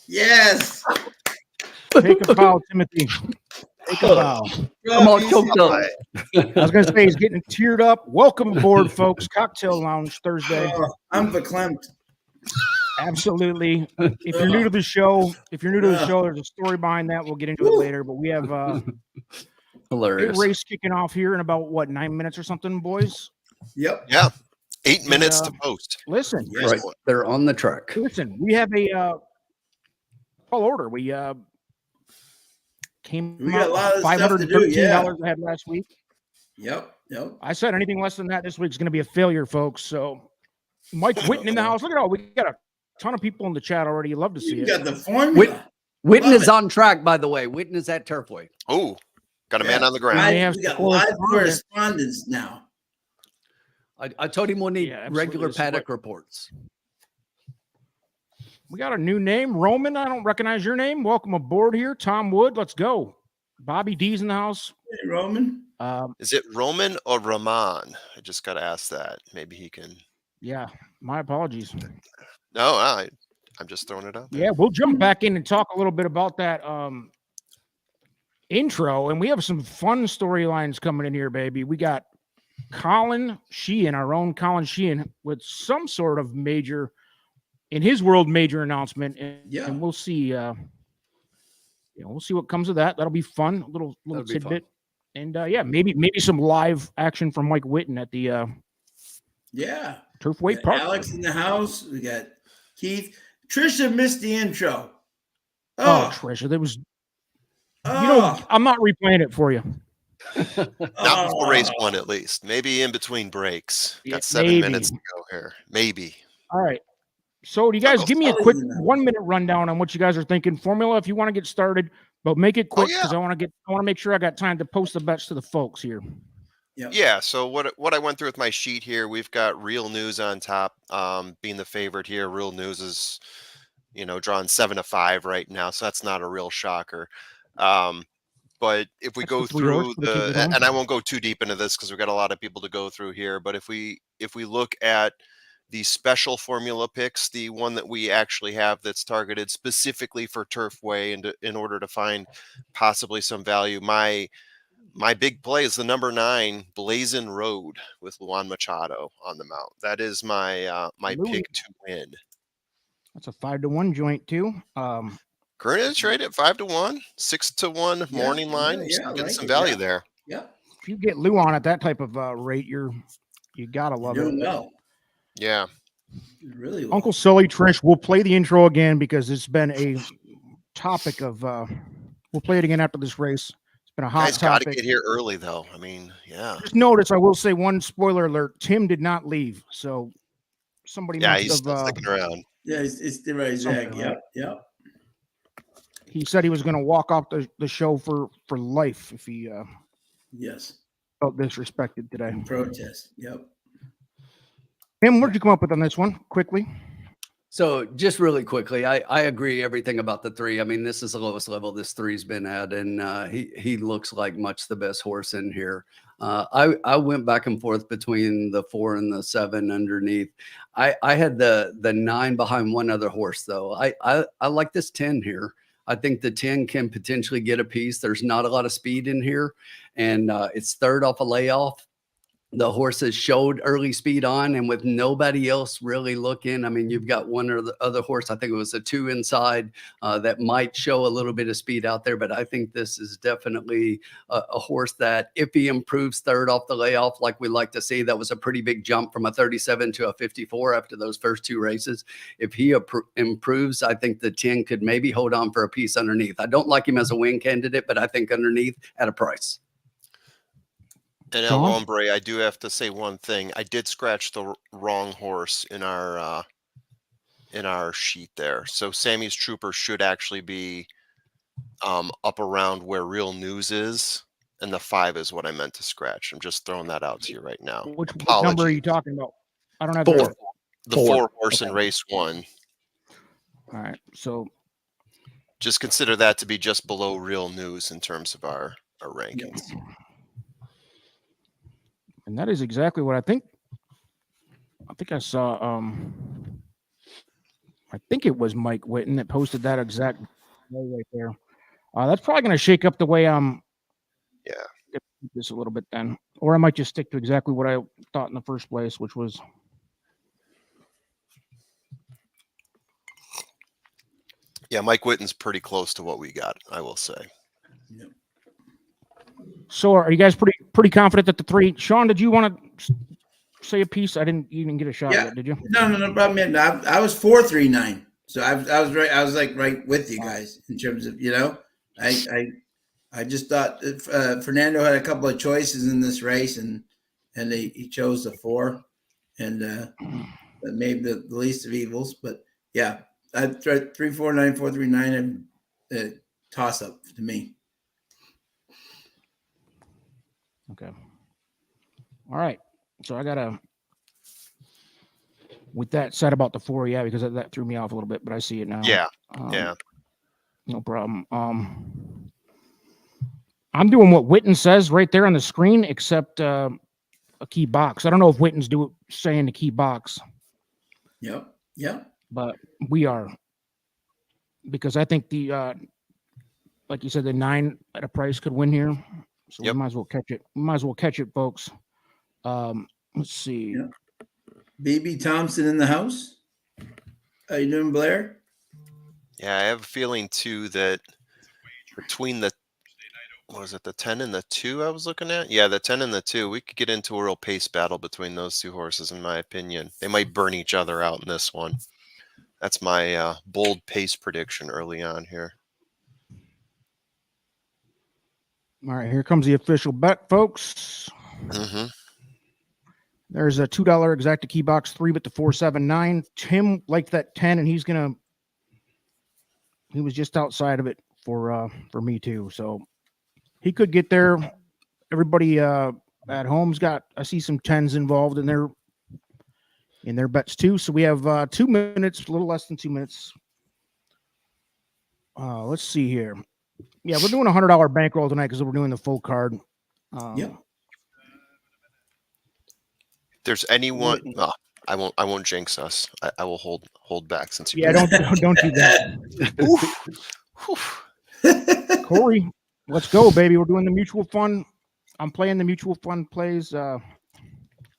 Yes. Take a bow, Timothy. Take a bow. I'm all choked up. I was going to say he's getting teared up. Welcome aboard, folks. Cocktail Lounge Thursday. I'm verklempt. Absolutely. If you're new to the show, there's a story behind that. We'll get into it later. But we have a Hilarious race kicking off here in about 9 minutes or something, boys. Yep. Yeah. 8 minutes to post. Listen, right. They're on the track. Listen, we have a tall order. We came We got a lot of stuff to do. $513 I had last week. Yep. I said anything less than that this week's going to be a failure, folks. So Mike Witten in the house. Look at all we got a ton of people in the chat already. You love to see You it. got the formula. Witten is on track, by the way. Witten is at Turfway. Oh, got a man on the ground. We got live correspondence now. I told him we'll need regular paddock reports. We got a new name, Roman. I don't recognize your name. Welcome aboard here, Tom Wood. Let's go. Bobby D's in the house. Hey, Roman. Is it Roman or Rahman? I just got to ask that. Maybe he can. Yeah, my apologies. No, I'm just throwing it out there. Yeah, we'll jump back in and talk a little bit about that intro, and we have some fun storylines coming in here, baby. We got Colin Sheehan, our own Colin Sheehan, with some sort of major, in his world, major announcement, and we'll see. We'll see what comes of that. That'll be fun. A little tidbit, and maybe some live action from Mike Witten at the Turfway Park. Alex in the house. We got Keith. Trisha missed the intro. Oh, Trisha, there was. I'm not replaying it for you. Not before race one, at least. Maybe in between breaks. Got 7 minutes to go here. Maybe. All right. So, do you guys give me a quick 1 minute rundown on what you guys are thinking? Formula, if you want to get started, but make it quick because I want to make sure I got time to post the bets to the folks here. Yeah. So what I went through with my sheet here, we've got Real News on top, being the favorite here. Real News is, drawing 7-5 right now, so that's not a real shocker. But if we go through and I won't go too deep into this because we've got a lot of people to go through here. But if we look at the special formula picks, the one that we actually have that's targeted specifically for Turfway and in order to find possibly some value, my big play is the number 9 Blazin' Road with Luan Machado on the mount. That is my pick to win. That's a 5-1 joint too. Current is right at 5-1, 6-1 morning line. Getting some value there. Yeah. If you get Luan at that type of rate, you gotta love it. No. Yeah. Really. Uncle Sully, Trish, we'll play the intro again because it's been a topic of. We'll play it again after this race. It's been a hot topic. Got to get here early, though. I mean, yeah. Just notice, I will say one spoiler alert: Tim did not leave, so somebody. Yeah, he's still sticking around. Yeah, it's the right Zach. Yep. He said he was going to walk off the show for life if he. Felt disrespected today. Protest. Yep. Tim, what did you come up with on this one? Quickly. So just really quickly, I agree everything about the 3. I mean, this is the lowest level this 3's been at, and he looks like much the best horse in here. I went back and forth between the 4 and the 7 underneath. I had the 9 behind one other horse though. I like this 10 here. I think the 10 can potentially get a piece. There's not a lot of speed in here, and it's third off a layoff. The horses showed early speed on, and with nobody else really looking, I mean, you've got one or the other horse, I think it was a 2 inside, that might show a little bit of speed out there, but I think this is definitely a horse that if he improves third off the layoff, like we like to see, that was a pretty big jump from a 37 to a 54 after those first 2 races. If he improves, I think the 10 could maybe hold on for a piece underneath. I don't like him as a win candidate, but I think underneath at a price. And El Hombre, I do have to say one thing. I did scratch the wrong horse in our sheet there. So Sammy's Trooper should actually be up around where Real News is, and the 5 is what I meant to scratch. I'm just throwing that out to you right now. Which number are you talking about? I don't have 4. The 4 horse in race 1. All right, so just consider that to be just below Real News in terms of our rankings. Yeah. And that is exactly what I think. I think I saw I think it was Mike Witten that posted that exact way right there. That's probably going to shake up the way I'm. Yeah. This a little bit then, or I might just stick to exactly what I thought in the first place, which was. Yeah, Mike Witten's pretty close to what we got, I will say. Yep. So are you guys pretty confident that the three? Sean, did you want to say a piece? I didn't even get a shot yet, did you? No problem. Yeah, I was 439, so I was right. I was like right with you guys in terms of I just thought Fernando had a couple of choices in this race, and he chose the 4, and that made the least of evils. But yeah, I 349, 439, and toss up to me. Okay. All right. So I gotta. With that said about the 4, yeah, because that threw me off a little bit, but I see it now. Yeah. No problem. I'm doing what Witten says right there on the screen, except a key box. I don't know if Witten's saying the key box. Yep. But we are, because I think like you said, the 9 at a price could win here. So we might as well catch it. We might as well catch it, folks. Let's see. Yep. BB Thompson in the house. How you doing, Blair? Yeah, I have a feeling too that between the 10 and the 2 I was looking at? Yeah, the 10 and the 2, we could get into a real pace battle between those 2 horses, in my opinion. They might burn each other out in this one. That's my bold pace prediction early on here. All right, here comes the official bet, folks. Mm-hmm. There's a $2 exacta key box 3 bet to 479. Tim liked that 10, and he was just outside of it for me too. So he could get there. Everybody at home's got, I see some 10s involved in their bets too. So we have 2 minutes, a little less than 2 minutes. Let's see here. Yeah, we're doing a $100 bankroll tonight because we're doing the full card. Yep. If there's anyone, I won't jinx us. I will hold back since you. Yeah, don't do that. Corey, let's go, baby. We're doing the mutual fund. I'm playing the mutual fund plays,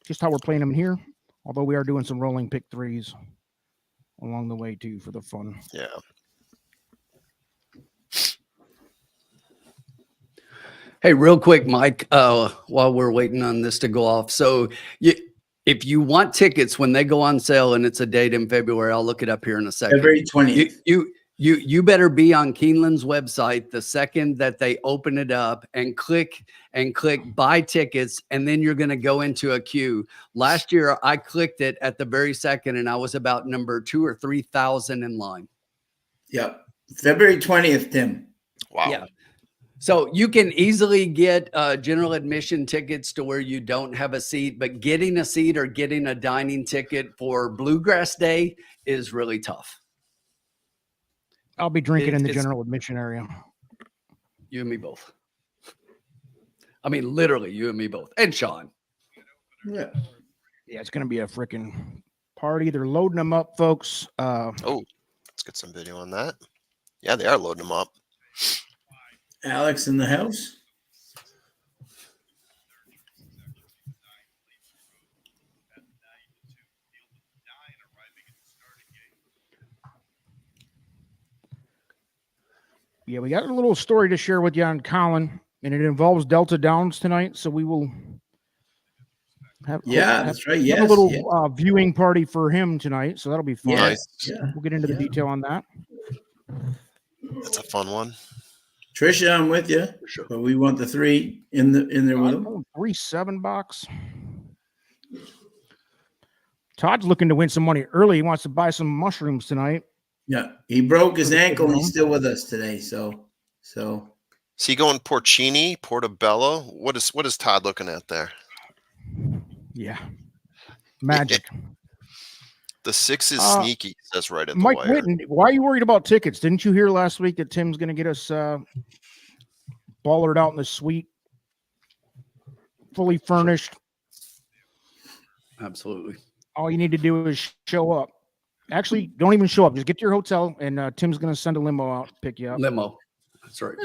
just how we're playing them here. Although we are doing some rolling pick 3s along the way too for the fun. Yeah. Hey, real quick, Mike, while we're waiting on this to go off. So if you want tickets when they go on sale and it's a date in February, I'll look it up here in a second. February 20th. You better be on Keeneland's website the second that they open it up and click buy tickets, and then you're going to go into a queue. Last year, I clicked it at the very second, and I was about number 2,000 or 3,000 in line. Yep. February 20th, Tim. Wow. Yeah. So you can easily get general admission tickets to where you don't have a seat, but getting a seat or getting a dining ticket for Bluegrass Day is really tough. I'll be drinking in the general admission area. You and me both. I mean, literally, you and me both. And Sean. Yeah. Yeah, it's going to be a freaking party. They're loading them up, folks. Let's get some video on that. Yeah, they are loading them up. Alex in the house. Yeah, we got a little story to share with you on Colin, and it involves Delta Downs tonight. So we will have that's right. Yes, have a little viewing party for him tonight. So that'll be fun. Yes. Yeah. We'll get into the detail on that. That's a fun one. Trisha, I'm with you, but we want the 3 in there with them. 3-7 box. Todd's looking to win some money early. He wants to buy some mushrooms tonight. Yeah, he broke his ankle and he's still with us today. So. Is he going Porcini, Portobello? What is Todd looking at there? Yeah, magic. The 6 is sneaky, says right at the Mike wire. Witten, why are you worried about tickets? Didn't you hear last week that Tim's going to get us ballered out in the suite, fully furnished? Absolutely. All you need to do is show up. Actually, don't even show up. Just get to your hotel, and Tim's going to send a limo out to pick you up. Limo. That's right.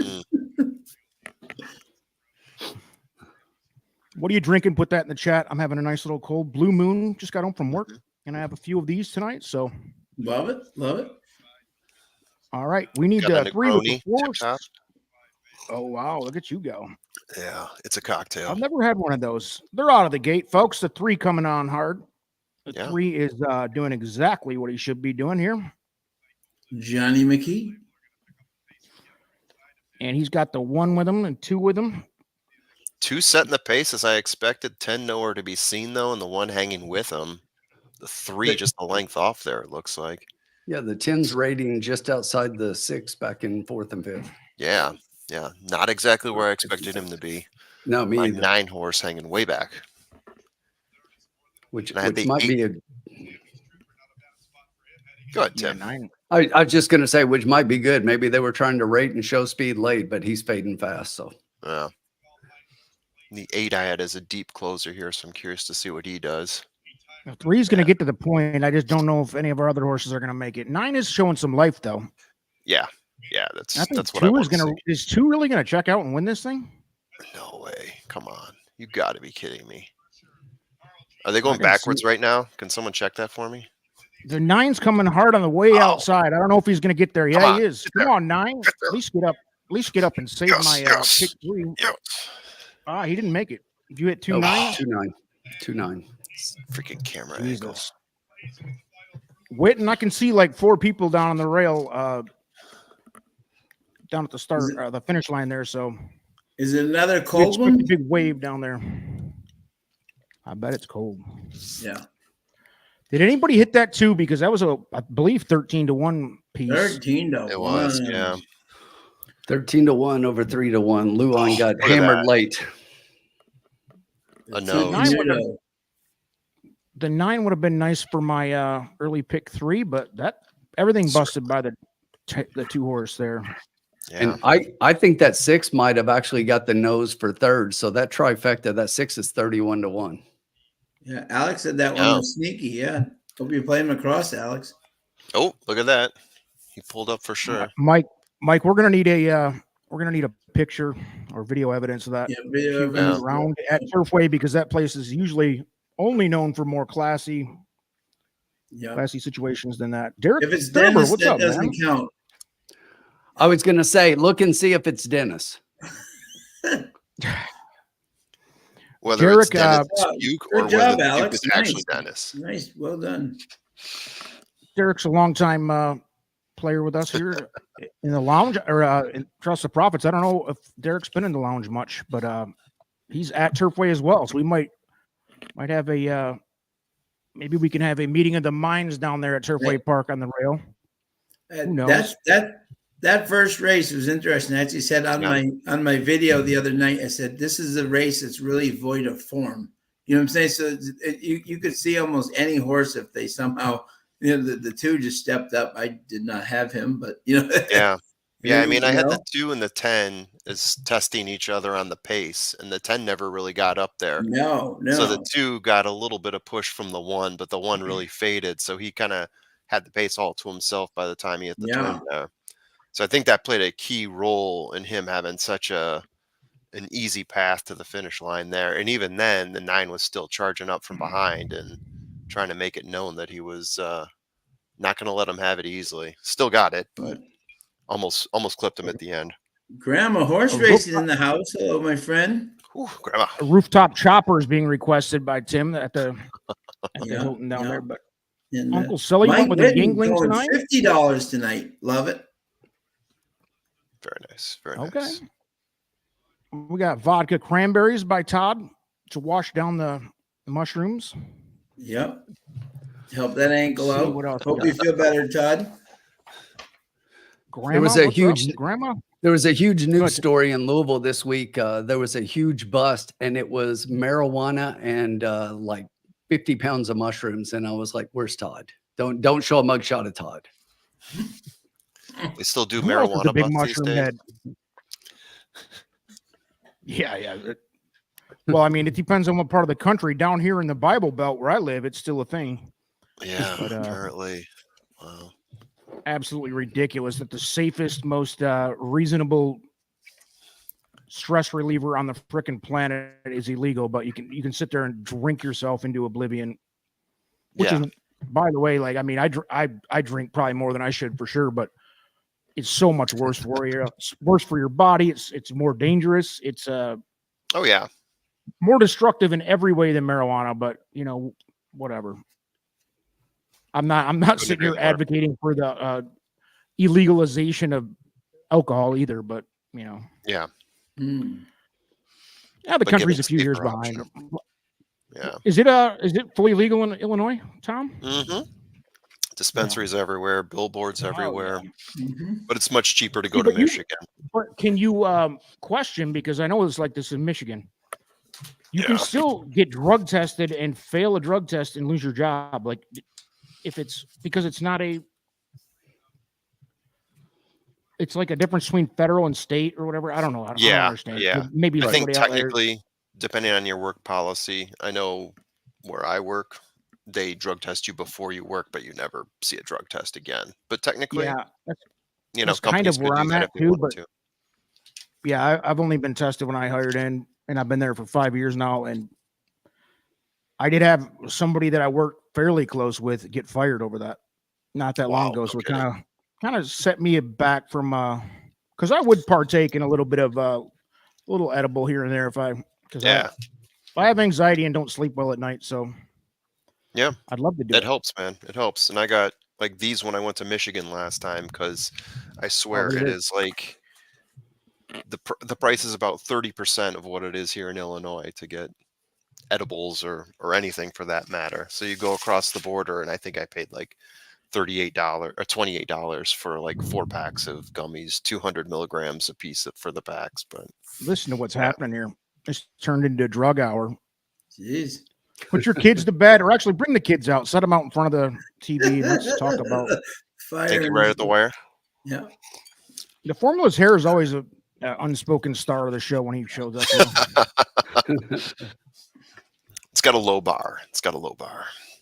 What are you drinking? Put that in the chat. I'm having a nice little cold Blue Moon. Just got home from work, and I have a few of these tonight. So Love it. Love it. all right, we need Got a 3 with the Negroni force. tip top. Oh wow, look at you go! Yeah, it's a cocktail. I've never had one of those. They're out of the gate, folks. The 3 coming on hard. The Yeah. 3 is doing exactly what he should be doing here, Johnny McKee. and he's got the 1 with him and 2 with him. 2 setting the pace as I expected. 10 nowhere to be seen though, and the 1 hanging with him. The 3 just a length off there. It looks like. Yeah, the 10's rating just outside the 6 back in 4th and 5th. Yeah, yeah, not exactly where I expected him to be. No, me My either. 9 horse hanging way back. Which And I had the might 8. be a. Go ahead, Yeah, Tim. 9. I was just going to say, which might be good. Maybe they were trying to rate and show speed late, but he's fading fast. So Yeah. The 8 I had as a deep closer here, so I'm curious to see what he does. The 3 is going to get to the point. I just don't know if any of our other horses are going to make it. 9 is showing some life, though. Yeah, yeah, I that's think what 2 I is want to going see. to. Is 2 really going to check out and win this thing? No way. Come on. You got to be kidding me. Are they I going can backwards see- right now? Can someone check that for me? The 9's coming hard on the way Oh. outside. I don't know if he's going to get there. Come Yeah, on, he is. get Come there. on, 9. Get there. At least get up. At least get up and save Yes, my yes. pick 3. Yes. He didn't make it. Did you hit 2 Oh, 9? 2-9. 2-9. Freaking camera angle. Jesus. Witten, I can see like 4 people down on the rail, down at the start, the finish line there. So Is it another we cold expect one? a big wave down there. I bet it's cold. Yeah. Did anybody hit that too? Because that was I believe 13-1 piece. 13 to It was, 1. yeah. 13-1 over 3-1. Luan got look at hammered that. late. A It's nose. 13 Nine to- The 9 would have been nice for my early pick 3, but everything busted by the 2 horse there. Yeah. And I think that 6 might have actually got the nose for 3rd. So that trifecta, that 6 is 31-1. Yeah, Alex said that one Yeah. was sneaky. Yeah. Hope you play him across, Alex. Oh, look at that. He pulled up for sure. Mike, we're gonna need a picture or video evidence of that Yeah, video huge evidence. round at Turfway, because that place is usually only known for more classy Yeah. situations than that. Derek If it's Thurber, Dennis, what's that up, man? doesn't count. I was going to say, look and see if it's Dennis. Whether Derek, it's Dennis good Duke or job, whether Duke Alex. is actually Nice. Dennis. Nice. Well done. Derek's a longtime player with us here in the lounge or in Trust the Profits. I don't know if Derek's been in the lounge much, but he's at Turfway as well. So we might have a maybe we can have a meeting of the minds down there at Turfway Park on the rail. Who knows? That first race was interesting. I actually said on my video the other night, I said, this is a race that's really void of form. You know what I'm saying? So you could see almost any horse if they somehow, the 2 just stepped up. I did not have him, but Yeah. Yeah, I mean, I had you the know? 2 and the 10 as testing each other on the pace, and the 10 never really got up there. No. So the 2 got a little bit of push from the 1, but the 1 really faded. So he kind of had the pace all to himself by the time he hit the turn there. So I think that played a key role in him having such an easy path to the finish line there. And even then, the 9 was still charging up from behind and trying to make it known that he was not going to let him have it easily. Still got it, but almost clipped him at the end. Grandma horse racing in the house. Hello, my friend. Ooh, Grandma. A rooftop chopper is being requested by Tim at the Hilton down there. But And, Uncle Sully Mike went with a Whitten Yingling going tonight. $50 tonight. Love it. Very nice. Very Okay. nice. We got vodka cranberries by Todd to wash down the mushrooms. Yep. Help that ankle See out. what else Hope we you feel better, Todd. Grandma, was a what's huge- up, Grandma. There was a huge ahead. news story in Louisville this week. There was a huge bust, and it was marijuana and like 50 pounds of mushrooms. And I was like, "Where's Todd? Don't show a mugshot of Todd." They still do Who else is marijuana a big busts these mushroom days. head? Yeah. Well, I mean, it depends on what part of the country. Down here in the Bible Belt where I live, it's still a thing. Yeah, But, apparently. Wow. Absolutely ridiculous that the safest, most reasonable stress reliever on the frickin' planet is illegal, but you can sit there and drink yourself into oblivion, which Yeah. is, by the way, like, I mean, I drink probably more than I should for sure, but it's so much worse for you. It's worse for your body. It's more dangerous. It's Oh yeah. more destructive in every way than marijuana, but you know, whatever. I'm not Couldn't sitting agree here more. advocating for the illegalization of alcohol either, but you know, Yeah. Mm. yeah, the But country's given a few years safer behind. option. Yeah. Is it fully legal in Illinois, Tom? Mm-hmm. Dispensaries everywhere, billboards Oh, everywhere, yeah. Mm-hmm. but it's much cheaper to See, go to but you- Michigan. But can you question, because I know it's like this in Michigan, you can Yeah. still get drug tested and fail a drug test and lose your job. Like if it's because it's not it's like a difference between federal and state or whatever. I don't know. I don't Yeah. understand. Yeah. Maybe I think somebody out there. technically, depending on your work policy, I know where I work, they drug test you before you work, but you never see a drug test again. But technically, Yeah, that's kind companies of could where do I'm that at if they too. wanted But to. yeah, I've only been tested when I hired in, and I've been there for 5 years now. And I did have somebody that I worked fairly close with get fired over that not that long Wow, ago. no So it kidding. kind of set me back from because I would partake in a little bit of little edible here and there because Yeah. I have anxiety and don't sleep well at night. So Yeah. I'd love to do It it. helps, man. It helps. And I got like these when I went to Michigan last time because I swear look at it this. is like the price is about 30% of what it is here in Illinois to get edibles or anything for that matter. So you go across the border and I think I paid like $38 or $28 for like 4 packs of gummies, 200 milligrams a piece for the packs. But Listen to what's yeah. happening here. It's turned into a drug hour. Jeez. Put your kids to bed, or actually bring the kids out, set them out in front of the TV, and let's talk about Fire. Take you in right the- at the wire. Yeah. the Formula's hair is always a unspoken star of the show when he shows up. It's got a low bar.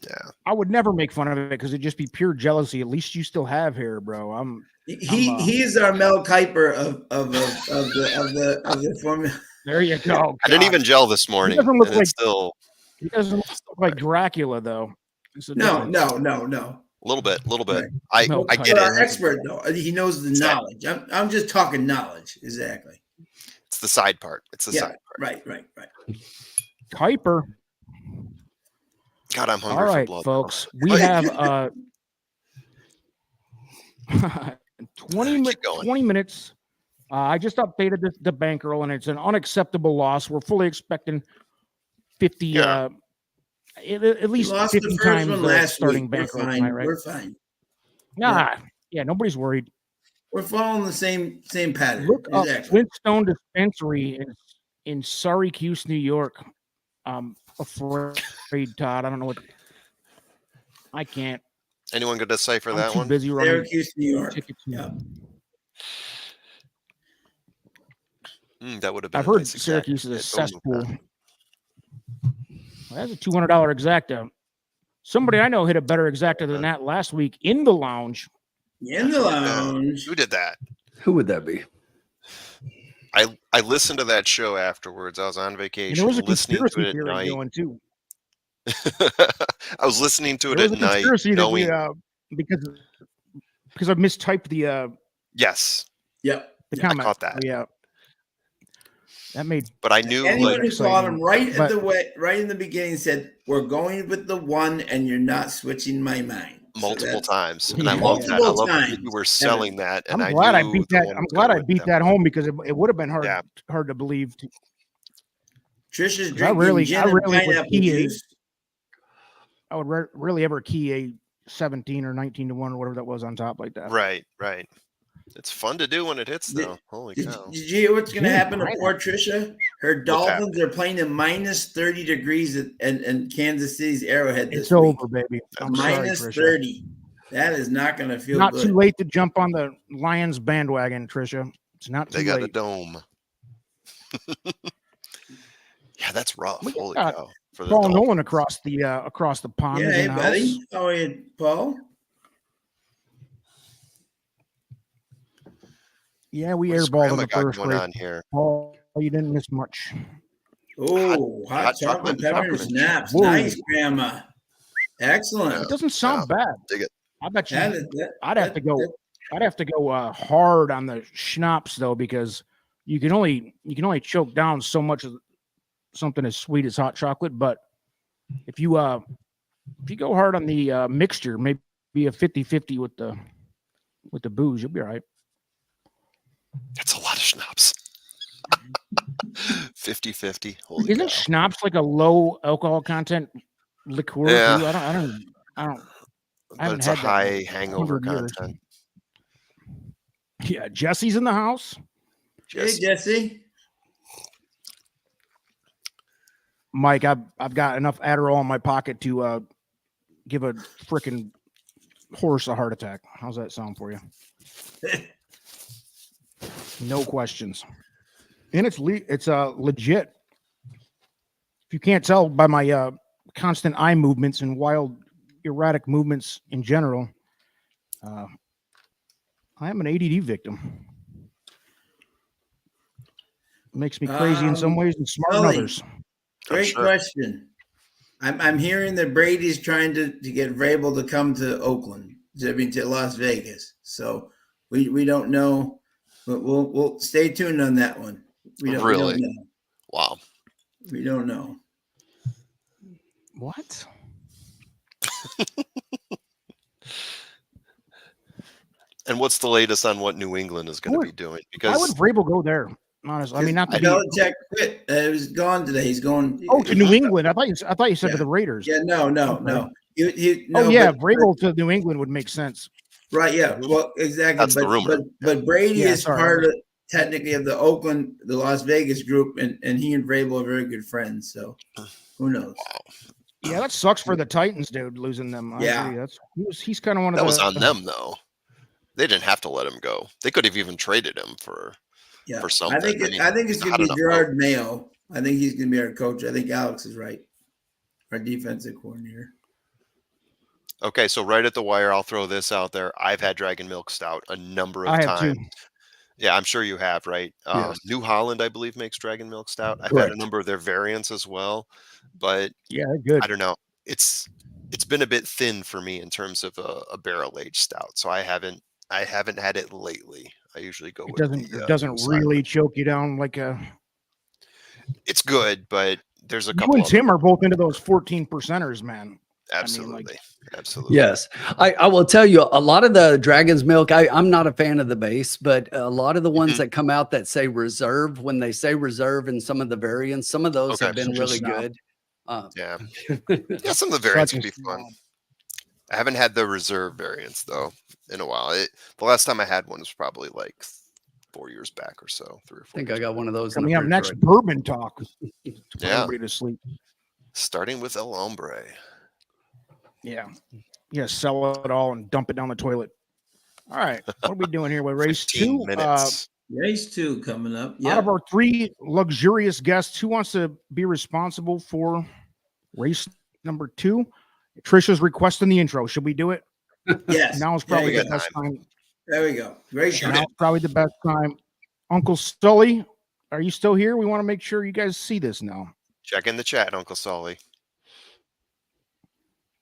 Yeah. I would never make fun of it because it'd just be pure jealousy. At least you still have hair, bro. He is our Mel Kiper of the formula. There you go. I didn't God. even gel this morning. doesn't look and like- it's still He doesn't look like Dracula though. It's a No. difference. a little bit. Right. I No, I But get it. our expert though, he knows the Side. knowledge. I'm just talking knowledge. Exactly. It's the side part. It's the Yeah. side part. Right. Kuiper. God, I'm hungry All right, for blood. folks. We have 20 Keep going. 20 minutes. I just updated the bankroll, and it's an unacceptable loss. We're fully expecting 50, Yeah. At We least lost 50 the first times one the last starting week. We're bankroll fine. tonight, right? We're fine. Nah, yeah, nobody's worried. We're following the same pattern. Look up Exactly. Flintstone Dispensary in Syracuse, New York. Afraid, Todd. I don't know what. I can't. Anyone could decipher I'm that too one? busy running Syracuse, New York. tickets. Yeah. That would have been. I've a heard nice exacta Syracuse is a hit. Don't move cesspool. that. Well, that's a $200 exacta. Somebody I know hit a better exacta than that last week in the lounge. In the lounge. Who did that? Who would that be? I listened to that show afterwards. I was on And vacation, there was a listening to conspiracy it at theory night. going too. I was listening to it There was at a night, conspiracy that we knowing. because I mistyped the Yes, Yep. I comment. caught that. Oh, yeah, that made but I knew Anyone like who called him right but- right in the beginning said, "We're going with the one, and you're not switching my mind." So multiple that's- times, and I Yeah. love that. I Multiple love that times. you were selling that, and I'm glad I knew beat the that. one I'm was glad gonna I win beat that home because it would have been hard Yeah. hard to believe. Trisha's 'Cause I drinking really gin and would pineapple key a- juice. I would really ever key a 17 or 19-1 or whatever that was on top like that. Right. It's fun to do when it hits, Did- though. Holy Did, cow! did you hear what's going to Gin and happen to poor Trisha? Her Dolphins are playing in minus 30 degrees in Kansas City's Arrowhead this It's week. over, baby. I'm Minus sorry, Trisha. 30. That is not going to feel Not good. too late to jump on the Lions bandwagon, Trisha. It's not They too got a late. dome. Yeah, that's rough. We Holy got cow! For the Paul Dolphins. Nolan across the pond. Yeah, is hey, in the buddy. house. How are you, Paul? Yeah, we What does airballed in Grandma the got first going race. on here? Oh, you didn't miss much. Oh, hot chocolate pepper peppermint. snaps. Whoa. Nice, Grandma. Excellent. It doesn't sound bad. Dig it. I bet you. That, I'd have to go. I'd have to go hard on the schnapps though, because you can only choke down so much of something as sweet as hot chocolate. But if you go hard on the mixture, maybe a 50-50 with the booze, you'll be all right. That's a lot of schnapps. 50-50. Holy Isn't cow. schnapps like a low alcohol content liqueur Yeah. too? I don't. I But haven't it's a had that in high hangover 100 years. content. Yeah, Jesse's in the house. Hey, Jesse. Mike, I've got enough Adderall in my pocket to give a freaking horse a heart attack. How's that sound for you? No questions. And it's legit. If you can't tell by my constant eye movements and wild erratic movements in general, I am an ADD victim. It makes me crazy in some ways and smart in others. Great question. I'm hearing that Brady's trying to get Vrabel to come to Oakland, to Las Vegas. So we don't know, but we'll stay tuned on that one. We don't know. Wow. We don't know. What? And what's the latest on what New England is going to be doing? Because why would Vrabel go there? Honestly, I mean, not to Belichick quit. He was gone today. He's going. Oh, to New England. I thought you said to the Raiders. Yeah, no. No, Vrabel to New England would make sense. Right. Yeah. Well, exactly. That's the rumor. But Brady is part of technically of the Las Vegas group, and he and Vrabel are very good friends. So who knows? Wow. Yeah, that sucks for the Titans, dude, losing them. He's kind of one of that was on them though. They didn't have to let him go. They could have even traded him for something. I think it's going to be Gerard Mayo. I think he's going to be our coach. I think Alex is right. Our defensive coordinator. Okay, so right at the wire, I'll throw this out there. I've had Dragon Milk Stout a number of times. Too. Yeah, I'm sure you have, right? Yes. New Holland, I believe, makes Dragon Milk Stout. I've had a number of their variants as well, but good. I don't know. It's been a bit thin for me in terms of a barrel aged stout, so I haven't had it lately. I usually go with it doesn't really choke you down like a. It's good, but there's a you couple. You and Tim are both into those 14%ers, man. Absolutely. Absolutely. Yes. I will tell you, a lot of the Dragon's Milk, I'm not a fan of the base, but a lot of the ones that come out that say reserve, when they say reserve in some of the variants, some of those have been really good. Yeah, some of the variants can be fun. I haven't had the reserve variants though in a while. The last time I had one was probably like 4 years back or so, 3 or 4. I think I got one of those. Coming up next, bourbon talk. Everybody to sleep. Starting with El Hombre. Yeah. Sell it all and dump it down the toilet. All right. What are we doing here with race 2? Race 2 coming up. Out of our 3 luxurious guests, who wants to be responsible for race number 2? Trisha's requesting the intro. Should we do it? Yes. Now is probably the best time. There we go. Great. Now probably the best time. Uncle Sully, are you still here? We want to make sure you guys see this now. Check in the chat, Uncle Sully.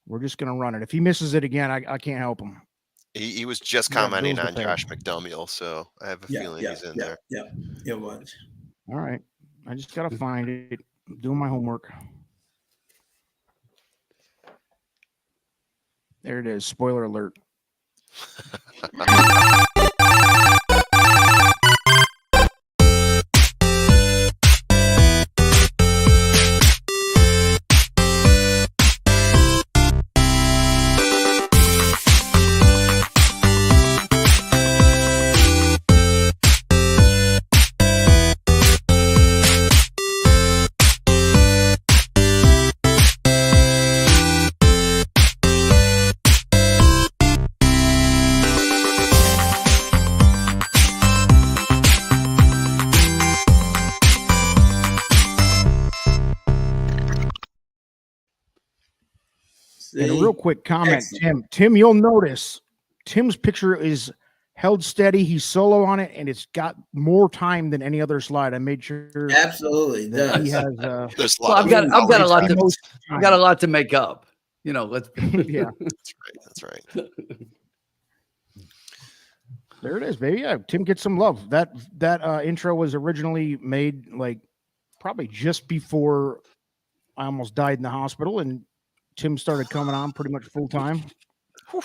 We're just going to run it. If he misses it again, I can't help him. He was just commenting on Josh McDumiel, so I have a feeling he's in there. Yeah, it was. All right. I just got to find it. I'm doing my homework. There it is. Spoiler alert. And a real quick comment, Tim. Tim, you'll notice Tim's picture is held steady. He's solo on it, and it's got more time than any other slide. I made sure Absolutely it that he does. has. There's a Well, lot I've got a lot the to most I've got a time. lot to make up. You know, let's Yeah, That's right. there it is, baby. Yeah, Tim gets some love. That intro was originally made like probably just before I almost died in the hospital, and Tim started coming on pretty much full time. Whew.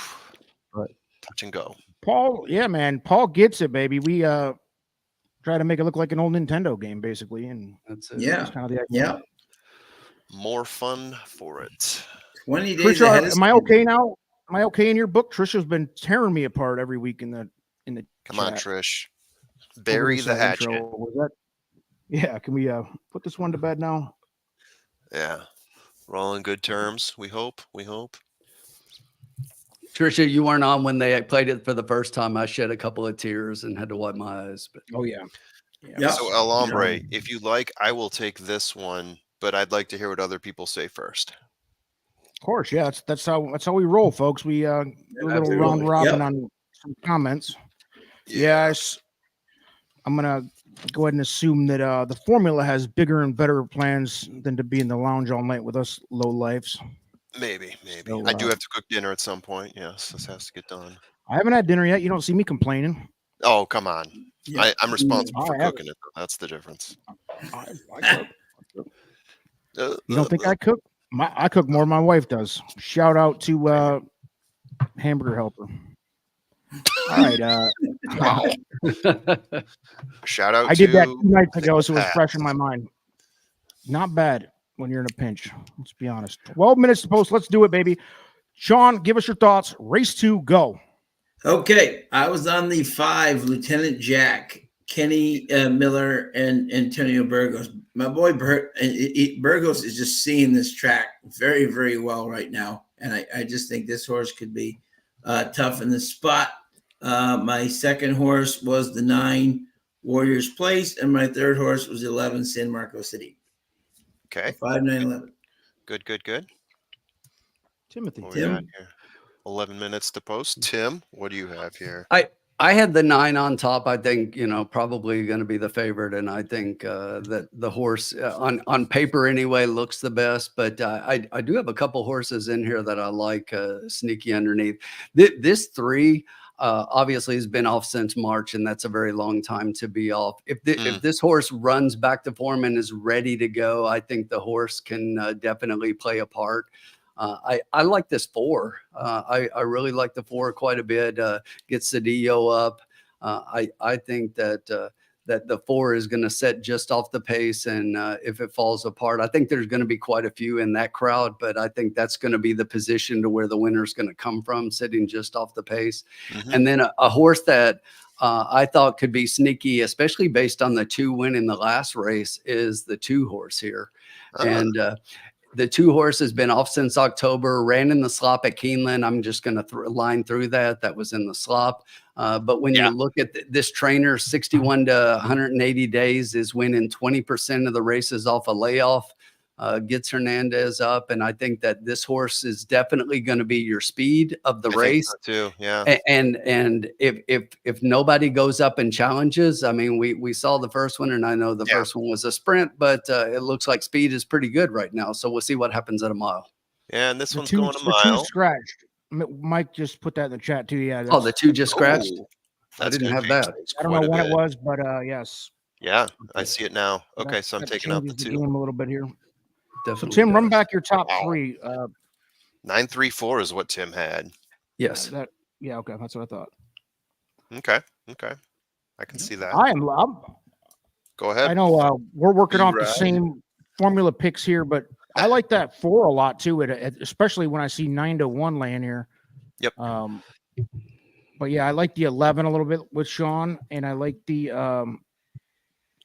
But Touch and go. Paul, yeah, man, Paul gets it, baby. We try to make it look like an old Nintendo game, basically, and that's it. Yeah. that's kind of the idea. Yeah. More fun for it. 20 days Trisha, ahead of am I schedule. okay now? Am I okay in your book? Trisha's been tearing me apart every week in the Come on, chat Trish. over Bury this, the hatchet. intro. Was that? Yeah, can we put this one to bed now? Yeah. We're all in good terms. We hope. We hope. Trisha, you weren't on when they played it for the first time. I shed a couple of tears and had to wipe my eyes. But Oh yeah. Yeah. So El Hombre, if you like, I will take this one, but I'd like to hear what other people say first. Of course, yeah. That's how we roll, folks. We do a little Absolutely. round robin Yep. on some comments. Yes, I'm gonna go ahead and assume that the formula has bigger and better plans than to be in the lounge all night with us low lifes. Maybe. So, I do have to cook dinner at some point. Yes, this has to get done. I haven't had dinner yet. You don't see me complaining. Oh, come on. Yeah. I'm responsible for I have cooking it. That's the difference. I cook. You don't think I cook? I cook more than my wife does. Shout out to Hamburger Helper. All right. Wow. Shout out I to did that 2 nights ago, so it was Pat. fresh in my mind. Not bad when you're in a pinch. Let's be honest. 12 minutes to post. Let's do it, baby. Sean, give us your thoughts. Race 2, go. Okay. I was on the 5, Lieutenant Jack, Kenny Miller, and Antonio Burgos. My boy Burgos is just seeing this track very, very well right now. And I just think this horse could be tough in the spot. My second horse was the 9, Warriors Place, and my third horse was 11, San Marco City. Okay. 5, 9, 11. Good. Timothy. What we got here? 11 minutes to post. Tim, what do you have here? I had the 9 on top. I think, probably going to be the favorite. And I think that the horse on paper anyway looks the best. But I do have a couple horses in here that I like sneaky underneath. This 3 obviously has been off since March, and that's a very long time to be off. If this horse runs back to form and is ready to go, I think the horse can definitely play a part. I like this 4. I really like the 4 quite a bit. Gets Cedillo up. I think that the 4 is going to set just off the pace, and if it falls apart, I think there's going to be quite a few in that crowd. But I think that's going to be the position to where the winner is going to come from, sitting just off the pace. Mhm. And then a horse that I thought could be sneaky, especially based on the 2 win in the last race, is the 2 horse here, and. The 2 horse has been off since October, ran in the slop at Keeneland. I'm just going to line through that. That was in the slop. But when you look at this trainer, 61 to 180 days is winning 20% of the races off a layoff, gets Hernandez up. And I think that this horse is definitely going to be your speed of the race. I think so too. Yeah. And if nobody goes up and challenges, I mean, we saw the first one, and I know the first one was a sprint, but it looks like speed is pretty good right now. So we'll see what happens at a mile. Yeah, and this The one's 2, going a the mile. 2 scratched. Mike just put that in the chat too. Yeah. Oh, the 2 just scratched. Oh, I that's didn't gonna have change that. things I don't quite know a when bit. it was, but yes. Yeah, I see it now. Okay, so I'm That taking out the changes 2. game a little bit here. So Definitely. Tim, run does. back your top Wow. 3. 934 is what Tim had. Yes. Yeah, okay, that's what I thought. Okay. I can see that. I'm Go I ahead. know we're working off the Right. same formula picks here, but I like that 4 a lot too. Especially when I see 9 to 1 laying here. Yep. But yeah, I like the 11 a little bit with Sean, and I like the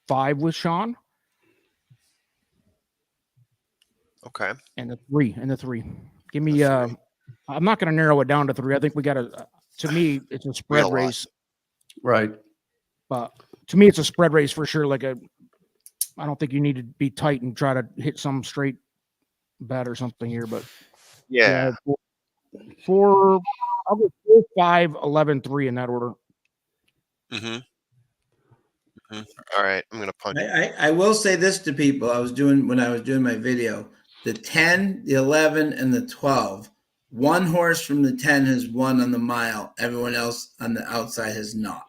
5 with Sean, Okay. and the 3 Give me. The 3. I'm not going to narrow it down to 3. I think we got to. To me, it's a spread Real lot. race. Right. But to me, it's a spread race for sure. I don't think you need to be tight and try to hit some straight bet or something here. But Yeah. 4, I'll go 4, 5, 11, 3 in that order. Mm-hmm. All right, I'm gonna punch. I will say this to people. When I was doing my video, the 10, the 11, and the 12. One horse from the 10 has won on the mile. Everyone else on the outside has not.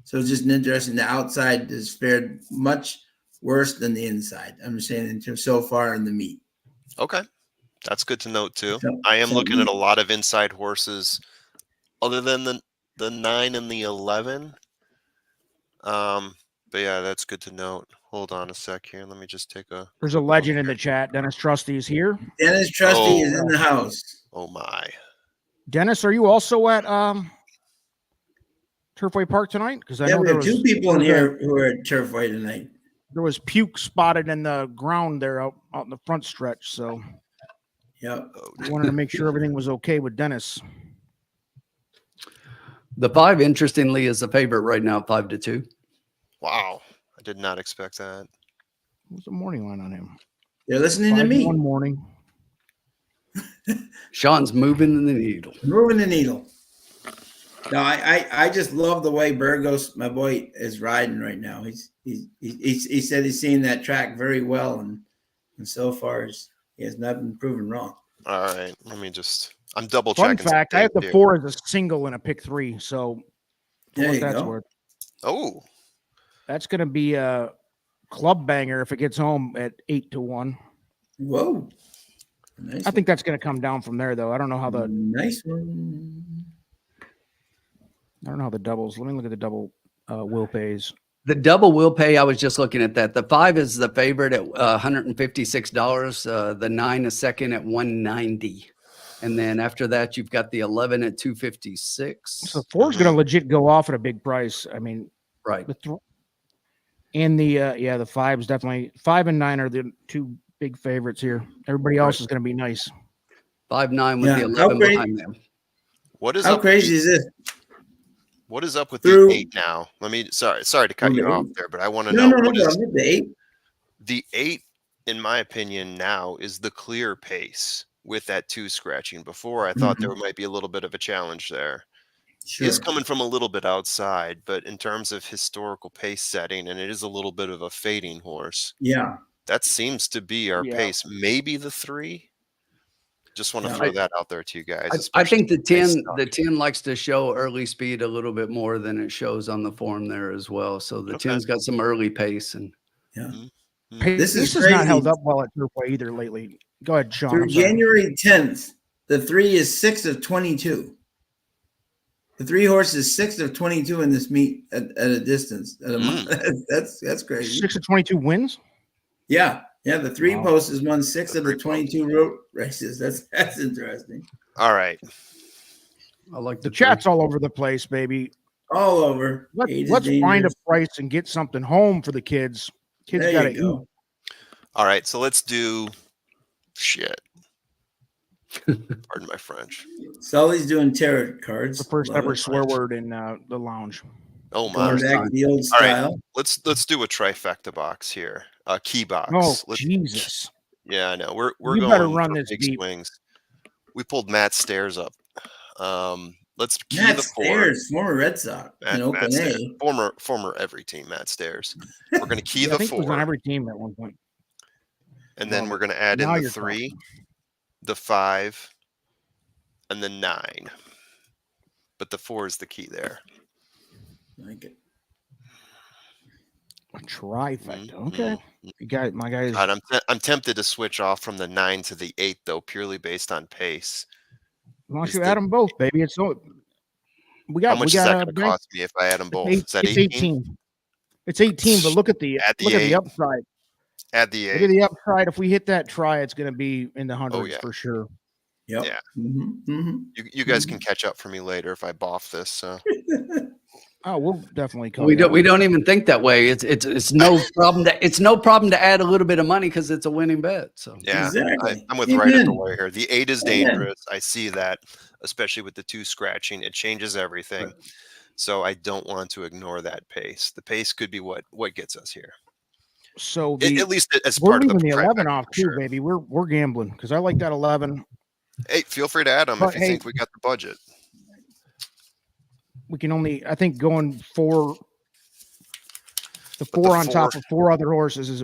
So it's just interesting. The outside has fared much worse than the inside. I'm saying in terms so far in the meet. Okay, that's good to note too. So, I am so looking at a lot of inside horses, other than the 9 and the 11. But yeah, that's good to note. Hold on a sec here. Let me just take a. There's a quick legend look in the here. chat. Dennis Trusty is here. Dennis Trusty is Oh. in the house. Oh my. Dennis, are you also at Turfway Park tonight? Because I Yeah, know we there have was two people in here who are at Turfway tonight. there was puke spotted in the ground there out in the front stretch. So Yep. I wanted to make sure everything was okay with Dennis. The 5, interestingly, is the favorite right now, 5-2. Wow. I did not expect that. What's the morning line on him? They're listening to 5 me. one morning. Sean's moving the needle. Moving the needle. No, I just love the way Burgos, my boy, is riding right now. He said he's seen that track very well, and so far he has not been proven wrong. All right. Let me just. I'm double Fun checking. fact: I have the here. 4 as a single in a pick 3. So for There what you that's go. worth, Oh. that's going to be a club banger if it gets home at 8-1. Whoa. Nice I think that's going to come down from there, though. I don't know how the nice one. doubles. Let me look at the double will pays. The double will pay. I was just looking at that. The 5 is the favorite at $156. The 9 is second at $190. And then after that, you've got the 11 at $256. So 4 is going to legit go off at a big price. I mean, Right. And the 5 is definitely 5 and 9 are the 2 big favorites here. Everybody else is going to be nice. 5-9 with Yeah. the 11 behind them. What is How up crazy is this? What is up with Through- the 8 now? Let me. Sorry to cut Through you the off 8? there, but I want to No, know no, what is no. The 8. the 8. In my opinion, now is the clear pace with that 2 scratching. Before, I thought there might be a little bit of a challenge there. Sure. Is coming from a little bit outside, but in terms of historical pace setting, and it is a little bit of a fading horse. Yeah. That seems to be our Yeah. pace. Maybe the 3. Just want to Yeah. throw that out there to you guys. I think the especially pace 10 stuff. likes to show early speed a little bit more than it shows on the form there as well. So the Okay. 10's got some early pace. And Yeah. This is has not held crazy. up well at Turfway either lately. Go ahead, Sean. Through I'm sorry. January 10th, the 3 is 6 of 22. The 3 horse is 6 of 22 in this meet at a distance. At a month. That's crazy. 6 of 22 wins. Yeah. Yeah. The 3 Wow. post has won 6 The of the 3 post. 22 road races. That's interesting. All right. I like The chat's all over the place, baby. All over. Let's 8 is find a dangerous. price and get something home for the kids. Kids There got to you eat. go. All right. So let's do shit. Pardon my French. Sully's doing tarot cards. The first Love ever it. swear word in the lounge. Oh Going my. back to the old All right. style. Let's do a trifecta box here. Key box. Oh, Let's- Jesus. Yeah, I know. We're You going better run for this big deep. swings. We pulled Matt Stairs up. Let's key Matt the 4. Stairs, former Red Sox in Matt Open Stairs. A. Former every team, Matt Stairs. We're going to key Yeah, I the think it was on 4, every team at one point. and then Love we're it. going to add Now in the you're 3, talking. the 5, and the 9. But the 4 is the key there. Like it. A trifecta. Mhm. Okay. My guys. God, I'm tempted to switch off from the 9 to the 8 though, purely based on pace. Why don't is you the- add them both, baby? It's so. How much is that going to bank- cost me if I add them both? It's Is that 18? It's 18, but look at the Add the look at the 8. upside. Add the Look 8. at the upside. If we hit that try, it's going to be in the hundreds yeah. for sure. Yep. Yeah. Mm-hmm. You guys can catch up for me later if I boff this. So Oh, we'll definitely come. we don't even think that way. It's no problem to add a little bit of money because it's a winning bet. So yeah, Exactly. I'm with right at the Amen. way here. The 8 is Amen. dangerous. I see that, especially with the 2 scratching. It changes everything. Right. So I don't want to ignore that pace. The pace could be what gets us here. So At least as we're part of the leaving the 11 trifecta, off for too, sure. baby. We're gambling because I like that 11. Hey, feel free to add them But if you hey- think we got the budget. we can only, I think going the But four on top of 4 other horses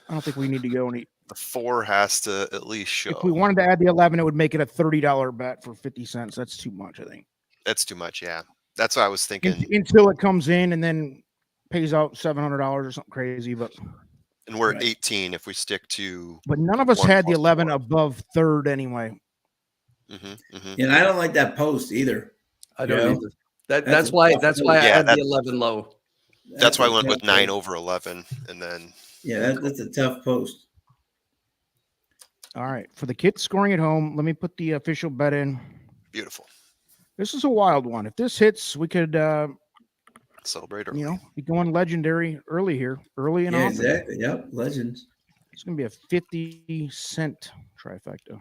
I don't think we need to go any. the 4 has to at least show. If we wanted to add the 11, it would make it a $30 bet for 50 cents. That's too much, I think. That's too much. Yeah. That's what I was thinking. Until it comes in and then pays out $700 or something crazy. But And we're Right. 18 if we stick to. but none of us 1 had the plus 11 4. above third anyway. And I don't like that post either. I don't Yeah. either. That's That's a why tough that's move. why I Yeah, had the that's- 11 low. That's why I a went with tough 9 post. over 11, and then Yeah, that's a tough post. All right. For the kids scoring at home, let me put the official bet in. beautiful. This is a wild one. If this hits, we could Celebrate early. be going legendary early here. Early and Yeah, often. exactly. Yep, legends. It's gonna be a 50-cent trifecta.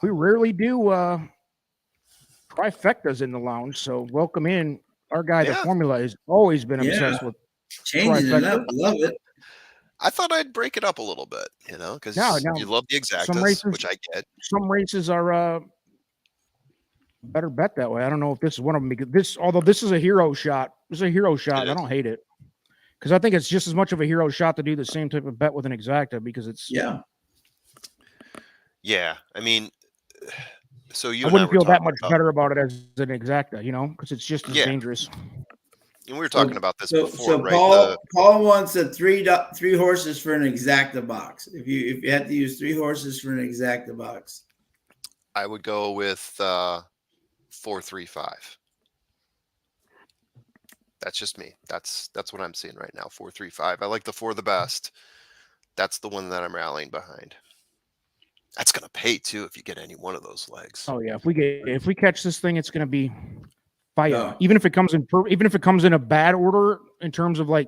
We rarely do trifectas in the lounge, so welcome in. Our guy, the Yeah. formula, has always been Yeah. obsessed with. Changing it Trifecta. up. Love it. I thought I'd break it up a little bit, because No, you love the exactas, races- which I get. Some races are better bet that way. I don't know if this is one of them because although this is a hero shot, I don't hate it because I think it's just as much of a hero shot to do the same type of bet with an exacta because it's. Yeah. Yeah, I mean, so you I and wouldn't were feel that talking much about- better about it as an exacta, because it's just as Yeah. dangerous. And we were talking about this before, So right? Paul wants a three horses for an exacta box. If you had to use 3 horses for an exacta box. I would go with 435. That's just me. That's what I'm seeing right now. 435. I like the 4 the best. That's the one that I'm rallying behind. That's gonna pay too if you get any one of those legs. Oh yeah, if we catch this thing, it's gonna be fire. Yeah. Even if it comes in a bad order in terms of like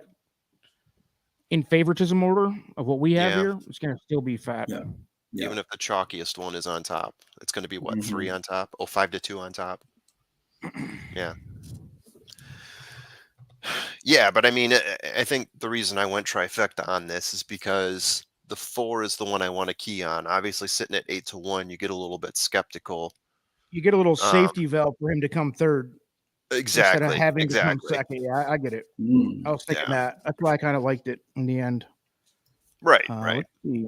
in favoritism order of what we have Yeah. here, it's gonna still be fat. Yeah. Yeah. Even if the chalkiest one is on top, it's going to be what, Mhm. 3 on top? Oh, 5-2 on top. Yeah. Yeah, but I mean, I think the reason I went trifecta on this is because the 4 is the one I want to key on. Obviously, sitting at 8-1, you get a little bit skeptical. You get a little safety valve for him to come third instead of Exactly. having to come Exactly. second. Yeah, I get it. Mm. I was thinking Yeah. that. That's why I kind of liked it in the end. Right. Right. Let's see.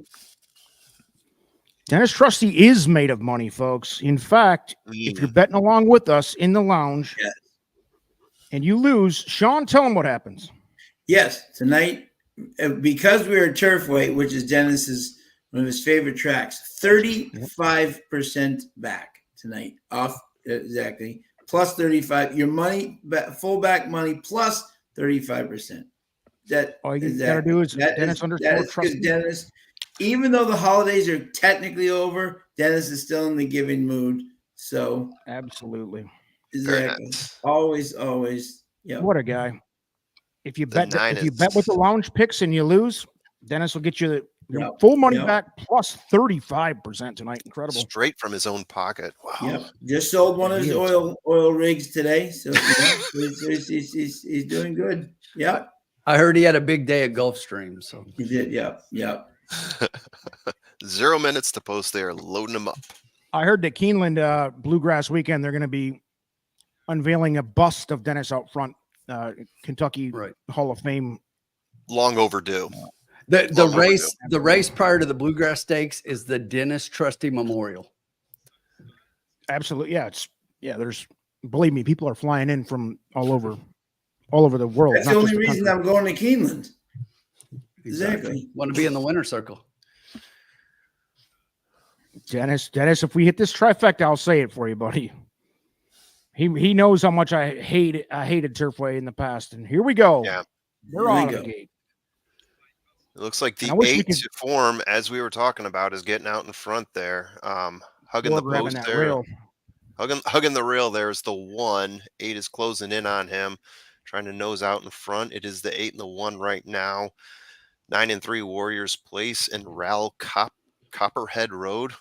Dennis Trusty is made of money, folks. In fact, if you're betting along with us in the lounge Yes. and you lose, Sean, tell him what happens. Yes, tonight, because we're at Turfway, which is Dennis's one of his favorite tracks, 35% back tonight off exactly plus 35. Your money, full back money plus 35%. That All you exactly. gotta do is That Dennis is- underscore that is 'cause Trusty. Dennis. Even though the holidays are technically over, Dennis is still in the giving mood. So Absolutely. Very exactly, nice. always, yeah. What a guy. If you The bet 9 if you bet with the is- lounge picks and you lose, Dennis will get you your Yep, full money yep. back plus 35% tonight. Incredible. Straight from his own pocket. Wow. Yep, just sold one of his He is. oil rigs today, so he's doing good. Yep, I heard he had a big day at Gulfstream. So he did. Yep. 0 minutes to post there, loading them up. I heard that Keeneland Bluegrass Weekend, they're going to be unveiling a bust of Dennis out front, Kentucky right. Hall of Fame. Long overdue. The Long race prior to the Bluegrass Stakes is the Dennis Trusty Memorial. Absolutely. Yeah, there's, believe me, people are flying in from all over the world. That's not the just only reason country. I'm going to Keeneland. Exactly. Want to be in the winner's circle. Dennis, if we hit this trifecta, I'll say it for you, buddy. He knows how much I hated Turfway in the past, and here we go. Yeah. We're Here we on the go. gate. It looks like the And I wish we 8 could- form, as we were talking about, is getting out in front there. Hugging We're the grabbing post that there. rail. Hugging the rail there is the 1. 8 is closing in on him, trying to nose out in front. It is the 8 and the 1 right now. 9 and 3 Warriors Place and Copperhead Road.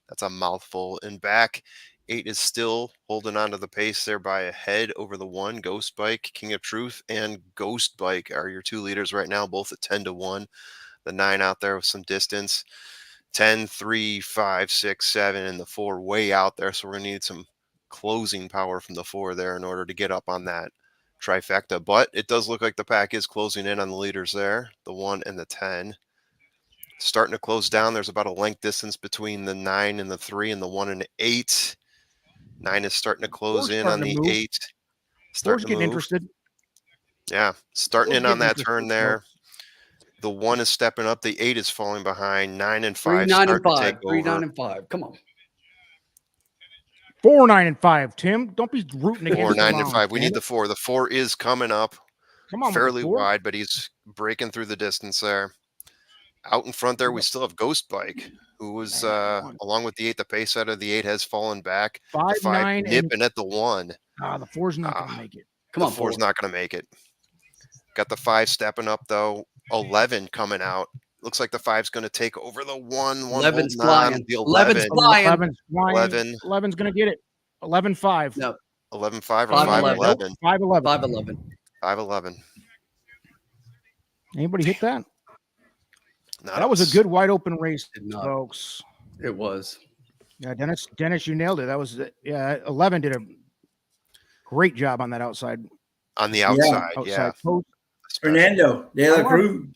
That's a mouthful. And back, 8 is still holding on to the pace there by a head over the 1. Ghost Bike, King of Truth, and Ghost Bike are your 2 leaders right now, both at 10-1. The 9 out there with some distance. 10, 3, 5, 6, 7, and the 4 way out there. So we're going to need some closing power from the 4 there in order to get up on that trifecta. But it does look like the pack is closing in on the leaders there, the 1 and the 10. Starting to close down. There's about a length distance between the 9 and the 3 and the 1 and the 8. 9 is starting to close in on the 8. Four's Starting to getting move. interested. Yeah, starting Four's in on getting that turn interested, there. folks. The 1 is stepping up. The 8 is falling behind. 9 and 3, 5 9, start and to 5. take 3, 9, over. and 5. Come on. 4, 9, and 5. Tim, don't be rooting 4, against 9, the and moms, 5. We damn need the it. 4. The 4 is coming up Come on, with the fairly 4. wide, but he's breaking through the distance there. Out in front there, we still have Ghost Bike, who was, along with the 8, the pace out of the 8 has fallen back. 5, The 5 9, and nipping at the 1. the 4's not going to make it. Come The on, 4's 4. not going to make it. Got the 5 stepping up, though. 11 coming out. Looks like the 5's going to take over the 1. 1 11's holding on. flying. The 11's 11. flying. 11's flying. 11. 11's going to get it. 11, 5. No, 11, 5 or 5, 5, 11. 11. 5, 11. 5, 11. 5, 11. Anybody hit that? Not That was us. a good wide open race, Did not. folks. It was. Yeah, Dennis, you nailed it. That was 11 did a great job on that outside On the outside, yeah. post. Fernando De La Cruz.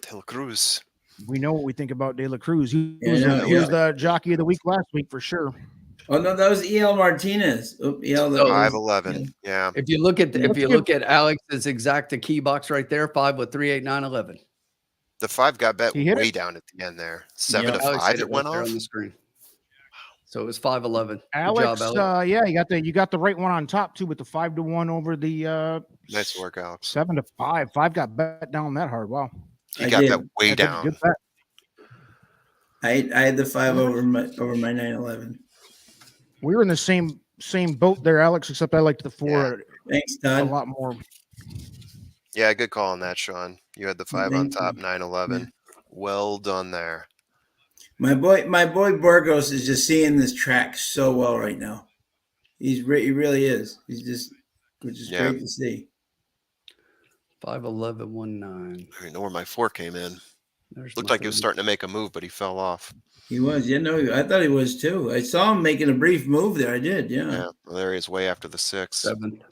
De La Cruz. We know what we think about De La Cruz. He Yeah, was the jockey of the week last week for sure. Oh no, that was El Martinez. EL, that was- 5-11. Yeah. If you look at Let's give- Alex's exact key box right there, 5 with 3, 8, 9, 11. The 5 got bet He hit way it? down at the end there. 7 Yeah. to Alex 5 hit it went right there off. on the screen. So it was 5-11. Good Alex, job, Alex. you got the right one on top too with the 5-1 over the Nice work, Alex. 7 to 5. 5 got bet down that hard. Wow. He I got did. that way That's a down. good bet. I had the 5 over my 911. We were in the same boat there, Alex, except I liked the 4 Thanks, a Todd. lot more. Yeah, good call on that, Sean. You had the 5 on Thank top, you. 9-11. Well done there. My boy Burgos is just seeing this track so well right now. He really is. He's just, which is Yeah. great to see. 5-11, 1-9. I don't even know where my 4 came in. There's Looked my like he was 30. starting to make a move, but he fell off. He was, I thought he was too. I saw him making a brief move there. I did, Yeah, well, there he is way after the 6. 7.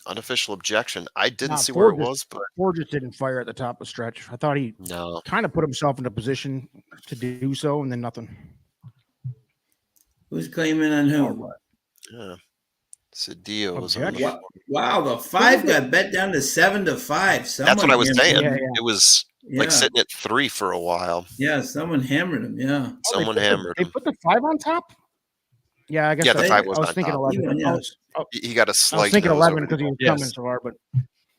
Unofficial objection. I didn't Nah, see where it 4 was, but 4 just didn't fire at the top of the stretch. I thought he no. kind of put himself in a position to do so, and then nothing. Who's claiming on whom? Yeah. Cedillo was on the Objection. Wow, the 5 got bet down to 7 to 5. That's what I was saying. Yeah, yeah. It was like Yeah. sitting at 3 for a while. Yeah, someone hammered him. Yeah. Someone hammered They him. put the 5 on top. Yeah, I guess. Yeah, the I 5 was I was on thinking top. 11. Even, yeah. He got a I was slight thinking nose 11 over because he was Yes. coming so hard, but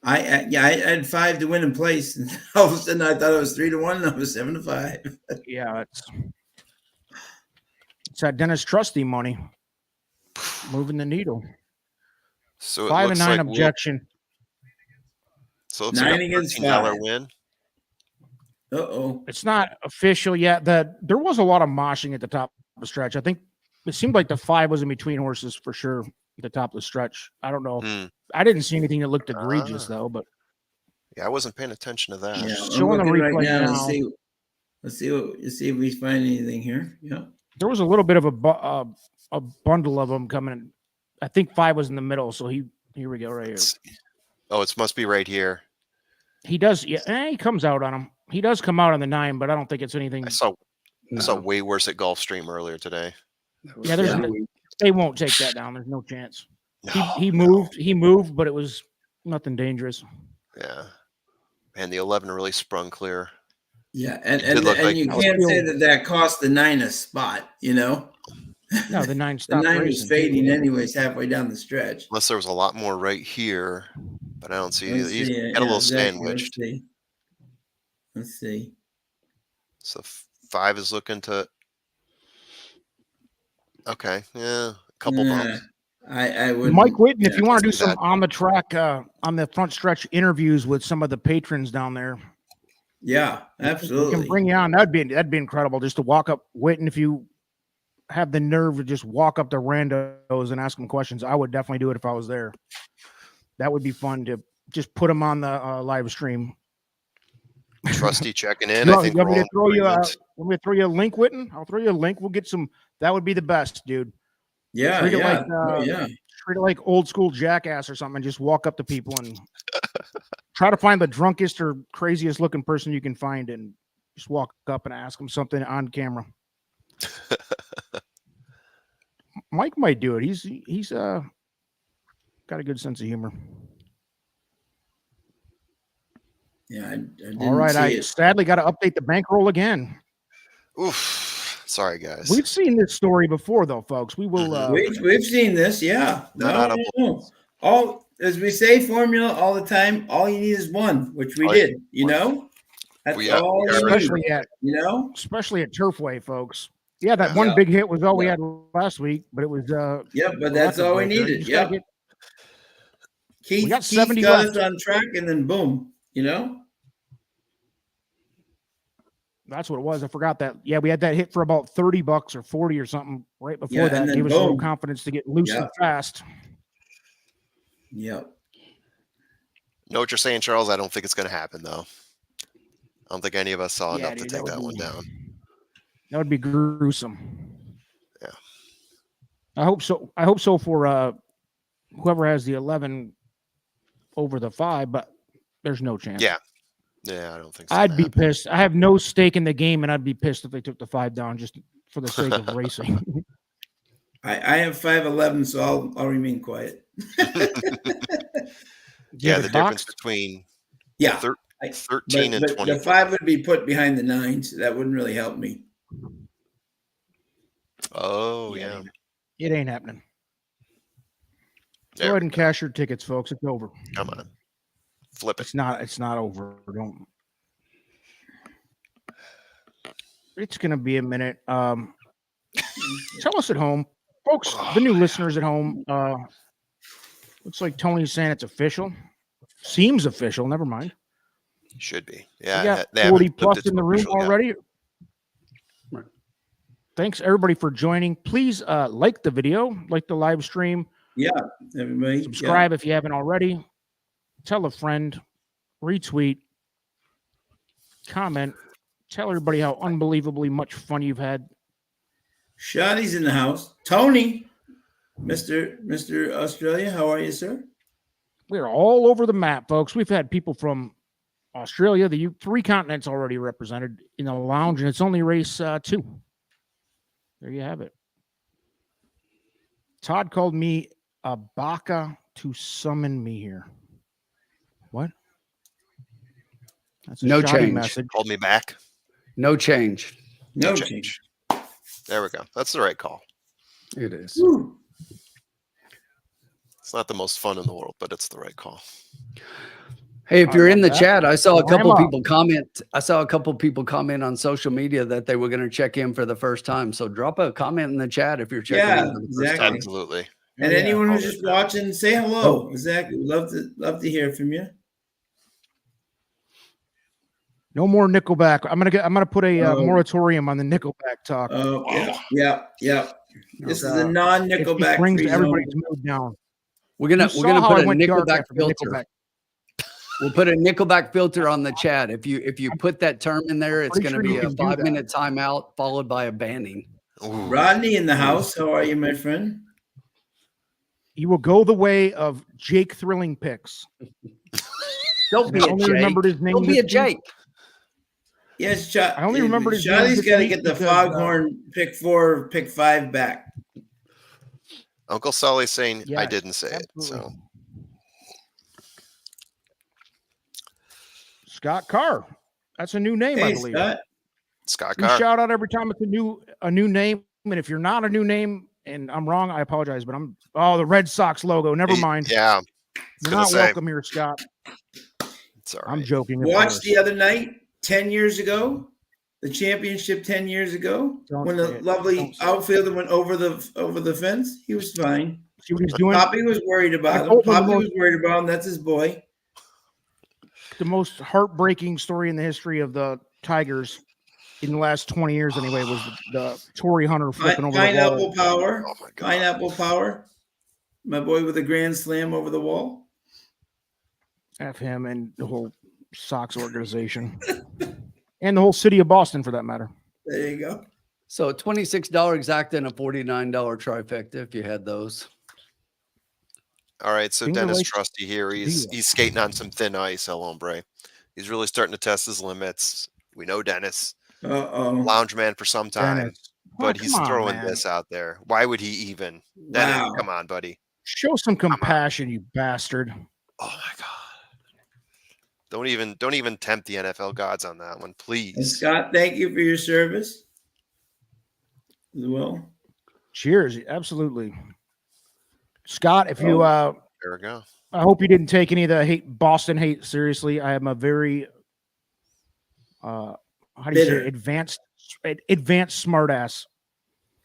I had 5 to win in place, and all of a sudden I thought it was 3 to 1, and I was 7 to 5. yeah, it's that Dennis Trusty money moving the needle. So it 5 and looks 9 like objection. So it's 9 like a against $13 5. win. It's not official yet. There was a lot of moshing at the top of the stretch. I think it seemed like the 5 was in between horses for sure at the top of the stretch. I don't know. Hmm. I didn't see anything that looked egregious though, but Yeah, I wasn't paying attention to that. Yeah, Showing the I'm looking replay right now. now. Let's see if we find anything here. Yeah. there was a little bit of a bundle of them coming. I think 5 was in the middle, so here we go right here. Oh, it must be right here. He does, yeah. He comes out on him. He does come out on the 9, but I don't think it's anything. I saw No. way worse at Gulfstream earlier today. Yeah, there's Yeah. they won't take that down. There's no chance. No, He moved, but it was nothing dangerous. Yeah. And the 11 really sprung clear. Yeah, and did look like- you can't say that cost the 9 a spot. No, the 9 The stopped 9 was racing. fading anyways halfway down the stretch. Unless there was a lot more right here, but I don't see it. Let's He's see, got a little exactly. sandwiched. Let's see. So 5 is looking to. Okay, yeah, a couple bumps. I would. Mike Whitten, if Yeah, you want to do see that. some on the track, on the front stretch interviews with some of the patrons down there, Yeah, we absolutely. can bring you on. That'd be incredible just to walk up Whitten. If you have the nerve to just walk up to randos and ask them questions, I would definitely do it if I was there. That would be fun to just put them on the live stream. Trusty checking in. You I want, think you want we're me all to throw in you? agreement. Want me to throw you a link, Witten? I'll throw you a link. We'll get some. That would be the best, dude. Yeah, Treat it yeah, like yeah. treat it like old school Jackass or something, and just walk up to people and try to find the drunkest or craziest looking person you can find, and just walk up and ask them something on camera. Mike might do it. He's got a good sense of humor. Yeah, I didn't All right, see I it. sadly got to update the bankroll again. Oof. Sorry, guys. We've seen this story before, though, folks. We will. We've seen this, yeah. Not out of No. All as we say, formula all the time. All you need is one, which we All did. You know, that's we all are you ready. need. especially at Turfway, folks. Yeah, that Yeah. one Yeah. big hit was all we Yeah. had last week, but it was Yeah, but well, that's a all we breaker. You needed. just gotta Yeah, get- Keith, got Keith 70 got left. us on track, and then boom. You know. That's what it was. I forgot that. Yeah, we had that hit for about $30 or 40 or something right before Yeah, that. and then Gave us a little boom. confidence to get loose and fast. Yeah. Know what you're saying, Charles? I don't think it's going to happen, though. I don't think any of us saw enough to take that one down. That would be gruesome. Yeah. I hope so. I hope so for whoever has the 11 over the 5, but there's no chance. Yeah. Yeah, I don't think so. I'd be pissed. I have no stake in the game, and I'd be pissed if they took the 5 down just for the sake of racing. I have 511, so I'll remain quiet. Yeah, the difference between 13 and 20. The 5 would be put behind the 9, so that wouldn't really help me. Oh, yeah. It ain't happening. There Go ahead we and go. cash your tickets, folks. It's over. Come on. Flip it. It's not over. Don't. It's gonna be a minute. Tell us at home, folks, the new listeners at home. Looks like Tony's saying it's official. Seems official. Never mind. Should be. We Yeah. got they 40 haven't plus flipped it in to the room official yet. already. Right. Thanks everybody for joining. Please like the video, like the live stream. Yeah, everybody. Subscribe if you haven't already. Tell a friend. Retweet. Comment. Tell everybody how unbelievably much fun you've had. Shotty's in the house. Tony, Mr. Australia, how are you, sir? We're all over the map, folks. We've had people from Australia, the 3 continents already represented in the lounge, and it's only race 2. There you have it. Todd called me a baka to summon me here. What? That's a No shoddy change. message. Called me back. No change. No change. There we go. That's the right call. It is. Woo. It's not the most fun in the world, but it's the right call. Hey, if I you're in love the that. chat, I saw a couple Grandma. people comment. I saw a couple people comment on social media that they were going to check in for the first time. So drop a comment in the chat if you're checking Yeah, in for the first exactly. time. Absolutely. And Yeah. anyone who's just watching, say hello. Oh. Exactly. Love to hear from you. No more Nickelback. I'm gonna put a Oh. moratorium on the Nickelback talk. Oh, yeah. This is a It non-Nickelback brings free zone. everybody's mood down. We're gonna You we're gonna saw how put I a went dark Nickelback after the filter. Nickelback. We'll put a Nickelback filter on the chat. If you put that term in there, it's pretty going to sure you be a can do that. 5-minute timeout followed by a banning. Ooh. Rodney in the house. How are you, my friend? You will go the way of Jake Thrilling Picks. Don't be I a only Jake. remembered his name. Don't be a this week. Jake. Yes, Shot. I only remembered his name Shotty's this got to week get the because, Foghorn pick 4, pick 5 back. Uncle Sully's saying I Yes, didn't say absolutely. it. So Scott Carr. That's a new name, I Hey, believe. Scott. Scott We Carr. shout out every time it's a new name. And if you're not a new name and I'm wrong, I apologize. But the Red Sox logo. Never mind. Yeah. You're gonna not say. welcome here, Scott. It's all I'm right. joking. of Watched course. the other night, 10 years ago, the championship 10 years ago, Don't when say the it. lovely Don't say it. outfielder went over the fence. He was fine. See what he's doing? Poppy was worried I about him. told him Poppy the was worried about him. That's his boy. The most heartbreaking story in the history of the Tigers in the last 20 years, anyway, was the Torrey Hunter flipping over the Pineapple wall. Power. Oh my God. Pineapple Power. My boy with a grand slam over the wall. F him and the whole Sox organization, and the whole city of Boston, for that matter. There you go. So $26 exacta and a $49 trifecta if you had those. All right, so Finger Dennis Lakes Trusty here. He's Zero. skating on some thin ice, El Hombre. He's really starting to test his limits. We know Dennis, lounge man for some time, Dennis. but Oh, he's come on, throwing man. this out there. Why would he even? Dennis, Wow. come on, buddy. Show some compassion, you bastard. Oh my God. Don't even tempt the NFL gods on that one, And please. Scott, thank you for your service as well. Cheers. Absolutely. Scott, if you There we go. I hope you didn't take any of the Boston hate seriously. I am a very how do you say it? advanced smartass.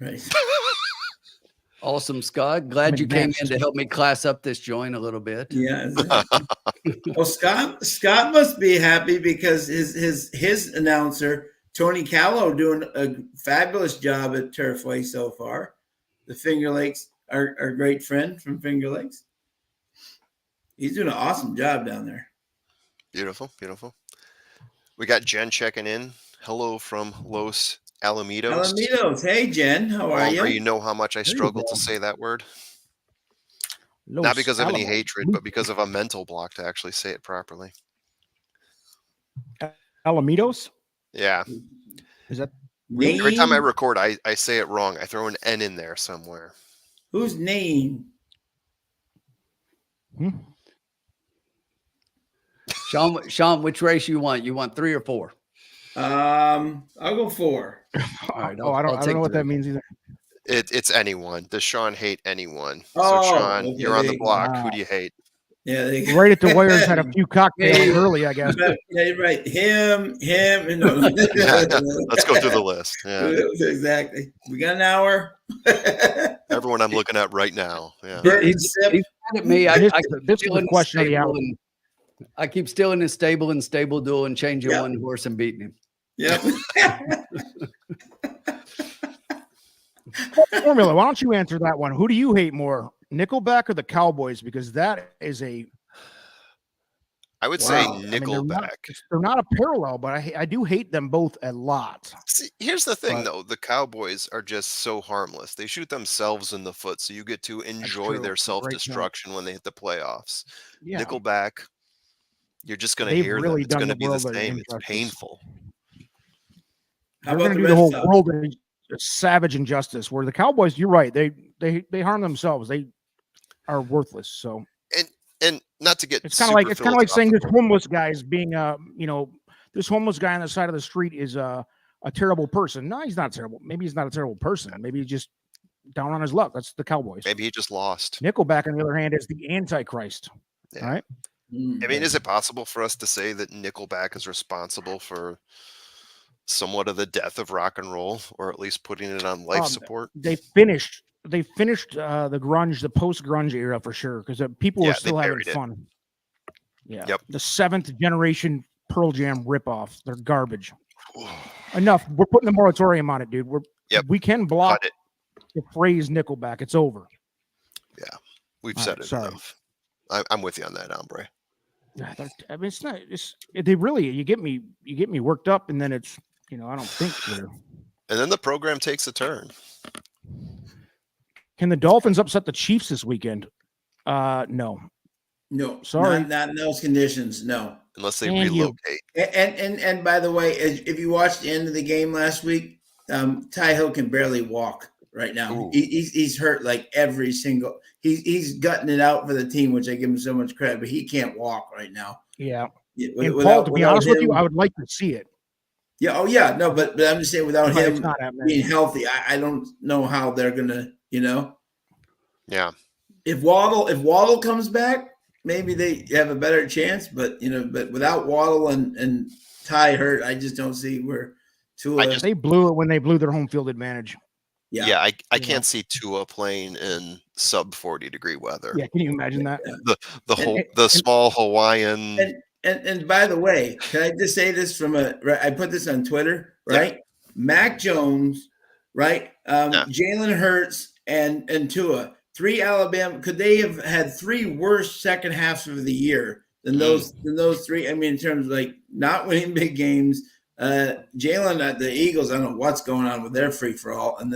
Right. Awesome, Scott. Glad you came in to help me class up this joint a little bit. Yeah. Exactly. Well, Scott must be happy because his announcer, Tony Callow, doing a fabulous job at Turfway so far. The Finger Lakes, our great friend from Finger Lakes. He's doing an awesome job down there. Beautiful, beautiful. We got Jen checking in. Hello from Los Alamitos. Alamitos. Hey, Jen. How are you? You know how much I There you struggle go. to say that word. Los Not because of any Alamos. hatred, but because of a mental block to actually say it properly. Alamitos? Yeah. Is that Every time I Name? record, I say it wrong. I throw an N in there somewhere. Whose name? Sean, which race you want? You want 3 or 4? I'll go 4. All right. I don't take know what 3. that means either. It's anyone. Does Sean hate anyone? Oh, So Sean, okay, you're on the there you go. block. Wow. Who do you hate? Yeah, they go. Right at the Warriors had a few cocktails early, I guess. Yeah, you're right. Him. And no. Let's go through the list. Yeah. Exactly. We got an hour. Everyone I'm looking at right now. Yeah. He's mad at me. This I is keep the stealing his question of the stable hour. and- I keep stealing his stable and stable duel and changing Yep. one horse and beating him. Yep. Formula, why don't you answer that one? Who do you hate more, Nickelback or the Cowboys? Because that is I would say Wow. I mean, Nickelback. they're not a parallel, but I do hate them both a lot. See, here's the thing, But- though. The Cowboys are just so harmless. They shoot themselves in the foot, so you get to enjoy true. their Great point. self-destruction when they hit the playoffs. Yeah, Nickelback, you're just going to They've hear really them. It's done going to the be the world an same. It's injustice. painful. How they're about going to the do the whole Red Sox? world a savage injustice. Where the Cowboys, you're right, they harm themselves. They are worthless. So And not to get it's kind of like saying this philosophical. homeless guy is being this homeless guy on the side of the street is a terrible person. No, he's not terrible. Maybe he's not a terrible person. Maybe he's just down on his luck. That's the Cowboys. Maybe he just lost. Nickelback, on the other hand, is the Antichrist. Yeah. All right. I mean, is it possible for us to say that Nickelback is responsible for somewhat of the death of rock and roll, or at least putting it on life support? They finished the grunge, the post grunge era for sure, because people were Yeah, they still having buried it. fun. Yeah. Yep. The 7th generation Pearl Jam ripoff. They're garbage. Enough. We're putting a moratorium on it, dude. Yep. We can block Cut it. the phrase Nickelback. It's over. We've All said right, it sorry. enough. I'm with you on that, hombre. Yeah, I mean, it's not. They really. You get me worked up, and then it's. I don't think they're. And then the program takes a turn. Can the Dolphins upset the Chiefs this weekend? No. No, Sorry. not in those conditions. No. Unless they And you- relocate. And by the way, if you watched the end of the game last week, Ty Hill can barely walk right now. Ooh. He's hurt like every single. He's gutting it out for the team, which I give him so much credit, but he can't walk right now. Yeah. Yeah, And without- Paul, to be without honest with you, him- I would like to see it. Yeah. Oh yeah. No, but I'm just saying without But it's him not happening. being healthy, I don't know how they're gonna. Yeah. If Waddle comes back, maybe they have a better chance. But but without Waddle and Ty hurt, I just don't see where Tua. They blew it when they blew their home field advantage. Yeah, I You can't see Tua playing in sub 40-degree weather. Yeah, can you imagine that? The small Hawaiian. And by the way, can I just say this I put this on Twitter, right? Mac Jones, right? Jalen Hurts and Tua, 3 Alabama. Could they have had 3 worse second halves of the year than those three. I mean, in terms of like not winning big games. Jalen at the Eagles, I don't know what's going on with their free for all, and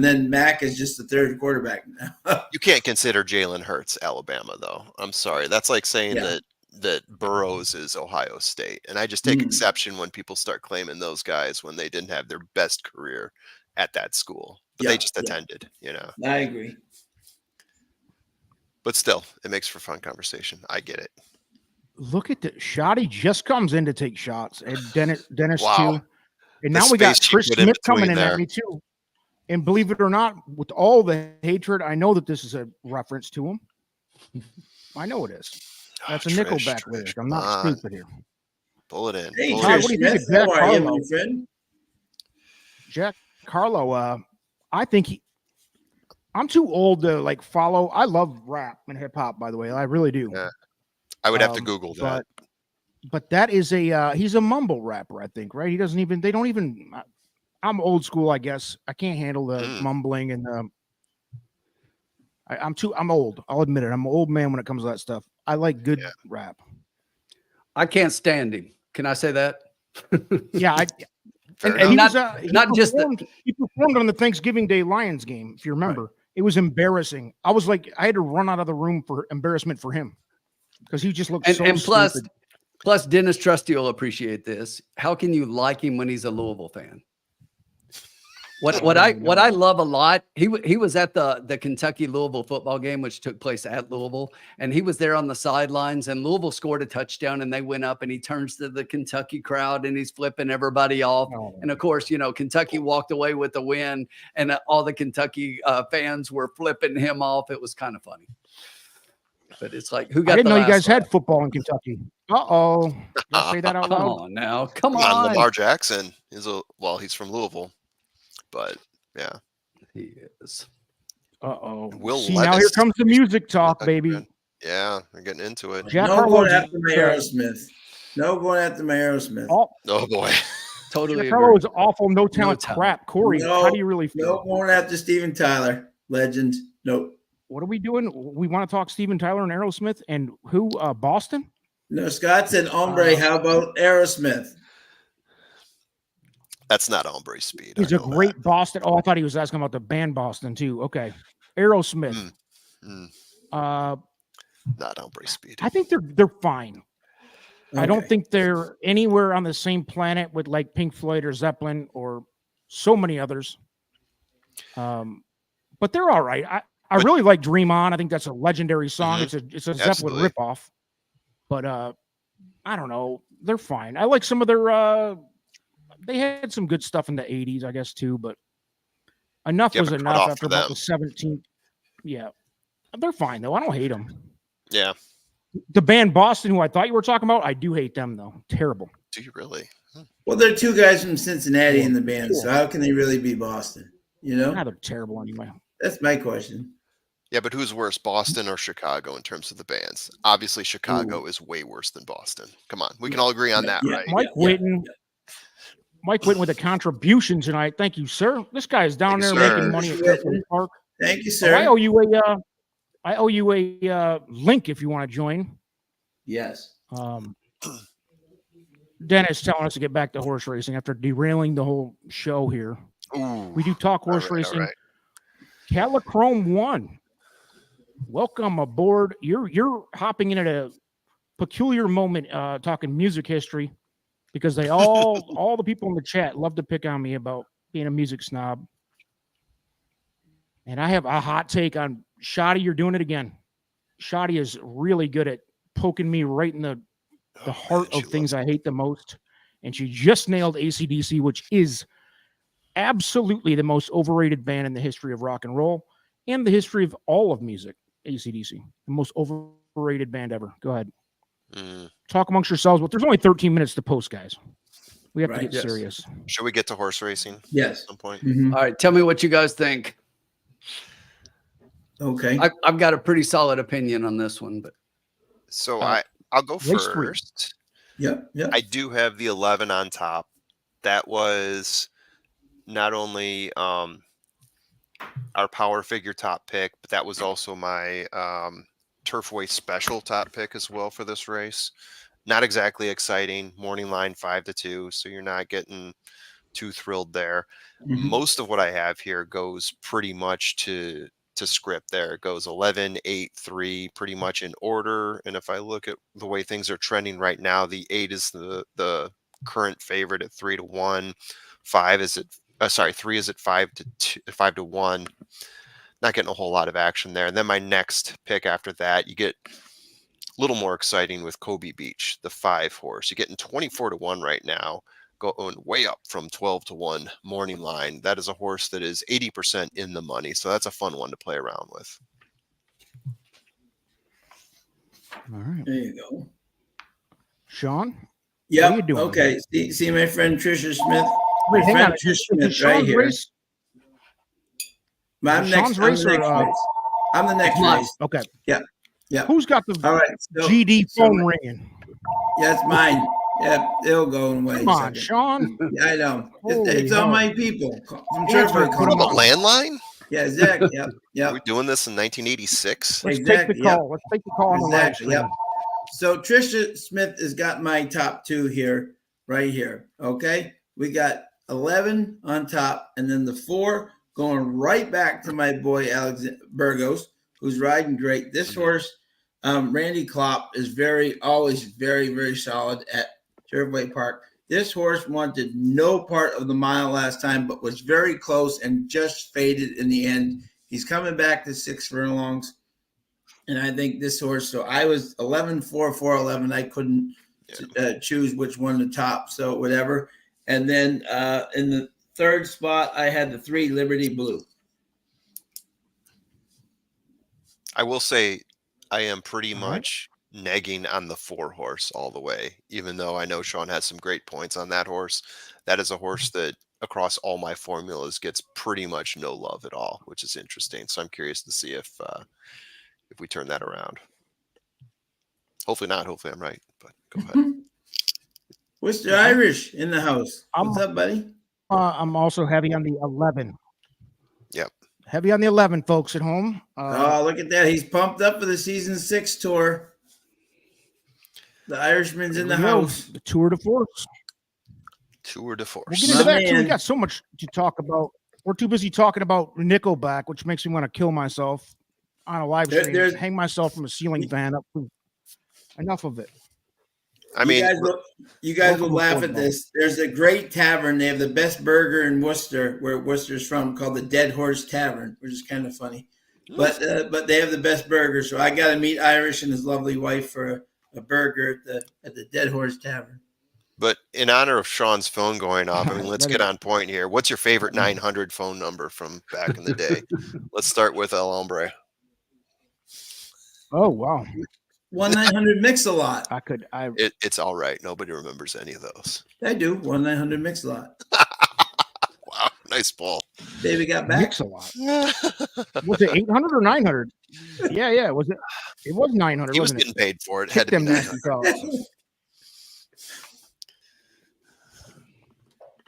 then Mac is just the third quarterback now. You can't consider Jalen Hurts Alabama, though. I'm sorry. That's like saying that Burrows is Ohio State, and I just take exception when people start claiming those guys when they didn't have their best career at that school, but they just attended. I agree. But still, it makes for fun conversation. I get it. Look at the Shoddy just comes in to take shots, and Dennis Wow. too. And now we got Chris Smith coming in at me too. And believe it or not, with all the hatred, I know that this is a reference to him. I know it is. That's a Nickelback lyric. I'm not stupid here. Pull it in. Hey, Todd, what do you think of Jack Harlow? Jack Harlow, I think I'm too old to like follow. I love rap and hip hop, by the way. I really do. Yeah. I would have to Google that. But that is he's a mumble rapper, I think, right? They don't even, I'm old school, I guess. I can't handle the mumbling and I'm old. I'll admit it. I'm an old man when it comes to that stuff. I like good rap. I can't stand him. Can I say that? Yeah. He performed on the Thanksgiving Day Lions game, if you remember. Right. It was embarrassing. I was like, I had to run out of the room for embarrassment for him because he just looked so stupid. Plus, Dennis Trusty will appreciate this. How can you like him when he's a Louisville fan? What I love a lot, he was at the Kentucky Louisville football game, which took place at Louisville, and he was there on the sidelines, and Louisville scored a touchdown, and they went up, and he turns to the Kentucky crowd, and he's flipping everybody off, and of course, Kentucky walked away with the win, and all the Kentucky fans were flipping him off. It was kind of funny, but it's like, who got? I didn't know you guys had football in Kentucky. Did I say that out loud? Come on. Lamar Jackson is he's from Louisville. But yeah, he is. Now Levis, here comes the music talk, baby. Yeah, we're getting into it. No going after my Aerosmith. No going after my Aerosmith. Oh boy, totally. Jack Harlow is awful. No talent crap. Corey, how do you really feel? No going after Steven Tyler, legend. Nope. What are we doing? We want to talk Steven Tyler and Aerosmith and who? Boston? No, Scott said, "Hombre, how about Aerosmith?" That's not Hombre speed. He's a great Boston. Oh, I thought he was asking about the band Boston too. Okay, Aerosmith. Not Hombre speed. I think they're fine. Okay. I don't think they're anywhere on the same planet with like Pink Floyd or Zeppelin or so many others. But they're all right. I really like Dream On. I think that's a legendary song. It's a Zeppelin ripoff. But I don't know. They're fine. I like some of their. They had some good stuff in the 80s, I guess, too, but enough was enough after about the 17th. Yeah. They're fine, though. I don't hate them. Yeah. The band Boston, who I thought you were talking about, I do hate them, though. Terrible. Do you really? Well, they're two guys from Cincinnati in the band, so how can they really be Boston? They're terrible anyway. That's my question. Yeah, but who's worse, Boston or Chicago in terms of the bands? Obviously, Chicago is way worse than Boston. Come on. We can all agree on that, right? Mike Whitten. Mike Whitten with a contribution tonight. Thank you, sir. This guy is down there making money at Turfway Park. Thank you, sir. I owe you a link if you want to join. Yes. Dennis telling us to get back to horse racing after derailing the whole show here. Ooh, we do talk horse racing. Right. Calichrome 1. Welcome aboard. You're hopping in at a peculiar moment talking music history. Because they all the people in the chat love to pick on me about being a music snob. And I have a hot take on Shoddy. You're doing it again. Shoddy is really good at poking me right in the heart of things I hate the most. And she just nailed AC/DC, which is absolutely the most overrated band in the history of rock and roll and the history of all of music. AC/DC, the most overrated band ever. Go ahead. Talk amongst yourselves, but there's only 13 minutes to post, guys. We have to get serious. Should we get to horse racing? Yes. At some point. All right. Tell me what you guys think. Okay. I've got a pretty solid opinion on this one, but so I'll go first. Yeah. I do have the 11 on top. That was not only our power figure top pick, but that was also my Turfway special top pick as well for this race. Not exactly exciting. Morning line 5-2, so you're not getting too thrilled there. Most of what I have here goes pretty much to script there. It goes 11, 8, 3, pretty much in order. And if I look at the way things are trending right now, the 8 is the current favorite at 3-1. 5 is at 3 is at 5-1. Not getting a whole lot of action there. And then my next pick after that, you get a little more exciting with Kobe Beach, the 5 horse. You're getting 24-1 right now, going way up from 12-1 morning line. That is a horse that is 80% in the money. So that's a fun one to play around with. All right. There you go. Sean? Yeah. What are you doing? Okay. See my friend Trisha Smith? Wait, hang on. Trish Is Smith Sean's right here. race? I'm Sean's next. I'm race the next or, race. I'm the next Mine. race. Okay. Yeah. Who's got the All right. So, GD phone ringing? yeah, it's mine. Yeah, it'll go away. Come on, Sean. Yeah, I know. Holy It's all hell. my people from Answer Turfway. it, put From 'em a on. landline? Yeah, exactly. Yep. Are Yep. we doing this in 1986? Let's take Exactly, the call. Let's take the call on the live Exactly. stream. Yep. So Trisha Smith has got my top 2 here, right here. Okay. We got 11 on top, and then the 4 going right back to my boy Alex Burgos, who's riding great. This horse, Randy Klopp, is always very, very solid at Turfway Park. This horse wanted no part of the mile last time, but was very close and just faded in the end. He's coming back to 6 furlongs. And I think this horse, so I was 11-4, 4-11. I couldn't choose which one to top, so whatever. And then in the 3rd spot, I had the 3 Liberty Blue. I will say I am pretty much negging on the 4 horse all the way, even though I know Sean has some great points on that horse. That is a horse that across all my formulas gets pretty much no love at all, which is interesting. So I'm curious to see if we turn that around. Hopefully not. Hopefully I'm right, but go ahead. Worcester Irish in the house. What's up, buddy? I'm also heavy on the 11. Yep. Heavy on the 11, folks at home. Oh, look at that. He's pumped up for the season 6 tour. The Irishman's in the house. The Tour de Force. Tour de Force. We'll get into My that too. We man. got so much to talk about. We're too busy talking about Nickelback, which makes me want to kill myself on a live stream. There's- Hang myself from a ceiling fan up. Enough of it. I mean, you guys will welcome laugh aboard, at this. There's a great tavern. They have the best burger in Worcester, where Worcester's from, called the Dead Horse Tavern, which is kind of funny. But they have the best burger. So I got to meet Irish and his lovely wife for a burger at the Dead Horse Tavern. but in honor of Sean's phone going off, I mean, let's Let get it- on point here. What's your favorite 900 phone number from back in the day? Let's start with El Hombre. Oh, wow. 1-900 Mix-a-Lot. It's all right. Nobody remembers any of those. I do. 1-900 Mix-a-Lot. Wow, nice ball. Baby got back. Mix a lot. Was it 800 or 900? Yeah. Was it? It was 900. He was wasn't getting paid for it. it? Had Kick to be them 900. nasty dogs.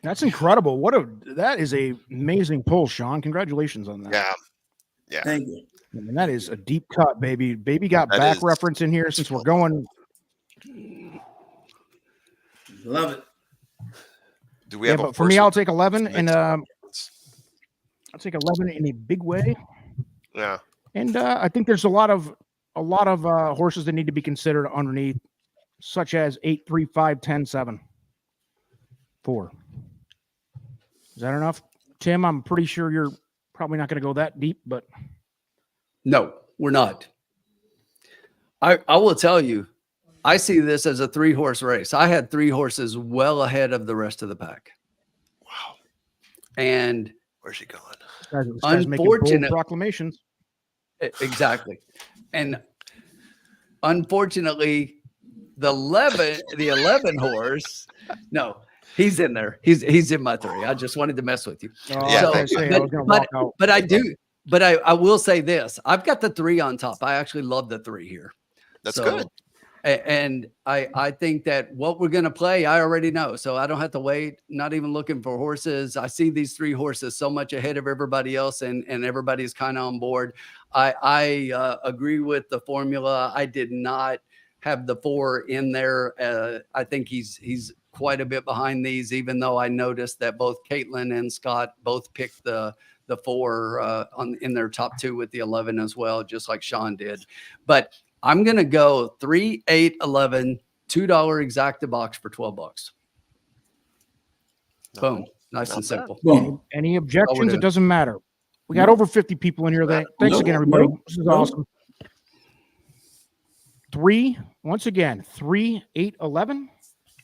That's incredible. That is a amazing pull, Sean. Congratulations on that. Yeah. Thank you. I mean, that is a deep cut, baby. Baby got That back is- reference in here since we're going. Love it. Do we Yeah, have a but for me, horse I'll with take 11, and mixed I'll points? take 11 in a big way. Yeah. And I think there's a lot of horses that need to be considered underneath, such as 8, 3, 5, 10, 7, 4. Is that enough, Tim? I'm pretty sure you're probably not going to go that deep, but No, we're not. I will tell you, I see this as a 3-horse race. I had 3 horses well ahead of the rest of the pack. Wow. And Where's he going? this guy's making bold Unfortunate- proclamations. exactly. And unfortunately, the 11 horse, no, he's in there. He's in my 3. I just wanted to mess with you. Oh, Yeah, I was thank gonna you. say, I was going to walk out. But I do. But I will say this. I've got the 3 on top. I actually love the 3 here. That's So, good. And I think that what we're going to play, I already know. So I don't have to wait, not even looking for horses. I see these 3 horses so much ahead of everybody else, and everybody's kind of on board. I agree with the formula. I did not have the 4 in there. I think he's quite a bit behind these, even though I noticed that both Caitlin and Scott both picked the 4 in their top 2 with the 11 as well, just like Sean did. But I'm going to go 3, 8, 11, $2 exacta box for $12. Boom. Nice and simple. Boom. Any objections? doing. It doesn't matter. We got over 50 people in here. Thanks again, everybody. This is awesome. 3, once again, 3, 8, 11.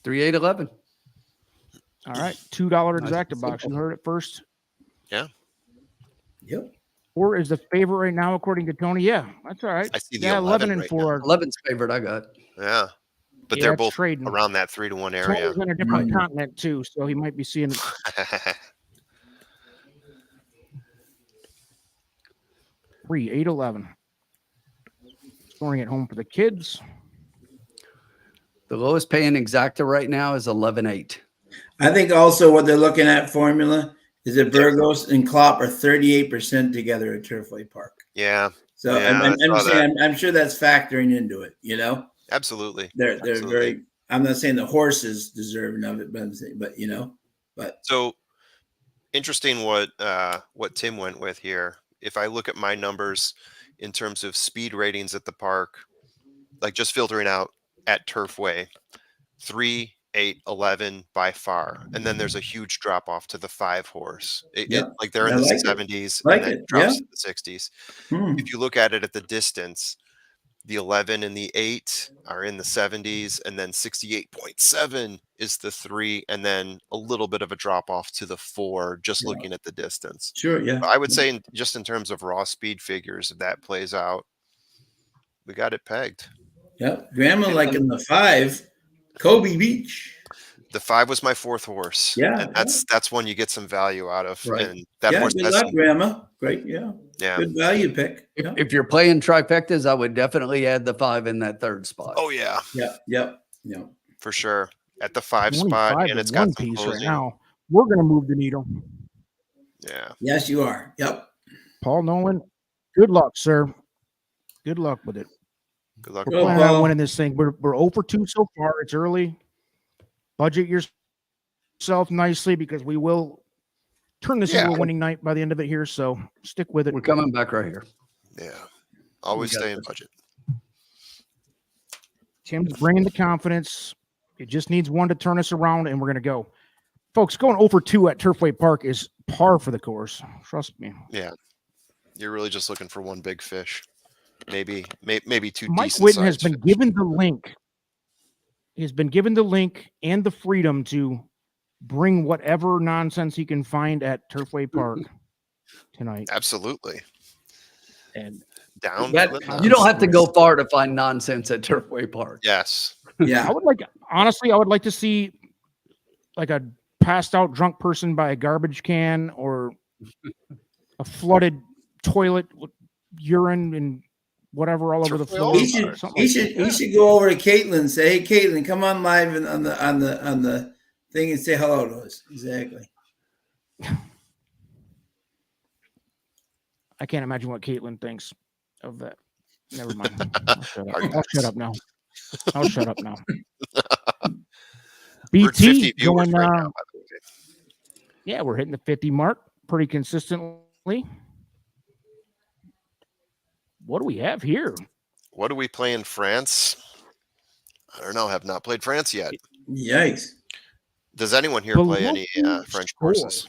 3, 8, 11. All right. $2 Nice exacta and box. You simple. heard it first. Yeah. Yep. 4 is the favorite right now, according to Tony. Yeah, that's all right. I see the Yeah, 11 and right 4. 11's favorite I got. Yeah. But Yeah, they're it's both trading. around that 3-1 area. Tony's in a different continent too, so he might be seeing it. 3, 8, 11. Scoring at home for the kids. The lowest paying exacta right now is 11.8. I think also what they're looking at formula is that Burgos and Klopp are 38% together at Turfway Park. Yeah. So Yeah, I saw that. I'm sure that's factoring into it. You know, Absolutely. they're Absolutely. very. I'm not saying the horses deserving of it, but I'm saying, but you know, but So interesting what Tim went with here. If I look at my numbers in terms of speed ratings at the park, like just filtering out at Turfway, 3, 8, 11 by far, and then there's a huge drop off to the 5 horse. Like they're in I the like it. 70s, Like and then it, drops yeah. to the 60s. Hmm. If you look at it at the distance, the 11 and the 8 are in the 70s, and then 68.7 is the 3, and then a little bit of a drop off to the 4, just Yeah. looking at the distance. Sure, yeah. I would say just in terms of raw speed figures, if that plays out, we got it pegged. Yeah, Grandma liking the 5, Kobe Beach. The 5 was my 4th horse. Yeah, And that's one you get some value out of. Right. And that Yeah, horse good has luck, some, Grandma. Great, yeah. yeah. Good value pick. Yeah, If you're playing trifectas, I would definitely add the 5 in that 3rd spot. Oh yeah, yeah. for sure. At the 5 Only spot, 5 and to it's got 1 some piece right closing. now. We're going to move the needle. Yeah. Yes, you are. Yep. Paul Nolan, good luck, sir. Good luck with it. Good luck. We're Go, planning on Paul. winning this thing. We're 0 for 2 so far. It's early. Budget yourself nicely because we will turn this into a winning night by the end of it here. So stick with it. We're coming back right here. Yeah. Always got stay in this. budget. Tim's bringing the confidence. It just needs one to turn us around, and we're going to go. Folks, going 0 for 2 at Turfway Park is par for the course. Trust me. Yeah. You're really just looking for one big fish. Maybe 2 Mike decent Whitten has sized been fish. given the link. He has been given the link and the freedom to bring whatever nonsense he can find at Turfway Park tonight. Absolutely. And Down. That- with You don't have to go far to find nonsense at Turfway Park. Yes. Yeah. I would like to see like a passed out drunk person by a garbage can or a flooded toilet with urine and whatever all over the floor. He should go over to Caitlin and say, "Hey, Caitlin, come on live and on the thing and say hello to us." Exactly. I can't imagine what Caitlin thinks of that. Never mind. I'll shut up now. I'll shut up now. We're at 50 BT viewers going, right now, by the way. yeah, we're hitting the 50 mark pretty consistently. What do we have here? What do we play in France? I don't know. Have not played France yet. Yikes. Does anyone here play any French Score. courses?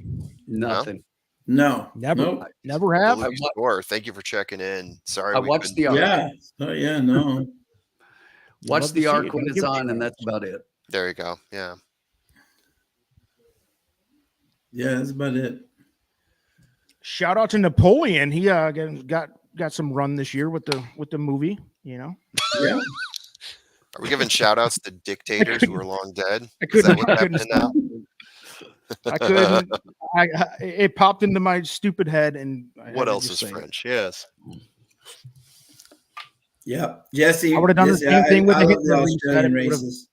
Nothing. No. Never, Nope. never have. Blue score. Thank you for checking in. Sorry, I we watched couldn't- the arc. Yeah. Oh yeah. No. Watch Love to the see arc it. when Give it's it a on, and chance. that's about it. There you go. Yeah. Yeah, that's about it. Shout out to Napoleon. He got some run this year with the movie. You know, Yeah. Are we giving shout outs to dictators who are long dead? I Is that couldn't. what's happening now? I couldn't. It popped into my stupid head, and I had What to else just is say it. French? Yes. Yep. Jesse. I would have done the Jesse, same thing with I the love the Hitler reset. Australian It would've- races.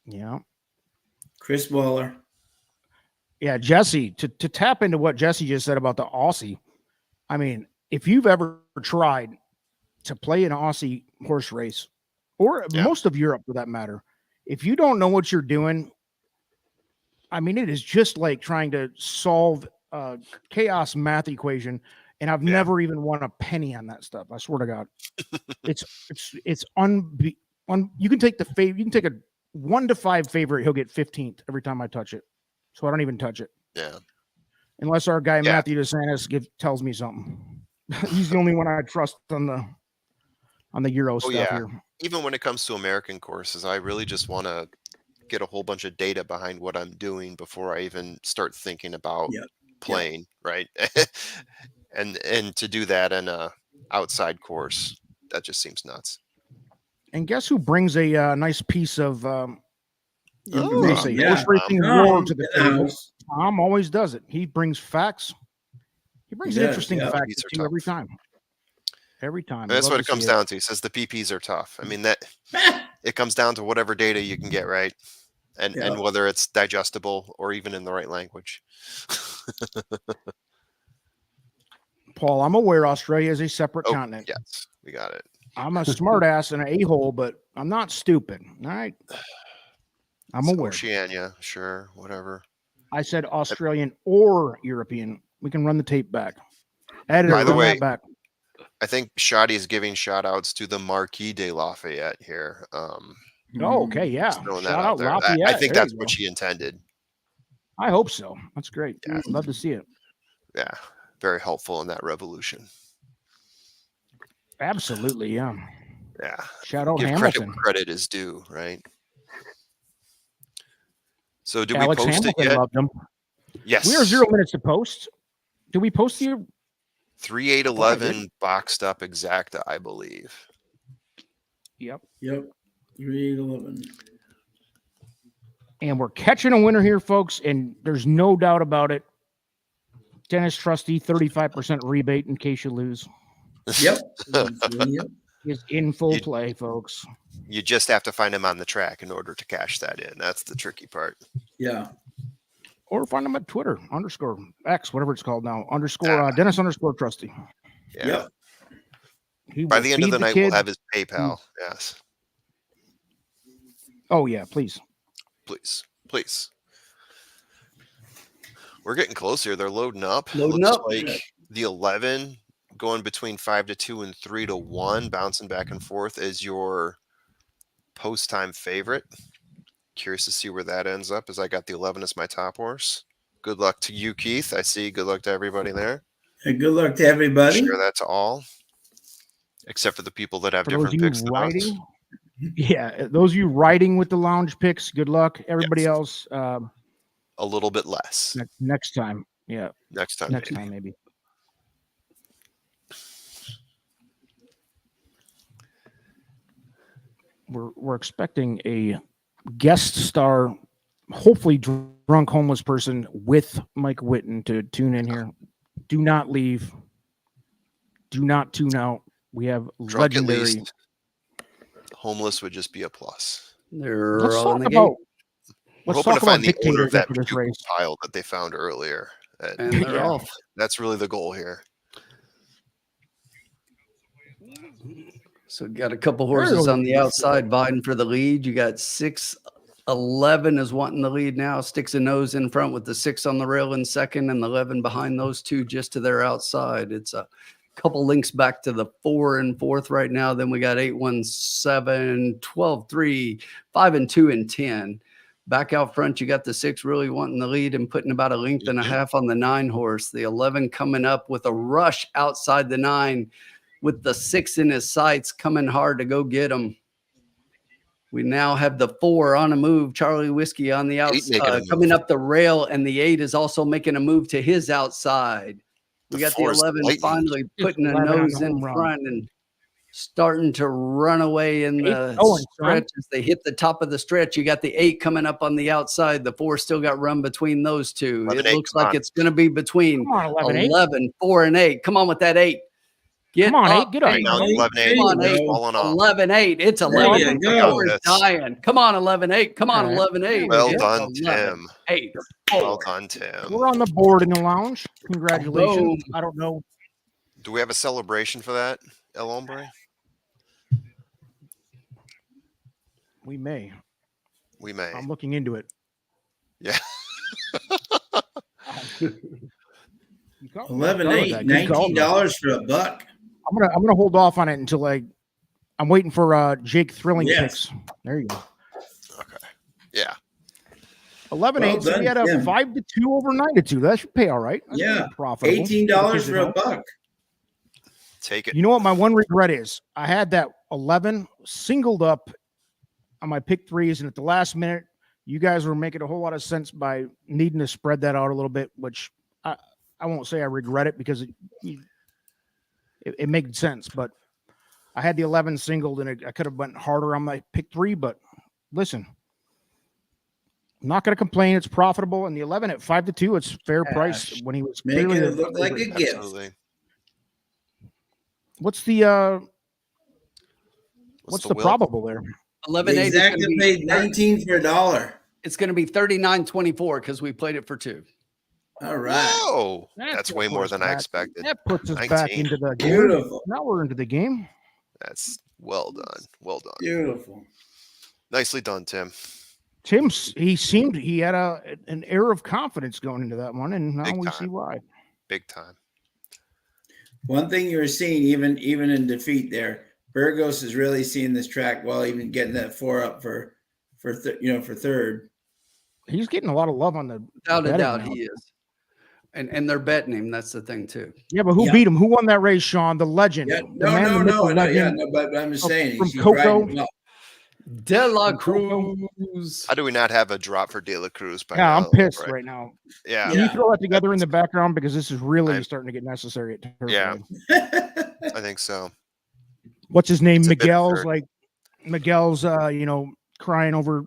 Yeah. Chris Waller. Yeah, Jesse, to tap into what Jesse just said about the Aussie, I mean, if you've ever tried to play an Aussie horse race, or Yeah. most of Europe for that matter, if you don't know what you're doing, I mean, it is just like trying to solve a chaos math equation. And I've Yeah. never even won a penny on that stuff. I swear to God. it's you can take you can take a 1 to 5 favorite, he'll get 15th every time I touch it. So I don't even touch it. Yeah. Unless our guy Yeah. Matthew DeSantis tells me something. He's the only one I trust on the Euro stuff yeah. here. Even when it comes to American courses, I really just want to get a whole bunch of data behind what I'm doing before I even start thinking about Yep. playing, right? and to do that in a outside course, that just seems nuts. And guess who brings a nice piece of Information. horse Yeah. racing Tom lore to the in the table? house. Tom always does it. He brings facts. He brings an does, interesting yeah. fact These are to you every tough. time. Every time. That's Love what to it comes see down to. He says the PPs are tough. I mean, that it comes down to whatever data you can get, right? And Yeah. whether it's digestible or even in the right language. Paul, I'm aware Australia is a separate Oh, continent. yes, we got it. I'm a smart ass and an a-hole, but I'm not stupid. All right. I'm It's aware. Oceania, sure, whatever. I said Australian or European. We can run the tape back. Editor, By the run way, that back. I think Shoddy is giving shout outs to the Marquis de Lafayette here. Oh, okay, yeah. Just throwing Shout that out there. I Lafayette. think There that's you what go. she intended. I hope so. That's great. Yeah. Love to see it. Yeah, very helpful in that revolution. Absolutely, yeah. Yeah, Shout out give credit Hamilton. where credit is due, right? So, do Alex we post Hamilton it yet? loved him. Yes. We are 0 minutes to post. Do we post the 3811 boxed up exacta, I believe. Yep. Yep. 311. And we're catching a winner here, folks, and there's no doubt about it. Dennis Trusty, 35% rebate in case you lose. Yep. Yep. Is in full You- play, folks. You just have to find him on the track in order to cash that in. That's the tricky part. Yeah. Or find him at Twitter, _X, whatever it's called now, Dennis _Trusty. Yeah. Yep. He By will the end of feed the night, kid. we'll have his PayPal. Yes. Oh, yeah, please. Please. Please. We're getting close here. They're loading up. Loading Looks up. like the 11 going between 5 to 2 and 3 to 1, bouncing back and forth is your post time favorite. Curious to see where that ends up, as I got the 11 as my top horse. Good luck to you, Keith. I see. Good luck to everybody there. And good luck to everybody. Share that to all, except for the people that have For those of different you picks than us. riding, yeah, those of you riding with the lounge picks, good luck. Everybody Yes. else, A little bit less next time. Yeah, next time. next maybe. time maybe. We're expecting a guest star, hopefully drunk homeless person with Mike Whitten to tune in here. Do not leave. Do not tune out. We have Drunk at legendary. least. Homeless would just be a plus. They're Let's all in talk the about. gate. We're Let's hoping talk to about find the owner of dictators that after this puke race. pile that they found earlier. And they're Yeah. off. That's really the goal here. So got a couple There horses goes on the the- outside vying for the lead. You got 611 is wanting the lead now. Sticks a nose in front with the 6 on the rail in second and the 11 behind those two just to their outside. It's a couple links back to the 4 and 4th right now. Then we got 817, 12, 3, 5 and 2 and 10. Back out front, you got the 6 really wanting the lead and putting about a length and a half on the 9 horse. The 11 coming up with a rush outside the 9 with the 6 in his sights, coming hard to go get him. We now have the 4 on a move. Charlie Whiskey on the making a outside, move. coming up the rail, and the 8 is also making a move to his outside. We The got the 4 is 11 lightning. finally putting a 11 on nose the in home run. front and starting to run away in the Eight going, son. stretch as they hit the top of the stretch. You got the 8 coming up on the outside. The 4 still got run between those two. 11, It 8, looks come like on. it's going to be between Come on, 11, 8. 11, 4 and 8. Come on with that 8. Get Come on, up, 8. Get up. Right now, eight. 11-8 Come on, There you 8. go. falling off. 11-8. It's There 11. you The go. power is Yes. dying. Come on, 11-8. Come on, All right. 11-8. Well It's done, 11, Tim. 8, Well 4. done, Tim. We're on the board in the lounge. Congratulations. Boom. I don't know. Do we have a celebration for that, El Hombre? We may. We may. I'm looking into it. Yeah. You caught me off guard with 11-8, that. Good call, though. $19 for a buck. I'm gonna hold off on it until I'm waiting for Jake Thrilling Yes. picks. There you go. Okay. Yeah. 11-8. So Well we had done, a Tim. 5-2 over 9-2. That should pay all right. That's Yeah. pretty profitable. $18 the for kids a at home. buck. Take it. You know what? My one regret is I had that 11 singled up on my pick threes, and at the last minute, you guys were making a whole lot of sense by needing to spread that out a little bit, which I won't say I regret it because it made sense, but I had the 11 singled and I could have went harder on my pick three, but listen, I'm not going to complain. It's profitable, and the 11 at 5-2, it's fair price Gosh, when he was Making clearly it look like a gift. Absolutely. What's the What's the will? probable there? 11-8 The is going exact to be paid 19 for a dollar. It's going to be 39-24 because we played it for 2. All right. Whoa. That That's puts way more us than I back- expected. That puts us 19. back into the game. Beautiful. Now we're into the game. That's well done. Well done. Beautiful. Nicely done, Tim. He had an air of confidence going into that one, and now Big we time. see why. Big time. One thing you were seeing, even in defeat there, Burgos is really seeing this track well, even getting that 4 up for third. He's getting a lot of love on the Without a betting doubt, now. he is. And they're betting him. That's the thing, too. Yeah, but who Yeah. beat him? Who won that race, Sean? The legend. Yeah, the man, the myth, the no, yeah, legend. no, but I'm just saying from he's Coco. riding well. De La From Coco. Cruz. How do we not have a drop for De La Cruz by Yeah, now? I'm pissed Right. right now. Yeah. Can you Yeah. throw that together in the background because this is really I'm- starting to get necessary at Turfway. Yeah. I think so. What's his name? It's a bit Miguel's absurd. Miguel's crying over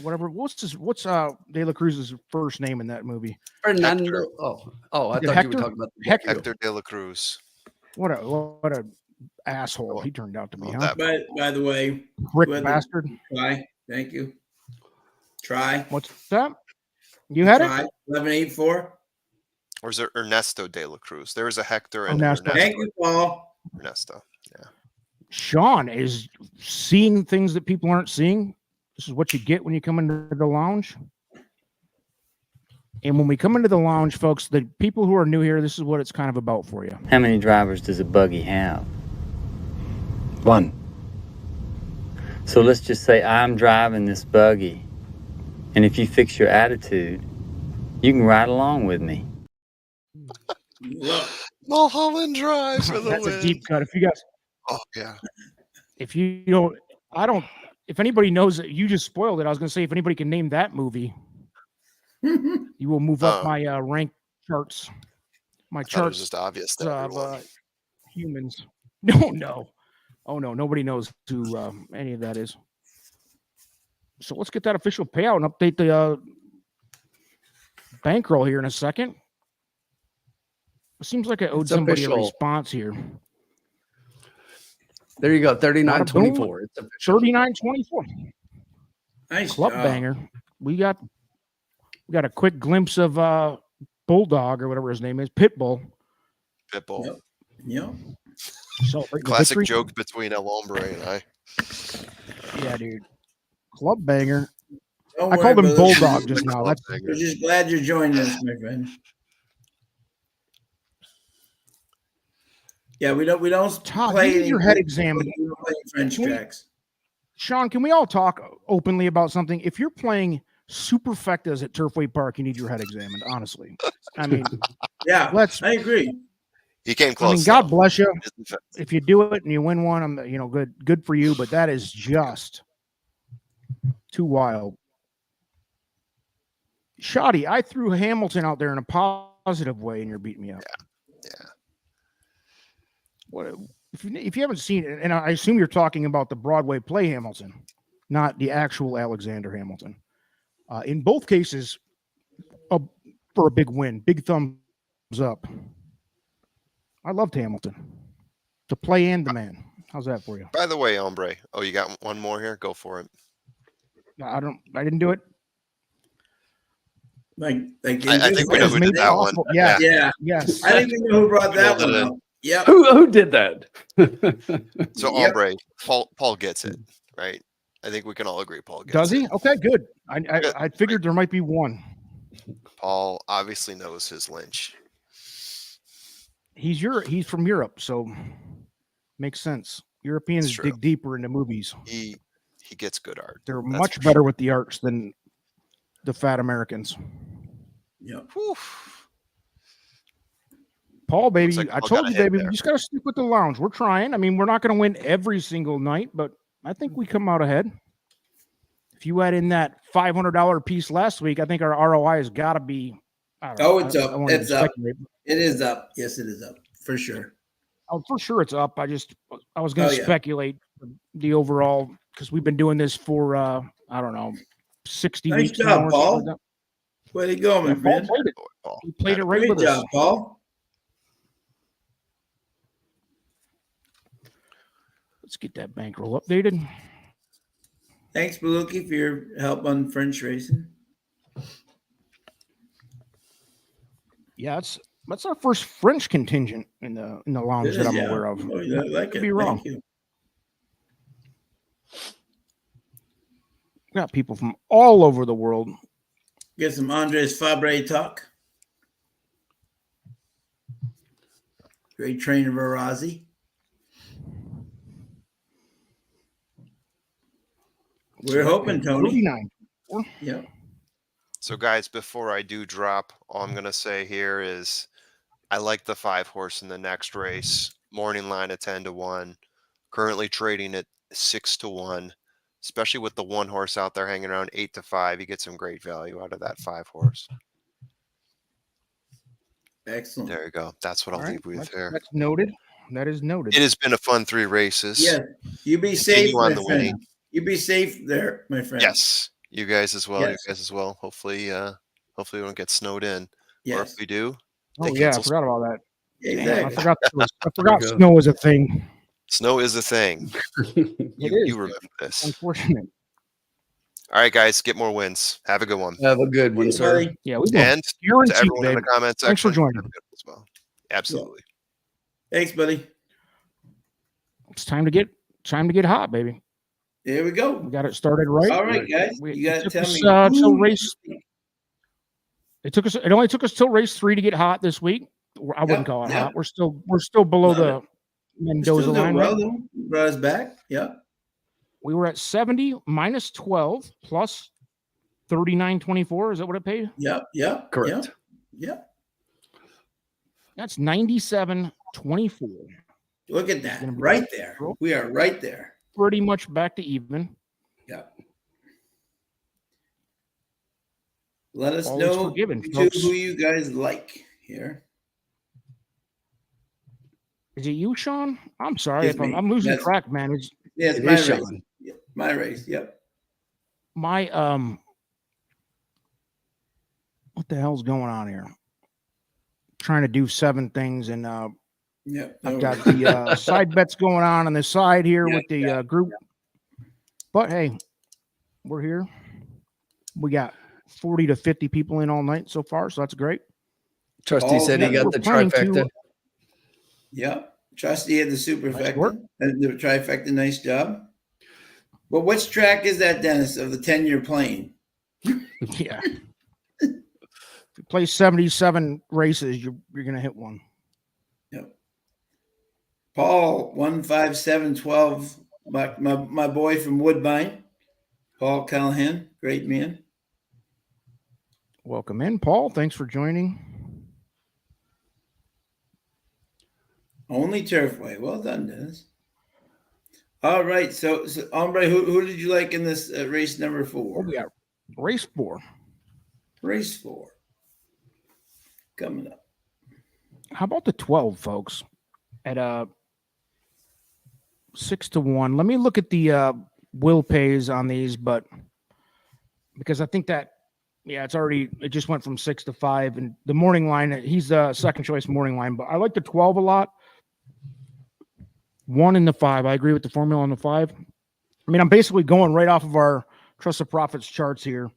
whatever. What's De La Cruz's first name in that movie? Fernando. Hector. Oh, I Is it thought Hector? you were talking about Hector. Hector De La Cruz. What a asshole he turned out to be, Oh, huh? that- by the way, Prick who had the- bastard. try. Thank you. Try. What's that? You had it? Try. 11-8-4. Or is it Ernesto De La Cruz? There is a Hector and Ernesto. Thank you, Paul. Ernesto. Sean is seeing things that people aren't seeing. This is what you get when you come into the lounge. And when we come into the lounge, folks, the people who are new here, this is what it's kind of about for you. How many drivers does a buggy have? One. So let's just say I'm driving this buggy, and if you fix your attitude, you can ride along with me. Look. Mulholland Drive for the That's win. a deep cut. If you guys, Oh, yeah. if you don't, I don't, if anybody knows it, you just spoiled it. I was going to say, if anybody can name that movie, you will move up Oh. my rank charts. My I thought it was charts just obvious to of everyone. humans. No. Oh, no. Nobody knows who any of that is. So let's get that official payout and update the bankroll here in a second. It seems like I owed It's somebody official. a response here. There you go. 39-24. It's official. 39-24. Nice Club job. banger. We got a quick glimpse of Bulldog or whatever his name is, Pitbull. Pitbull. Yep. Yep. Celebrating the Classic victory. joke between El Hombre and I. Yeah, dude. Club banger. Don't I worry called him about Bulldog it. just now. Club That's banger. We're just glad you're joining us, my friend. Yeah, we don't Todd. play You need your any- head examined. we don't play French Can we- tracks. Sean, can we all talk openly about something? If you're playing superfectas at Turfway Park, you need your head examined. Honestly, I mean, Yeah, let's. I agree. He came I close. mean, God though. bless you. Isn't it? If you do it and you win one, I'm good for you. But that is just too wild. Shoddy, I threw Hamilton out there in a positive way, and you're beating me up. Yeah. What if you haven't seen it? And I assume you're talking about the Broadway play Hamilton, not the actual Alexander Hamilton. In both cases, for a big win, big thumbs up. I loved Hamilton. The play and the man. How's that for you? By the way, Ombre. Oh, you got one more here? Go for it. I didn't do it. Like I think we know who did that one. Yeah. Yeah. Yes. I think we know who brought that Rolled it one in. up. Yep. Who did that? So Yep. Ombre, Paul gets it, right? I think we can all agree Paul gets Does he? it. Okay, good. I figured there might be one. Paul obviously knows his Lynch. He's from Europe, so makes sense. Europeans true. dig deeper into movies. He gets good art. They're That's much for better sure. with the arts than the fat Americans. Yep. Whew. Paul, baby, Looks like I Paul told got you, ahead baby, there. we just got to stick with the lounge. We're trying. I mean, we're not going to win every single night, but I think we come out ahead. If you add in that $500 piece last week, I think our ROI has got to be. I don't know. It's up. I won't even It's up. speculate. It is up. Yes, it is up for sure. Oh, for sure it's up. I was going to yeah. speculate the overall because we've been doing this for I don't know 60 Nice weeks job, now or Paul. something like that. Way to go, my Yeah, Paul friend. played it. Paul. He played it right Great with us. job, Paul. Let's get that bankroll updated. Thanks, Baluki, for your help on French racing. Yeah, that's our first French contingent in the lounge It that is, I'm yeah. aware of. Oh, yeah, I like Could it. be wrong. Thank you. We got people from all over the world. Get some Andres Fabre talk. Great trainer, Varazi. We're hoping, Tony. 39. Yeah. So, guys, before I do drop, all I'm going to say here is I like the 5 horse in the next race. Morning line at 10-1. Currently trading at 6-1, especially with the 1 horse out there hanging around 8-5. You get some great value out of that 5 horse. Excellent. There you go. That's what I'll All right, leave you with that's, there. that's noted. That is noted. It has been a fun 3 races. Yeah. You be Continue safe, on my the friend. winning. You be safe there, my friend. Yes. You guys as well. Yes. You guys as well. Hopefully we don't get snowed in. Or if Yes. we do, Oh they yeah, I cancel. forgot about that. Damn, Exactly. I forgot There you go. snow was a thing. Snow is a thing. It You is. remember this. Unfortunate. All right, guys, get more wins. Have a good one. Have a good one, Hey, sir. buddy. Yeah, we will. And to Guaranteed, everyone in babe. the comments Thanks for section, joining. have a good one as well. Absolutely. Thanks, buddy. It's time to get hot, baby. Here we go. We got it started right. All right, guys. You got to took tell us, me. till who- race. It only took us till race 3 to get hot this week. I wouldn't call it yeah. hot. We're still below Love the We're Mendoza still doing line. well, Right? though. You brought us back. Yeah. We were at 70 minus 12 plus 39.24. Is that what it paid? Yep. Yep. Correct. Yep. That's 97.24. Look at that. Gonna be Right there. cool. We are right there. Pretty much back to even. Yep. Let us Always know forgiven, too, folks. who you guys like here. Is it you, Sean? I'm sorry It's if me. I'm losing That's- track, man. It's Yeah, it's It my is race. Sean. Yeah, my race. Yep. my what the hell's going on here? Trying to do 7 things and Yep. I've got the side bets going on the side here Yeah, with the group. But hey, we're here. We got 40 to 50 people in all night so far, so that's great. Trusty All said he good. got We're the planning to- trifecta. Yep. Trusty had the superfecta. work. And the trifecta, nice job. But which track is that, Dennis, of the 10-year plane? Yeah. If you play 77 races, you're gonna hit one. Yep. Paul, 15712, my boy from Woodbine. Paul Callahan, great man. Welcome in, Paul. Thanks for joining. Only Turfway. Well done, Dennis. All right. So Ombre, who did you like in this race number 4? Oh, we got race 4. Race 4. Coming up. How about the 12, folks? At 6-1. Let me look at the will pays on these, but because I think that it just went from 6 to 5, and the morning line, he's the second choice morning line, but I like the 12 a lot. 1 in the 5. I agree with the formula on the 5. I mean, I'm basically going right off of our Trust the Profits charts here.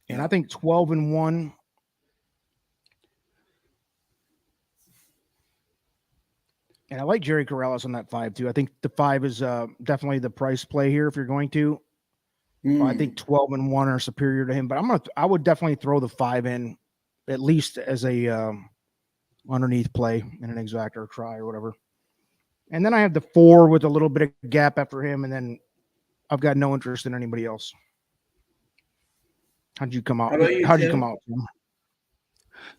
And I think 12 and 1. And I like Jerry Corrales on that 5 too. I think the 5 is definitely the price play here if you're going to. But I think 12 and 1 are superior to him. But I would definitely throw the 5 in at least as a underneath play in an exact or try or whatever. And then I have the 4 with a little bit of gap after him, and then I've got no interest in anybody else. How'd you come out? How'd you come out? Tim?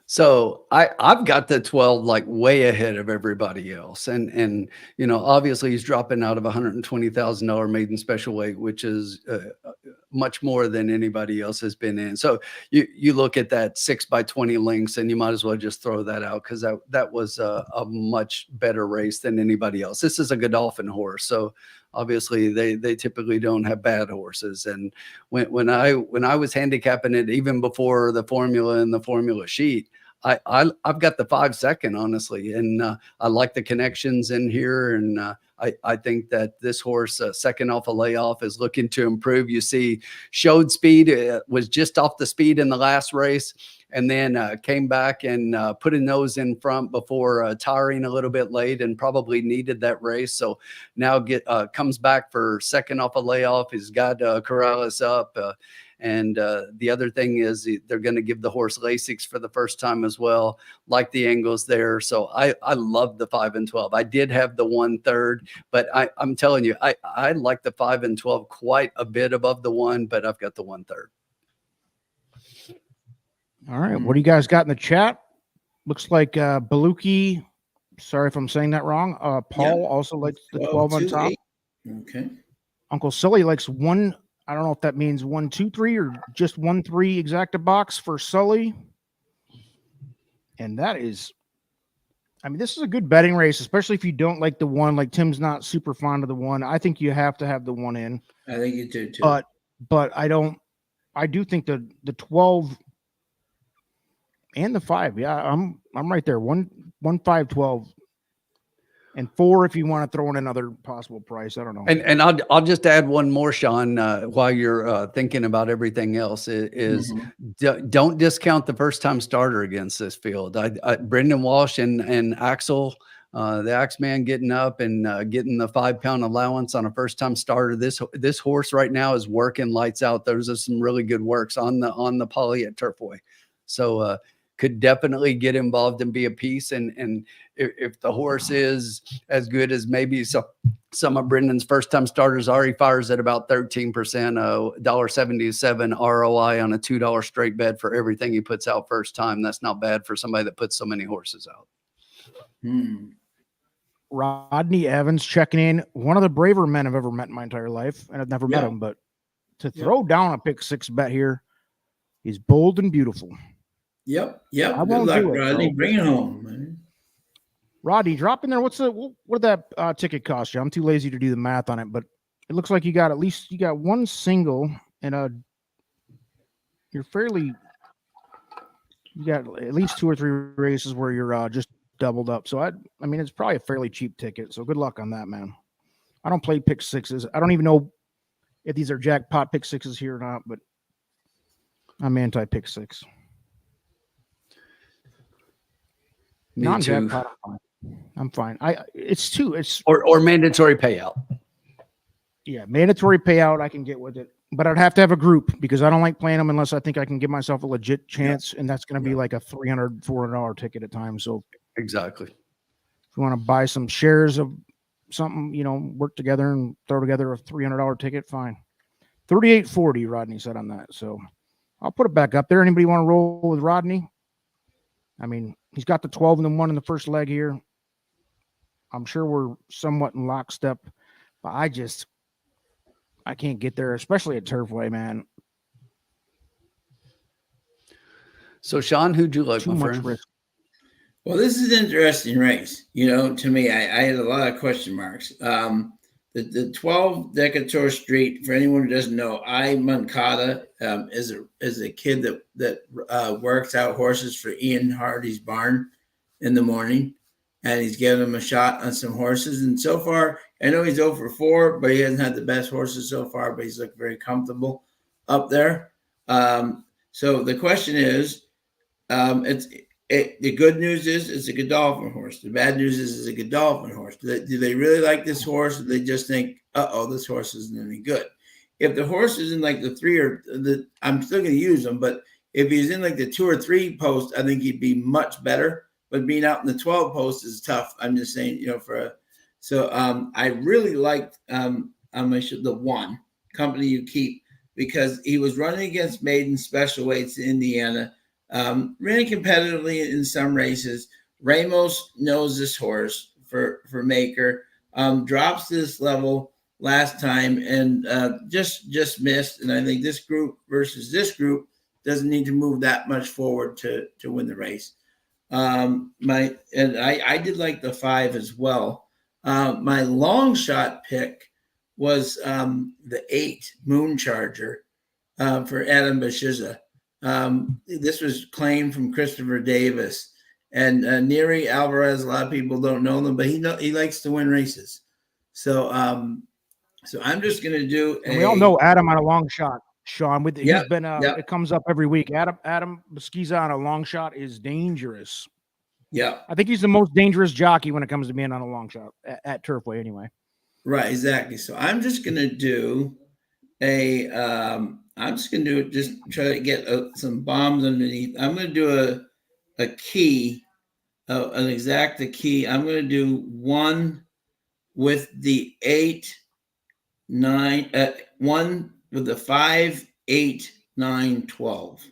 So I've got the 12 like way ahead of everybody else. And you know, obviously he's dropping out of $120,000 maiden special weight, which is much more than anybody else has been in. So you look at that 6x20 links and you might as well just throw that out because that was a much better race than anybody else. This is a Godolphin horse. So obviously they typically don't have bad horses. And when I was handicapping it, even before the formula and the formula sheet, I've got the 5 second, honestly. And I like the connections in here. And I think that this horse, second off a layoff, is looking to improve. You see, showed speed, was just off the speed in the last race, and then came back and put a nose in front before tiring a little bit late and probably needed that race. So now comes back for second off a layoff. He's got Corrales up. And the other thing is they're going to give the horse Lasix for the first time as well, like the angles there. So I love the 5 and 12. I did have the 1/3, but I'm telling you, I like the 5 and 12 quite a bit above the 1, but I've got the 1/3. All right. What do you guys got in the chat? Looks like Baluki. Sorry if I'm saying that wrong. Paul also likes the 12 on top. 8. Okay. Uncle Sully likes 1. I don't know if that means 1, 2, 3 or just 1, 3 exacta box for Sully. And that is, I mean, this is a good betting race, especially if you don't like the 1. Like Tim's not super fond of the 1. I think you have to have the 1 in. I think you do too. But I do think the 12 and the 5. Yeah, I'm right there. 1, 5, 12. And 4 if you want to throw in another possible price. I don't know. And I'll just add one more, Sean, while you're thinking about everything else is don't discount the first time starter against this field. Brendan Walsh and Axel, the Axeman getting up and getting the 5-pound allowance on a first time starter. This horse right now is working lights out. Those are some really good works on the poly at Turfway. So could definitely get involved and be a piece. And if the horse is as good as maybe some of Brendan's first time starters are, he fires at about 13%, $1.77 ROI on a $2 straight bet for everything he puts out first time. That's not bad for somebody that puts so many horses out. Rodney Evans checking in. One of the braver men I've ever met in my entire life. And I've never met him, but to throw down a pick 6 bet here is bold and beautiful. Yep. I Good won't luck, do it, Rodney. bro. Bring it home, man. Rodney, drop in there. What did that ticket cost you? I'm too lazy to do the math on it, but it looks like you got one single and you got at least 2 or 3 races where you're just doubled up. So I mean, it's probably a fairly cheap ticket. So good luck on that, man. I don't play pick 6s. I don't even know if these are jackpot pick 6s here or not, but I'm anti pick 6. Non-jackpot, I'm fine. It's or mandatory payout. Yeah, mandatory payout. I can get with it, but I'd have to have a group because I don't like playing them unless I think I can give myself a legit chance, and that's going to be like a $300, $400 ticket at times. So exactly. If you want to buy some shares of something, work together and throw together a $300 ticket, fine. 38.40, Rodney said on that. So I'll put it back up there. Anybody want to roll with Rodney? I mean, he's got the 12 and the 1 in the first leg here. I'm sure we're somewhat in lockstep, but I can't get there, especially at Turfway, man. So, Sean, who'd you like, Too much risk. Well, this is an interesting race. To me, I had a lot of question marks. The 12 Decatur Street, for anyone who doesn't know, Moncada is a kid that works out horses for Ian Hardy's barn in the morning. and he's given him a shot on some horses. And so far, I know he's 0 for 4, but he hasn't had the best horses so far, but he's looked very comfortable up there. So the question is, the good news is it's a Godolphin horse. The bad news is it's a Godolphin horse. Do they really like this horse, or they just think, this horse isn't any good? If the horse is in like the 3 or I'm still going to use him, but if he's in like the 2 or 3 post, I think he'd be much better. But being out in the 12 post is tough. I'm just saying, I really liked the 1 Company You Keep, because he was running against maiden special weights in Indiana, ran competitively in some races. Ramos knows this horse for Maker, drops to this level last time and just missed. And I think this group versus this group doesn't need to move that much forward to win the race. I did like the 5 as well. My long shot pick was the 8 Moon Charger for Adam Bashiza. This was claimed from Christopher Davis and Neri Alvarez. A lot of people don't know them, but he likes to win races. So I'm just going to do. We all know Adam on a long shot. Sean, Yep, he's been it comes up every week. Adam Bashiza on a long shot is dangerous. Yeah, I think he's the most dangerous jockey when it comes to being on a long shot at Turfway anyway. right, exactly. So I'm just going to do just try to get some bombs underneath. I'm going to do a key, an exacta key. I'm going to do 1 with the 8, 9, 1 with the 5, 8, 9, 12.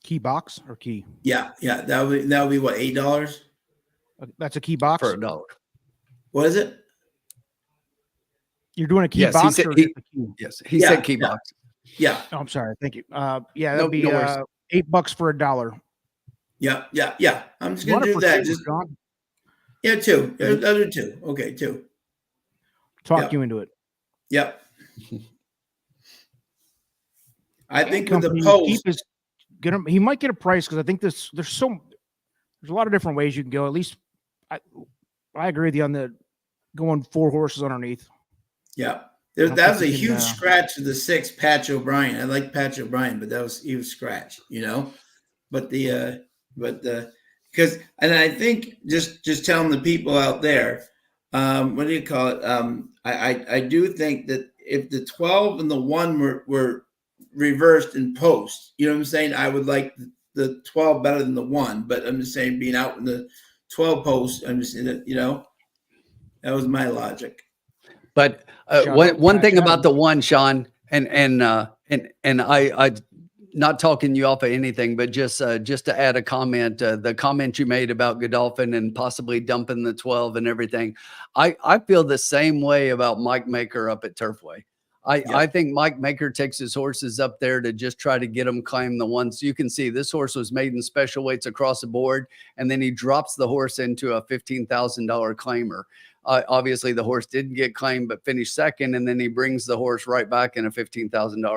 Key box or key? Yeah. That'll be what, $8? That's a key box for $1. What is it? You're doing a key Yes, box or he Yeah, said key box. Yeah. Oh, I'm sorry. Thank you. That'd be no worries. $8 for $1. Yeah. I'm just gonna do that. Yeah, 2. Other 2. Okay, 2. Talk you into it. Yep. I think with Company the post, he might get a price, because I think there's a lot of different ways you can go. At least I agree with you on the going 4 horses underneath. yeah. That was a huge scratch to the 6, Patch O'Brien. I like Patch O'Brien, but he was scratched, But because I think just telling the people out there, what do you call it? I do think that if the 12 and the 1 were reversed in post, you know what I'm saying? I would like the 12 better than the 1, but I'm just saying, being out in the 12 post, I'm just saying that, that was my logic. But one thing about the 1, Sean, and I not talking you off of anything, but just to add a comment, the comment you made about Godolphin and possibly dumping the 12 and everything, I feel the same way about Mike Maker up at Turfway. I think Mike Maker takes his horses up there to just try to get them claim the 1s. You can see this horse was made in special weights across the board, and then he drops the horse into a $15,000 claimer. Obviously, the horse didn't get claimed, but finished second, and then he brings the horse right back in a $15,000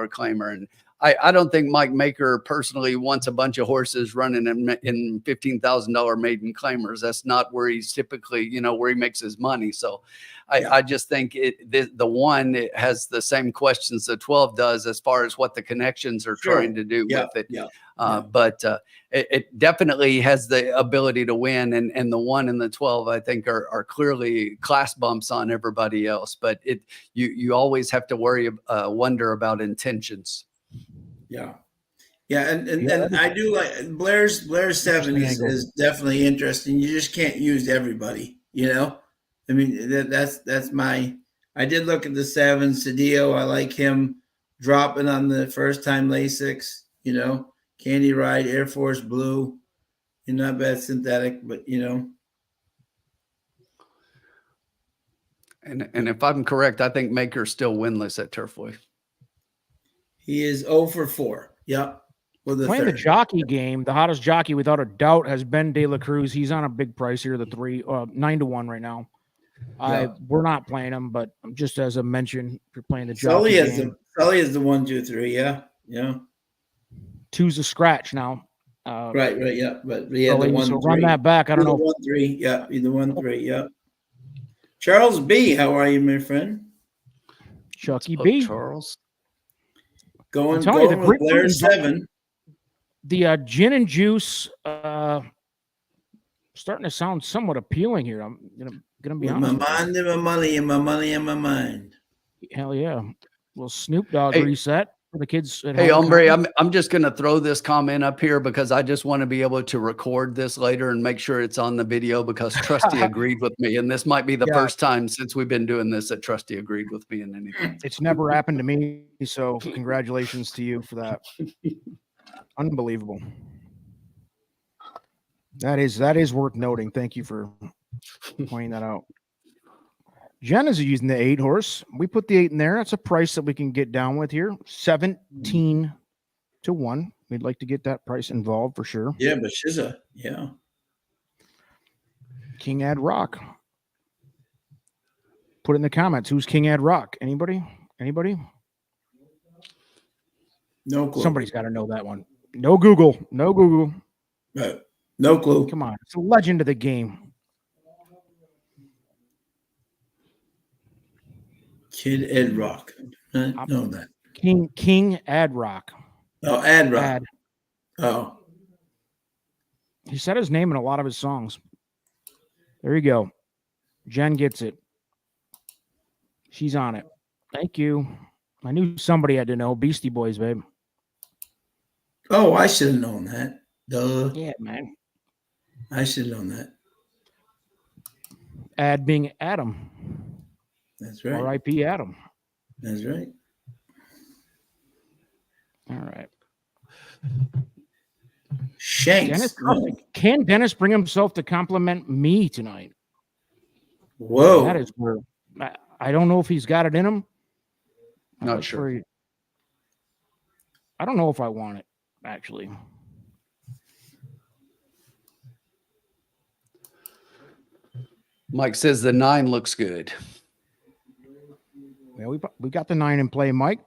claimer. And I don't think Mike Maker personally wants a bunch of horses running in $15,000 maiden claimers. That's not where he's typically, where he makes his money. So I just think the 1, it has the same questions the 12 does, as far as what the connections are trying to do with it. But it definitely has the ability to win. And the 1 and the 12, I think, are clearly class bumps on everybody else. But you always have to wonder about intentions. Yeah. And I do like Blair's 7 is definitely interesting. You just can't use everybody, I mean, that's I did look at the 7, Cedillo. I like him dropping on the first time Lasix, Candy Ride, Air Force Blue, and not bad synthetic, but And if I'm correct, I think Maker's still winless at Turfway. He is 0 for 4. Yep. Playing the jockey game, the hottest jockey without a doubt has been De La Cruz. He's on a big price here, the 9-1 right now. We're not playing him, but just as a mention, if you're playing the jockey game. Sully is the 1, 2, 3. Yeah. 2's a scratch now. Right, yeah. But he had the early, 1 so 3. run that back. I don't Either know. 1 3. Yeah, either 1 3. Yeah. Charles B, how are you, my friend? Chucky Oh, B. Charles. Going telling you, the with Blair grapefruit 7. The gin and juice starting to sound somewhat appealing here. I'm gonna be With my honest. mind and my money and my money and my mind. Hell yeah. Little Snoop Dogg Hey. reset for the kids at Hey, home. hombre, I'm just going to throw this comment up here because I just want to be able to record this later and make sure it's on the video because Trusty agreed with me. And this might be the Yeah. first time since we've been doing this that Trusty agreed with me in anything. It's never happened to me, so congratulations to you for that. Unbelievable. That is worth noting. Thank you for pointing that out. Jen is using the 8 horse. We put the 8 in there. That's a price that we can get down with here. 17 to 1. We'd like to get that price involved for sure. Yeah, but Shiza. Yeah. King Ad Rock. Put in the comments. Who's King Ad Rock? Anybody? No clue. Somebody's got to know that one. No Google. Right. No clue. Come on. It's a legend of the game. Kid Ed Rock. I know that. King Ad Rock. Oh, Ad Rock. Ad. Oh. He said his name in a lot of his songs. There you go. Jen gets it. She's on it. Thank you. I knew somebody had to know. Beastie Boys, babe. Oh, I should have known that. Duh. Yeah, man. I should have known that. Ad being Adam. That's right. R.I.P. Adam. That's right. All right. Shanks. Can Dennis bring himself to compliment me tonight? Whoa. That is where I don't know if he's got it in him. Not sure. I don't know if I want it, actually. Mike says the 9 looks good. Yeah, we got the 9 in play, Mike.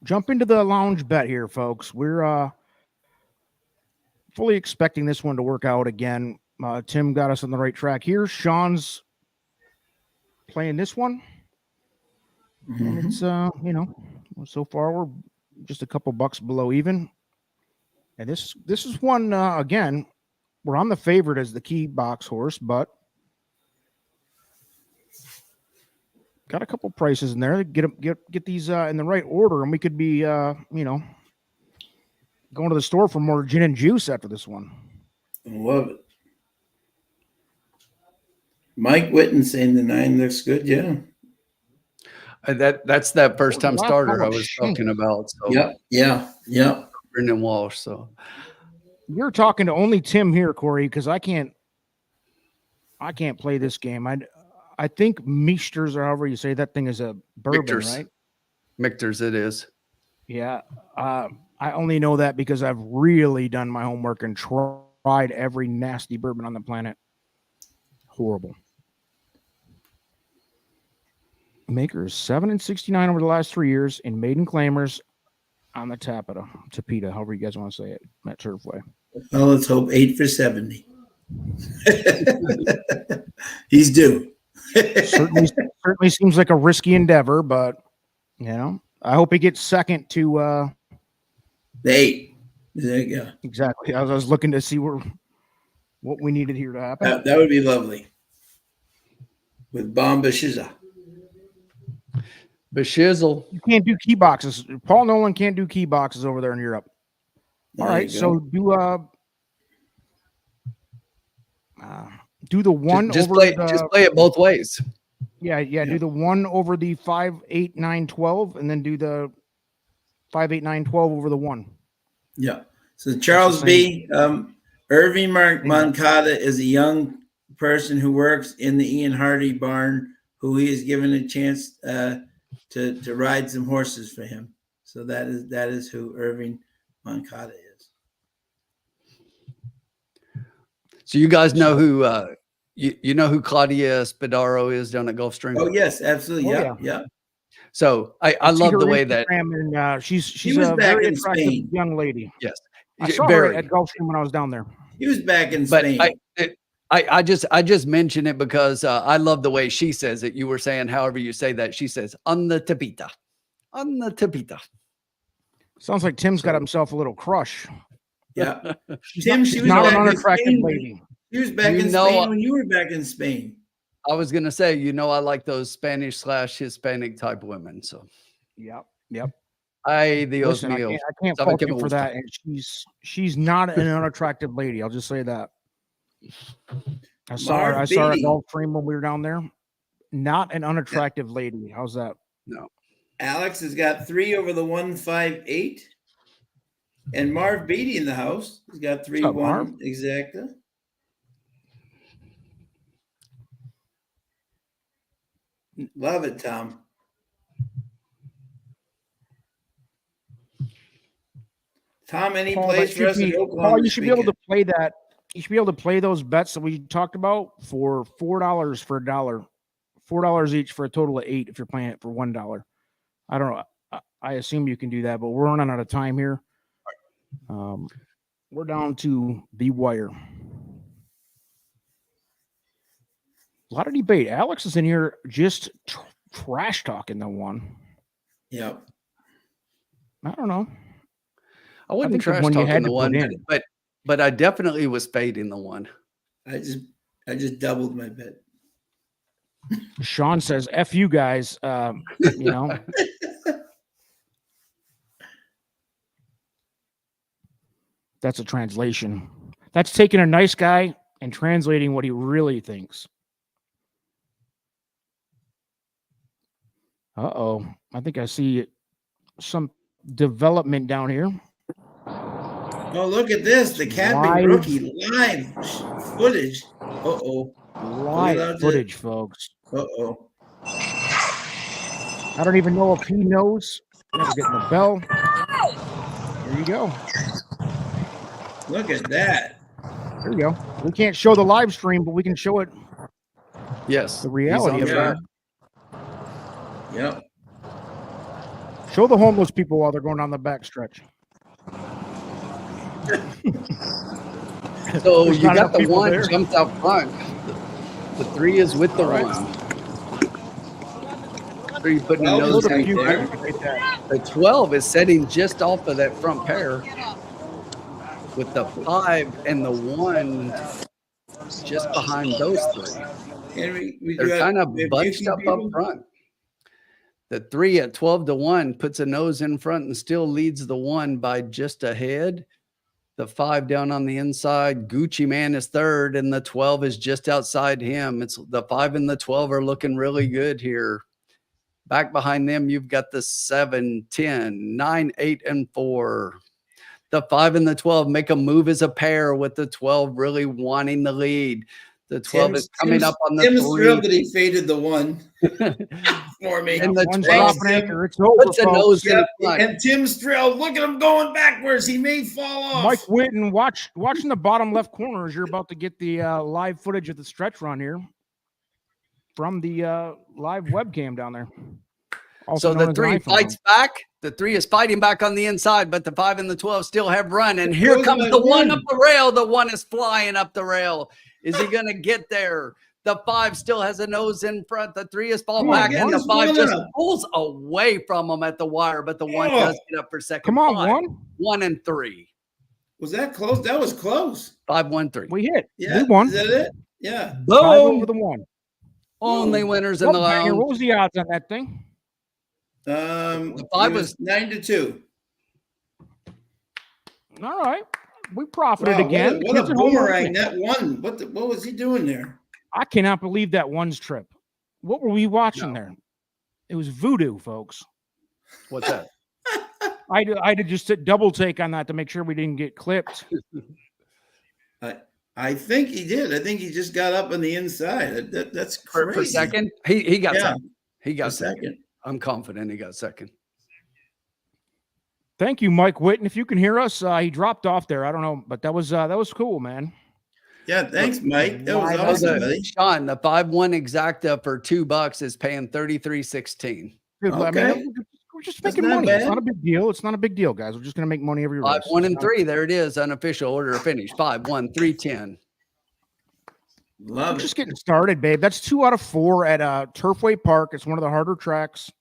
Jump into the lounge bet here, folks. We're fully expecting this one to work out again. Tim got us on the right track here. Sean's playing this one. And it's so far we're just a couple bucks below even. And this is one again, we're on the favorite as the key box horse, but got a couple prices in there. Get these in the right order, and we could be going to the store for more gin and juice after this one. I love it. Mike Witten saying the 9 looks good. Yeah. That's that first time starter I was talking about. So Yeah. Brendan Walsh. So you're talking to only Tim here, Corey, because I can't play this game. I think Michter's, or however you say that thing, is a bourbon, right? Michter's it is. Yeah. I only know that because I've really done my homework and tried every nasty bourbon on the planet. Horrible. Makers 7-69 over the last 3 years in maiden claimers on the Tapeta, however you guys want to say it, at Turfway. Well, let's hope 8 for 70. He's due. certainly seems like a risky endeavor, but I hope he gets second to the 8. There you go. Exactly. I was looking to see what we needed here to happen. That would be lovely. With Bomba Shiza. Bashizzle. You can't do key boxes. Paul Nolan can't do key boxes over there in Europe. All right, so do the one just over just play it both ways. Yeah. Do the one over the 5, 8, 9, 12, and then do the 5, 8, 9, 12 over the 1. Yeah. So Charles B. Irving Moncada is a young person who works in the Ian Hardy barn, who he is given a chance to ride some horses for him. So that is who Irving Moncada is. So you guys know who you know who Claudia Spadaro is down at Gulfstream? Oh yes, absolutely. Yeah. So I love the way that and, she's a very attractive young lady. Yes. I saw her Very. at Gulfstream when I was down there. He was back in But Spain. I just mention it because I love the way she says it. You were saying however you say that. She says on the tapita. On the tapita. Sounds like Tim's got himself a little crush. Yeah. She's Tim, not, she she's was not back an in unattractive Spain. lady. She was back in Spain when you were back in Spain. I was gonna say, I like those Spanish / Hispanic type women. So Yep. ay, Dios Listen, mío. I can't Sabe fault que me you for gusta. that. And she's not an unattractive lady. I'll just say that. I saw her at Gulfstream when we were down there. Not an unattractive lady. How's that? No. Alex has got 3 over the 158. And Marv Beatty in the house. He's got 3 What's up, Marv? 1 exacta. Love it, Tom. Tom, any Paul, plays that for us should in be- Oklahoma? Paul, you this should be able to weekend? play that. You should be able to play those bets that we talked about for $4 for $1. $4 each for a total of 8 if you're playing it for $1. I don't know. I assume you can do that, but we're running out of time here. We're down to the wire. A lot of debate. Alex is in here just trash talking the one. Yep. I don't know. I wasn't think the trash one you talking had the to put one, in. but I definitely was fading the one. I just doubled my bet. Sean says, F you guys. You know. That's a translation. That's taking a nice guy and translating what he really thinks. Uh-oh. I think I see some development down here. Oh, look at this. The Capping rookie live footage. Uh-oh. Live footage, folks. Uh-oh. I don't even know if he knows. Never getting the bell. There you go. Look at that. There you go. We can't show the live stream, but we can show it. Yes. The reality of Yeah. it. Yep. Show the homeless people while they're going down the back stretch. So There's you not got enough the people one there. jumped out front. The 3 is with the All right. 1. 3 putting Well, a those nose are in few there. there. The 12 is setting just off of that front pair, with the 5 and the 1 just behind those 3. And we They're kind of we have bunched few up people. front. The 3 at 12 to 1 puts a nose in front and still leads the 1 by just a head. The 5 down on the inside. Gucci Man is third, and the 12 is just outside him. It's the 5 and the 12 are looking really good here. Back behind them, you've got the 7, 10, 9, 8, and 4. The 5 and the 12 make a move as a pair, with the 12 really wanting the lead. The 12 is coming up on the Tim's 3. thrilled that he faded the 1 for me. And the One's 12 dropping anchor. It's over, puts a folks. nose in Yep. front. And Tim's thrilled. Look at him going backwards. He may fall off. Mike Whitten, watching the bottom left corner as you're about to get the live footage of the stretch run here from the live webcam down there. Also So known the as an 3 iPhone. fights back. The 3 is fighting back on the inside, but the 5 and the 12 still have run. And here Those are comes my the 1 one. up the rail. The 1 is flying up the rail. Is he going to get there? The 5 still has a nose in front. The 3 is falling Come on, back, and the one's 5 just one up. pulls away from him at the wire, but the 1 Oh. does get up for second. Come on, 5, 1. 1 and 3. Was that close? That was close. 5, 1, 3. We hit. Yeah. We won. Is that it? Yeah. 5 Boom! over the 1. Only winners in the Well, Banger, what lounge. was the odds on that thing? The 5 was 9-2. All right. We profited Wow, again. What Kids a at home are boomerang winning. that one. What was he doing there? I cannot believe that 1's trip. What were we watching No. there? It was voodoo, folks. What's that? I had to just double take on that to make sure we didn't get clipped. I think he did. I think he just got up on the inside. That's crazy. For second? He got Yeah. second. He A got second. second. I'm confident he got second. Thank you, Mike Whitten. If you can hear us, he dropped off there. I don't know, but that was cool, man. Yeah, thanks, Mike. That was Why awesome, buddy. Sean, the 5-1 exacta for $2 is paying $33.16. Dude, I Okay. mean, just That's making not money. It's bad. not a big deal. It's not a big deal, guys. We're just gonna make money every 5, race. 1, and 3. There it is. Unofficial order of finish. 5, 1, 3, 10. Love We're it. just getting started, babe. That's 2 out of 4 at Turfway Park. It's one of the harder tracks,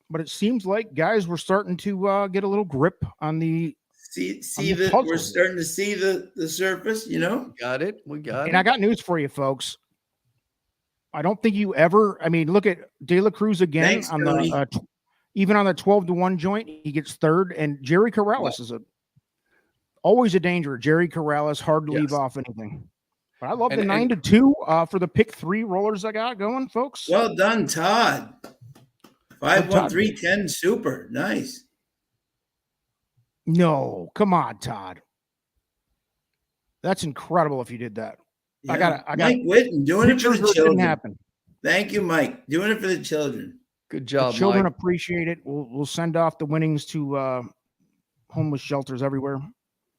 but it seems like guys were starting to get a little grip on the. See the that puzzle we're here. starting to see the surface, you know? Got it. We got And I it. got news for you, folks. I don't think you ever. I mean, look at De La Cruz again Thanks, on Tony. the even on the 12-1 joint. He gets third, and Jerry Corrales is always a danger. Jerry Corrales, hard to leave Yes. off anything. But I love the And- 9-2 for the pick 3 rollers I got going, folks. Well done, Todd. 5, 1, Todd 3, did. 10, super. Nice. No, come on, Todd. That's incredible if you did that. I got Mike Whitten doing it for pictures the where it didn't children. happen. Thank you, Mike. Doing it for the children. Good The job, children Mike. appreciate it. We'll send off the winnings to homeless shelters everywhere.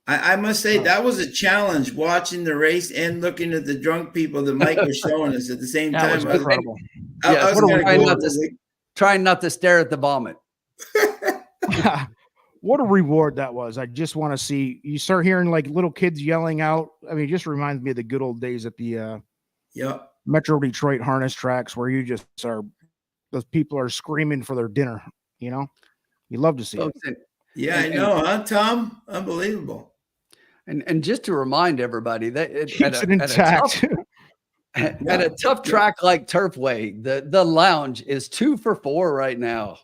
I must say that was a challenge watching the race and looking at the drunk people that Mike was showing us at the same That time. was I was, incredible. Yes, I was what a kinda reward. going, Trying not to stare at the vomit. What a reward that was. I just want to see you start hearing like little kids yelling out. I mean, it just reminds me of the good old days at the Yep. Metro Detroit harness tracks where you just are, those people are screaming for their dinner. You know, you love to see it. Folks, Yeah, I And- know, huh, Tom? Unbelievable. and just to remind everybody that Keeps it intact. at a tough track like Turfway, the lounge is 2 for 4 right now.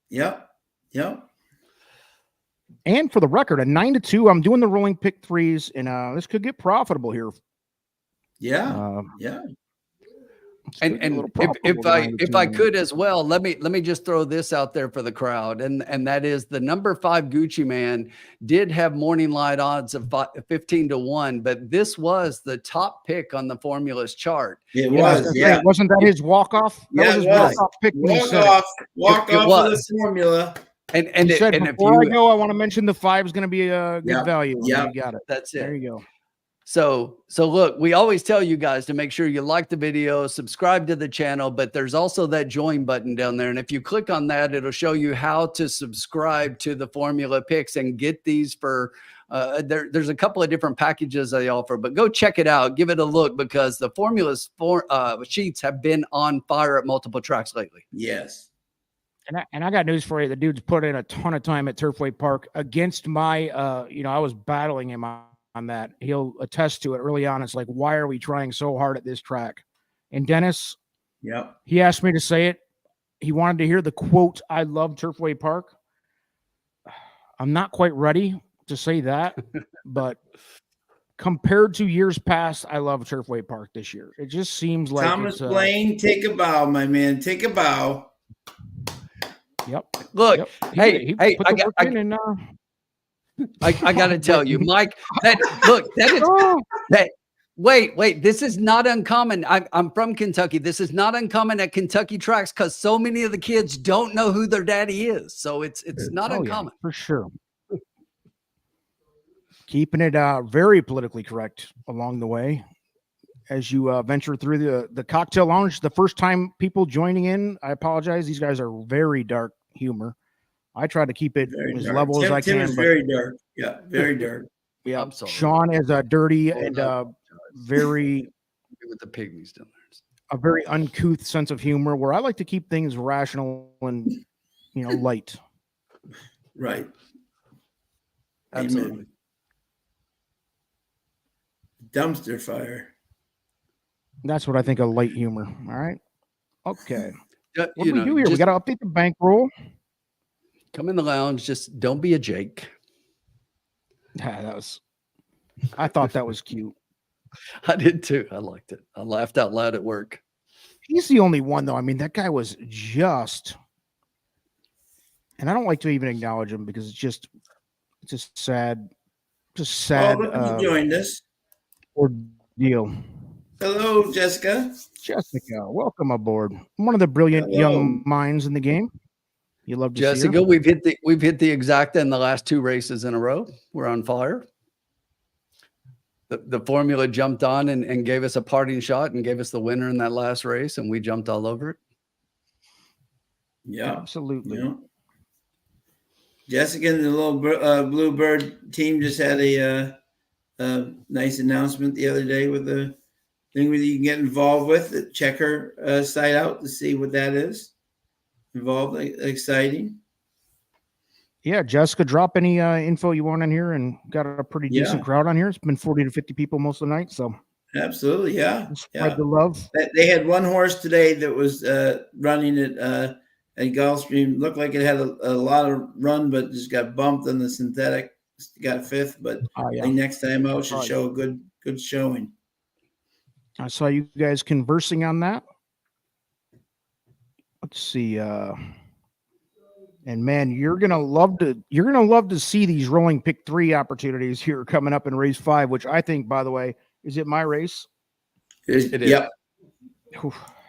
Yep. Yep. And for the record, a 9-2. I'm doing the rolling pick 3s, and this could get profitable here. Yeah. Yeah. This could And get a little if profitable, if 9-2. I could as well, let me just throw this out there for the crowd, and that is the number 5 Gucci Man did have morning light odds of 15-1, but this was the top pick on the formulas chart. It Yeah, I was was. gonna Yeah. say, wasn't that his walk off? That Yeah, was his it was. walk off pick. When he Walk said it. off. Walk It off of was. the formula. And He said, if before you I go, I want to mention the 5 is going to be a good Yeah. value. Yeah. You got it. that's it. There you go. So look, we always tell you guys to make sure you like the video, subscribe to the channel, but there's also that join button down there. And if you click on that, it'll show you how to subscribe to the formula picks and get these for, there's a couple of different packages they offer, but go check it out. Give it a look because the formulas sheets have been on fire at multiple tracks lately. Yes. And I got news for you. The dude's put in a ton of time at Turfway Park against my, I was battling him on that. He'll attest to it early on. It's like, why are we trying so hard at this track? And Dennis, Yep. he asked me to say it. He wanted to hear the quote, I love Turfway Park. I'm not quite ready to say that, but compared to years past, I love Turfway Park this year. It just seems like Thomas it's, Blaine, take a bow, my man. Take a bow. Yep. Look, Yep. hey, put I the got- work in and I got to tell you, Mike, that is oh, that. Wait, this is not uncommon. I'm from Kentucky. This is not uncommon at Kentucky tracks because so many of the kids don't know who their daddy is. So it's not oh, yeah, uncommon. for sure. Keeping it very politically correct along the way as you venture through the cocktail lounge. The first time people joining in, I apologize. These guys are very dark humor. I try to keep it Very as dark. level as I Tim can. is but very dark. Yeah, very dark. yeah, I'm sorry. Sean is a dirty Oh, and no. very With the pygmies down there. a very uncouth sense of humor where I like to keep things rational and light. Right. Absolutely. Amen. Dumpster fire. That's what I think of light humor. All right. Okay. What You do we know, do here? We just got to update the bankroll. come in the lounge. Just don't be a Jake. Yeah, I thought that was cute. I did too. I liked it. I laughed out loud at work. He's the only one, though. I mean, that guy was just, and I don't like to even acknowledge him because it's just sad, Oh, look who uh, joined us. ordeal. Hello, Jessica. Jessica, welcome aboard. One of the brilliant Hello. young minds in the game. You love to see Jessica, her. we've hit the exacta in the last 2 races in a row. We're on fire. The formula jumped on and gave us a parting shot and gave us the winner in that last race, and we jumped all over it. Yeah. Absolutely. Yeah. Jessica and the little Bluebird team just had a nice announcement the other day with the thing that you can get involved with. Check her site out to see what that is. Involved, exciting. Yeah, Jessica, drop any info you want in here, and got a pretty decent crowd on here. It's been 40 to 50 people most of the night, so absolutely, yeah. Spread the love. They had one horse today that was running at Gulfstream. Looked like it had a lot of run, but just got bumped on the synthetic. Got fifth, but I think next time out should show a good showing. I saw you guys conversing on that. Let's see. And man, you're gonna love to see these rolling pick 3 opportunities here coming up in race 5, which I think, by the way, is it my race? It is. Yep.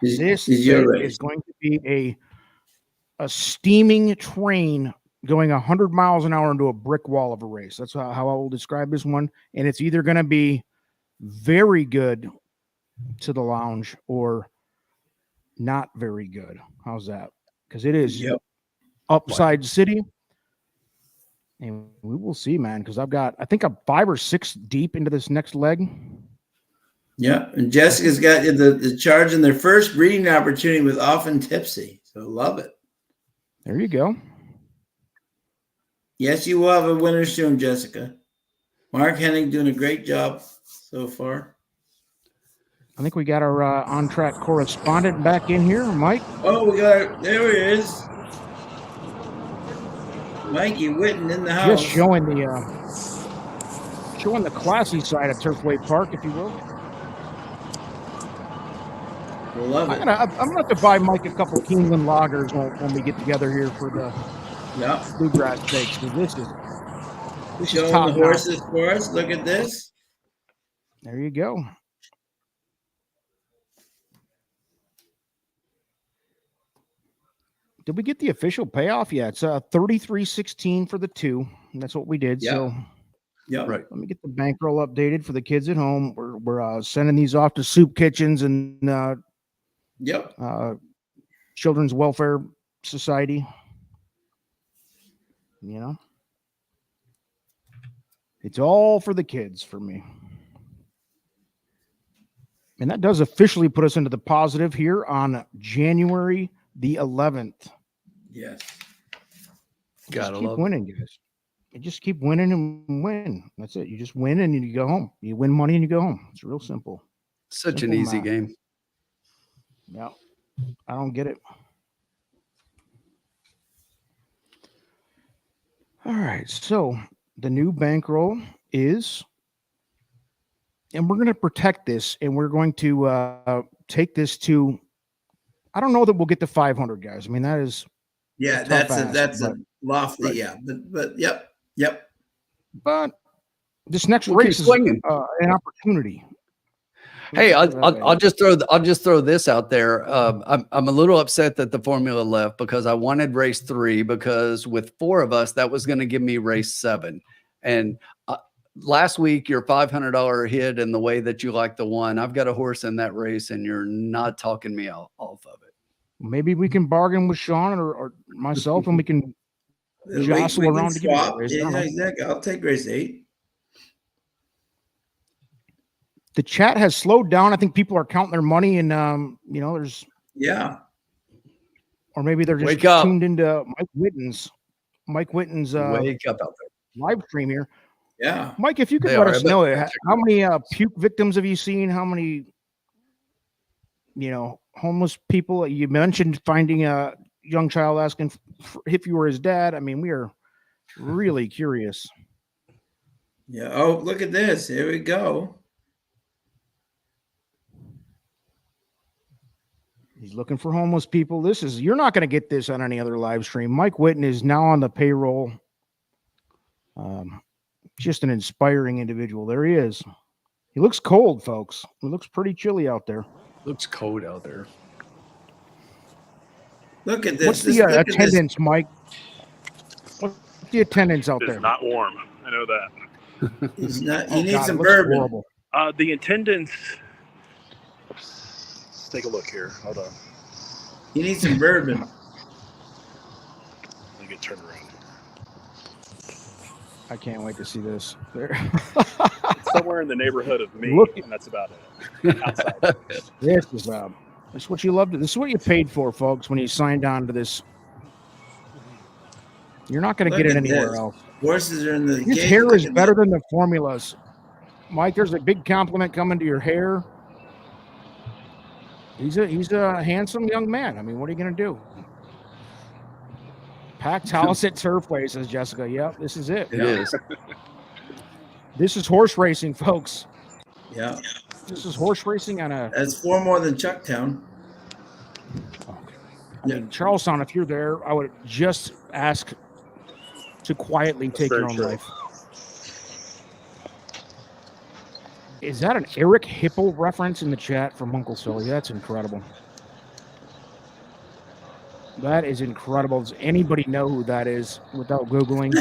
This is going to be a steaming train going 100 miles an hour into a brick wall of a race. That's how I will describe this one. And it's either going to be very good to the lounge or not very good. How's that? Because it is upside city. And we will see, man, because I think I'm 5 or 6 deep into this next leg. Yeah, and Jessica's got the charge in their first breeding opportunity with Often Tipsy. So love it. There you go. Yes, you will have a winner soon, Jessica. Mark Henning doing a great job so far. I think we got our on-track correspondent back in here, Mike. Oh, there he is. Mikey Witten in the house. Just showing the classy side of Turfway Park, if you will. Love it. I'm gonna have to buy Mike a couple Keeneland lagers when we get together here for the bluegrass stakes. This is showing top the horses for us. Look at this. There you go. Did we get the official payoff? Yeah, it's 33.16 for the 2. And that's what we did. Yep. So right. Let me get the bankroll updated for the kids at home. We're sending these off to soup kitchens and Children's Welfare Society. You know, it's all for the kids for me. And that does officially put us into the positive here on January the 11th. Yes. Gotta keep love winning, guys. You just keep winning and win. That's it. You just win and you go home. You win money and you go home. It's real simple. Such an easy game. Yeah. I don't get it. All right. So the new bankroll is, and we're going to protect this, and we're going to take this to, I don't know that we'll get to 500, guys. I mean, that is that's a lofty, right. but yep. But this next race is an opportunity. Hey, I'll just throw this out there. I'm a little upset that the formula left because I wanted race 3 because with 4 of us that was going to give me race 7. And last week your $500 hit and the way that you like the one, I've got a horse in that race and you're not talking me off of it. Maybe we can bargain with Sean or myself and we can jostle around to give you race. Yeah, exactly. I'll take race 8. The chat has slowed down. I think people are counting their money and there's or maybe they're just tuned into Mike Witten's wake up out there live stream here. Yeah. Mike, if you could let us know how many puke victims have you seen? How many homeless people? You mentioned finding a young child asking if you were his dad. I mean, we are really curious. Yeah. Oh, look at this. Here we go. He's looking for homeless people. You're not going to get this on any other live stream. Mike Witten is now on the payroll. Just an inspiring individual. There he is. He looks cold, folks. It looks pretty chilly out there. Looks cold out there. Look at this. What's the attendance, Mike? What's the attendance out there? It's not warm. I know that. He's not. He needs some bourbon. Horrible. The attendance. Let's take a look here. Hold on. He needs some bourbon. Let me get turned around. I can't wait to see this. There. It's somewhere in the neighborhood of me, Look. and that's about it. Outside. This is what you love to. This is what you paid for, folks. When you signed on to this, you're not going to Look get it at anywhere this. else. Horses are in the His gate. hair Look is at better that. than the formulas. Mike, there's a big compliment coming to your hair. He's a handsome young man. I mean, what are you going to do? Packed house at Turfway, says Jessica. Yep, this is it. It is. This is horse racing, folks. Yeah. This is horse racing on a. That's 4 more than Chucktown. I mean, Charlestown, if you're there, I would just ask to quietly take your own life. Is that an Eric Hipple reference in the chat from Uncle Sully? That's incredible. That is incredible. Does anybody know who that is without Googling?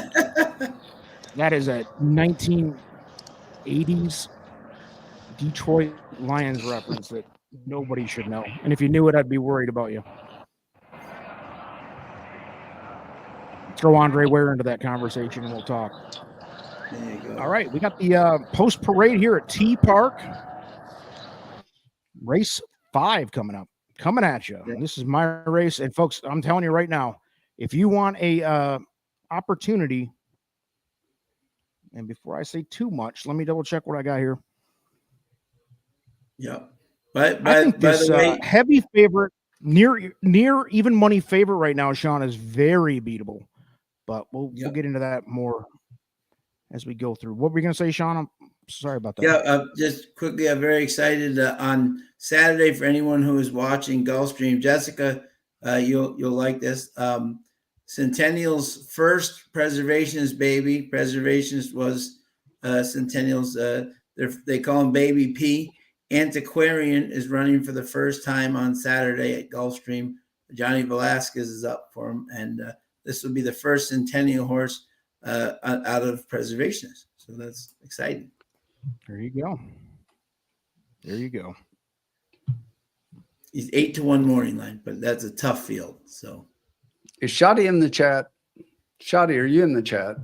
That is a 1980s Detroit Lions reference that nobody should know. And if you knew it, I'd be worried about you. Throw Andre Ware into that conversation and we'll talk. There you go. All right, we got the post parade here at T Park. Race 5 coming up, coming at you. Yeah. This is my race, and folks, I'm telling you right now, if you want a opportunity, and before I say too much, let me double check what I got here. Yeah. But I think by this the way, heavy favorite, near even money favorite right now, Sean, is very beatable. But we'll get into that more as we go through. What were we going to say, Sean? I'm sorry about that. yeah, just quickly, I'm very excited on Saturday for anyone who is watching Gulfstream. Jessica, you'll like this. Centennial's first preservationist baby. Preservationist was Centennial's. They call him Baby P. Antiquarian is running for the first time on Saturday at Gulfstream. Johnny Velasquez is up for him, and this will be the first Centennial horse out of preservationists. So that's exciting. There you go. There you go. He's 8-1 morning line, but that's a tough field. So Is Shotty in the chat? Shotty, are you in the chat?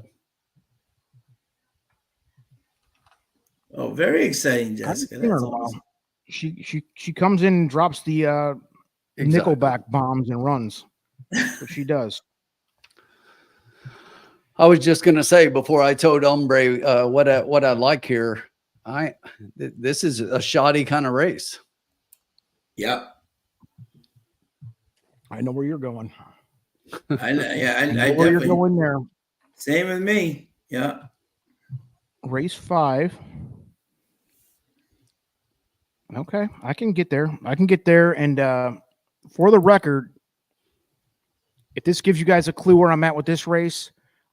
oh, very exciting, Jessica. That's awesome. She comes in and drops the Nickelback bombs and runs. That's what she does. I was just going to say before I told Ombre what I like here. This is a shoddy kind of race. Yep. I know where you're going. I know. Yeah, I know where you're definitely. going there. Same with me. Yeah. Race 5. Okay, I can get there. And for the record, if this gives you guys a clue where I'm at with this race,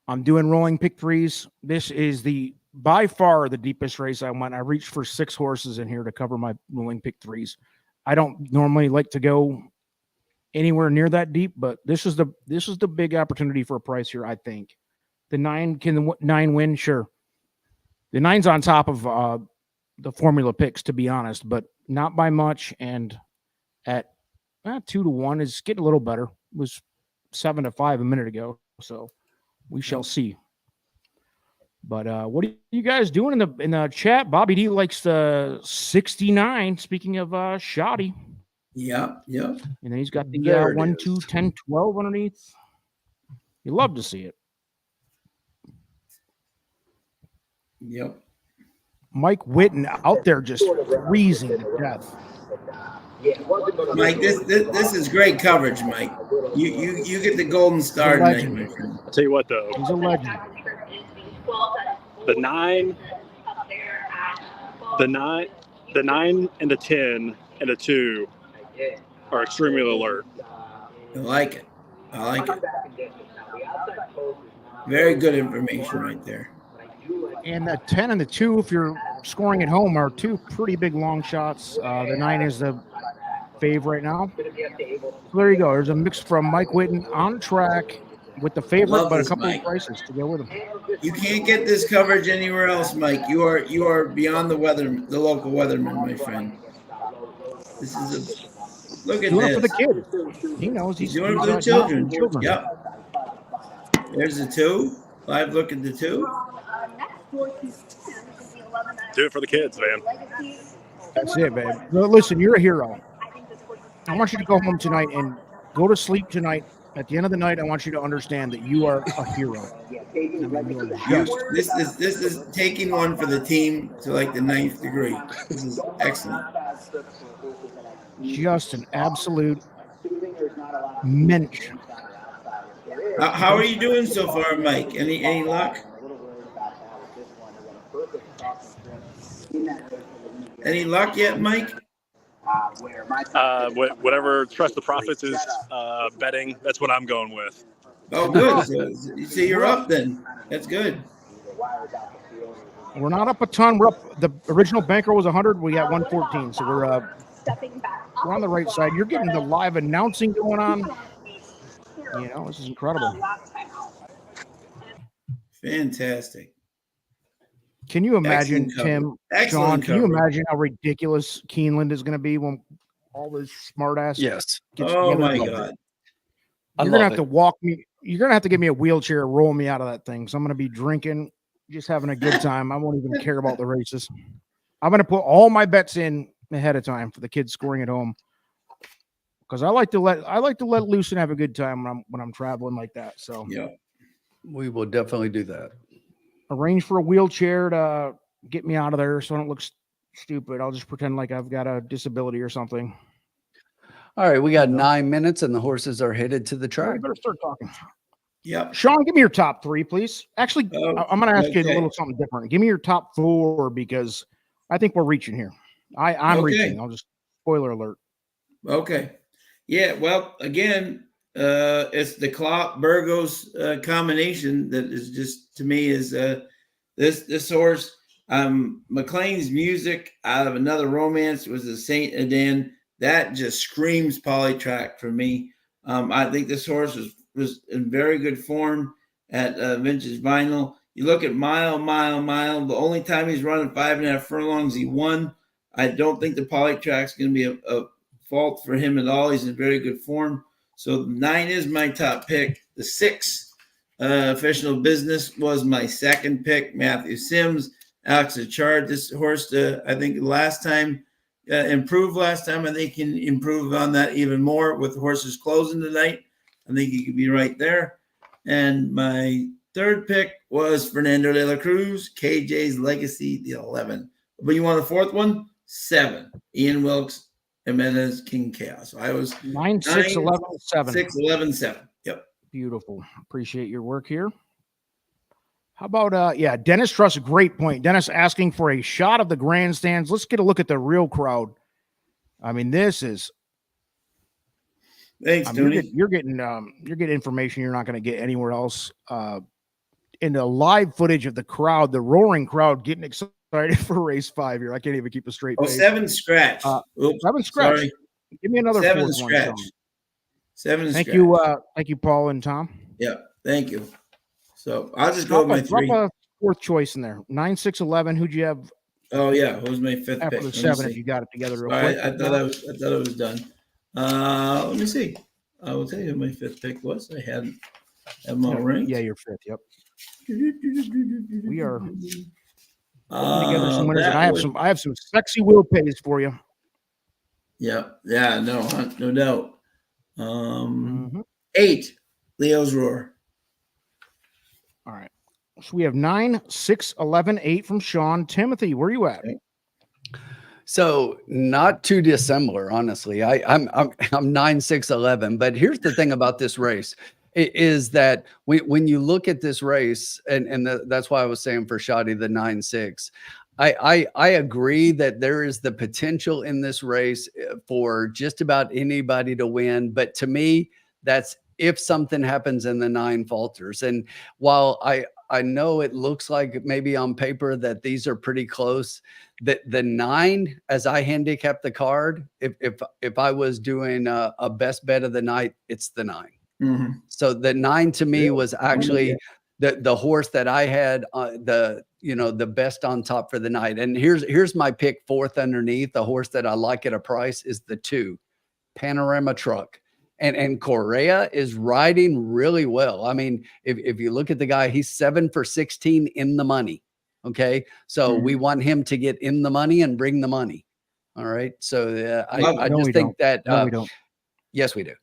I'm doing rolling pick threes. This is by far the deepest race I went. I reached for 6 horses in here to cover my rolling pick threes. I don't normally like to go anywhere near that deep, but this is the big opportunity for a price here. I think the 9 win. Sure, the 9's on top of the formula picks, to be honest, but not by much. And at 2-1 is getting a little better. It was 7-5 a minute ago, so we shall see. But what are you guys doing in the chat? Bobby D likes the 69. Speaking of shoddy. Yeah. And then he's got the There it 1, is. 2, 10, 12 underneath. You love to see it. Yep. Mike Witten out there just freezing to death. Mike, this is great coverage, Mike. You get the golden star tonight, my friend. I'll tell you what, though. He's a legend. The 9 and the 10 and the 2 are extremely alert. I like it. Very good information right there. And the 10 and the 2, if you're scoring at home, are 2 pretty big long shots. The 9 is the fave right now. So there you go. There's a mix from Mike Witten on track with the favorite, Love but a this, couple Mike. of prices to go with him. You can't get this coverage anywhere else, Mike. You are beyond the local weatherman, my friend. This is look at Doing this. it for the kid. He knows He's doing it for the children. Yep. There's the 2. Live look at the 2. Do it for the kids, man. That's it, babe. Well, listen, you're a hero. I want you to go home tonight and go to sleep tonight. At the end of the night, I want you to understand that you are a hero. I mean, you are just This is taking one for the team to like the 9th degree. This is excellent. just an absolute mensch. How are you doing so far, Mike? Any luck? Any luck yet, Mike? Whatever Trust the Profits is betting, that's what I'm going with. Oh, good. So you're up then. That's good. We're not up a ton. We're up. The original banker was 100. We got 114. So we're on the right side. You're getting the live announcing going on. You know, this is incredible. Fantastic. Can you imagine, Tim, Sean? Can you imagine how ridiculous Keeneland is going to be when all this smart ass Yes. gets Oh together? my God. You're going to have to walk me. You're going to have to give me a wheelchair, roll me out of that thing. So I'm going to be drinking, just having a good time. I won't even care about the races. I'm going to put all my bets in ahead of time for the kids scoring at home, because I like to let loose and have a good time when I'm traveling like that. So yeah, we will definitely do that. Arrange for a wheelchair to get me out of there so I don't look stupid. I'll just pretend like I've got a disability or something. All right, we got 9 minutes and the horses are headed to the track. We better start talking. Yep. Sean, give me your top 3, please. Actually, I'm going to ask you a little something different. Give me your top 4, because I think we're reaching here. I'm reaching. I'll just spoiler alert. Okay. Yeah. Well, again, it's the Klopp Burgos combination that is just, to me, is this horse. McLean's Music out of Another Romance was the Saint Adan. That just screams Polytrack for me. I think this horse was in very good form at Vintage Vinyl. You look at Mile. The only time he's running 5.5 furlongs, he won. I don't think the Polytrack's going to be a fault for him at all. He's in very good form. So 9 is my top pick. The 6, Official Business, was my second pick. Matthew Sims, Alex Achard. This horse, I think last time, improved last time. I think he can improve on that even more with horses closing tonight. I think he could be right there. And my third pick was Fernando de la Cruz, KJ's Legacy, the 11. But you want a fourth one? 7, Ian Wilkes, Jimenez, King Chaos. So I was 9, 6, 11, 7. 6, 11, 7. Yep. Beautiful. Appreciate your work here. How about, Dennis Truss, a great point. Dennis asking for a shot of the grandstands. Let's get a look at the real crowd. I mean, this is. Thanks, Tony. You're getting information you're not going to get anywhere else. In the live footage of the crowd, the roaring crowd getting excited for race 5 here. I can't even keep a straight face. 7 scratch. 7 scratch. Sorry. Give me another 7 fourth scratch. one. 7 Thank scratch. Thank you, Paul and Tom. Yeah, thank you. So I'll just go with my 3. Drop a fourth choice in there. 9, 6, 11. Who'd you have? Oh yeah, what was my 5th after pick? the 7? If you got it together real All right, quick. I thought it was done. Let me see. I will tell you who my 5th pick was. I had them all ranked. Yeah, your 5th. Yep. We are putting together some winners, and I have some sexy wheel pays for you. Yeah, no doubt. 8, Leo's Roar. All right. So we have 9, 6, 11, 8 from Sean. Timothy, where are you at? Okay. So not too dissimilar, honestly. I'm 9, 6, 11. But here's the thing about this race is that when you look at this race, and that's why I was saying for Shoddy the 9, 6. I agree that there is the potential in this race for just about anybody to win. But to me, that's if something happens and the 9 falters. And while I know it looks like maybe on paper that these are pretty close, that the 9, as I handicap the card, if I was doing a best bet of the night, it's the 9. Mm-hmm. So the 9 to me was actually the horse that I had the best on top for the night. And here's my pick 4th underneath. The horse that I like at a price is the 2, Panorama Truck. And Correa is riding really well. I mean, if you look at the guy, he's 7 for 16 in the money. Okay. So we want him to get in the money and bring the money. All right. So I No, just we think don't. that, No, we don't. yes, we do.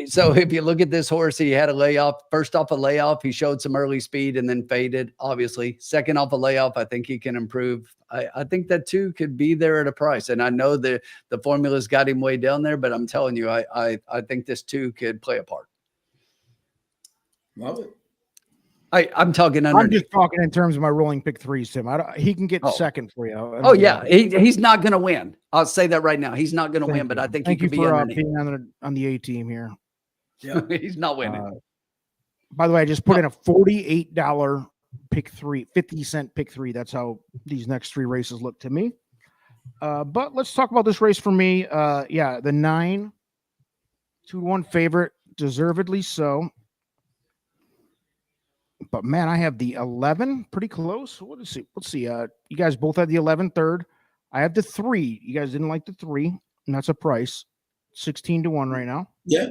So if you look at this horse, he had a layoff. First off a layoff, he showed some early speed and then faded, obviously. Second off a layoff, I think he can improve. I think that too could be there at a price. And I know the formula's got him way down there, but I'm telling you, I think this too could play a part. Love it. I'm talking I'm underneath. just talking in terms of my rolling pick threes, Tim. He can get second for you. Oh yeah, he's not going to win. I'll say that right now. He's not going to win, but I think he could be underneath. Being on the A team here. Yeah, he's not winning. By the way, I just put in a $48 pick three, 50-cent pick three. That's how these next three races look to me. But let's talk about this race for me. Yeah, the 9, 2-1 favorite, deservedly so. But man, I have the 11 pretty close. Let's see. You guys both had the 11 third. I have the 3. You guys didn't like the 3, and that's a price. 16-1 right now. Yeah.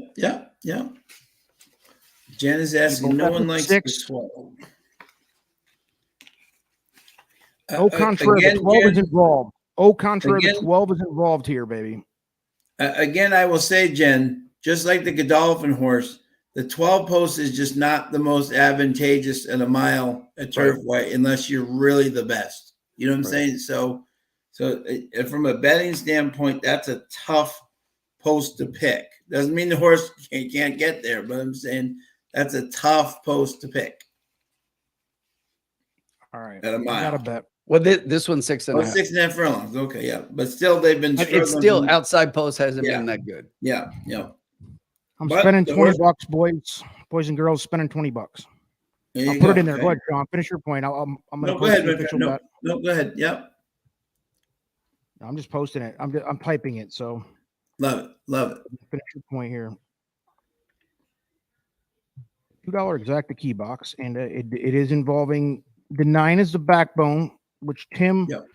Jen is asking, no one likes 6. the 12. Au contraire, again, the 12 Jen, is involved. Au contraire, again, the 12 is involved here, baby. Again, I will say, Jen, just like the Godolphin horse, the 12 post is just not the most advantageous at a mile at Turfway unless you're really the best. You know what I'm saying? So from a betting standpoint, that's a tough post to pick. Doesn't mean the horse can't get there, but I'm saying that's a tough post to pick. All right. At a mile. I got to bet. Well, this one's 6.5. 6.5 furlongs. Okay, yeah. But still, they've been struggling. It's still outside post hasn't been that good. Yeah. I'm spending $20, boys and girls, spending $20. I'll put it in there. Go ahead, Sean. Finish your point. I'm going to post the official bet. No, go ahead. Yep. I'm just posting it. I'm typing it. So love it. Finish your point here. $2 exact the key box, and it is involving the 9 is the backbone, which Tim. Yep.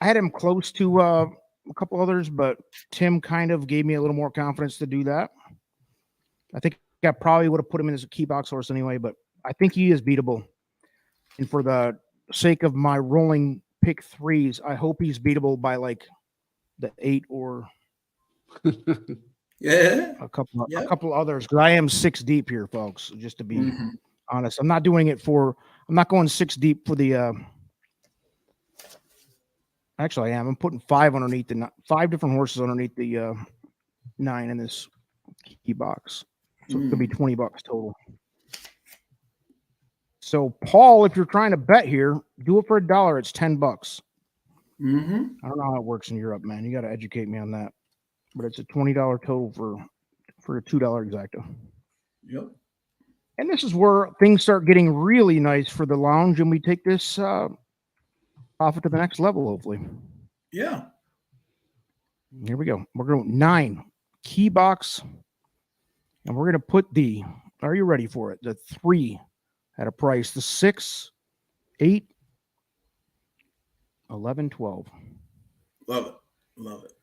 I had him close to a couple others, but Tim kind of gave me a little more confidence to do that. I think I probably would have put him in as a key box horse anyway, but I think he is beatable. And for the sake of my rolling pick threes, I hope he's beatable by like the 8 or a couple others. Because I am 6 deep here, folks. Just to be honest, I'm not doing it for. I'm not going 6 deep for the. Actually, I am. I'm putting 5 underneath 5 different horses underneath the 9 in this key box. So it could be $20 total. So, Paul, if you're trying to bet here, do it for $1. It's $10. I don't know how it works in Europe, man. You got to educate me on that. But it's a $20 total for a $2 exacta. Yep. And this is where things start getting really nice for the lounge, and we take this profit to the next level, hopefully. Yeah. Here we go. We're going 9 key box, and we're going to put the. Are you ready for it? The 3 at a price. The 6, 8, 11, 12. Love it.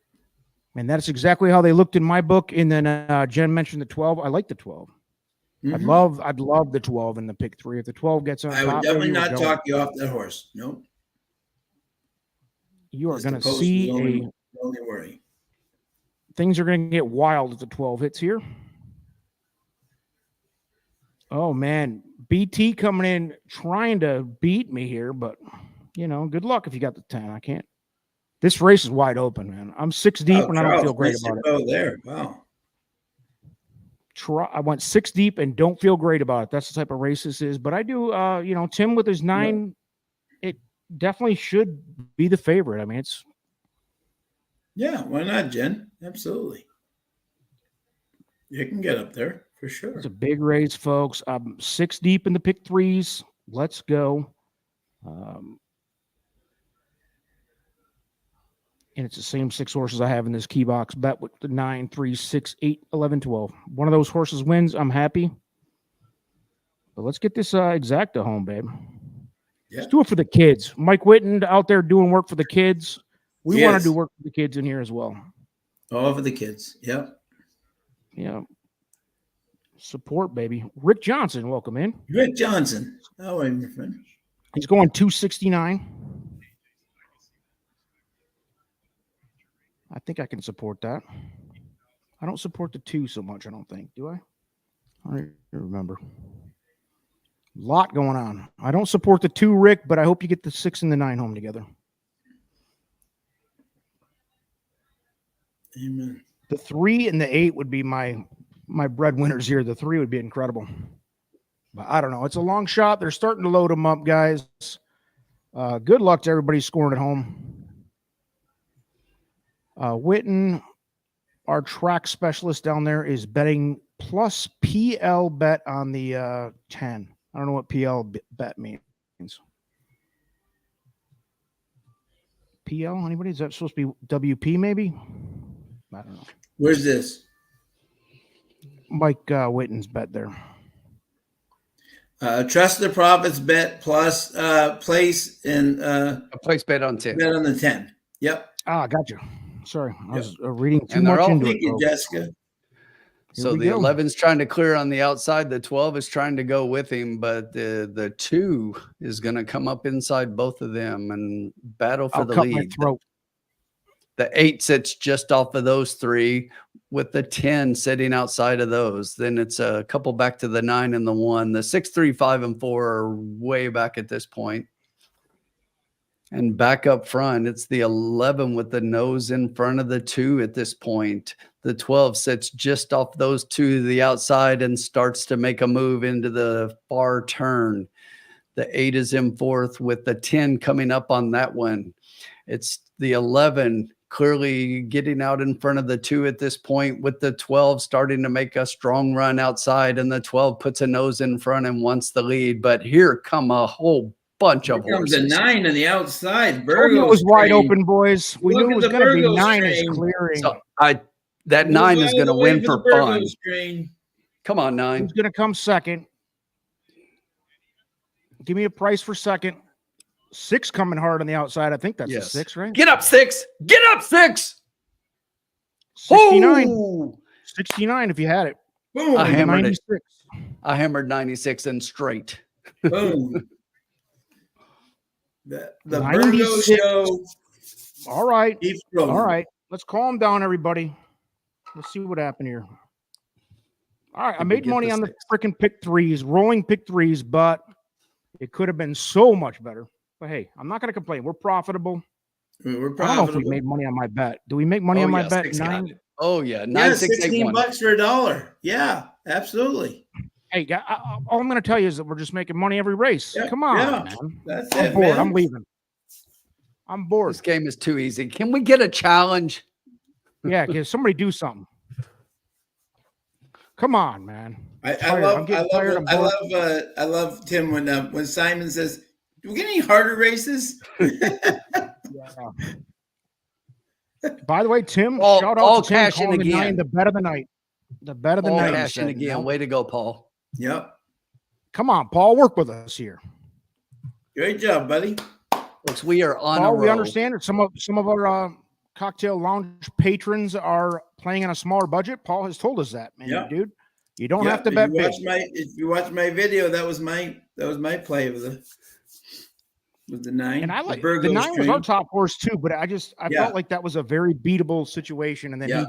And that's exactly how they looked in my book. And then Jen mentioned the 12. I like the 12. I'd love the 12 in the pick 3. If the 12 gets on I top, would definitely not talk you off that horse. Nope. You are going to see only worry. Things are going to get wild if the 12 hits here. Oh, man. BT coming in trying to beat me here, but, good luck if you got the 10. I can't. This race is wide open, man. I'm 6 deep and I don't feel great about it. Oh, there. Wow. I went 6 deep and don't feel great about it. That's the type of race this is. But I do, Tim with his 9, it definitely should be the favorite. I mean, it's. Yeah, why not, Jen? Absolutely. You can get up there for sure. It's a big race, folks. I'm 6 deep in the pick 3s. Let's go. And it's the same 6 horses I have in this key box bet with the 9, 3, 6, 8, 11, 12. One of those horses wins. I'm happy. But let's get this exacta home, babe. Yeah. Let's do it for the kids. Mike Whitten out there doing work for the kids. We want to do work for the kids in here as well. All for the kids. Yep. Yeah. Support, baby. Rick Johnson, welcome in. Rick Johnson. How are you, my friend? He's going 269. I think I can support that. I don't support the 2 so much, I don't think. Do I? I don't remember. Lot going on. I don't support the 2, Rick, but I hope you get the 6 and the 9 home together. Amen. The 3 and the 8 would be my breadwinners here. The 3 would be incredible. But I don't know. It's a long shot. They're starting to load them up, guys. Good luck to everybody scoring at home. Witten, our track specialist down there, is betting plus PL bet on the 10. I don't know what PL bet means. PL, anybody? Is that supposed to be WP maybe? I don't know. Where's this? Mike Witten's bet there. Trust the profits bet plus place and A place bet on 10. bet on the 10. Yep. Ah, gotcha. Sorry, I was reading too And they're much all into it. Thank you, folks. Jessica. So we the go. 11's trying to clear on the outside. The 12 is trying to go with him, but the 2 is going to come up inside both of them and battle for I'll the cut my lead. throat. The 8 sits just off of those 3 with the 10 sitting outside of those. Then it's a couple back to the 9 and the 1. The 6, 3, 5, and 4 are way back at this point. And back up front, it's the 11 with the nose in front of the 2 at this point. The 12 sits just off those 2 to the outside and starts to make a move into the far turn. The 8 is in fourth with the 10 coming up on that one. It's the 11 clearly getting out in front of the 2 at this point, with the 12 starting to make a strong run outside, and the 12 puts a nose in front and wants the lead. But here come a whole bunch Here of comes horses. a 9 on the outside. Told you it Burgos was wide train. open, boys. We Look knew it at was the going to be Burgos 9 is train. clearing. So that Move 9 out is of going to the way win for for the fun. Burgos train. Come on, 9. Who's going to come second? Give me a price for second. 6 coming hard on the outside. I think that's a Yes. 6, right? Get up 6. Get up 6. 69. Ooh! 69 if you had it. Boom. I hammered it. 96. I hammered 96 and straight. Boom. The 96. Burgos show All right. keeps rolling. All right. Let's calm down, everybody. Let's see what happened here. All right. I Did we made get money the on the 6? freaking pick 3s, rolling pick 3s, but it could have been so much better. But hey, I'm not going to complain. We're profitable. We're I don't know if we profitable. made money on my bet. Do we make money on my bet? 6 got 9. it. Oh, yeah. Yeah, 9681. $16 for $1. Yeah, absolutely. Hey, all I'm going to tell you is that we're just making money every race. Yeah, Come on, yeah. man. That's I'm it, bored. man. I'm leaving. I'm bored. This game is too easy. Can we get a challenge? Yeah, can somebody do something? Come on, man. I'm getting tired. I'm bored. I love Tim when Simon says, "Do we get any harder races?" Yeah. By the way, Tim, All shout all out to Tim cash in calling the again. 9 the bet of the night. The bet of the All night. he cash in said, again. you know? Way to go, Paul. Yep. Come on, Paul, work with us here. Great job, buddy. Folks, we are on a Paul, roll. we understand that some of our cocktail lounge patrons are playing on a smaller budget. Paul has told us that, man, Yeah. dude. You don't Yep, have to if bet you big. if you watch my video, that was my play of the 9. And I like the Burgos 9 was our train. top horse too, but I Yeah. felt like that was a very beatable situation. And then Yeah.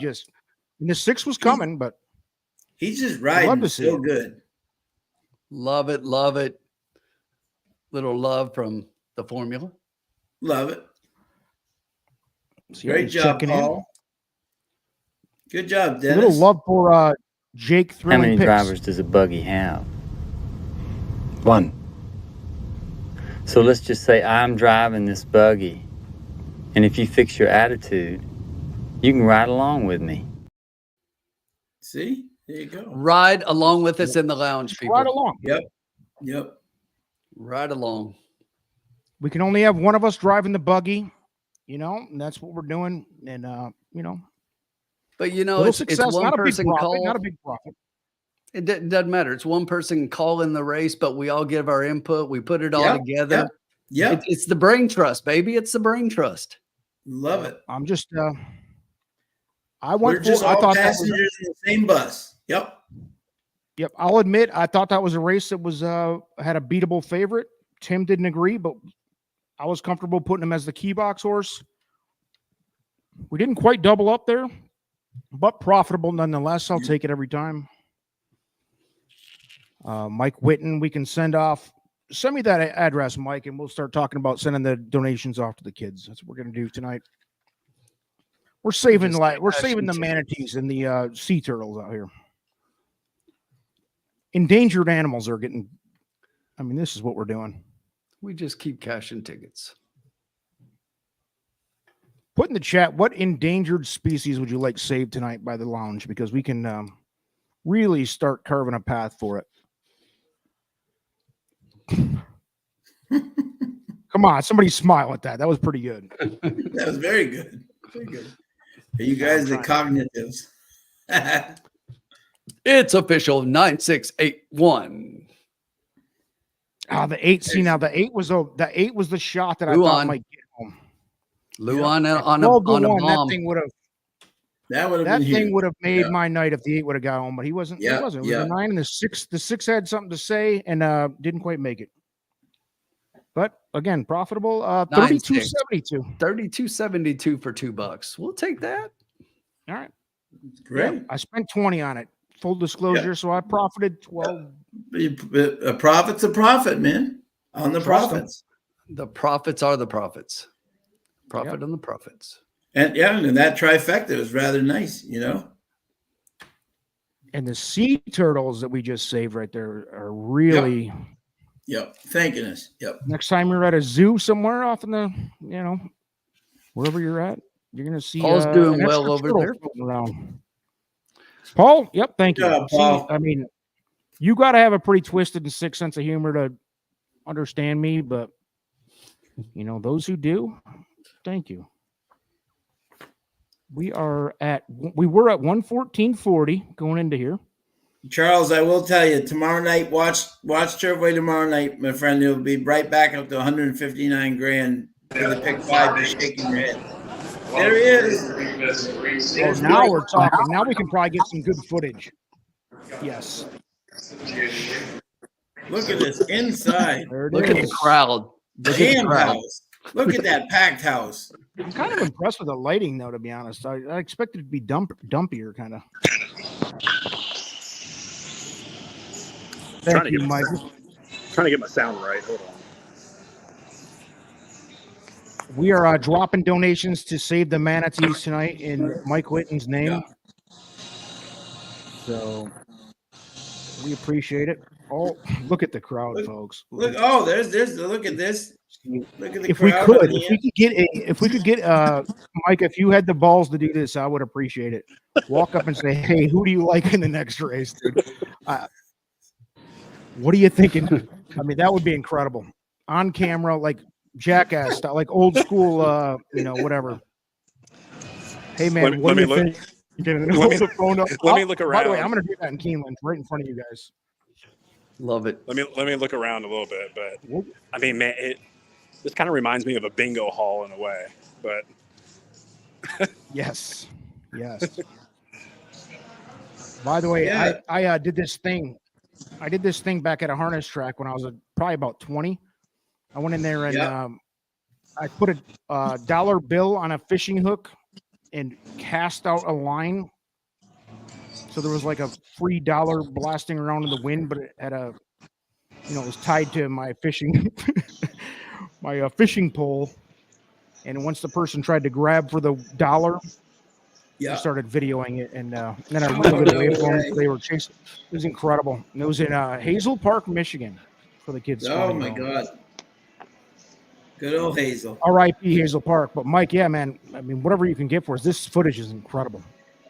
and the 6 was coming, but He's just love riding to see so it. good. Love it. Love it. Little love from the formula. Love it. see, Great he's job, checking in. Paul. Good job, A Dennis. little love for Jake How Thrilling many Picks. drivers does a buggy have? 1. So let's just say I'm driving this buggy, and if you fix your attitude, you can ride along with me. See? There you go. Ride along with us in the lounge, Just people. right along. Yep. Ride along. We can only have one of us driving the buggy, and that's what we're doing. And But you know, little it's success, one not a big person profit, call. not a big profit. It doesn't matter. It's one person calling the race, but we all give our input. We put it all Yep, together. Yep. It's the brain trust, baby. It's the brain trust. Love it. I'm just I We're went just for I all thought that was passengers in the same bus. Yep. Yep, I'll admit I thought that was a race that was had a beatable favorite, Tim didn't agree, but I was comfortable putting him as the key box horse. We didn't quite double up there, but profitable nonetheless. I'll take it every time. Mike Witten, we can send off. Send me that address, Mike, and we'll start talking about sending the donations off to the kids. That's what we're going to do tonight. We're saving the manatees and the sea turtles out here. Endangered animals are getting. I mean, this is what we're doing. We just keep cashing tickets. Put in the chat, what endangered species would you like saved tonight by the lounge? Because we can really start carving a path for it. Come on, somebody smile at that. That was pretty good. That was very good. Very good. Are you guys the cognitives? It's official 9681. The 8. See, now the 8 was the shot that I Luan. thought might get home. Luan Yeah. on a bomb. That thing would have made yeah. my night if the 8 would have got home, but he wasn't. Yeah, He wasn't. It yeah. was a 9 and the 6. The 6 had something to say and didn't quite make it. But again, profitable. 32.72. 32.72 for $2. We'll take that. All right. Great. Yeah, I spent 20 on it. Full disclosure, so I profited 12. A profit's a profit, man. On the Trust 'em. profits. The profits are the profits. Profit on the profits. And and that trifecta was rather nice, you know. And the sea turtles that we just saved right there are really. Yep. Thanking us. Yep. Next time you're at a zoo somewhere off in the, wherever you're at, you're going to see. Paul's doing an well extra over turtle there. floating around. Paul, yep, thank you. Good job, See, Paul. I mean, you got to have a pretty twisted and sick sense of humor to understand me, but those who do, thank you. We were at 114.40 going into here. Charles, I will tell you, tomorrow night, watch Turfway tomorrow night, my friend. You'll be right back up to 159 grand for the pick 5. You're shaking your head. There he is. Oh, now we're talking. Now we can probably get some good footage. Yes. Look at this inside. There it Look at the is. crowd. Look at the Jam crowd. house. Look at that packed house. I'm kind of impressed with the lighting, though, to be honest. I expected it to be dumpier, kind of. Thank you, Mike. Trying to get my sound right. Hold on. We are dropping donations to save the manatees tonight in Mike Witten's name. Yeah. So we appreciate it. Oh, look at the crowd, folks. Look, look at this. Look at the If we crowd. could get Mike, if you had the balls to do this, I would appreciate it. Walk up and say, "Hey, who do you like in the next race, dude? What are you thinking?" I mean, that would be incredible. On camera, like jackass style, like old school, whatever. Hey man, what do you think? Let me look around. By the way, I'm going to do that in Keeneland, right in front of you guys. Love it. Let me look around a little bit, but I mean, man, this kind of reminds me of a bingo hall in a way, but yes. By the way, I did this thing. I did this thing back at a harness track when I was probably about 20. I went in there and I put a dollar bill on a fishing hook and cast out a line. So there was like a free dollar blasting around in the wind, but it had it was tied to my fishing, fishing pole. And once the person tried to grab for the dollar, I started videoing it, and then I reeled it away from them. They were chasing. It was incredible. And it was in Hazel Park, Michigan, for the kids. Oh my God! Good old Hazel. R.I.P. Hazel Park. But Mike, yeah, man. I mean, whatever you can get for us. This footage is incredible.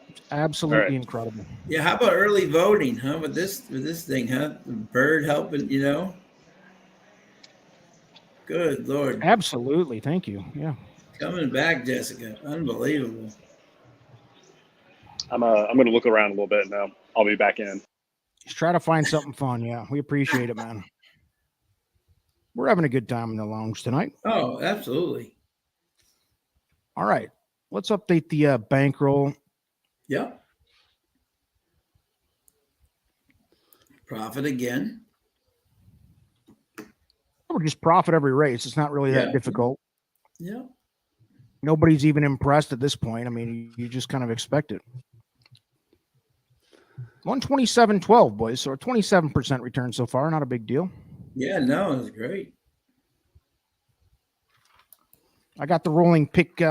It's absolutely incredible. Yeah. How about early voting? Huh? With this thing, huh? The bird helping, Good Lord. Absolutely. Thank you. Yeah. Coming back, Jessica. Unbelievable. I'm going to look around a little bit now. I'll be back in. Just try to find something fun. Yeah, we appreciate it, man. We're having a good time in the lounge tonight. Oh, absolutely. All right. Let's update the bankroll. Yep. Profit again. We're just profit every race. It's not really that difficult. Yeah. Nobody's even impressed at this point. I mean, you just kind of expect it. 127.12, boys. So a 27% return so far. Not a big deal. Yeah, no, it was great. I got the rolling pick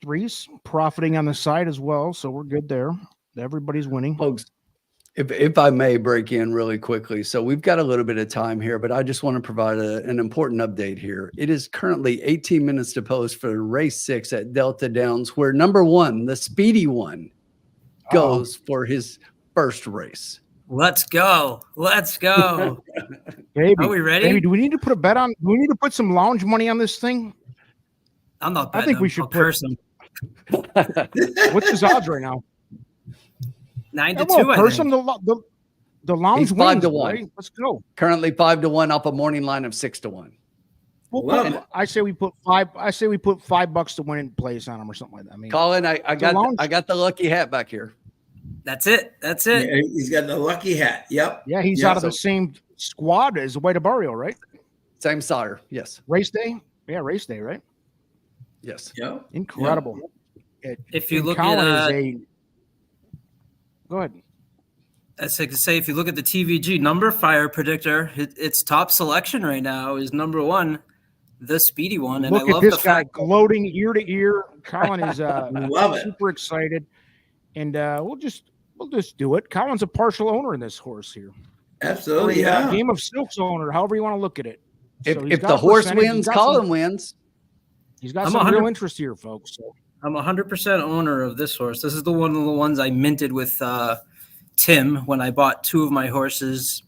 threes profiting on the side as well. So we're good there. Everybody's winning. Folks, if I may break in really quickly. So we've got a little bit of time here, but I just want to provide an important update here. It is currently 18 minutes to post for race 6 at Delta Downs, where number 1, the speedy one, goes for his first race. Let's go. Let's go. Baby, Are we ready? Baby, do we need to put a bet on? Do we need to put some lounge money on this thing? I'm not betting. I think we should curse him. What's his odds right now? 9 to Come 2. on, I curse think. him. The lounge He's 5 wins, to 1. boy. Let's go. Currently 5 to 1 off a morning line of 6 to 1. I say we put $5 to win in place on him or something like that. I mean, Colin, I got the lucky hat back here. That's it. That's it. Yeah, he's got the lucky hat. Yep. yeah, he's out of the same squad as White Barrio, right? Same sire. Yes. Race day. Yeah, race day, right? Yes. Yeah. Incredible. If you And look Colin at go ahead. That's like to say, if you look at the TVG number fire predictor, its top selection right now is number 1, the speedy one. And Look I at love this the guy fact gloating ear to ear. Colin is Love it. super excited, and we'll just do it. Colin's a partial owner in this horse here. Absolutely. Or, Yeah. Game of Silks owner, however you want to look at it. So he's If got the a horse percentage, wins, Colin wins. He's got I'm some 100 real interest here, folks. So. I'm 100% owner of this horse. This is one of the ones I minted with Tim when I bought 2 of my horses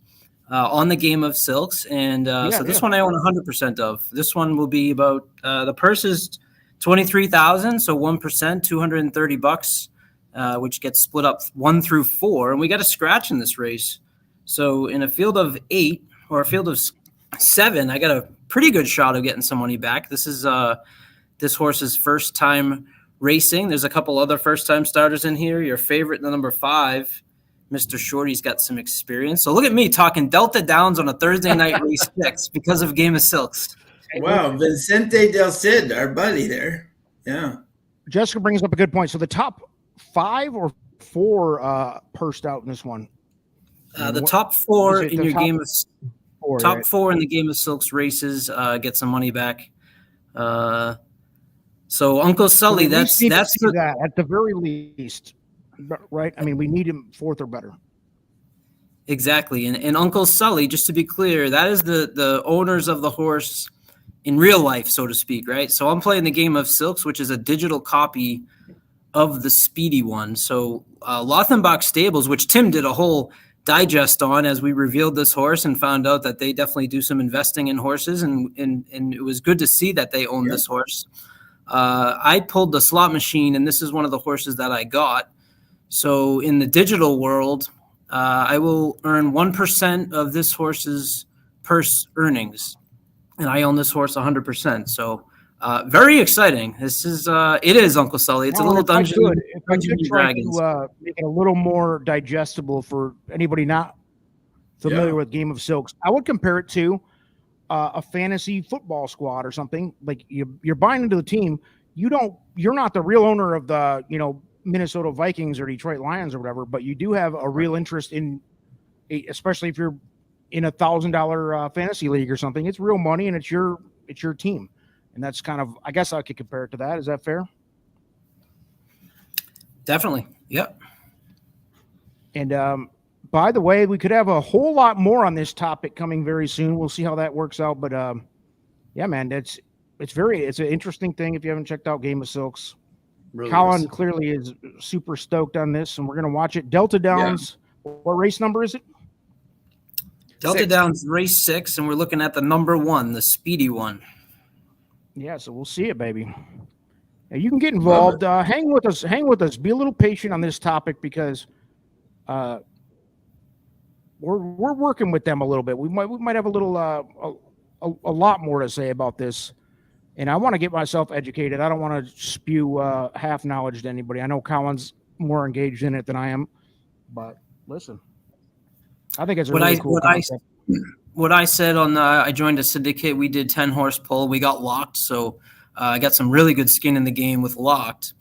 on the Game of Silks. And so this one I own 100% of. This one will be about the purse is $23,000, so 1%, $230, which gets split up 1 through 4. And we got a scratch in this race. So in a field of 8 or a field of 7, I got a pretty good shot of getting some money back. This is this horse's first time racing. There's a couple other first time starters in here. Your favorite, the number 5, Mr. Shorty's got some experience. So look at me talking Delta Downs on a Thursday night race 6 because of Game of Silks. Wow. Vicente Del Cid, our buddy there. Yeah. Jessica brings up a good point. So the top 5 or 4 pursed out in this one. The top 4 in your Game of 4, top right? 4 in the Game of Silks races get some money back. So Uncle Sully, So that's that at the very least, right? I mean, we need him 4th or better. exactly. And Uncle Sully, just to be clear, that is the owners of the horse in real life, so to speak, right? So I'm playing the Game of Silks, which is a digital copy of the speedy one. So Lothenbach Stables, which Tim did a whole digest on as we revealed this horse and found out that they definitely do some investing in horses, and it was good to see that they own this horse. I pulled the slot machine, and this is one of the horses that I got. So in the digital world, I will earn 1% of this horse's purse earnings, and I own this horse 100%. So very exciting. This is it is Uncle Sully. It's a little dungeon. If I could try Dragons. to make it a little more digestible for anybody not familiar with Game of Silks, I would compare it to a fantasy football squad or something. Like you're buying into the team. You're not the real owner of the Minnesota Vikings or Detroit Lions or whatever, but you do have a real interest in, especially if you're in $1,000 fantasy league or something. It's real money and it's your team. And that's kind of, I guess I could compare it to that. Is that fair? Definitely. Yep. And by the way, we could have a whole lot more on this topic coming very soon. We'll see how that works out. But yeah, man, it's an interesting thing. If you haven't checked out Game of Silks, Really Colin is. clearly is super stoked on this, and we're going to watch it. Delta Downs. Yeah. What race number is it? Delta 6. Downs race 6, and we're looking at the number 1, the speedy one. Yeah, so we'll see it, baby. Now, you can get involved. Hang with us. Be a little patient on this topic because we're working with them a little bit. We might have a little a lot more to say about this, and I want to get myself educated. I don't want to spew half knowledge to anybody. I know Colin's more engaged in it than I am, but listen, I think it's a really cool concept. what I said on I joined a syndicate. We did 10 horse pull. We got locked, so I got some really good skin in the game with locked.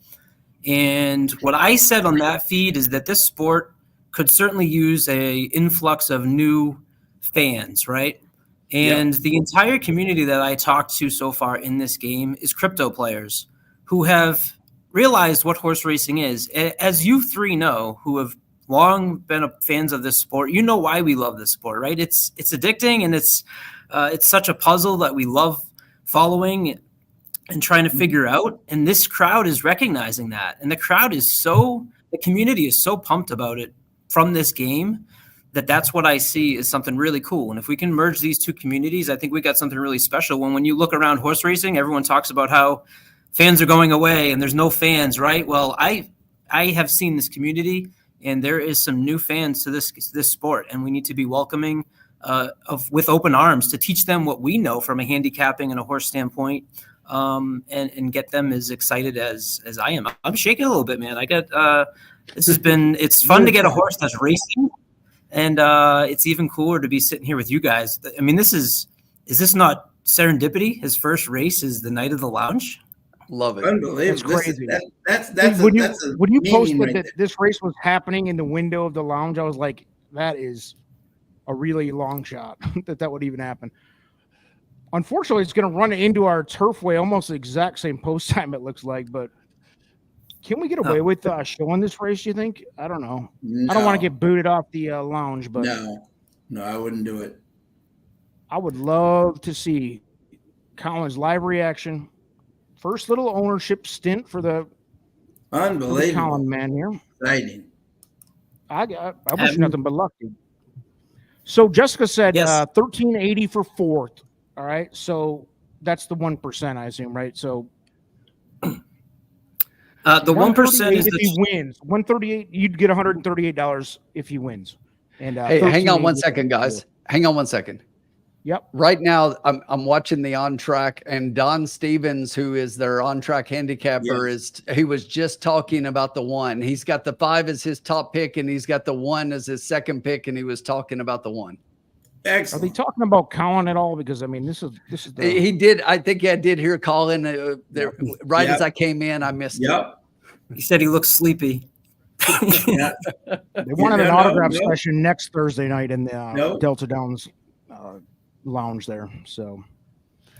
And what I said on that feed is that this sport could certainly use a influx of new fans, right? And the entire community that I talked to so far in this game is crypto players who have realized what horse racing is. As you three know, who have long been fans of this sport, you know why we love this sport, right? It's addicting, and it's such a puzzle that we love following and trying to figure out. And this crowd is recognizing that. And the community is so pumped about it from this game that's what I see is something really cool. And if we can merge these two communities, I think we got something really special. When you look around horse racing, everyone talks about how fans are going away and there's no fans, right? Well, I have seen this community, and there is some new fans to this sport, and we need to be welcoming with open arms to teach them what we know from a handicapping and a horse standpoint, and get them as excited as I am. I'm shaking a little bit, man. It's fun to get a horse that's racing, and it's even cooler to be sitting here with you guys. I mean, is this not serendipity? His first race is the night of the lounge. Love it. Unbelievable. That's crazy. That's when you meaning posted right that there. this race was happening in the window of the lounge, I was like, that is a really long shot that would even happen. Unfortunately, it's going to run into our Turfway almost the exact same post time, it looks like. But can we get away with showing this race, you think? I don't know. No, I don't want to get booted off the lounge, but no, I wouldn't do it. I would love to see Colin's live reaction. First little ownership stint for the Unbelievable. Colin man here. Exciting. I wish nothing but luck. Dude. So Jessica said Yes. 1380 for fourth. All right, so that's the 1%, I assume, right? So The 1% is if he wins. 138, you'd get $138 if he wins. And Hey, hang on one 1380 second, guys. Hang on one second. Yep. Right now, I'm watching the on track, and Don Stevens, who is their on track handicapper, he was just talking about the 1. He's got the 5 as his top pick, and he's got the 1 as his second pick, and he was talking about the 1. Excellent. Are they talking about Colin at all? Because I mean, this is the He did. I think I did hear Colin there right as I came in. I missed it. He said he looks sleepy. Yeah. they wanted an autograph session next Thursday night in the Delta Downs lounge there. So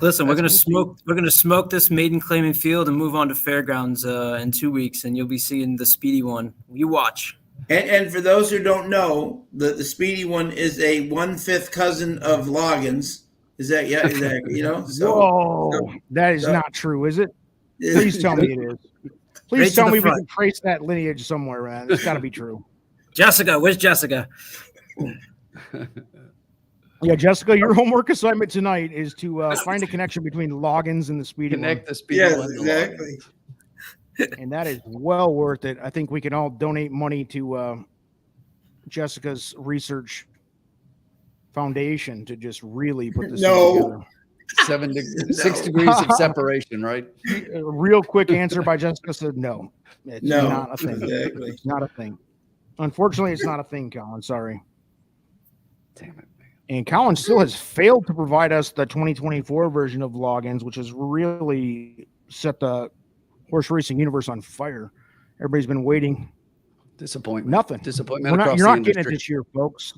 listen, we're gonna smoke this maiden claiming field and move on to fairgrounds in 2 weeks, and you'll be seeing the speedy one. You watch. And for those who don't know, the speedy one is a 1/5 cousin of Loggins. Is that exactly? You know. So that is not true, is it? Please tell me it is. Please tell me we can trace that lineage somewhere, man. It's got to be true. Jessica, where's Jessica? Yeah, Jessica, your homework assignment tonight is to find a connection between Loggins and the speedy Connect one. the speedy Yes, one. exactly. And that is well worth it. I think we can all donate money to Jessica's research foundation to just really put this together. 6 degrees of separation, right? A real quick answer by Jessica said no. It's not a thing. Exactly. It's not a thing. Unfortunately, it's not a thing, Colin. Sorry. Damn it. And Colin still has failed to provide us the 2024 version of Logins, which has really set the horse racing universe on fire. Everybody's been waiting. Disappointment. Nothing. Disappointment. You're not getting it this year, folks.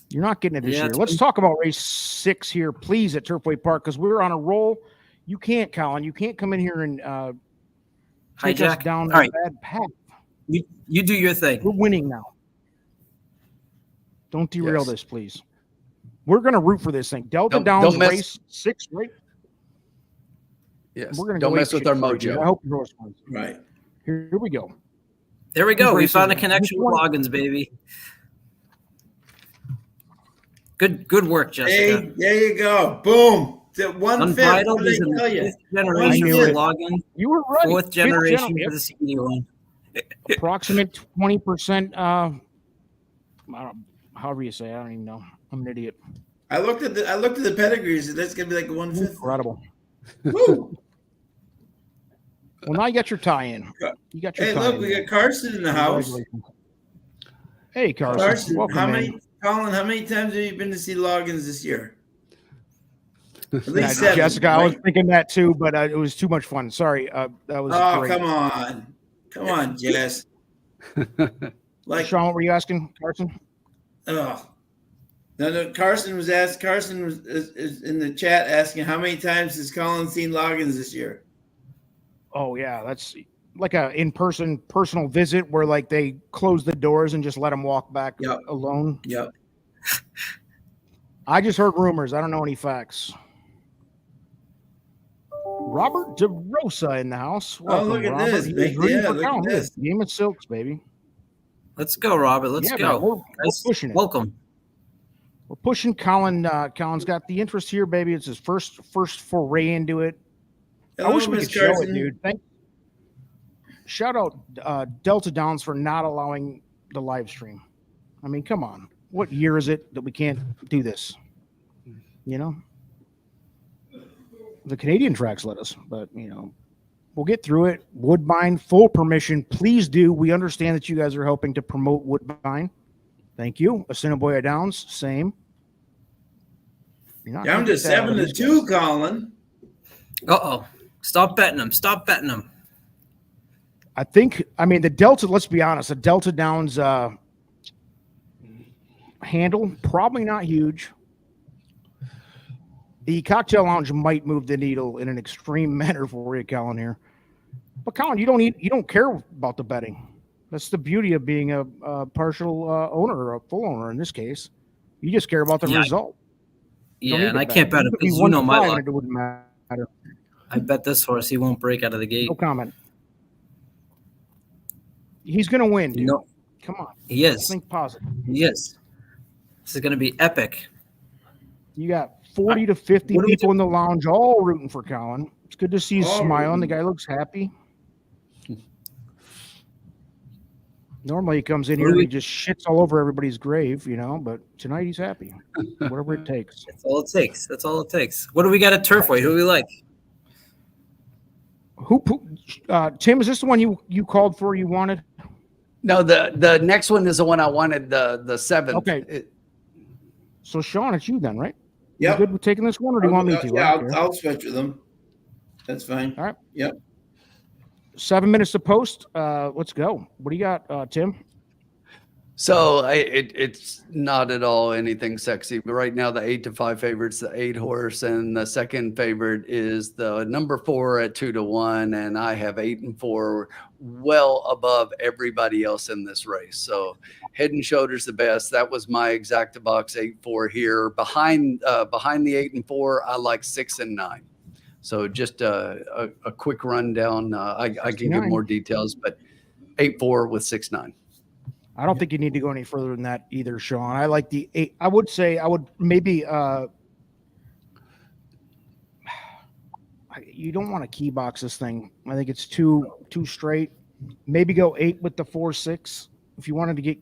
You're not getting it this year. Let's talk about race 6 here, please, at Turfway Park, because we're on a roll. You can't, Colin. You can't come in here and take us down the bad path. You do your thing. We're winning now. Don't derail this, please. We're going to root for this thing. Delta Downs race 6, right? Yes. We're going to don't mess with our mojo. I hope your horse wins. Right. Here we go. There we go. We races found a are- connection with Loggins, baby. Good work, Jessica. Hey, there you go. Boom. The 1/5. Unbridled What did is I in tell the you? 5th generation I for knew it. Loggins, You were right. 4th generation Yep. for the CD one. Approximate 20%. However you say, I don't even know. I'm an idiot. I looked at the pedigrees, and that's gonna be like a 1/5. Incredible. Woo! Well, now you got your tie-in. You got your Hey, tie-in. look, we got Carson in the house. Hey, Carson. Carson, Welcome, how man. many Colin, how many times have you been to see Loggins this year? At Yeah, least 7. Jessica, I was right? thinking that too, but it was too much fun. Sorry, that was Oh, great. come on, Jess. Like, Sean, what were you asking, Carson? oh, no. Carson was is in the chat asking how many times has Colin seen Loggins this year? Oh yeah, that's like a in-person personal visit where like they close the doors and just let them walk back Yep. alone. Yep. I just heard rumors. I don't know any facts. Robert DeRosa in the house. Welcome, look at Robert. this. He was rooting for Look at Colin. this. Game of Silks, baby. Let's go, Robert. Let's Yeah, go. man, we're Guys, pushing it. welcome. We're pushing Colin. Colin's got the interest here, baby. It's his first foray into it. Hello, I wish we Miss could show it, Carson. dude. Shout out Delta Downs for not allowing the live stream. I mean, come on. What year is it that we can't do this? You know? The Canadian tracks let us, but, you know, we'll get through it. Woodbine, full permission. Please do. We understand that you guys are helping to promote Woodbine. Thank you. Assiniboia Downs, same. You're not Down gonna to get that out of 7 to these 2, guys. Colin. Uh-oh. Stop betting them. Stop betting them. I think, I mean, the Delta, let's be honest, the Delta Downs handle, probably not huge. The Cocktail Lounge might move the needle in an extreme manner for you, Colin, here. But Colin, you don't care about the betting. That's the beauty of being a partial owner or a full owner in this case. You just care about the result. Yeah, and I can't bet it because you know my luck. It wouldn't matter. I bet this horse he won't break out of the gate. No comment. He's going to win, dude. No. Come on. He is. Think positive. He is. This is going to be epic. You got 40 to 50 people in the lounge all rooting for Colin. It's good to see you smiling. The guy looks happy. Normally he comes in here and he just shits all over everybody's grave, you know, but tonight he's happy. Whatever it takes. That's all it takes. That's all it takes. What do we got at Turfway? Who do we like? Tim, is this the one you called for, you wanted? No, the next one is the one I wanted, the 7th. Okay. So Sean, it's you then, right? Yep. You good with taking this one, or do you want me to? Yeah, I'll switch with them. That's fine. All right. Yep. 7 minutes to post. Let's go. What do you got, Tim? So it's not at all anything sexy, but right now the 8-5 favorite's the 8 horse, and the second favorite is the number 4 at 2-1, and I have 8 and 4 well above everybody else in this race. So head and shoulders the best. That was my exact box 8-4 here. Behind the 8 and 4, I like 6 and 9. So just a quick rundown. I can give more details, but 8-4 with 6-9. I don't think you need to go any further than that either, Sean. I like the 8. I would say I would maybe you don't want to key box this thing. I think it's too straight. Maybe go 8 with the 4-6. If you wanted to get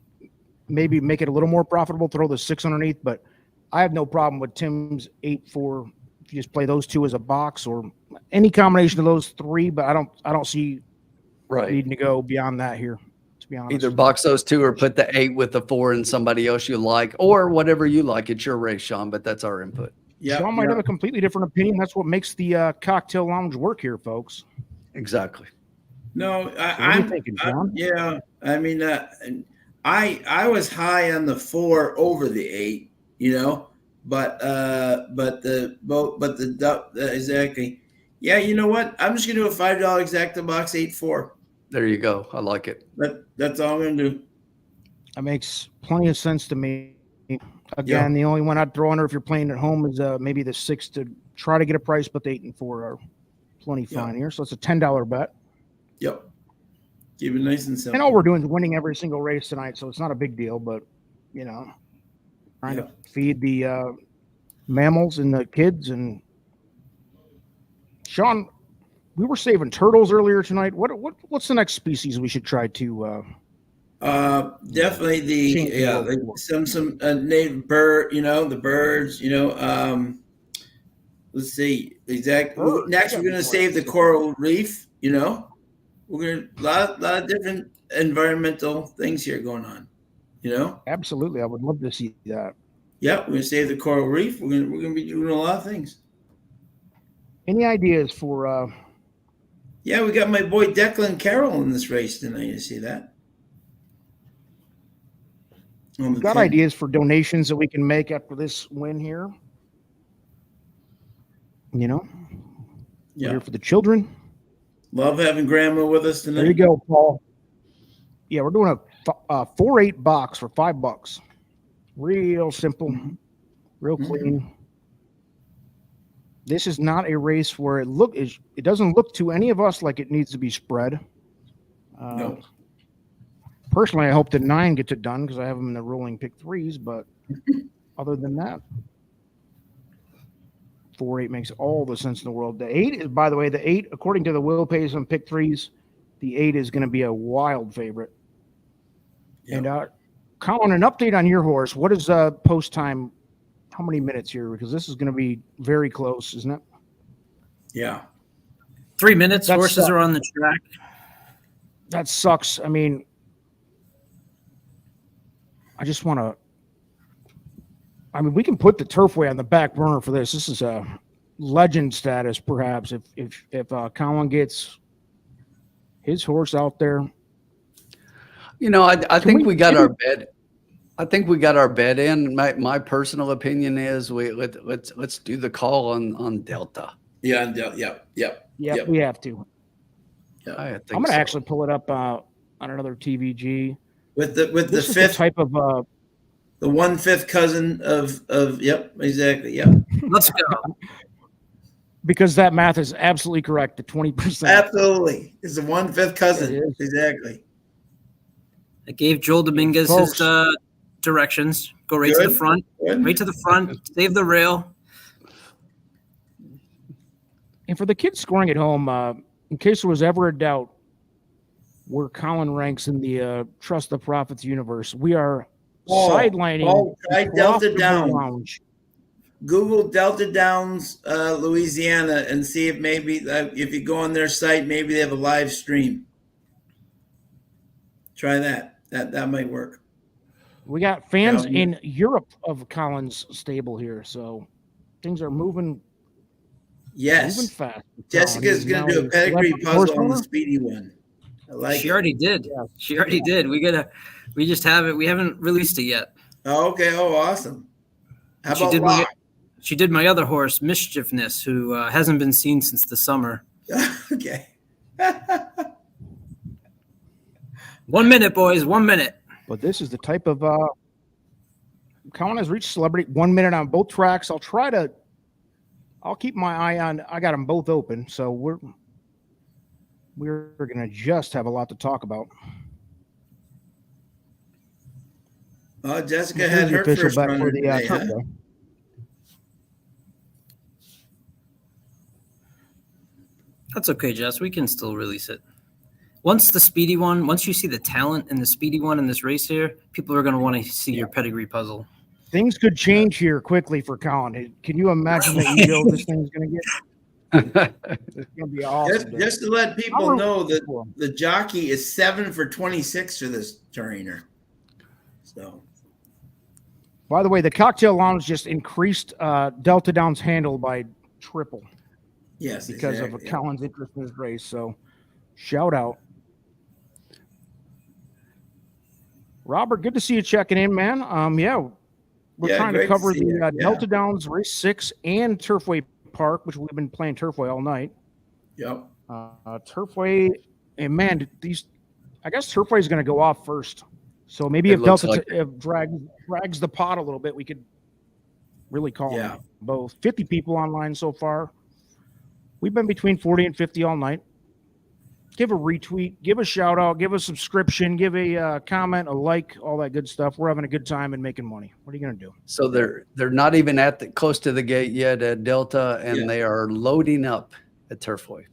maybe make it a little more profitable, throw the 6 underneath. But I have no problem with Tim's 8-4. If you just play those two as a box or any combination of those 3, but I don't see needing to go beyond that here. To be honest, either box those 2 or put the 8 with the 4 and somebody else you like, or whatever you like. It's your race, Sean, but that's our input. Yeah, Sean might have a completely different opinion. That's what makes the Cocktail Lounge work here, folks. Exactly. No, I'm thinking, John. I mean, I was high on the 4 over the 8, you know. But exactly. Yeah, you know what? I'm just gonna do a $5 exacta box 8-4. There you go. I like it. That's all I'm gonna do. That makes plenty of sense to me. Again, the only one I'd throw under if you're playing at home is maybe the 6 to try to get a price, but the 8 and 4 are plenty fine here. So it's a $10 bet. Yep. Keep it nice and simple. And all we're doing is winning every single race tonight, so it's not a big deal. But you know, trying to feed the mammals and the kids. And Sean, we were saving turtles earlier tonight. What's the next species we should try to? Definitely some native bird. You know, the birds. You know, let's see exactly. Next, we're gonna save the coral reef. You know, we're gonna lot of different environmental things here going on. You know? Absolutely. I would love to see that. Yep, we're gonna save the coral reef. We're gonna be doing a lot of things. Any ideas for Yeah, we got my boy Declan Carroll in this race tonight. You see that? On the got 10. ideas for donations that we can make after this win here? You know? We're Yeah. here for the children. Love having grandma with us tonight. There you go, Paul. Yeah, we're doing a 4-8 box for $5. Real simple, real clean. This is not a race where it doesn't look to any of us like it needs to be spread. No. Personally, I hope that 9 gets it done because I have them in the rolling pick threes. But other than that, 4-8 makes all the sense in the world. The 8 is, by the way, the 8, according to the Will Pays on pick threes, the 8 is going to be a wild favorite. Yep. And Colin, an update on your horse. What is post time? How many minutes here? Because this is going to be very close, isn't it? Yeah. 3 minutes. Horses are on the track. That sucks. I mean, I just want to. I mean, we can put the Turfway on the back burner for this. This is a legend status, perhaps. If Colin gets his horse out there. You know, I think we got our bed. I think we got our bet in. My personal opinion is let's do the call on Delta. Yeah. Yep. We have to. Yeah. I think I'm going to so. actually pull it up on another TVG. With the This is fifth the type of the 1/5 cousin of yep, exactly. Yep. Let's go. because that math is absolutely correct. The 20%. Absolutely. It's the 1/5 cousin. It is. Exactly. I gave Joel Dominguez Folks. his directions. Go right to the front. Good. Right to the front. Save the rail. And for the kids scoring at home, in case there was ever a doubt where Colin ranks in the Trust the Profits universe, we are sidelining try the Delta Profitable Downs. Lounge. Google Delta Downs, Louisiana, and see if maybe if you go on their site, maybe they have a live stream. Try that. That might work. We got fans Yeah. in Europe of Colin's stable here, so things are moving Yes. fast. Jessica's Colin. going to do a Now, pedigree left horse puzzle on the owner? speedy one. I like She it. already did. Yeah. She already did. We just have it. We haven't released it yet. Oh, okay. Oh, awesome. How She about did Rock? She did my other horse, Mischiefness, who hasn't been seen since the summer. Okay. 1 minute, boys. 1 minute. But this is the type of Colin has reached celebrity 1 minute on both tracks. I'll keep my eye on. I got them both open, so we're going to just have a lot to talk about. Oh, Jessica Here's had the her official first bet runner for the today, huh? Turfway. That's okay, Jess. We can still release it. Once you see the talent in the speedy one in this race here, people are going to want to see your pedigree puzzle. Things could change here quickly for Colin. Can you imagine the ego this thing's going to get? It's going to be awesome. Just to let people How are know that we- the jockey is 7 for 26 for this trainer. So By the way, the Cocktail Lounge just increased Delta Downs handle by triple yes, because exactly. of Colin's interest in this race. So shout out. Robert, good to see you checking in, man. We're trying to great cover see the you. Yeah. Delta Downs race 6 and Turfway Park, which we've been playing Turfway all night. Yep. Turfway, and man, I guess Turfway is going to go off first. So maybe It if looks Delta like if drags the pot a little bit, we could really call Yeah. them both. 50 people online so far. We've been between 40 and 50 all night. Give a retweet, give a shout out, give a subscription, give a comment, a like, all that good stuff. We're having a good time and making money. What are you going to do? So they're not even at close to the gate yet at Delta, and Yeah. they are loading up at Turfway.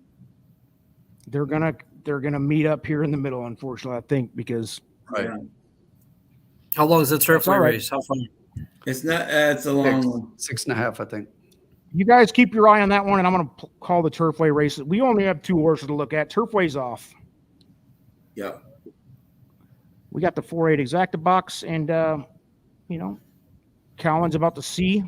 They're gonna meet up here in the middle, unfortunately, I think, because Right. Yeah. How long is the That's all Turfway right. race? How far? It's not. It's a long one. 6.5, I think. you guys keep your eye on that one, and I'm going to call the Turfway races. We only have 2 horses to look at. Turfway's off. Yep. We got the 4-8 exacta box, and you know, Colin's about to see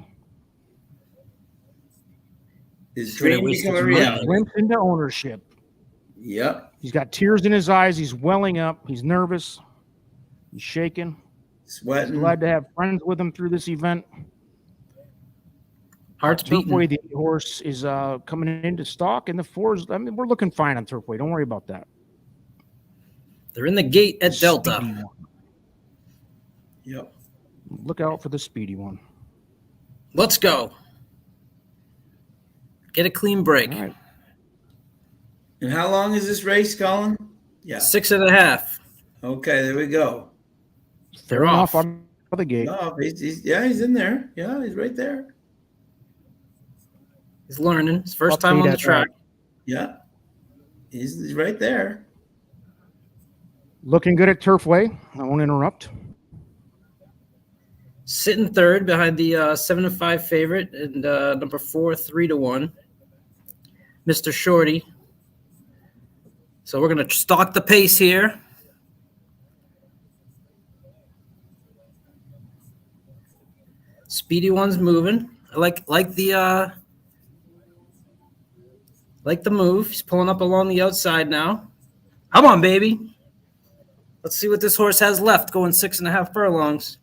His Straight dream wasted become a money. reality. glimpse into ownership. Yep. He's got tears in his eyes. He's welling up. He's nervous. He's shaking. He's Sweating. glad to have friends with him through this event. Heart's beating. Turfway, the horse is coming into stock, and the 4s. I mean, we're looking fine on Turfway. Don't worry about that. They're in the gate at Delta. Speedy one. Yep. Look out for the speedy one. Let's go. Get a clean break. All right. And how long is this race, Colin? Yeah. 6.5. Okay, there we go. They're off. on the gate. No, he's in there. Yeah, he's right there. He's learning. His first I'll time see on the that track. Yeah. He's right there. Looking good at Turfway. I won't interrupt. Sitting third behind the 7-5 favorite and number 4, 3-1, Mr. Shorty. So we're gonna stalk the pace here. Speedy one's moving. I like the move. He's pulling up along the outside now. Come on, baby. Let's see what this horse has left going 6.5 furlongs.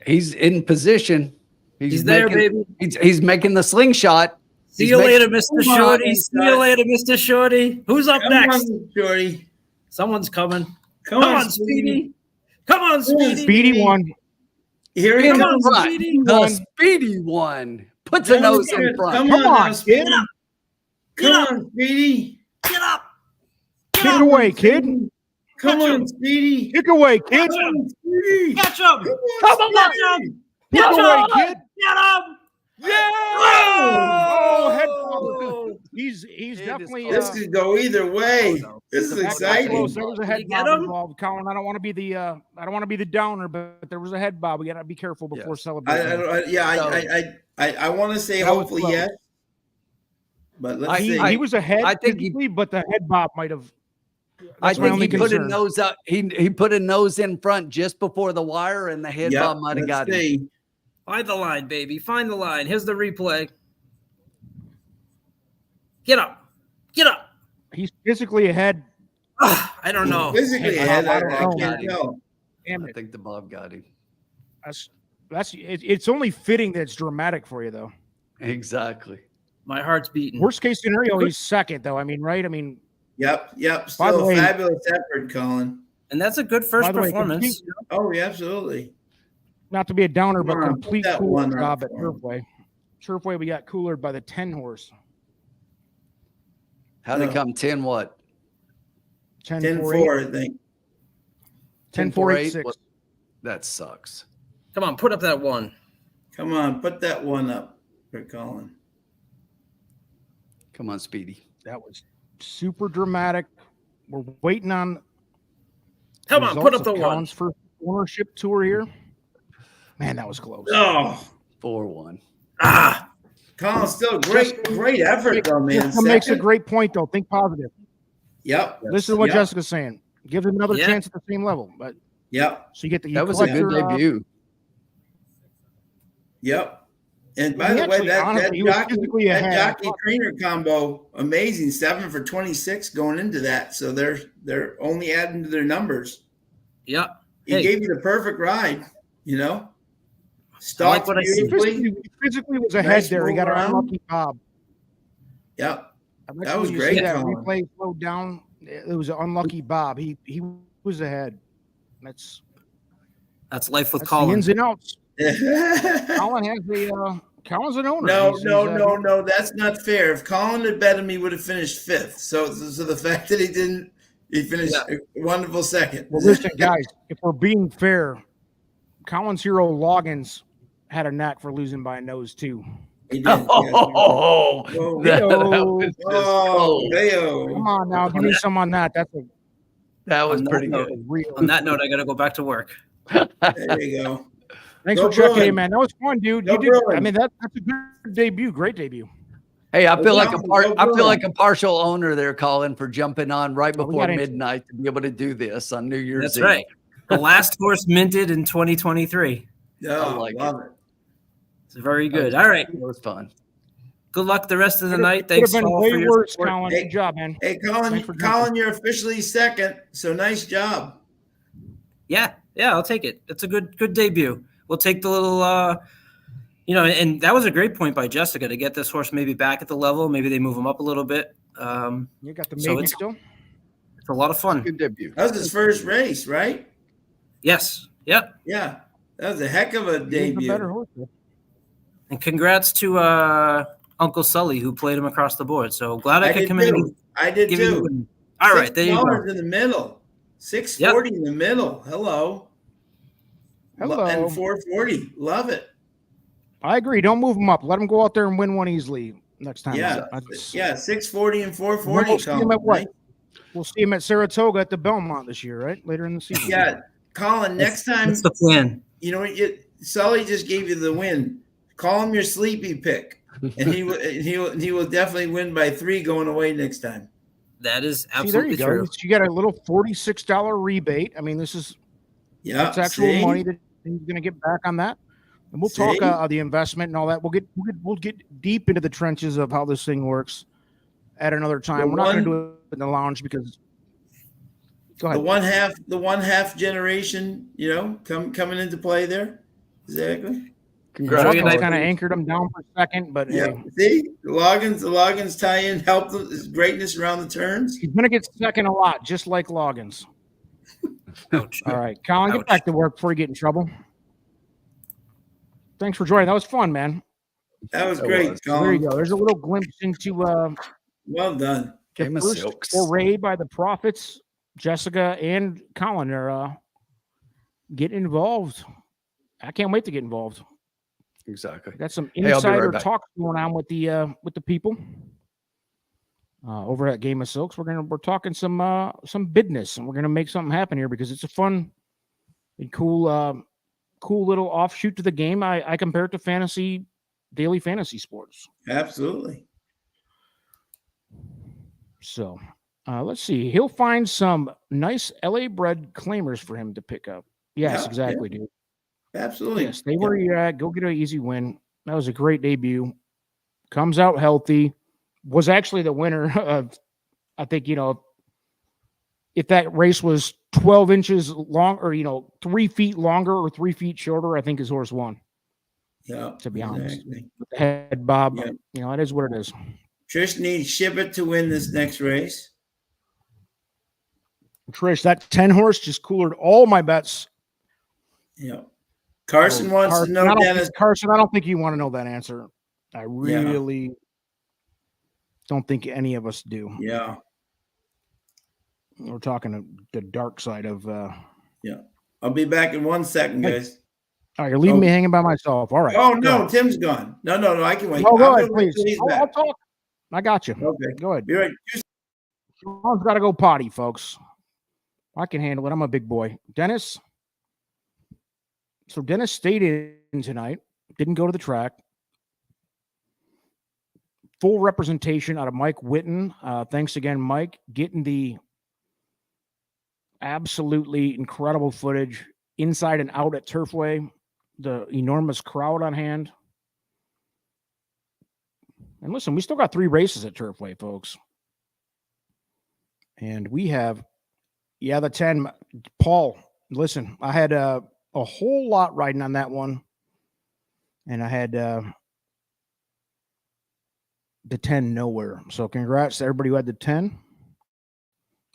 He's in position. He's there, making, baby. He's making the slingshot. See you later, Mr. Shorty. See you later, Mr. Shorty. Who's up next? On, Shorty. Someone's coming. Come on, Speedy. Come on, Speedy. Speedy one. Here he In comes. front. Speedy The one. speedy one puts a nose in front. Come Come on, on, now, Speedy. kid. Come on, Speedy. Get up. Kick it away, kid. Come on, Speedy. Kick away, kid. Come on, Speedy. Catch him. Come on, Speedy. Kick away, kid. Get him. Oh, head bob. He's definitely. This could go either way. Oh, no. This is That was exciting. close. There was a head Did you get bob him? involved, Colin. I don't want to be the downer, but there was a head bob. We got to be careful before celebrating. I want to say That was hopefully close. yes, but let's He, see. he was ahead, I think he- physically, but the head bob might have. I That's my think only he put a concern. nose up. He put a nose in front just before the wire, and the head bob might have got him. see. Find the line, baby. Find the line. Here's the replay. Get up. Get up. He's physically ahead. I don't know. Physically Hey, ahead, I I don't can't know. tell. Damn I it. think the bob got him. It's only fitting that it's dramatic for you, though. Exactly. My heart's beating. Worst case scenario, he's second, though. I mean, right? I mean, Yep. By the Still way- fabulous effort, Colin. And that's a good first by the way, performance. Oh, yeah, absolutely. not to be a downer, but Come on, put complete that cool one job up at for him. Turfway. Turfway, we got coolered by the 10 horse. How'd it No. come? 10 what? 10 10-4, I think. 10 4 8 6. What? That sucks. Come on, put up that one. Come on, put that one up for Colin. Come on, Speedy. That was super dramatic. We're waiting on. Come on, put results up the of one. Colin's first ownership tour here. Man, that was close. Oh, 4-1. Colin, still great effort, though, man. Jessica makes a Second. great point, though. Think positive. Yep. Listen to what Yep. Jessica's saying. Give him another Yeah. chance at the same level. But Yep. so you get the That was a good debut. Yep. And by He the way, actually, honestly, he was physically that ahead. jockey trainer combo, amazing. 7 for 26 going into that. So they're only adding to their numbers. Yep. He Hey. gave you the perfect ride, you know. I like Stalked what I see. beautifully. Physically was ahead Nice there. He got move an around. unlucky bob. Yep. I bet That you was when you great, see that Colin. replay slowed down. It was an unlucky bob. He was ahead. That's That's life with the Colin. ins and outs. no, Colin has a Colin's an owner. no. That's not fair. If Colin had bet him, he would have finished 5th. So the fact that he didn't, he finished a wonderful second. Well, listen, guys, if we're being fair, Colin's hero Loggins had a knack for losing by a nose too. He did. Yes. Oh, Whoa. that Heyo. was just Oh, cold. Mayo. Come on now, give me some on that. That's a That was On that pretty note- good. real. On that note, I got to go back to work. There you go. Thanks Go for checking Bruins. in, man. That was fun, dude. Go You did, I Bruins. mean, that's a good debut. Great debut. Hey, I feel like Go a partial owner there, Colin, for jumping on right Well, we before got into- midnight to be able to do this on New Year's That's Eve. right. The last horse minted in 2023. Oh, like love it. It's very good. All right. It was fun. Good luck the rest of the Could night. have Thanks been all way for your worse, support. Colin. Hey, Good job, man. Hey, Colin, Thanks for Colin, you're officially second. So nice job. Yeah, I'll take it. It's a good debut. We'll take the little and that was a great point by Jessica to get this horse maybe back at the level. Maybe they move him up a little bit. You got the So maiden it's still? it's a lot of fun. Good debut. That was his first race, right? Yes. Yep. Yeah. That was a heck of a He was the better debut. horse. There. And congrats to Uncle Sully who played him across the board. So glad I could did come in too. and I did give you the too. win. All right, there you go. $6 in the middle. 640 in the middle. Hello. Hello. And 440. Love it. I agree. Don't move him up. Let him go out there and win one easily next time. Yeah. That's- Yeah. 640 and We'll 440. see him Colin, at what? right? We'll see him at Saratoga at the Belmont this year, right? Later in the season. Yeah. Colin, next time, That's the plan. you know, Sully just gave you the win. Call him your sleepy pick. And he will definitely win by 3 going away next time. That is See, there absolutely you go. true. You got a little $46 rebate. I mean, this is Yeah. that's actual see? money that he's going to get back on that. And we'll See? talk the investment and all that. We'll get deep into the trenches of how this thing works at another time. The We're not going one- to do it in the lounge because. Go ahead. The one half generation, coming into play there. Exactly. Enjoy your night. Kind of anchored him down for a second, but Yeah. hey, See, the Loggins tie-in helped his greatness around the turns. he's going to get second a lot, just like Loggins. Ouch. All right, Colin, get Ouch. back to work before you get in trouble. Thanks for joining. That was fun, man. That was That great, was. There you Colin. go. There's a little glimpse into Well done. the Game of first Silks. foray by the Prophets. Jessica and Colin are getting involved. I can't wait to get involved. Exactly. Got some Hey, I'll be right insider back. talk going on with the people over at Game of Silks. We're talking some business, and we're gonna make something happen here because it's a fun and cool little offshoot to the game. I compare it to daily fantasy sports. Absolutely. So let's see. He'll find some nice LA bred claimers for him to pick up. Yes, Yeah, exactly, dude. Absolutely. Yeah, stay where you're at. Go get an easy win. That was a great debut. Comes out healthy. Was actually the winner of, I think, if that race was 12 inches long or, 3 feet longer or 3 feet shorter, I think his horse won, Yeah. to be honest. Exactly. With the head bob, Yeah. it is what it is. Trish needs Shibbit to win this next race. Trish, that 10 horse just coolered all my bets. Yeah. Carson wants to know, Dennis. Carson, I don't think you want to know that answer. I really don't think any of us do. Yeah. We're talking the dark side of. Yeah. I'll be back in 1 second, guys. Oh, you're leaving me hanging by myself. All right. Oh, Go no. ahead. Tim's gone. No. I can wait. No, I'm go gonna ahead, wait please. till he's I'll back. talk. I got you. Okay. Go ahead. Be right. Sean's got to go potty, folks. I can handle it. I'm a big boy. Dennis. So Dennis stayed in tonight. Didn't go to the track. Full representation out of Mike Witten. Thanks again, Mike. Getting the absolutely incredible footage inside and out at Turfway. The enormous crowd on hand. And listen, we still got 3 races at Turfway, folks. And we have, the 10. Paul, listen, I had a whole lot riding on that one. And I had the 10 nowhere. So congrats to everybody who had the 10.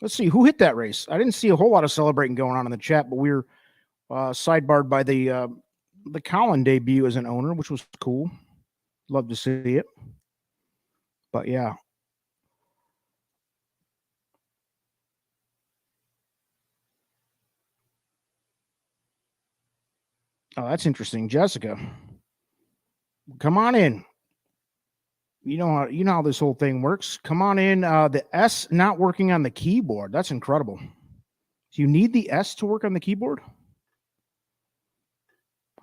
Let's see, who hit that race? I didn't see a whole lot of celebrating going on in the chat, but we were sidebarred by the Colin debut as an owner, which was cool. Love to see it. But yeah. Oh, that's interesting. Jessica, come on in. You know how this whole thing works. Come on in. The S not working on the keyboard. That's incredible. Do you need the S to work on the keyboard?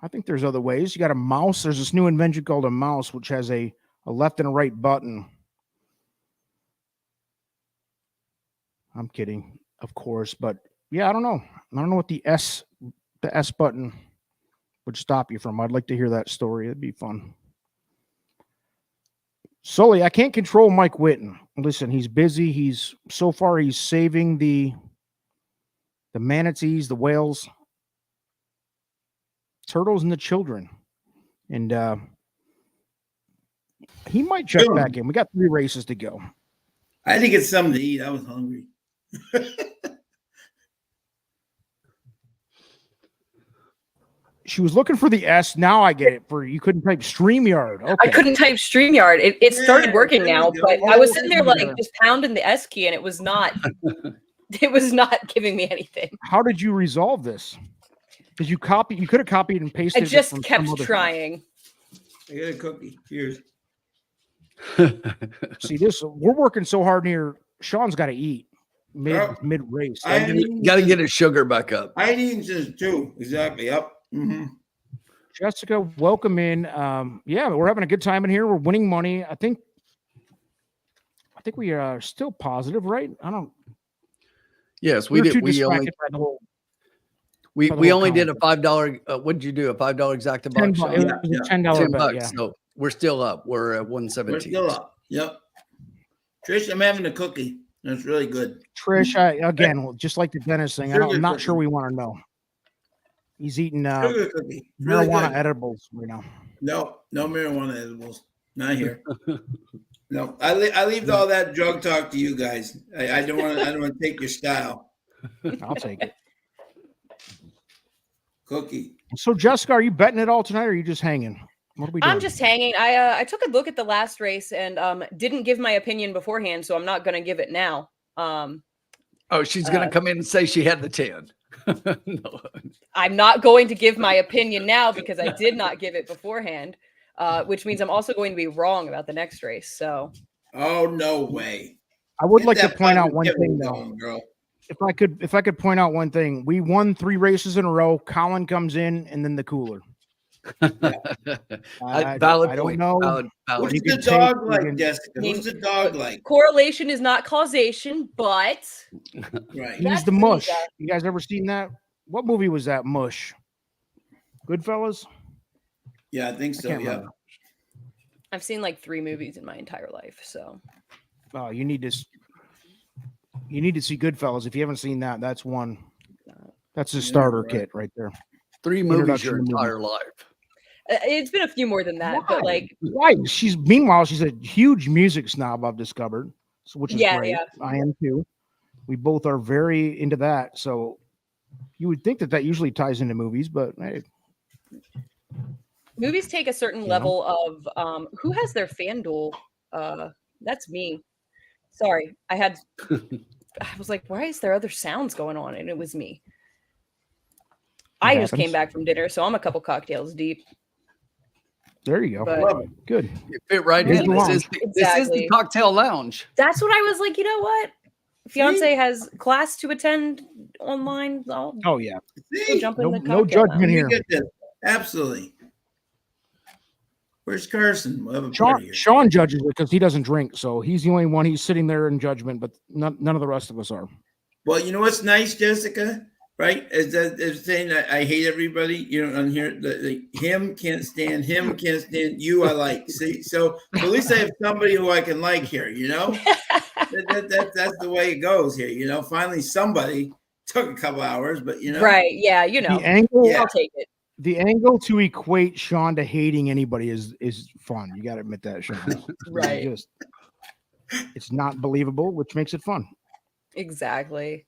I think there's other ways. You got a mouse. There's this new invention called a mouse, which has a left and a right button. I'm kidding, of course, but yeah, I don't know. I don't know what the S button would stop you from. I'd like to hear that story. It'd be fun. Sully, I can't control Mike Whitten. Listen, he's busy. He's saving the manatees, the whales, turtles, and the children. And he might check back in. We got 3 races to go. I had to get something to eat. I was hungry. She was looking for the S. Now I get it. You couldn't type StreamYard. Okay. I couldn't type StreamYard. It started working there you now, go. but I was sitting there like just pounding the S key, and it was not giving me anything. How did you resolve this? Did you copy? You could have copied and pasted. I it just from kept some other- trying. I got a cookie. Cheers. See this? We're working so hard here. Sean's got to eat mid race. I Got to get his sugar back up. I had eaten since 2. Exactly. Yep. Mm-hmm. Jessica, welcome in. Yeah, we're having a good time in here. We're winning money. I think we are still positive, right? I don't. Yes, we We're did. too We distracted only by the whole. we, by the we whole only did a comment. $5. What did you do? A $5 exacta $10 box? It Sean? was a $10 $10 bet. bucks. Yeah. So we're still up. We're at We're 117. still up. Yep. Trish, I'm having a cookie. That's really good. Trish, just like the dentist thing, I'm not sure we want to know. He's eating Sugar cookie. Really marijuana good. edibles right now. No marijuana edibles. Not here. No, I leave all that drug talk to you guys. I don't want to take your style. I'll take it. Cookie. So, Jessica, are you betting it all tonight, or are you just hanging? What are we doing? I'm just hanging. I took a look at the last race and didn't give my opinion beforehand, so I'm not going to give it now. Oh, she's going to come in and say she had the 10. No. I'm not going to give my opinion now because I did not give it beforehand, which means I'm also going to be wrong about the next race. So, Oh, no way. I would Get like to that point out one positivity thing, though. going, girl. If I could point out one thing, we won 3 races in a row. Colin comes in, and then the cooler. Valid I don't point. know. Valid. What's You the can dog take- like, you can- Jessica? Who's the dog like? correlation is not causation, but Right. He's That's the the mush. guy. You guys ever seen that? What movie was that? Mush. Goodfellas. Yeah, I think so. can't Yeah. remember. I've seen like 3 movies in my entire life. So, Oh, you need to see Goodfellas. If you haven't seen that, that's one. That's a starter right. kit right there. 3 movies Introduction your to movie. entire life. it's been a few more than that, but like, Why? Meanwhile, she's a huge music snob, I've discovered, which is Yeah, great. yeah. I am too. We both are very into that. So you would think that usually ties into movies, but hey, movies take a certain level of who has their FanDuel. That's me. Sorry, I was like, why is there other sounds going on? And it was me. I just came back from dinner, so I'm a couple cocktails deep. there you go. But Good. You fit right Here's in. the This lounge. is the Exactly. cocktail lounge. that's what I was like. You know what? Fiance has class to attend online. I'll Oh yeah. go See? jump in the No cocktail judgment lounge. here. We get this. Absolutely. Where's Carson? We'll have a party Sean, here. Sean judges it because he doesn't drink, so he's the only one. He's sitting there in judgment, but none of the rest of us are. Well, you know what's nice, Jessica? Right? Is saying that I hate everybody. You know, on here, him can't stand you. I like. See, so at least I have somebody who I can like here. You know, that's the way it goes here. You know, finally somebody took a couple hours, but you know, Right? Yeah, you know. The angle, Yeah. I'll take it. the angle to equate Sean to hating anybody is fun. You got to admit that, Sean. Right. It's not believable, which makes it fun. Exactly.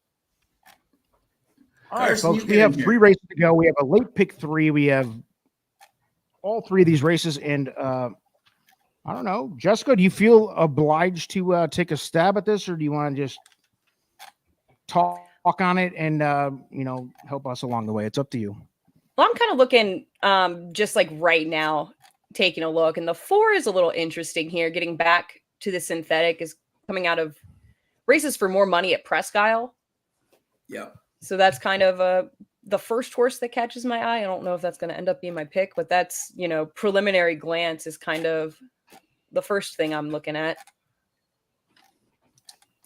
All right, Carson, folks, you we get have in here. 3 races to go. We have a late pick 3. We have all 3 of these races, and I don't know, Jessica, do you feel obliged to take a stab at this, or do you want to just talk on it and help us along the way? It's up to you. Well, I'm kind of looking just like right now, taking a look, and the 4 is a little interesting here. Getting back to the synthetic is coming out of races for more money at Presque Isle. Yeah. So that's kind of the first horse that catches my eye. I don't know if that's going to end up being my pick, but that's, preliminary glance is kind of the first thing I'm looking at.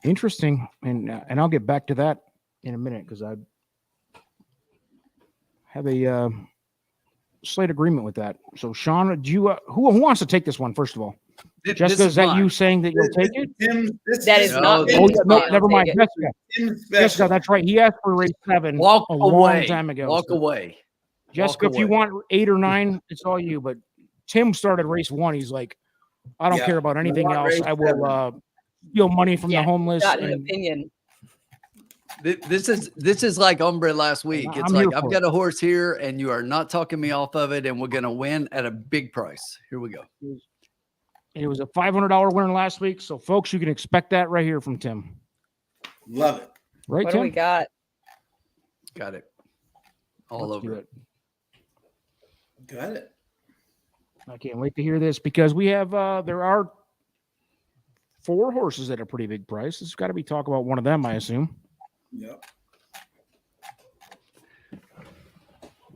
Interesting, and I'll get back to that in a minute because I have a slight agreement with that. So, Sean, do you who wants to take this one first of all? Jessica, is that mine. you saying that you'll take it? That is not me. Oh, Tim's yeah, no, mine. never mind. Take it. Jessica. Tim's Jessica, special. that's right. He asked for race 7 Walk a away. long time ago. Walk so, away. Jessica, Walk if you away. want 8 or 9, it's all you. But Tim started race 1. He's like, I don't Yeah. care about anything want else. race I will steal money from the homeless. Got an And opinion. This is like Ombre last week. It's I'm like here I've for got a horse here, and you are not talking me off of it, and we're gonna win at a big price. Here we go. it was a $500 winner last week. So, folks, you can expect that right here from Tim. Love it. Right, What Tim? do we got? Got it. All Let's do over it. Got it. I can't wait to hear this because we have there are 4 horses at a pretty big price. There's got to be talk about one of them, I assume. Yep.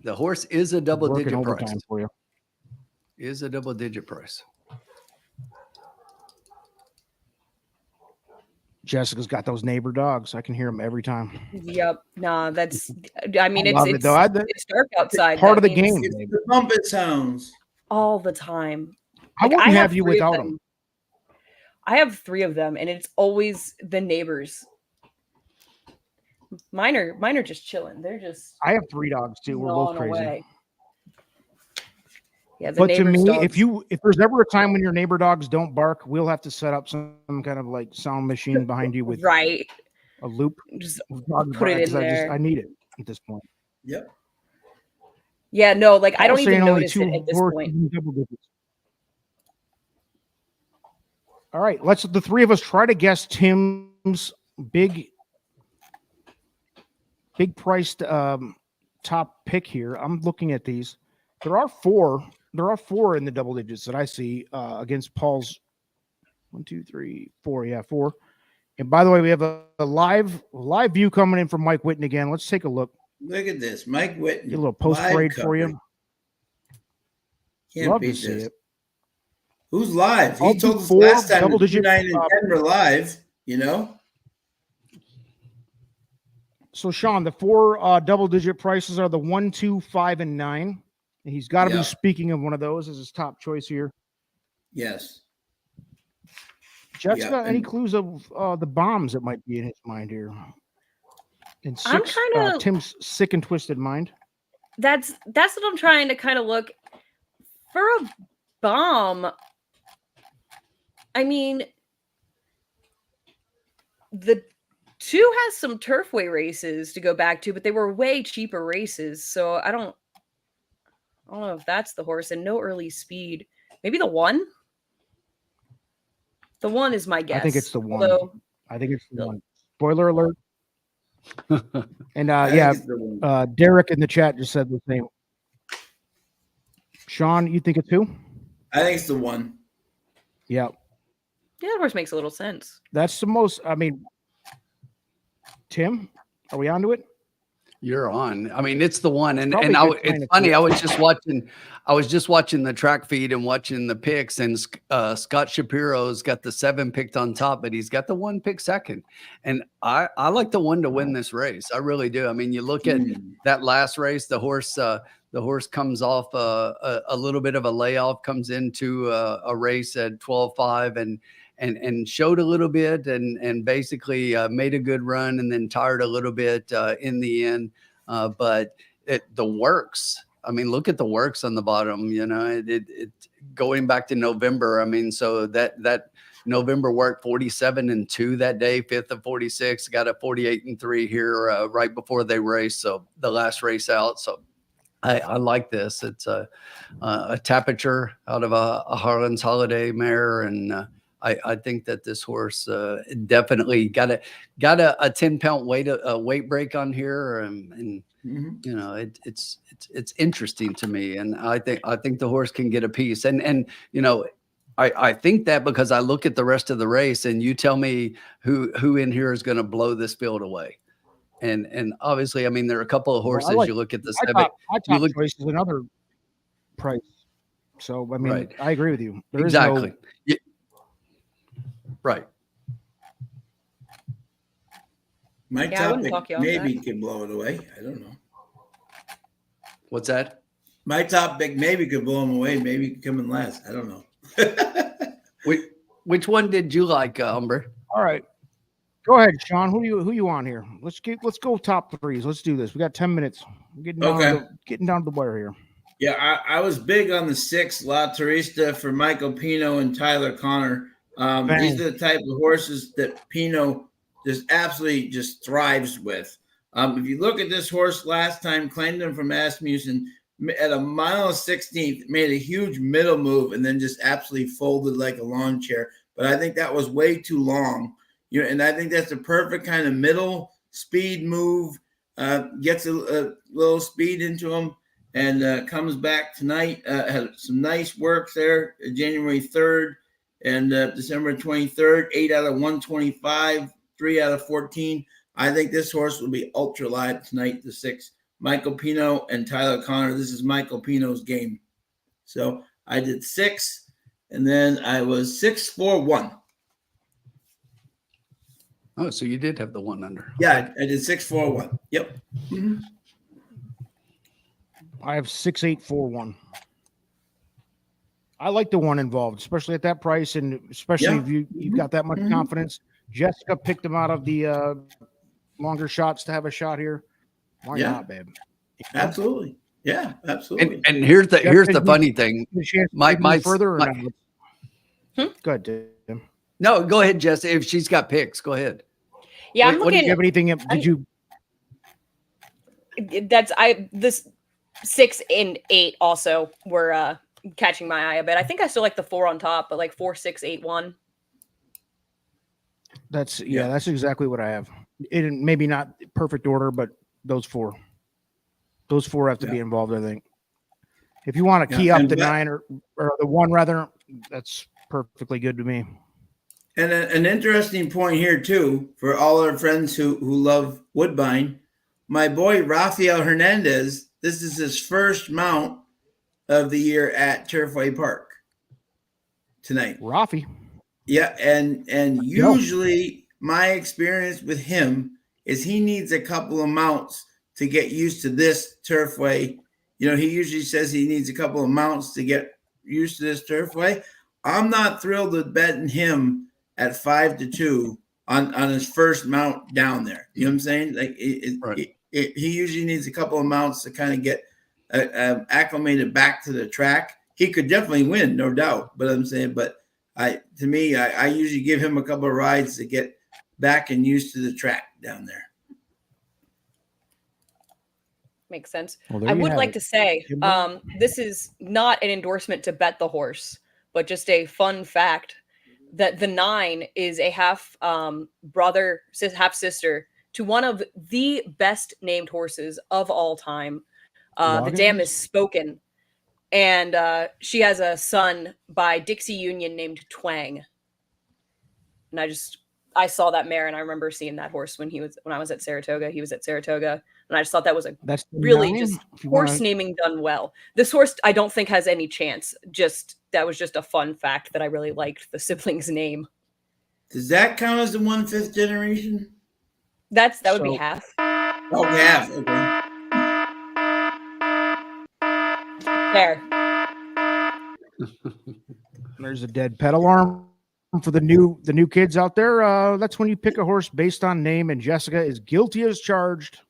The horse is a double-digit Working price. overtime for you. Is a double-digit price. Jessica's got those neighbor dogs. I can hear them every time. Yep. Nah, that's. I mean, I love it, it's though. it's dark outside. Part of That the means game. It's baby. the trumpet sounds. all the time. I Like, wouldn't have you 3 of without them. I have 3 of them, and it's always the neighbors. Mine are just chilling. They're just I have 3 dogs too. We're both gnawing crazy. away. Yeah, the But to neighbors' me, dogs. if there's ever a time when your neighbor dogs don't bark, we'll have to set up some kind of like sound machine behind you with right, a loop. just With dog put it barks. in there. I need it at this point. Yep. Yeah, no, like I don't Paul's saying even only notice 2 it at this horses point. in double digits. All right, let's the 3 of us try to guess Tim's big priced top pick here. I'm looking at these. There are 4 in the double digits that I see against Paul's 1, 2, 3, 4. Yeah, 4. And by the way, we have a live view coming in from Mike Whitten again. Let's take a look. Look at this. Mike Whitten. Get a little post parade for you. Can't Love to beat see this. it. Who's live? I'll He do told us 4 last time double that digit, 9 and 10 were live, you know? So, Sean, the 4 double-digit prices are the 1, 2, 5, and 9. And he's got to Yeah. be speaking of one of those as his top choice here. Yes. Jessica, Yeah, any and- clues of the bombs that might be in his mind here? In I'm six, trying to- Tim's sick and twisted mind. That's what I'm trying to kind of look for a bomb. I mean, the 2 has some Turfway races to go back to, but they were way cheaper races. So I don't know if that's the horse, and no early speed. Maybe the 1. The 1 is my guess. I think it's the 1. Although, I think it's the 1. Spoiler alert. And I think yeah, it's the one. Derek in the chat just said the same. Sean, you think it's who? I think it's the 1. Yeah, yeah, that horse makes a little sense. that's the most. I mean, Tim, are we onto it? You're on. I mean, it's the one, and Probably good it's kind funny. of- I was just watching the track feed and watching the picks, and Scott Shapiro's got the 7 picked on top, but he's got the 1 pick second, and I like the 1 to win this race. I really do. I mean, you look at that last race, the horse comes off a little bit of a layoff, comes into a race at 12.5 and showed a little bit and basically made a good run and then tired a little bit in the end. But the works, I mean, look at the works on the bottom, you know, it going back to November. I mean, so that November worked 47-2 that day, 5th of 46, got a 48-3 here right before they raced. So the last race out. So I like this. It's a Tapiture out of a Harlan's Holiday mare. And I think that this horse definitely got a 10-pound weight break on here, and you know it's interesting to me, and I think the horse can get a piece, and you know I think that because I look at the rest of the race, and you tell me who in here is going to blow this field away, and obviously I mean there are a couple of horses you look at the my top look- choice is another price. So I mean, Right. I agree with you. There is exactly. no- Yeah. Right. My Yeah, I wouldn't topic talk you off maybe that. could blow it away. I don't know. What's that? My topic maybe could blow him away. Maybe could come in last. I don't know. Which one did you like, Umber? All right. Go ahead, Sean. Who you on here? Let's go top threes. Let's do this. We got 10 minutes. I'm getting down to the wire here. Yeah, I was big on the 6 La Turista for Michael Pino and Tyler Connor. These are the type of horses that Pino just absolutely just thrives with. If you look at this horse last time, claimed him from Asmussen at a mile 16th, made a huge middle move and then just absolutely folded like a lawn chair. But I think that was way too long. And I think that's the perfect kind of middle speed move. Gets a little speed into him and comes back tonight. Had some nice work there, January 3rd and December 23rd, 8 out of 125, 3 out of 14. I think this horse will be ultra live tonight, the 6. Michael Pino and Tyler Connor. This is Michael Pino's game. So I did 6, and then I was 6-4-1. Oh, so you did have the 1 under. Yeah, I did 6-4-1. Yep. Mm-hmm. I have 6-8-4-1. I like the 1 involved, especially at that price, and especially if you've got that much confidence. Jessica picked him out of the longer shots to have a shot here. Why not, babe? Absolutely. Yeah, absolutely. And here's the funny thing. My further. Go ahead, Tim. No, go ahead, Jess. If she's got picks, go ahead. Yeah, I'm What looking. do you have anything? Did you? This 6 and 8 also were catching my eye a bit. I think I still like the 4 on top, but like 4, 6, 8, 1. That's exactly what I have. Maybe not perfect order, but those 4 have to be involved. I think. If you want to key up the 9 or the 1 rather, that's perfectly good to me. And an interesting point here too for all our friends who love Woodbine. My boy Rafael Hernandez. This is his first mount of the year at Turfway Park tonight. Rafi. Yeah, and usually my experience with him is he needs a couple of mounts to get used to this Turfway. He usually says he needs a couple of mounts to get used to this Turfway. I'm not thrilled with betting him at 5-2 on his first mount down there. You know what I'm saying? Like he usually needs a couple of mounts to kind of get acclimated back to the track. He could definitely win, no doubt. But I'm saying, I usually give him a couple of rides to get back and used to the track down there. Makes sense. Well, I would like to say, this is not an endorsement to bet the horse, but just a fun fact that the 9 is a half brother, half sister to one of the best named horses of all time. The dam is Spoken, and she has a son by Dixie Union named Twang. And I saw that mare, and I remember seeing that horse when I was at Saratoga. He was at Saratoga, and I just thought that was that's really just horse naming done well. This horse I don't think has any chance. That was just a fun fact that I really liked the sibling's name. Does that count as the 1/5 generation? That would be half. Oh, half. Okay. There. There's a dead pet alarm for the new kids out there. That's when you pick a horse based on name, and Jessica is guilty as charged.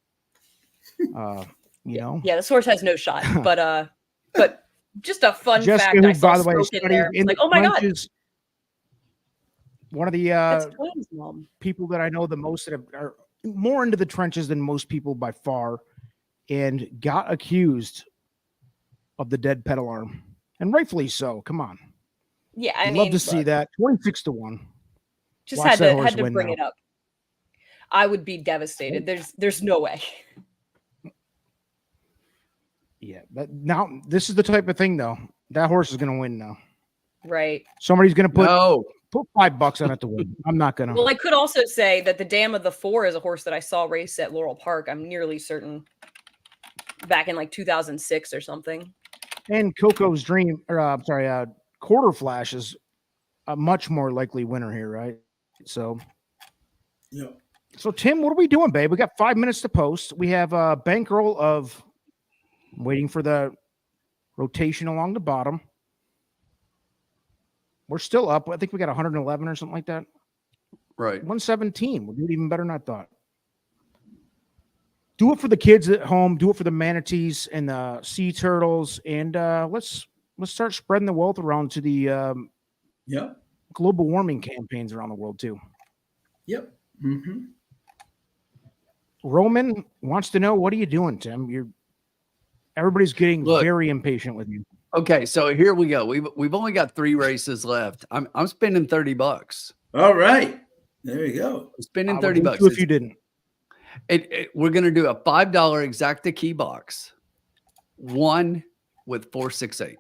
Yeah, this horse has no shot, but just a fun Jessica, fact. who, I saw by the way, Spoken there. in Like, the oh my god, trenches, one of the that's Twang's mom. people that I know the most that are more into the trenches than most people by far, and got accused of the dead pet alarm, and rightfully so. Come on, Yeah, I'd love to see that 26-1. Just Watch had to win bring now. it up. I would be devastated. There's no way. Yeah, but now this is the type of thing though. That horse is going to win now. Right. Somebody's going to put $5 on it to win. I'm not going to. Well, I could also say that the Dam of the 4 is a horse that I saw race at Laurel Park. I'm nearly certain back in like 2006 or something. And Coco's Dream, or Quarter Flash is a much more likely winner here, right? So, So, Tim, what are we doing, babe? We got 5 minutes to post. We have a bankroll of waiting for the rotation along the bottom. We're still up. I think we got 111 or something like that. Right. 117. We're doing even better than I thought. Do it for the kids at home. Do it for the manatees and the sea turtles. And let's start spreading the wealth around to the Yep. global warming campaigns around the world too. Yep. Mm-hmm. Roman wants to know, what are you doing, Tim? Everybody's getting very impatient with you. Okay, so here we go. We've only got 3 races left. I'm spending $30. All right. There you go. I'm spending I would $30. do if you didn't. We're gonna do a $5 exacta key box. 1 with 468.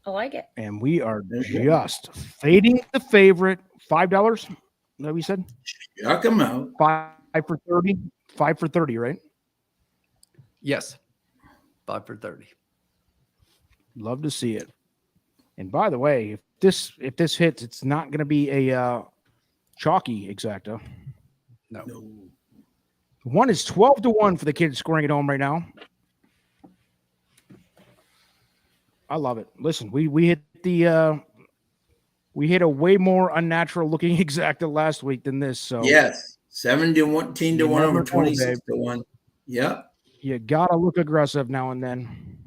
I like it. And we are just fading the favorite. $5. Is that what we said? Yuck them out. 5 for 30. 5 for 30, right? Yes. 5 for 30. Love to see it. And by the way, if this hits, it's not going to be a chalky exacta. No. One is 12-1 for the kids scoring at home right now. I love it. Listen, we hit we hit a way more unnatural looking exacta last week than this. So yes, 17 to 1 over 26 to 1. Yep. You gotta look aggressive now and then.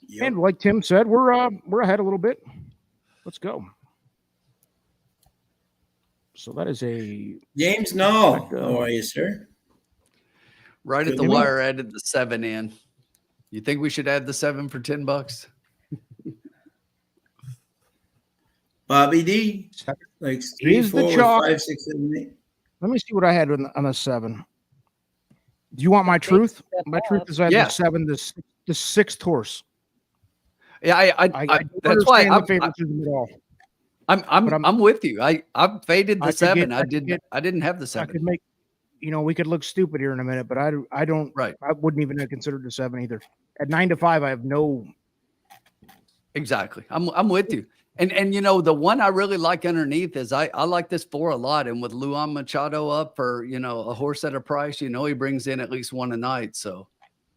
Yep. And like Tim said, we're ahead a little bit. Let's go. So that is a James Null. How are you, sir? Right at the wire, added the 7 in. You think we should add the 7 for $10? Bobby D. Like 3, 4, 5, 6, 7, 8. Let me see what I had on the 7. Do you want my truth? My truth is I had the 7, the 6th horse. Yeah, I that's why the favoritism at all. I'm with you. I've faded the 7. I didn't have the 7. I could make, we could look stupid here in a minute, but I don't. Right. I wouldn't even have considered the 7 either. At 9 to 5, I have no. Exactly. I'm with you. And the one I really like underneath is I like this 4 a lot. And with Luan Machado up for a horse at a price, he brings in at least 1 a night. So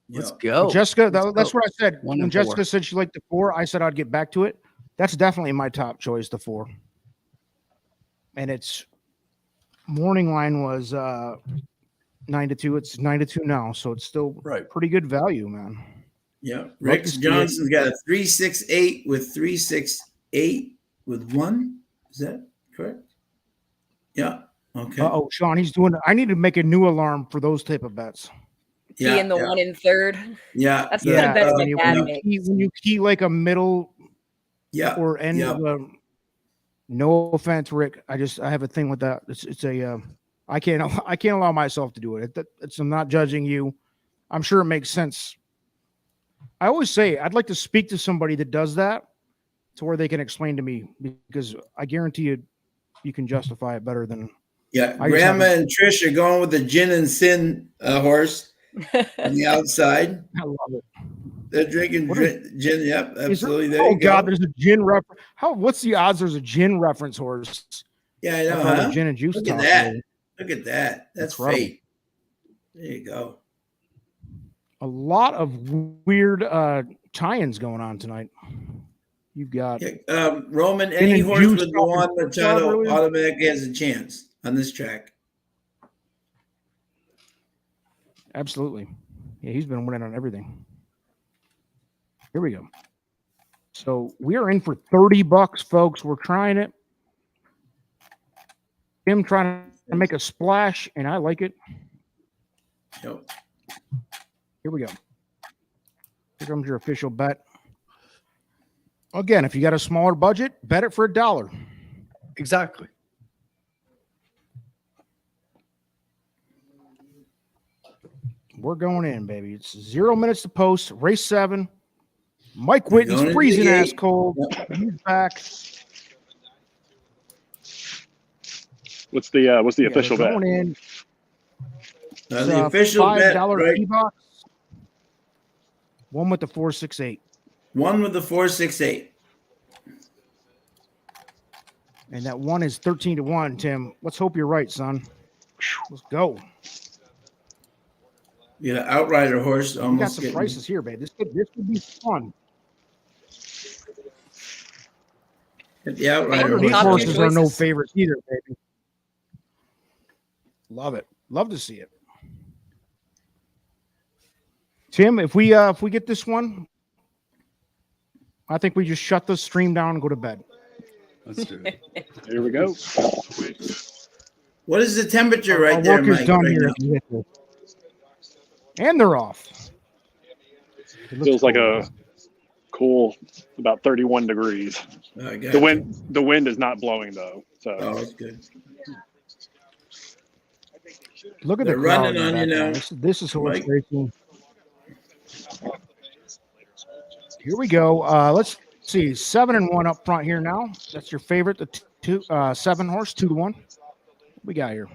let's go. Jessica, that's what I said. When Jessica 4. said she liked the 4, I said I'd get back to it. That's definitely my top choice, the 4. And its morning line was 9 to 2. It's 9 to 2 now, so it's still pretty good value, man. Yeah, Rex Johnson's got a 368 with 368 with 1. Is that correct? Yeah. Okay. Oh, Sean, he's doing. I need to make a new alarm for those type of bets. Yeah, Being the 1 in 3rd. Yeah, that's the best when you key like a middle. Yeah. Or end of a. No offense, Rick. I have a thing with that. It's a. I can't allow myself to do it. I'm not judging you. I'm sure it makes sense. I always say I'd like to speak to somebody that does that, to where they can explain to me, because I guarantee you can justify it better than. Yeah, Grandma and Trish are going with the gin and sin horse on the outside. I love it. They're drinking gin. Yep, absolutely. There you go. There's a gin reference. What's the odds there's a gin reference horse? Yeah, I know. Huh? Gin and juice. Look at that. Look at that. That's fate. There you go. A lot of weird tie-ins going on tonight. You've got Roman. Any horse with Luan Machado automatically has a chance on this track. Absolutely. Yeah, he's been winning on everything. Here we go. So we are in for $30, folks. We're trying it. Him trying to make a splash, and I like it. Yep. Here we go. Here comes your official bet. Again, if you got a smaller budget, bet it for $1. Exactly. We're going in, baby. It's 0 minutes to post. Race 7. Mike Whitney's freezing ass cold. He's back. What's the official bet? In. The official bet, right? box. 1 with the 468. 1 with the 468. And that one is 13-1, Tim. Let's hope you're right, son. Let's go. Yeah, outrider horse We got almost some getting. prices here, babe. This could be fun. The outrider These Top two horse. horses are no choices. favorites either, baby. Love it. Love to see it. Tim, if we get this one, I think we just shut the stream down and go to bed. Let's do it. Here we go. What is the temperature Our right there, work is Mike? done Right here. now? If we hit this. And they're off. It looks Feels like cool. a cool about 31 degrees. Oh, I got The you. wind is not blowing though. So Oh, that's good. Look at They're the crowd running in the on you background. now. This is horse Mike. racing. Here we go. Let's see. 7-1 up front here now. That's your favorite. The 7 horse, 2-1. What we got here?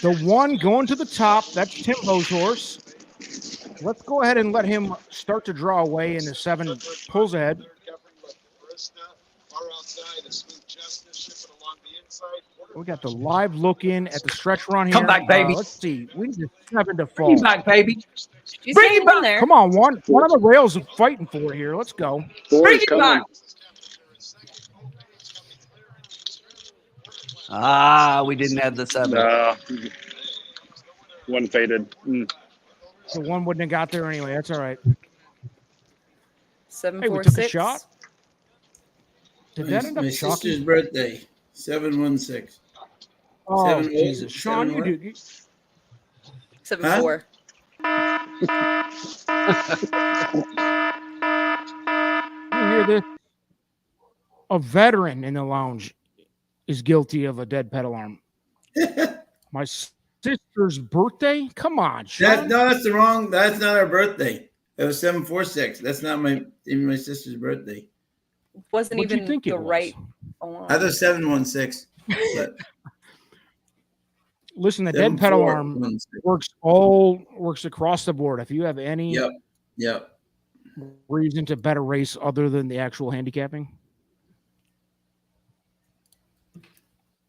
The 1 going to the top. That's Timbo's horse. Let's go ahead and let him start to draw away, and the 7 pulls ahead. We got the live look in at the stretch run here. Come back, baby. Let's see. We need 7 to Bring fall. it back, baby. She's Bring hanging it back. in there. Come on, one of the rails is fighting for it here. Let's go. Bring Four's it coming. back. Ah, we didn't have the 7. One faded. The 1 wouldn't have got there anyway. That's all right. 7, Hey, 4, we took 6. a shot. Did that end My up sister's shocking? birthday, 7/16. Oh, 7 Jesus. Sean, you what? do. 7, Huh? 4. You hear this? A veteran in the lounge is guilty of a dead pet alarm. My sister's birthday? Come on, Sean. That's the wrong. That's not our birthday. It was 7/46. That's not even my sister's birthday. Wasn't What'd you even think the it was? right alarm. I thought 7/16. But Listen, the dead pet alarm 7/4/16. works across the board. If you have any Yep. reason to bet a race other than the actual handicapping,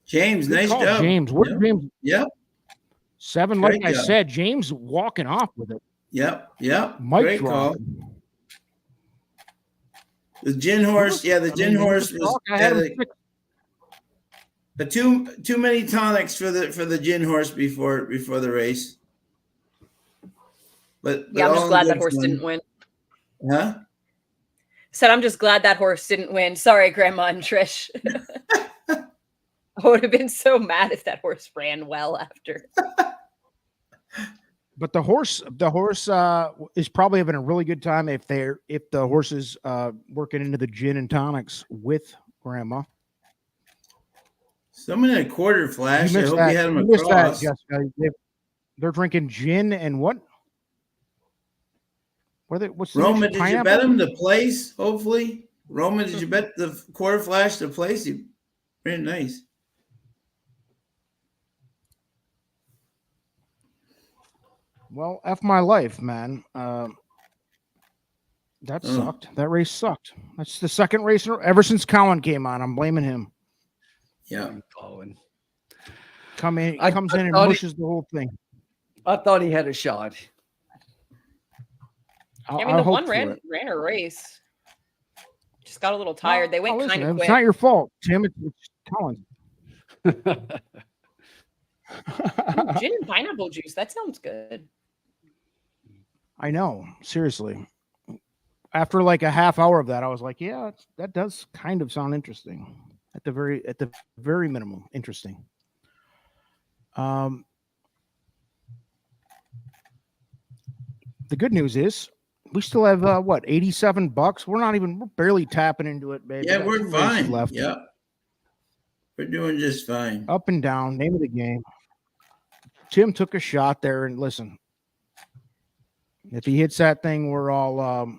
James, good nice call, job. James. Where's Yep. James? Yep. 7, Great like I job. said, James walking off with it. Yep. Mic Great drop. call. The gin horse, the gin horse was I had him too many tonics for the gin horse before the race. But Yeah, I'm all just in glad that good horse fun. didn't win. Huh? Said I'm just glad that horse didn't win. Sorry, Grandma and Trish. I would have been so mad if that horse ran well after. But the horse is probably having a really good time if the horse is working into the gin and tonics with Grandma. Someone in a quarter flash. I missed hope that. you had him You missed that, across. Jessica. They're drinking gin and what? What's the Roma, mix? did you bet him to place? Hopefully, Roma, did you bet the quarter flash to place? Very nice. Well, F my life, man. That sucked. That race sucked. That's the second race ever since Colin came on. I'm blaming him. Yeah. Colin. Comes in I and thought mushes the whole thing. I thought he had a shot. I mean, the one ran a race. Just got a little tired. They went kind of quick. It's not your fault, Tim. It's Colin. Gin and pineapple juice. That sounds good. I know. Seriously. After like a half hour of that, I was like, yeah, that does kind of sound interesting. At the very minimum, interesting. The good news is we still have $87. We're barely tapping into it, baby. Yeah, Got we're 2 races fine. left. Yeah. We're doing just fine. Up and down, name of the game. Tim took a shot there, and listen, if he hits that thing, we're all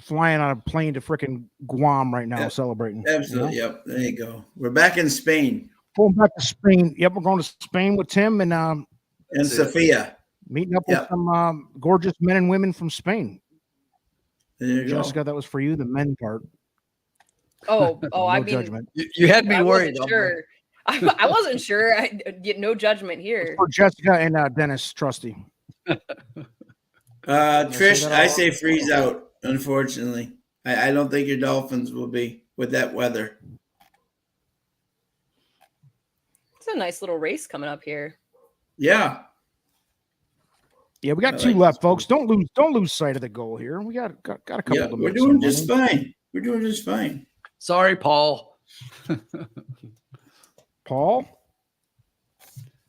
flying on a plane to frickin' Guam right now, celebrating. Absolutely. Yep. There you go. We're back in Spain. Going back to Spain. Yep, we're going to Spain with Tim and Sophia. Meeting up with some gorgeous men and women from Spain. There you go. Jessica, that was for you, the men part. Oh, I No mean, judgment. You had me I worried. wasn't sure. I wasn't sure. I get no judgment here. For Jessica and Dennis Trusty. Trish, that I all- say freeze out. Unfortunately, I don't think your Dolphins will be with that weather. It's a nice little race coming up here. Yeah, Yeah, we got I two like left, this folks. Don't lose sight of the goal here. We got a couple. yeah, to we're make doing some just money. fine. We're doing just fine. Sorry, Paul. Paul,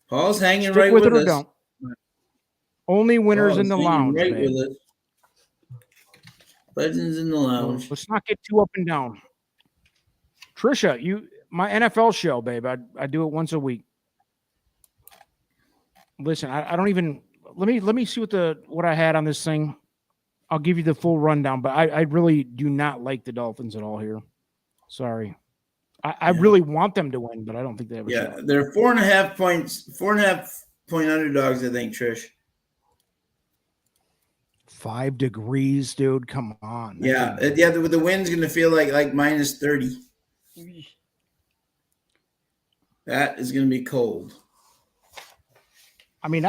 Paul's hanging stick right with with it or us. don't. Only winners in Paul's the hanging lounge, right babe. with us. Legends in the lounge. Let's not get too up and down. Trisha, my NFL show, babe. I do it once a week. Listen, I don't even let me see what I had on this thing. I'll give you the full rundown, but I really do not like the Dolphins at all here. Sorry. I really want them to win, but I don't think they have a shot. They're 4.5 points, 4.5 point underdogs, I think, Trish. 5 degrees, dude. Come on. Yeah, the wind's gonna feel like minus 30. That is gonna be cold. I mean,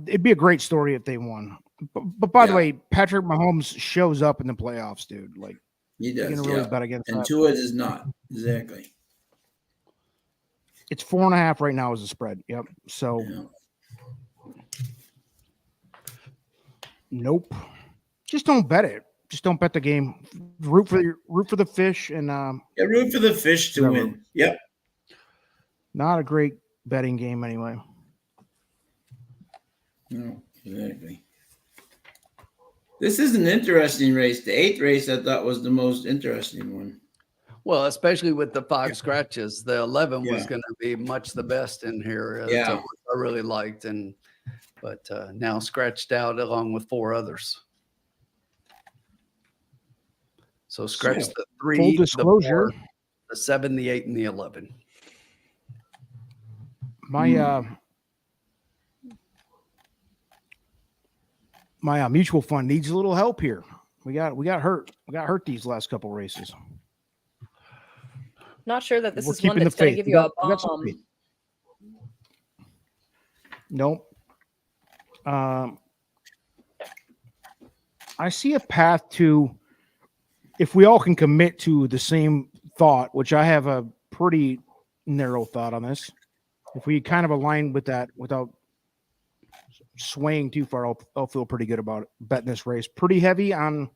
it'd be a great story if they won. But by the way, Patrick Mahomes shows up in the playoffs, dude. Like He does. you're gonna really bet against and that. Tua does not. Exactly. It's 4.5 right now as a spread. Yep. So nope. Just don't bet it. Just don't bet the game. Root for the fish and root for the fish to win. Yep. Not a great betting game anyway. No, exactly. This is an interesting race. The 8th race I thought was the most interesting one. Well, especially with the 5 scratches, the 11 was Yeah. going to be much the best in here. Yeah. I really liked, but now scratched out along with 4 others. So scratch So, the 3, full disclosure, the 4, the 7, the 8, and the 11. My mutual fund needs a little help here. We got hurt. We got hurt these last couple races. Not sure that this We're is one keeping that's the going to faith. give you a We got some bomb. faith. Nope. I see a path to, if we all can commit to the same thought, which I have a pretty narrow thought on this. If we kind of align with that without swaying too far, I'll feel pretty good about it. Betting this race. Pretty heavy on,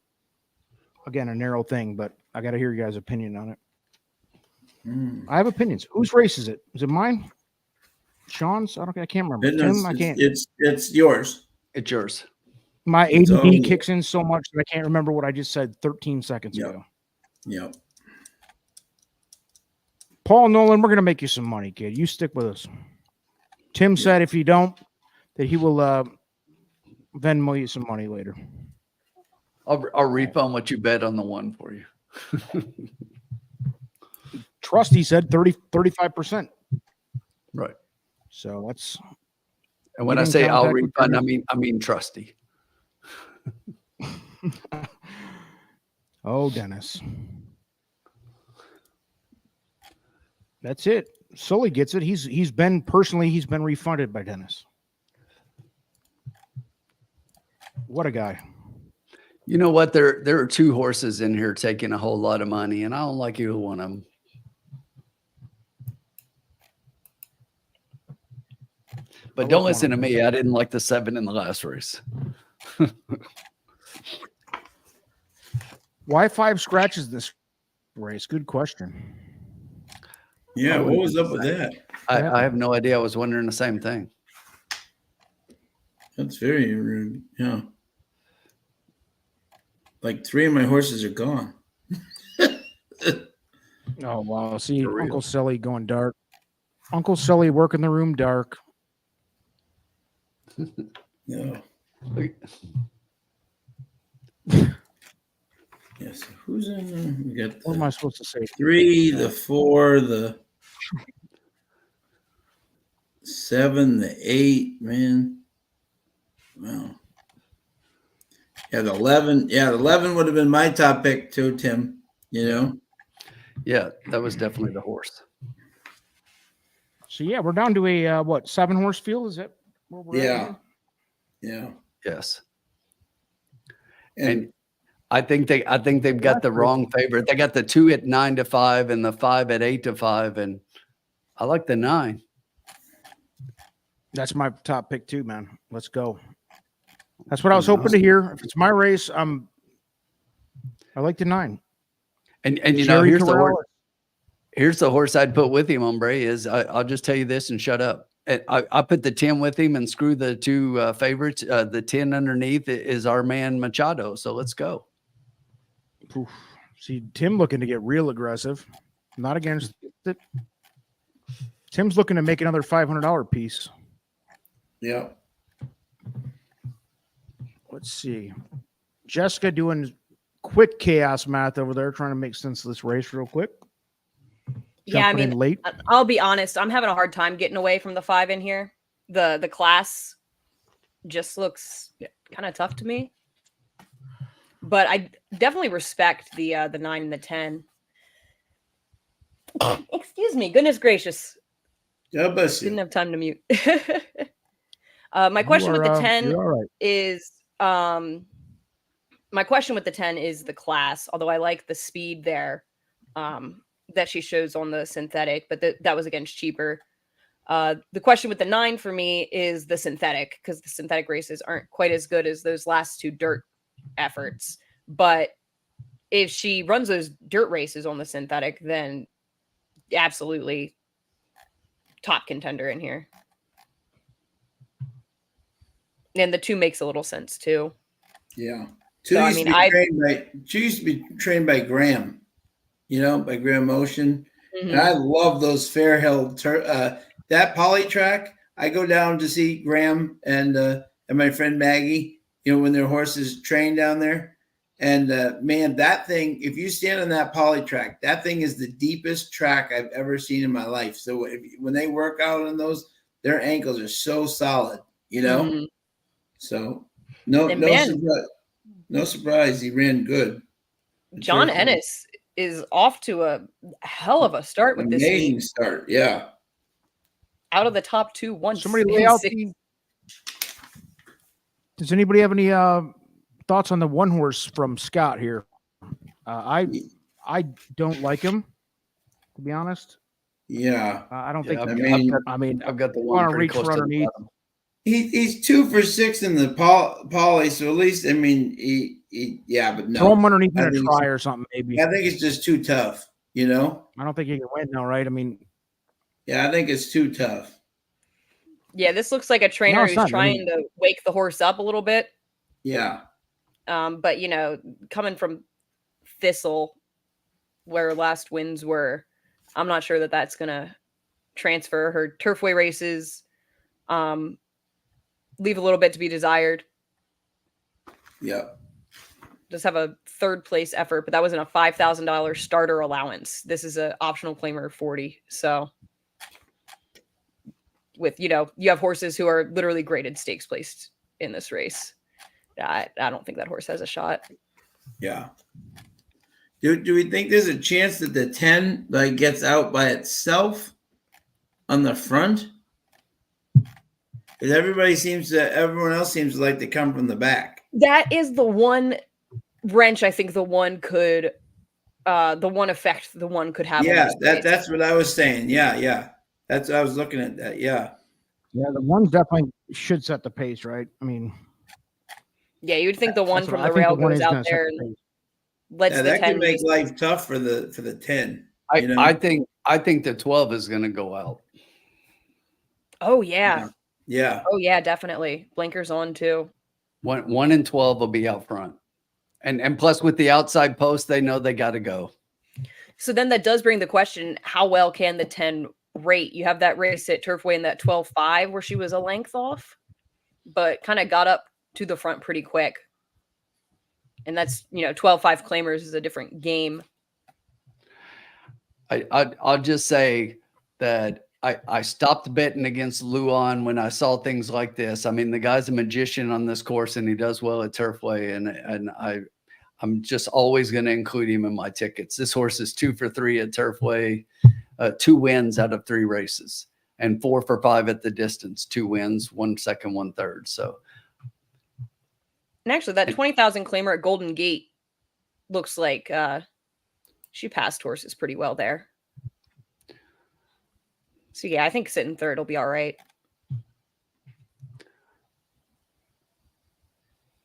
again, a narrow thing, but I got to hear you guys' opinion on it. I have opinions. Whose race is it? Is it mine? Sean's? I can't remember. Tim, I can't. It's yours. It's yours. My It's all ADD yours. kicks in so much that I can't remember what I just said 13 seconds ago. Yep. Paul Nolan, we're going to make you some money, kid. You stick with us. Tim said if you don't, that he will Venmo you some money later. I'll refund what you bet on the 1 for you. Trusty said 35%. Right. So that's. And when Get I in say I'll contact with refund, Dennis. I mean trusty. Oh, Dennis. That's it. Sully gets it. He's been refunded by Dennis. What a guy. You know what? There are 2 horses in here taking a whole lot of money, and I don't like either one of them. But don't listen to me. I didn't like the 7 in the last race. Why 5 scratches this race? Good question. Yeah, what was up with that? I have no idea. I was wondering the same thing. That's very rude. Yeah. Like 3 of my horses are gone. Oh, wow. See, Uncle Sully going dark. Uncle Sully working the room dark. No. Yes. Who's in there? We got What am I supposed to say? 3, the 4, the 7, the 8, man. Wow. Yeah, the 11. Yeah, the 11 would have been my top pick too, Tim. You know? Yeah, that was definitely the horse. So yeah, we're down to a 7 horse field. Is that where we're at Yeah. here? Yeah. Yes. And And I think they've got the wrong favorite. They got the 2 at 9-5 and the 5 at 8-5. And I like the 9. That's my top pick too, man. Let's go. That's what I was hoping to hear. If it's my race, I like the 9. And you know, here's the horse I'd put with him, hombre, is I'll just tell you this and shut up. I put the 10 with him and screw the 2 favorites. The 10 underneath is our man Machado. So let's go. Oof. See, Tim looking to get real aggressive. Not against it. Tim's looking to make another $500 piece. yeah. Let's see. Jessica doing quick chaos math over there, trying to make sense of this race real quick. Yeah, I Jumping in mean, late. I'll be honest. I'm having a hard time getting away from the 5 in here. The class just looks kind of tough to me. But I definitely respect the 9 and the 10. Excuse me. Goodness gracious. God bless you. Didn't have time to mute. My question with the 10 is my question with the 10 is the class, although I like the speed there that she shows on the synthetic, but that was against cheaper. The question with the 9 for me is the synthetic, because the synthetic races aren't quite as good as those last 2 dirt efforts. But if she runs those dirt races on the synthetic, then absolutely top contender in here. And the 2 makes a little sense too. Yeah. 2 So, I used mean, two used to be trained by Graham, by Graham Motion. Mhm. And I love those Fairhill, that poly track. I go down to see Graham and my friend Maggie, when their horses train down there. And man, that thing, if you stand on that poly track, that thing is the deepest track I've ever seen in my life. So when they work out on those, their ankles are so solid, Mhm. So And man, no surprise, he ran good. John Ennis is off to a hell of a start with this amazing meet. start. Yeah. Out of the top 2 once. Somebody lay out Does anybody have any thoughts on the 1 horse from Scott here? I don't like him, to be honest. Yeah. I don't think. I've got the 1 want to pretty reach close for to the underneath. bottom. He's 2 for 6 in the poly, so at least but no. Throw him underneath in I a think try or something, maybe. I think it's just too tough, I don't think he can win now, right? I mean, yeah, I think it's too tough. Yeah, this looks like a trainer it's who's not. trying to wake the horse up a little bit. Yeah. But coming from Thistle, where last wins were, I'm not sure that that's gonna transfer. Her Turfway races leave a little bit to be desired. Yeah. Just have a 3rd place effort, but that wasn't a $5,000 starter allowance. This is an optional claimer of 40. So with, you have horses who are literally graded stakes placed in this race. I don't think that horse has a shot. Yeah. Do we think there's a chance that the 10 gets out by itself on the front? Because everyone else seems to like to come from the back. That is the one wrench I think the 1 could the one effect the 1 could have. Yeah, that's what I was saying. Yeah. That's what I was looking at that. Yeah. Yeah, the 1 definitely should set the pace, right? I mean, yeah, you'd think the 1 from the I think rail the 1 goes is out gonna set there the and pace. lets the that 10 could make just- life tough for the 10. I think the 12 is going to go out. Oh yeah. Yeah. Oh yeah, definitely. Blinkers on too. 1 and 12 will be out front. And plus with the outside post, they know they got to go. So then that does bring the question, how well can the 10 rate? You have that race at Turfway in that 12.5 where she was a length off, but kind of got up to the front pretty quick. And that's, 12.5 claimers is a different game. I'll just say that I stopped betting against Luan when I saw things like this. I mean, the guy's a magician on this course and he does well at Turfway. And I'm just always going to include him in my tickets. This horse is 2 for 3 at Turfway, 2 wins out of 3 races, and 4 for 5 at the distance, 2 wins, 1 second, 1 third. So, And actually, that 20,000 claimer at Golden Gate looks like she passed horses pretty well there. So yeah, I think sitting third will be all right.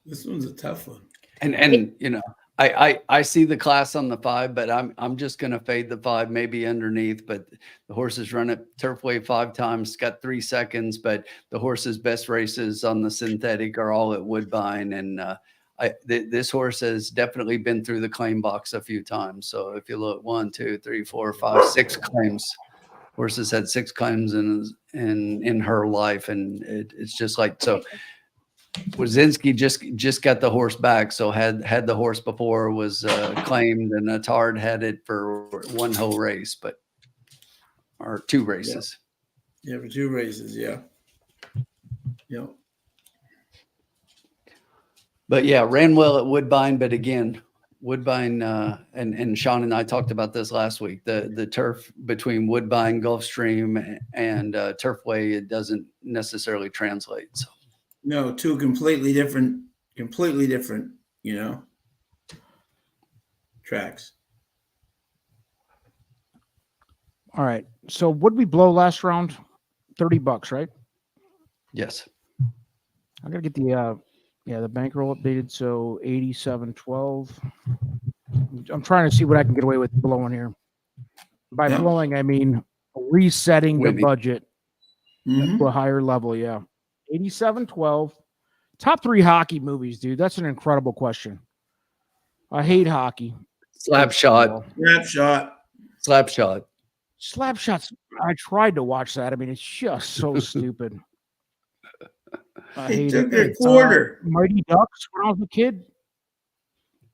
This one's a tough one. and you know, I see the class on the 5, but I'm just going to fade the 5, maybe underneath. But the horse has run at Turfway 5 times, got 3 seconds. But the horse's best races on the synthetic are all at Woodbine, and this horse has definitely been through the claim box a few times. So if you look 1, 2, 3, 4, 5, 6 claims, horses had 6 claims in her life, and it's just like so. Wazinski just got the horse back, so had the horse before was claimed, and Attard had it for 1 whole race, or 2 races. Yeah, for 2 races, yeah. Yeah. But yeah, ran well at Woodbine, but again, Woodbine and Sean and I talked about this last week. The turf between Woodbine, Gulfstream, and Turfway, it doesn't necessarily translate. So. No, 2 completely different, tracks. All right. So what'd we blow last round? $30, right? Yes. I gotta get the bankroll updated. So 87.12. I'm trying to see what I can get away with blowing here. By blowing, I mean resetting the budget to a higher level. Yeah. 87.12. Top 3 hockey movies, dude. That's an incredible question. I hate hockey. Slapshot. Slapshots. I tried to watch that. I mean, it's just so stupid. I hate took it. a quarter. Mighty Ducks when I was a kid.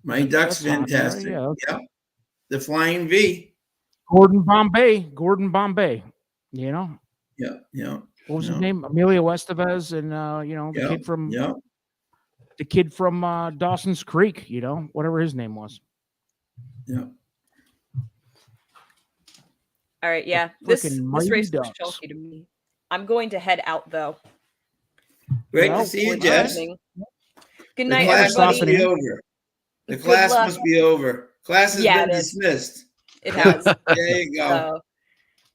Mighty Ducks, fantastic. Hockey, yeah. The Flying V. Gordon Bombay. You know. Yeah. What was his name? Emilio Estevez, and the kid from Dawson's Creek. Whatever his name was. Yeah. All right, yeah. This race was chalky to me. I'm going to head out though. Great to see you, Jess. Good night, everybody. The class must be over. Class has been dismissed. It has. There you go. So,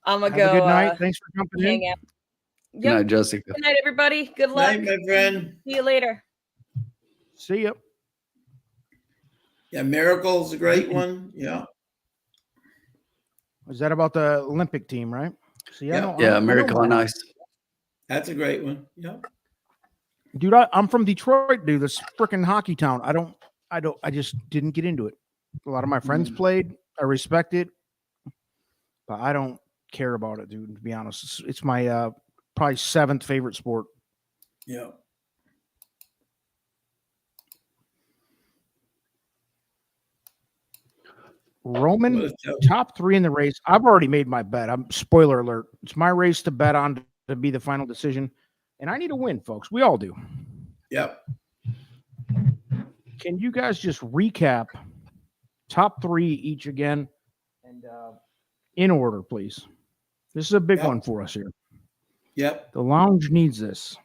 I'm gonna Have go. a good night. Thanks for jumping in. Out. Good night, Jessica. Good night, everybody. Good luck. Good night, my friend. See you later. See you. Yeah, Miracle's a great one. Yeah. Was that about the Olympic team, right? See, Miracle on Ice. That's a great one. Yeah. Dude, I'm from Detroit, dude. This freaking hockey town. I just didn't get into it. A lot of my friends played. I respect it, but I don't care about it, dude. To be honest, it's my probably 7th favorite sport. Yeah. Roman top 3 in the race. I've already made my bet. Spoiler alert. It's my race to bet on to be the final decision, and I need to win, folks. We all do. Yep. Can you guys just recap top 3 each again, and in order, please? This is a big one for us here. Yep. The lounge needs this.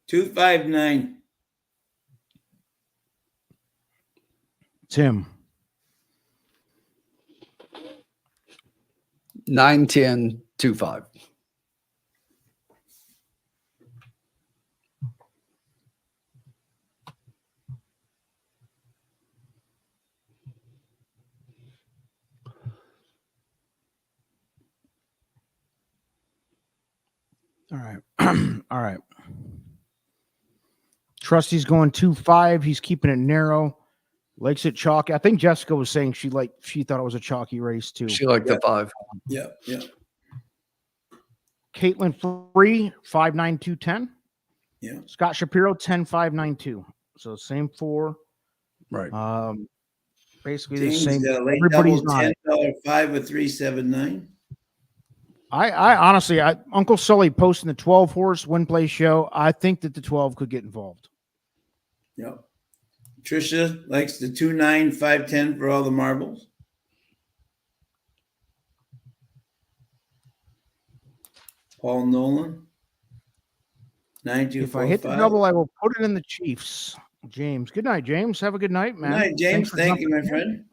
259. Tim. 9-10-2-5. All right. All right. Trusty's going 2-5. He's keeping it narrow. Likes it chalky. I think Jessica was saying she thought it was a chalky race too. She liked the 5. Yeah. Caitlin Free 5.9210. Yeah. Scott Shapiro 10.592. So same 4. Right. Basically James, the same. late Everybody's double, $10.5 with 379. I honestly, Uncle Sully posting the 12 horse win play show. I think that the 12 could get involved. Yep. Trisha likes the 2-9, 5-10 for all the marbles. Paul Nolan. If I hit the 9245. double, I will put it in the Chiefs. James. Good night, James. Have a good night, Good man. night, James. Thank you, my friend.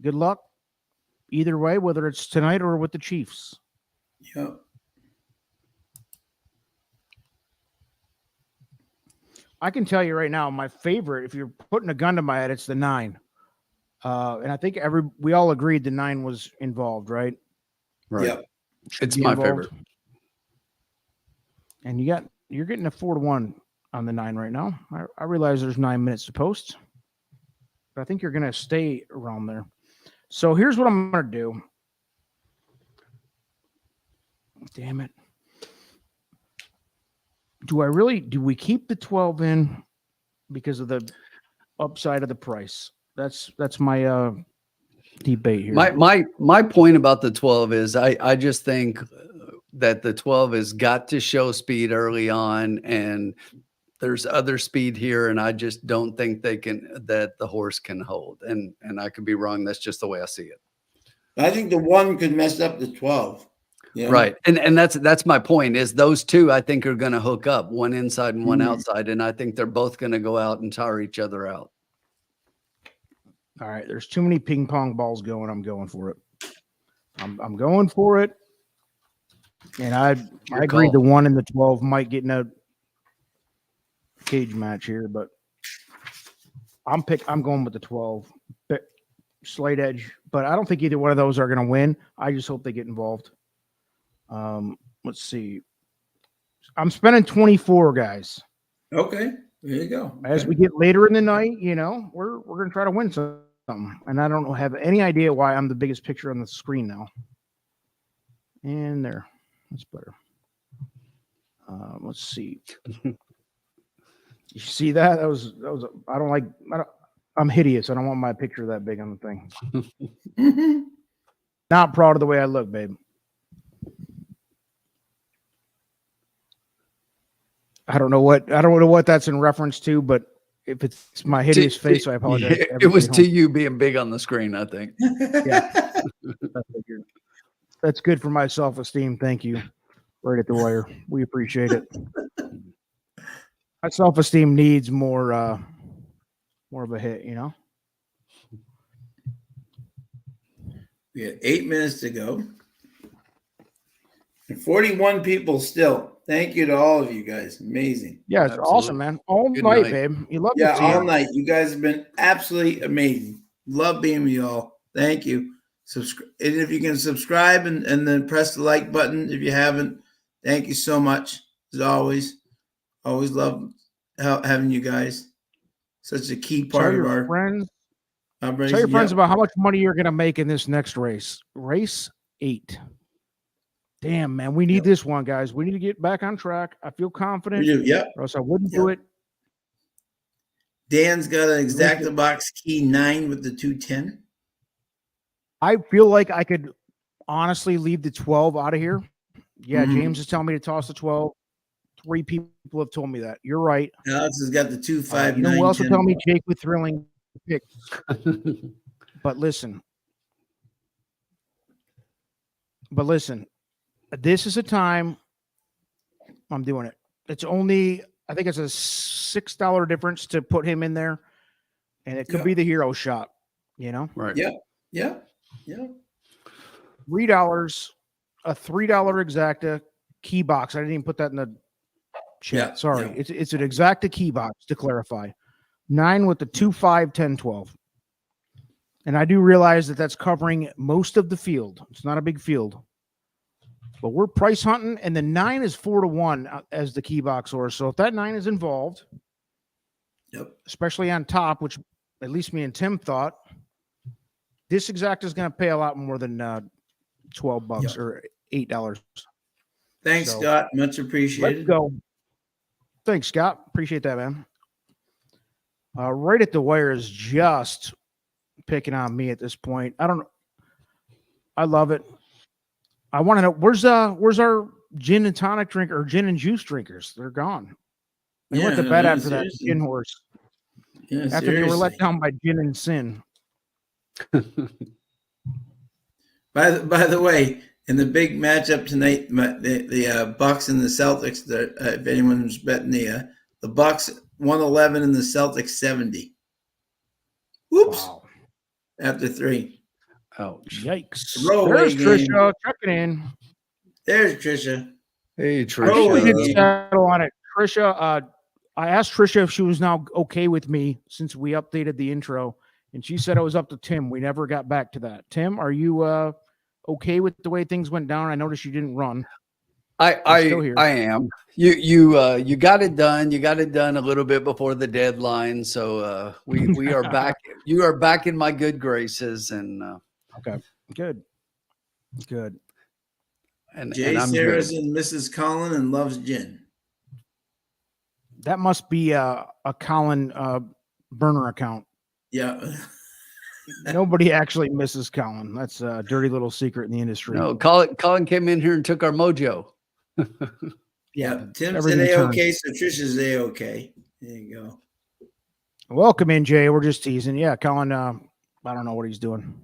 Good luck. Either way, whether it's tonight or with the Chiefs. Yep. I can tell you right now, my favorite, if you're putting a gun to my head, it's the 9. And I think we all agreed the 9 was involved, right? Right. Yep. It's my favorite. And you're getting a 4-1 on the 9 right now. I realize there's 9 minutes to post, but I think you're going to stay around there. So here's what I'm going to do. Damn it. Do we keep the 12 in because of the upside of the price? That's my debate here. My point about the 12 is I just think that the 12 has got to show speed early on, and there's other speed here, and I just don't think that the horse can hold. And I could be wrong. That's just the way I see it. I think the 1 could mess up the 12. Yeah. Right. And that's my point, is those two I think are going to hook up, one inside and one outside. And I think they're both going to go out and tire each other out. All right. There's too many ping pong balls going. I'm going for it. I'm going for it. And I agree the 1 and the 12 might get in a cage match here, but I'm going with the 12. Slight edge, but I don't think either one of those are going to win. I just hope they get involved. Let's see. I'm spending 24, guys. Okay. There you go. As we get later in the night, we're going to try to win something. And I don't have any idea why I'm the biggest picture on the screen now. And there. That's better. Let's see. You see that? That was I'm hideous. I don't want my picture that big on the thing. Not proud of the way I look, babe. I don't know what that's in reference to, but if it's my hideous face, I apologize. It was to you being big on the screen, I think. Yeah. That's good for my self-esteem. Thank you. Right at the wire. We appreciate it. My self-esteem needs more of a hit, We have 8 minutes to go. And 41 people still. Thank you to all of you guys. Amazing. Yeah, it's awesome, man. All night, babe. You love Yeah, to see all it. night. You guys have been absolutely amazing. Love being with you all. Thank you. And if you can subscribe and then press the like button if you haven't. Thank you so much. As always. Always love having you guys. Such a key part of our friends. Tell your friends about how much money you're going to make in this next race. Race 8. Damn, man. We need this one, guys. We need to get back on track. I feel confident. We do, yep. Or else I wouldn't do it. Dan's got an exacta box key 9 with the 210. I feel like I could honestly leave the 12 out of here. Yeah, James is telling me to toss the 12. 3 people have told me that. You're right. Alex has got the 2, 5, 9. You know who else will tell me? Jake with thrilling picks. But listen, this is a time I'm doing it. It's only, I think it's a $6 difference to put him in there, and it could be the hero shot. Right? Yeah. $3, a $3 exacta key box. I didn't even put that in the chat. Yeah, Sorry, yeah. it's an exacta key box to clarify. 9 with the 2, 5, 10, 12. And I do realize that that's covering most of the field. It's not a big field. But we're price hunting, and the 9 is 4-1 as the key box horse. So if that 9 is involved, especially on top, which at least me and Tim thought, this exact is going to pay a lot more than $12 or $8. Thanks, Scott. Much appreciated. Let's go. Thanks, Scott. Appreciate that, man. Right at the wire is just picking on me at this point. I don't know. I love it. I want to know where's our gin and tonic drink or gin and juice drinkers? They're gone. They went to bed after that gin horse. Yeah, after they were let seriously. down by Gin and Sin. By the way, in the big matchup tonight, the Bucks and the Celtics. If anyone's betting the Bucks 111 and the Celtics 70. Whoops! Wow. After 3. Ouch. Yikes. Throwaway There's game. Trisha checking in. There's Trisha. Hey, We Throwaway did Trisha. game. settle on it. Trisha, I asked Trisha if she was now okay with me since we updated the intro, and she said it was up to Tim. We never got back to that. Tim, are you okay with the way things went down? I noticed you didn't run. Still here. I am. You got it done. You got it done a little bit before the deadline. So we are back. You are back in my good graces, and Okay, good. and Jay I'm Sarah's good. in Mrs. Collin and loves gin. That must be a Colin burner account. Yeah. Nobody actually misses Colin. That's a dirty little secret in the industry. No, Colin came in here and took our mojo. Yeah. Tim said everything A-okay, so Trisha's A-okay. There you go. Welcome in, Jay. We're just teasing. Yeah, Colin, I don't know what he's doing.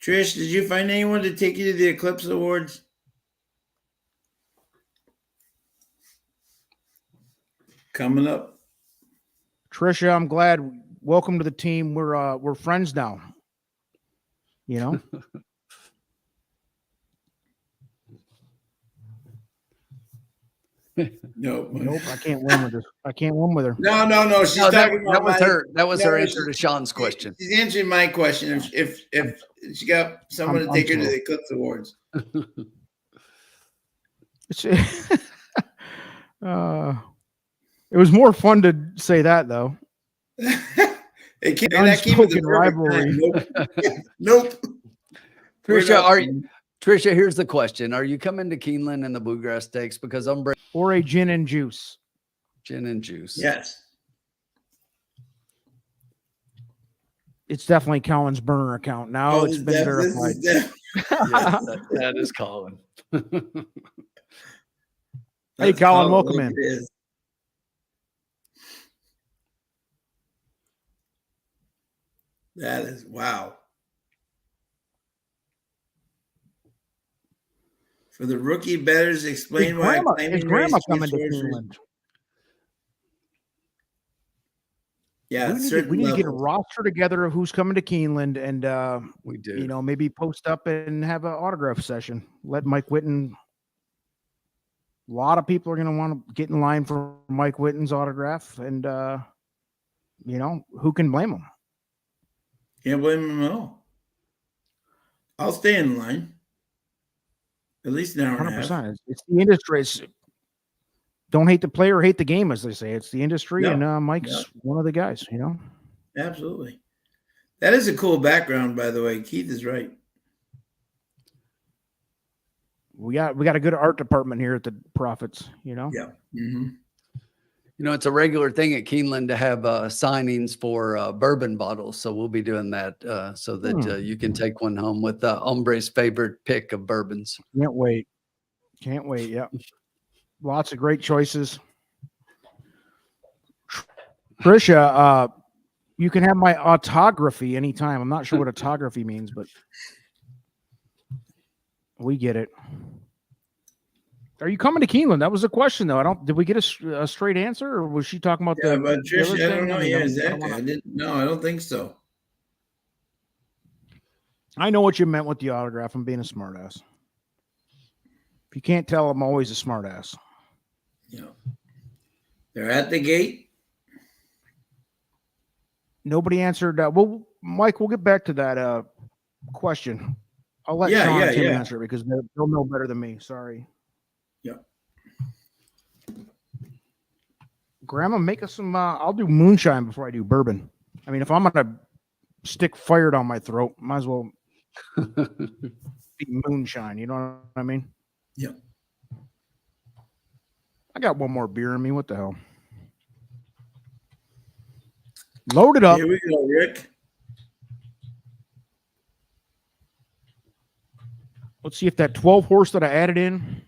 Trish, did you find anyone to take you to the Eclipse Awards? Coming up. Trisha, I'm glad. Welcome to the team. We're friends now. You know? Nope. I can't win with her. No. She's No, talking about that was my- her. That was her no, answer to Sean's question. She's answering my question. If she got someone to take her to the Eclipse Awards. It was more fun to say that though. That came at the perfect rivalry. time. Nope. Trisha, here's the question: are you coming to Keeneland and the Bluegrass Stakes? Because I'm or a gin and juice. Gin and juice. Yes. It's definitely Colin's burner account now. It's been verified. Yes, that is Colin. Hey, Colin, welcome in. That is wow. For the rookie bettors, explain why his grandma coming to Keeneland. Yeah, we need to get a roster together of who's coming to Keeneland, and we do. You know, maybe post up and have an autograph session. Let Mike Whitten. A lot of people are going to want to get in line for Mike Whitten's autograph, and you know, who can blame him? Can't blame him at all. I'll stay in line. At least an hour and a half. 100%. It's the industry. Don't hate the player, hate the game, as they say. It's the industry, and Mike's one of the guys. You know, absolutely. That is a cool background, by the way. Keith is right. We got a good art department here at the Profits. You know. Yeah. Mm-hmm. You know, it's a regular thing at Keeneland to have signings for bourbon bottles. So we'll be doing that so that you can take one home with Hombre's favorite pick of bourbons. Can't wait. Yeah. Lots of great choices. Trisha, you can have my autography anytime. I'm not sure what autography means, but we get it. Are you coming to Keeneland? That was a question, though. Did we get a straight answer, or was she talking about but Trish, I don't know. Yeah, exactly. I didn't. No, I don't think so. I know what you meant with the autograph. I'm being a smartass. If you can't tell, I'm always a smartass. Yeah. They're at the gate. Nobody answered. Well, Mike, we'll get back to that question. I'll let Sean and Tim answer it because they'll know better than me. Sorry. Yeah. Grandma, make us some. I'll do moonshine before I do bourbon. I mean, if I'm gonna stick fire down my throat, might as well be moonshine. You know what I mean? Yeah. I got one more beer in me. What the hell? Load it up. Here we go, Rick. Let's see if that 12 horse that I added in.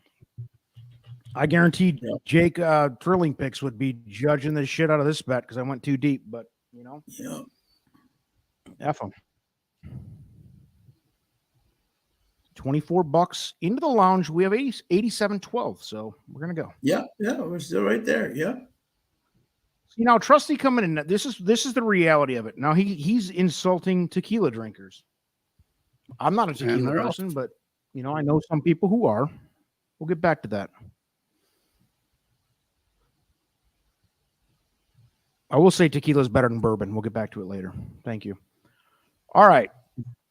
I guarantee Jake Drilling Picks would be judging the shit out of this bet because I went too deep, but You know, Yeah. F them. $24 into the lounge. We have 87.12, so we're gonna go. Yeah. Yeah. We're still right there. Yeah. You know, Trusty coming in. This is the reality of it. Now he's insulting tequila drinkers. I'm not a tequila person, but you know, I know some people who are. We'll get back to that. I will say tequila is better than bourbon. We'll get back to it later. Thank you. All right,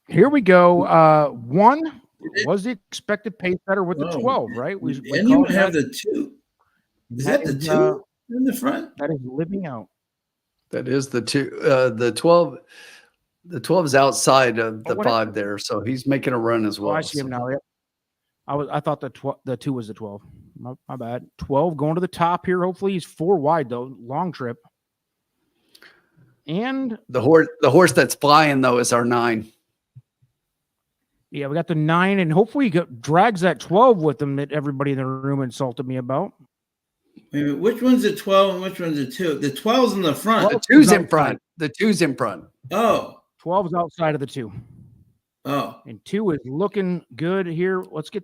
here we go. One was the expected pace setter with the 12, right? We and you have the 2. Is that the 2 in the front? That is living out. That is the 2. The 12. The 12 is outside of the 5 there, so he's making a run as well. Oh, I see him now. Yep. I thought the 2 was the 12. My bad. 12 going to the top here. Hopefully he's 4 wide though. Long trip. And the horse that's flying though is our 9. Yeah, we got the 9, and hopefully he drags that 12 with him that everybody in the room insulted me about. Wait a minute, which one's the 12 and which one's the 2? The 12's in the front. The 2's in front. The 2's in front. Oh. 12 is outside of the 2. Oh. And 2 is looking good here. Let's get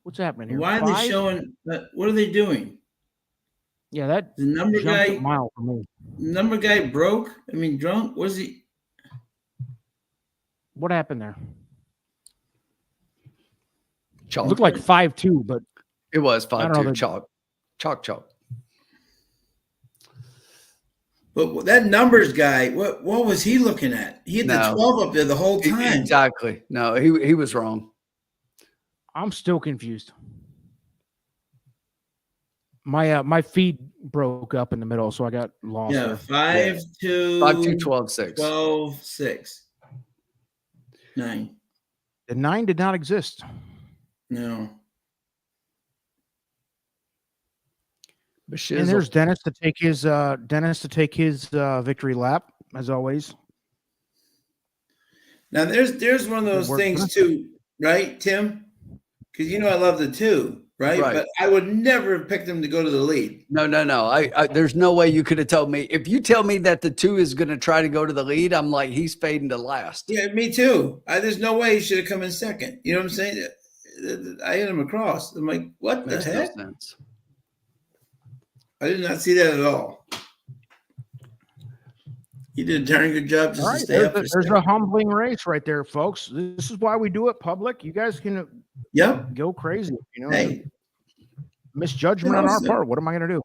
what's happening here. Why are they showing that? What are they doing? Yeah, that the number guy a mile for me. Number guy broke. I mean, drunk. Was he? What happened there? Chalk. It looked like 5-2, but it was 5-2. Chalk. But that numbers guy, what was he looking at? He had the 12 up there the whole time. Exactly. No, he was wrong. I'm still confused. My feed broke up in the middle, so I got lost. Yeah, 5-2, 5-2, 12-6. 12-6. 9. The 9 did not exist. No. And there's Dennis to take his victory lap, as always. Now there's one of those things too, right, Tim? Because you know I love the 2, right? But I would never have picked him to go to the lead. No. I there's no way you could have told me. If you tell me that the 2 is going to try to go to the lead, I'm like, he's fading to last. Yeah, me too. There's no way he should have come in second. You know what I'm saying? I hit him across. I'm like, what the heck? No sense. I did not see that at all. He did a darn good job just to stay up. There's a humbling race right there, folks. This is why we do it public. You guys can go crazy. You know, hey, misjudgment on our part. What am I going to do?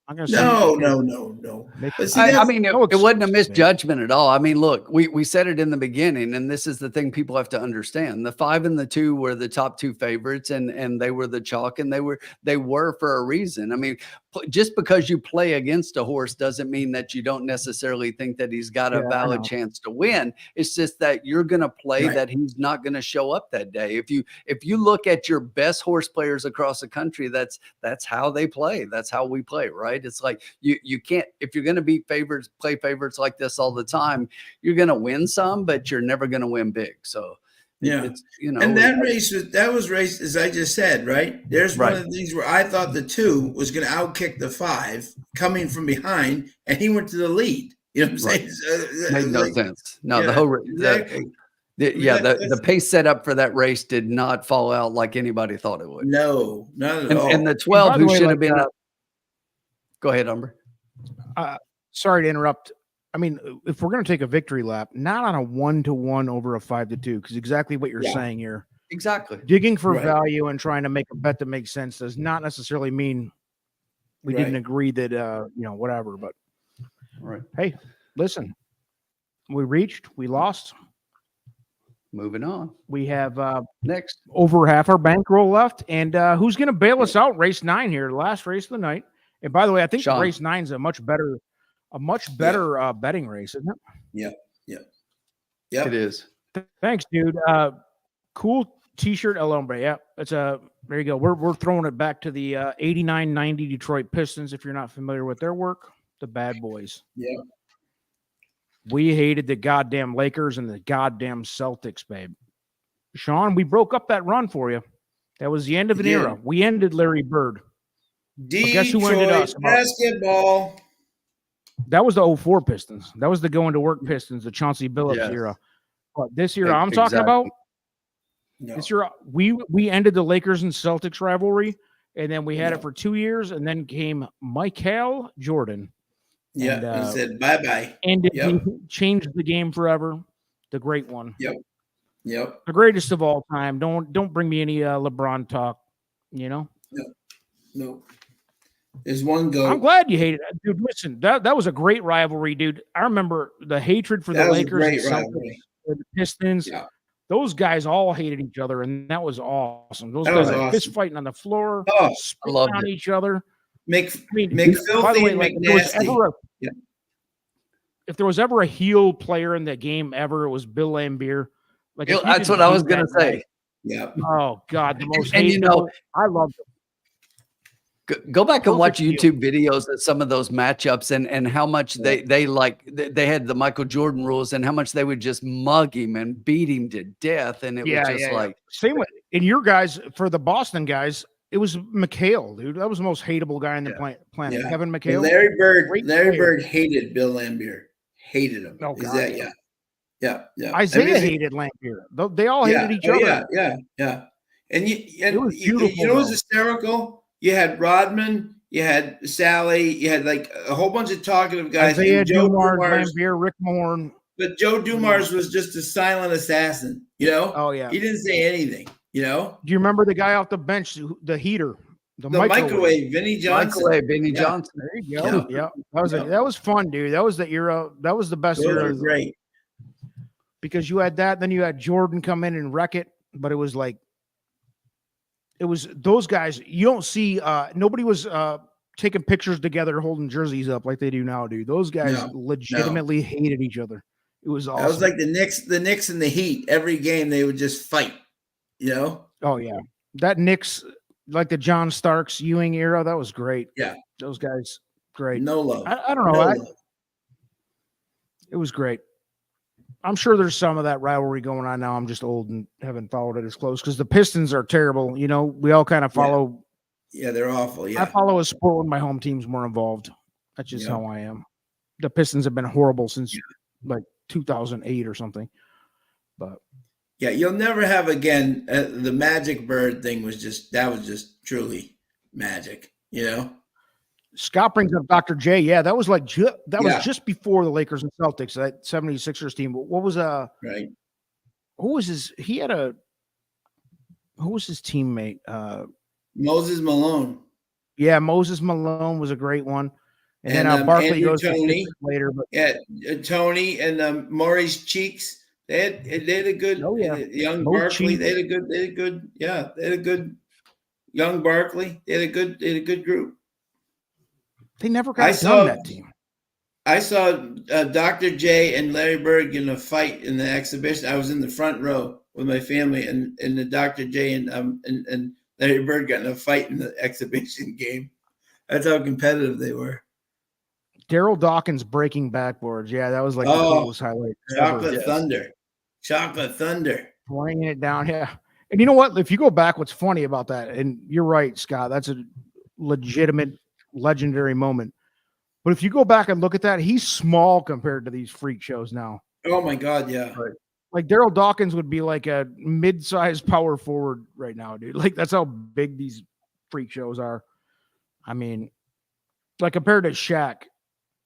I'm going to no. I mean, it wasn't a misjudgment at all. I mean, look, we said it in the beginning, and this is the thing people have to understand. The 5 and the 2 were the top 2 favorites, and they were the chalk, and they were for a reason. I mean, just because you play against a horse doesn't mean that you don't necessarily think that he's got a valid chance to win. It's just that you're going to play that he's not going to show up that day. If you look at your best horse players across the country, that's how they play. That's how we play, right? It's like you can't, if you're going to be favorites, play favorites like this all the time, you're going to win some, but you're never going to win big. So it's, and that was race, as I just said, right? There's one of the things where I thought the 2 was going to outkick the 5 coming from behind, and he went to the lead. You know what I'm saying? Made no sense. No, the whole the pace set up for that race did not fall out like anybody thought it would. No, not at all. And the 12 who should have been up. Go ahead, Umber. Sorry to interrupt. I mean, if we're going to take a victory lap, not on a 1-to-1 over a 5-2, because exactly what you're saying here. Exactly. Digging for value and trying to make a bet that makes sense does not necessarily mean we didn't agree that, whatever. But hey, listen, we lost. Moving on. We have next over half our bankroll left. And who's going to bail us out? Race 9 here, last race of the night. And by the way, I think race 9 is a much better betting race, isn't it? Yeah. It is. Thanks, dude. Cool t-shirt, El Hombre. Yeah, there you go. We're throwing it back to the 89-90 Detroit Pistons. If you're not familiar with their work, the bad boys. Yeah. We hated the goddamn Lakers and the goddamn Celtics, babe. Sean, we broke up that run for you. That was the end of an era. We ended Larry Bird. Detroit guess who ended us? Basketball. That was the 04 Pistons. That was the going to work Pistons, the Chauncey Billups Yes. era. But this year I'm talking Exactly. about, No. this year we ended the Lakers and Celtics rivalry, and then we had No. it for 2 years, and then came Michael Jordan. Yeah, and said bye-bye. And Yep. he changed the game forever. The great one. Yep. The greatest of all time. Don't bring me any LeBron talk, you know? No. There's one goat. I'm glad you hated it. Dude, listen, that was a great rivalry, dude. I remember the hatred for That the was a Lakers and great rivalry. Celtics, the Pistons. Yeah. Those guys all hated each other, and that was awesome. Those That guys was were awesome. fist fighting on the floor, Oh, spitting loved on it. each other. Make I mean, make by the filthy way, and like make nasty. Yeah. if there was ever a heel player in that game ever, it was Bill Laimbeer. Like if you That's didn't what I was hate going to that guy- say. Yeah. Oh God, the most And, you hateful. know, I loved him. Go back and watch Perfect YouTube videos of some of those matchups and how much they had the Michael Jordan rules and how much they would just mug him and beat him to death. And it was just like, same with in your guys for the Boston guys. It was McHale, dude. That was the most hateable guy on the planet. Yeah. Kevin And McHale. Larry Bird. Great Larry player. Bird hated Bill Laimbeer. Hated him. Oh, Is God, that yeah. Yeah. Isaiah Everything- hated Lampier. They all hated each other. Yeah. And It was you beautiful, know what was though. hysterical? You had Rodman, you had Sally, you had like a whole bunch of talkative guys. Isaiah and Joe Dumars, Dumars, Lampier, Rick Morn. but Joe Dumars was just a silent assassin, you know? Oh yeah. He didn't say anything, you know? Do you remember the guy off the bench, the heater, The microwave, Vinny Johnson. Microwave, Benny Yeah. Johnson. There you go. Yeah. Yeah. That was fun, dude. That was the era. That was the best Those era. are great. Because you had that, then you had Jordan come in and wreck it. But it was like, it was those guys. You don't see. Nobody was taking pictures together, holding jerseys up like they do now, dude. Those guys No, legitimately hated each other. It was awesome. That was like the Knicks and the Heat. Every game they would just fight, you know? Oh yeah, that Knicks, like the John Starks, Ewing era, that was great. Yeah. Those guys, great. No love. I don't know. No love. It was great. I'm sure there's some of that rivalry going on now. I'm just old and haven't followed it as close because the Pistons are terrible. You know, we all kind of follow. Yeah, they're awful. I Yeah. follow a sport when my home team's more involved. That's just how I am. The Pistons have been horrible since like 2008 or something. But Yeah, you'll never have again. The Magic Bird thing was just truly magic, you know? Scott brings up Dr. J. Yeah, that was like was Yeah. just before the Lakers and Celtics, that 76ers team. What was Right. who was his who was his teammate? Moses Malone. Yeah, Moses Malone was a great one. And then And, Barkley Andrew goes to Toney. Sixers later, but Yeah, Tony and Maurice Cheeks. They had a good young Mo Barkley. Cheeks. They had a good young Barkley. They had a good group. they never I got saw- done that team. I saw Dr. J and Larry Bird in a fight in the exhibition. I was in the front row with my family, and the Dr. J and Larry Bird got in a fight in the exhibition game. That's how competitive they were. Daryl Dawkins breaking backboards. Yeah, that was like the coolest highlight ever. Chocolate Thunder. Laying it down. Yeah. And you know what? If you go back, what's funny about that, and you're right, Scott, that's a legitimate, legendary moment. But if you go back and look at that, he's small compared to these freak shows now. Oh my God, yeah. Like Daryl Dawkins would be like a mid-sized power forward right now, dude. Like that's how big these freak shows are. I mean, like compared to Shaq.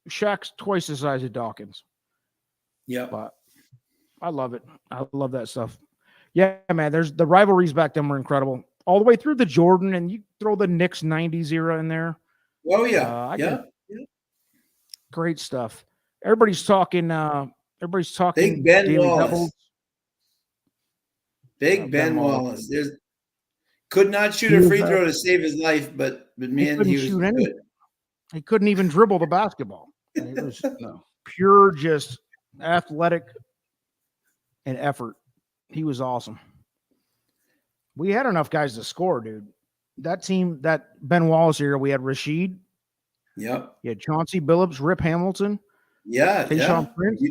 Shaq's twice the size of Dawkins. Yeah. But I love it. I love that stuff. Yeah, man. There's the rivalries back then were incredible. All the way through the Jordan, and you throw the Knicks 90s era in there. Oh yeah. Great stuff. Everybody's talking Big Ben Daily Wallace. Doubles. Big Ben Wallace. Could not shoot a free throw to save his life, but man, he was shoot good. anything. He couldn't even dribble the basketball. It was pure just athletic and effort. He was awesome. We had enough guys to score, dude. That team, that Ben Wallace era, we had Rasheed. Yep. You had Chauncey Billups, Rip Hamilton. Yeah. Tayshaun Prince.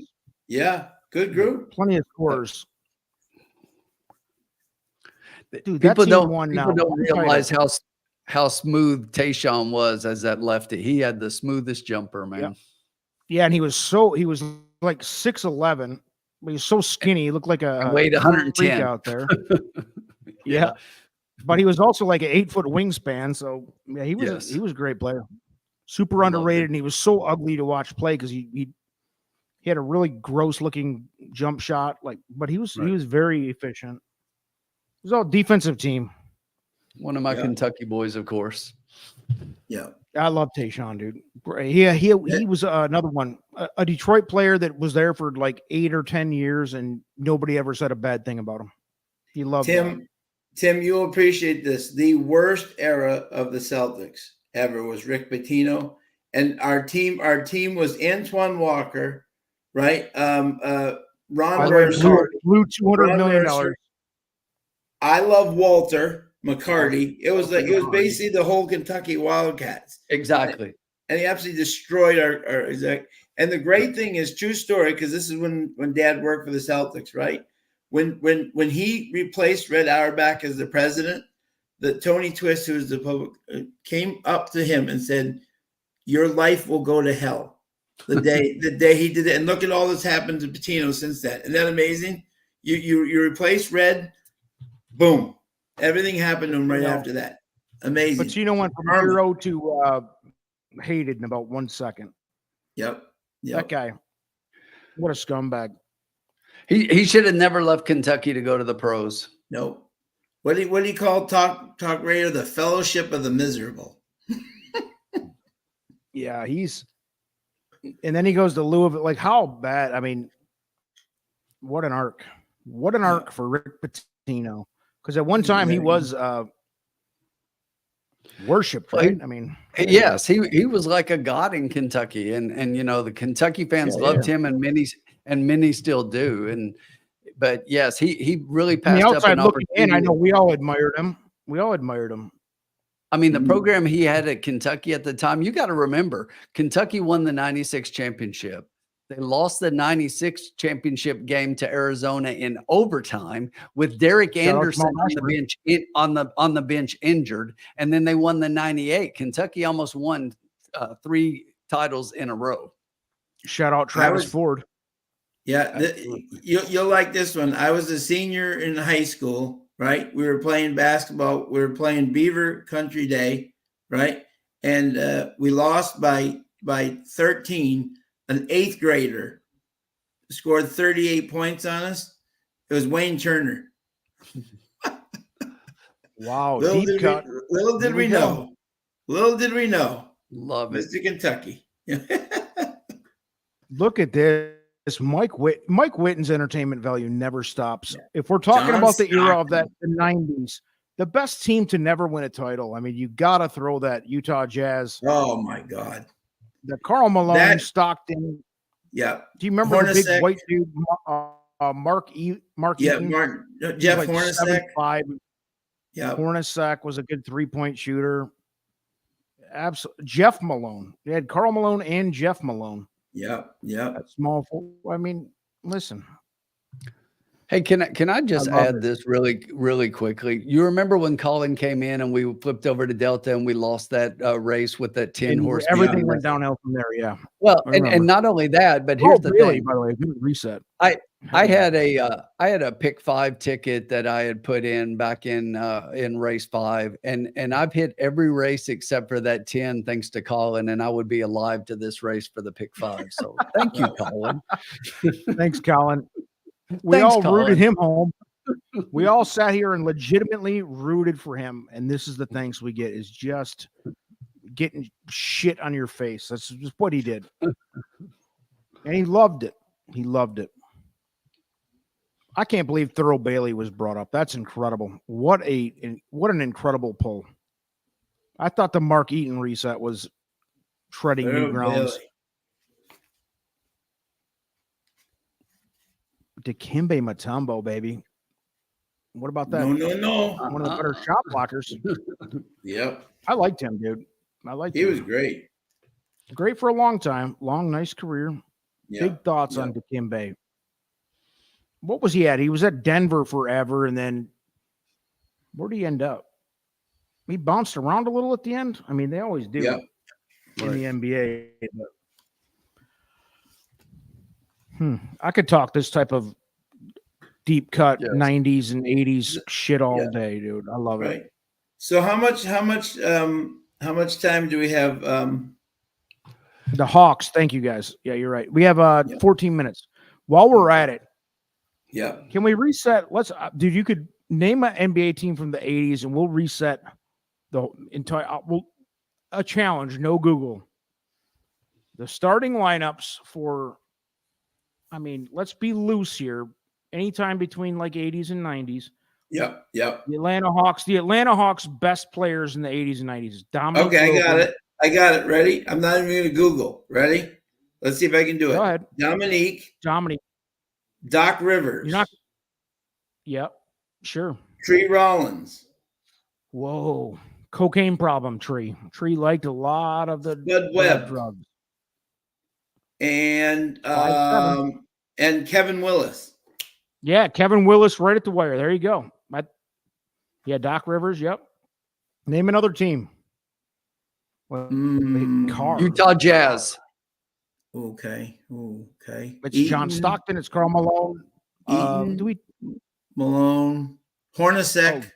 Yeah. Good group. Plenty of scores. Dude, people that team don't won people now. don't realize how smooth Tayshaun was as that lefty. He had the smoothest jumper, man. Yeah, and he was like 6'11", but he's so skinny. He looked like a Weighed freak 110 out there. Yeah. But he was also like an 8-foot wingspan. So yeah, he was a great player. Super underrated, and he was so ugly to watch play because he had a really gross looking jump shot. But he was very efficient. It was all defensive team. One of my Kentucky boys, of course. Yeah. I love Tayshaun, dude. He was another one, a Detroit player that was there for like 8 or 10 years, and nobody ever said a bad thing about him. He loved Tim, you'll appreciate this. The worst era of the Celtics ever was Rick Pitino, and our team was Antoine Walker, right? Ron Mercer, blew $200 million. I love Walter McCarty. It was basically the whole Kentucky Wildcats. Exactly. And he absolutely destroyed our exact. And the great thing is, true story, because this is when Dad worked for the Celtics, right? When he replaced Red Auerbach as the president, the Tony Twist, who was the public, came up to him and said, "Your life will go to hell." The day he did it, and look at all that's happened to Pitino since then. Isn't that amazing? You replace Red, boom. Everything happened to him right after that. Amazing. But Pitino went from hero to hated in about 1 second. Yep. That guy, what a scumbag. He should have never left Kentucky to go to the pros. Nope. What do you call talk radio? The Fellowship of the Miserable. Yeah, and then he goes to Louisville. Like, how bad? I mean, what an arc. What an arc for Rick Pitino. Because at one time he was worshipped, right? I mean, yes, he was like a god in Kentucky, and the Kentucky fans loved him, and many still do. But yes, he really passed up an opportunity. I know we all admired him. I mean, the program he had at Kentucky at the time, you got to remember, Kentucky won the 96 championship. They lost the 96 championship game to Arizona in overtime with Derek Anderson on the bench injured, and then they won the 98. Kentucky almost won 3 titles in a row. Shout out Travis Ford. Yeah, you'll like this one. I was a senior in high school, right? We were playing basketball. We were playing Beaver Country Day, right? And we lost by 13. An 8th grader scored 38 points on us. It was Wayne Turner. Wow. Little did we know. Love it. Mr. Kentucky. Look at this. Mike Witten's entertainment value never stops. Yeah. If we're talking about the era of the 90s, the best team to never win a title, I mean, you got to throw that Utah Jazz. Oh, my God. The Karl Malone, Stockton. Yeah. Do you remember the big white dude, Mark Eaton? Jeff Hornacek. 7'5". Yeah. Hornacek was a good 3-point shooter. Absolutely. Jeff Malone. They had Karl Malone and Jeff Malone. Yeah. That small. I mean, listen. Hey, can I just add this really quickly? You remember when Colin came in and we flipped over to Delta and we lost that race with that 10-horse? Everything went downhill from there. Yeah. Well, and not only that, but here's the thing. By the way, reset. I had a pick 5 ticket that I had put in back in race 5, and I've hit every race except for that 10, thanks to Colin, and I would be alive to this race for the pick 5. So thank you, Colin. Thanks, Colin. We all rooted him home. We all sat here and legitimately rooted for him. And this is the thanks we get, is just getting shit on your face. That's just what he did. And he loved it. I can't believe Thurl Bailey was brought up. That's incredible. What an incredible pull. I thought the Mark Eaton reset was treading new grounds. Bailey. Dikembe Mutombo, baby. What about that? No. One of the better shot blockers. Yep. I liked him, dude. He was great. Great for a long time. Long, nice career. Yep. Big thoughts on Dikembe. What was he at? He was at Denver forever, and then where did he end up? He bounced around a little at the end. I mean, they always do in the NBA. But I could talk this type of deep cut Yes. 90s and 80s shit all Yeah. day, dude. I love it. Right. So how much time do we have? The Hawks. Thank you guys. Yeah, you're right. We have Yeah. 14 minutes. While we're at it, Yeah. can we reset? Let's, dude. You could name an NBA team from the 80s, and we'll reset the entire. A challenge. No Google. The starting lineups for. I mean, let's be loose here. Anytime between like 80s and 90s. Yep. Yep. The Atlanta Hawks' best players in the 80s and 90s. Dominic Okay, Wilkins. I got it. Ready? I'm not even going to Google. Ready? Let's see if I can do it. Go ahead. Dominique, Doc Rivers, You're not. Yep. Sure. Tree Rollins, Whoa. Cocaine problem, Tree. Tree liked a lot of the Bud Webb, drugs. and 5'7". Kevin Willis. Yeah, Kevin Willis right at the wire. There you go. Yeah, Doc Rivers. Yep. Name another team. Carr. Utah Jazz. Okay. It's John Stockton. It's Karl Malone. Eaton, Malone, Hornacek.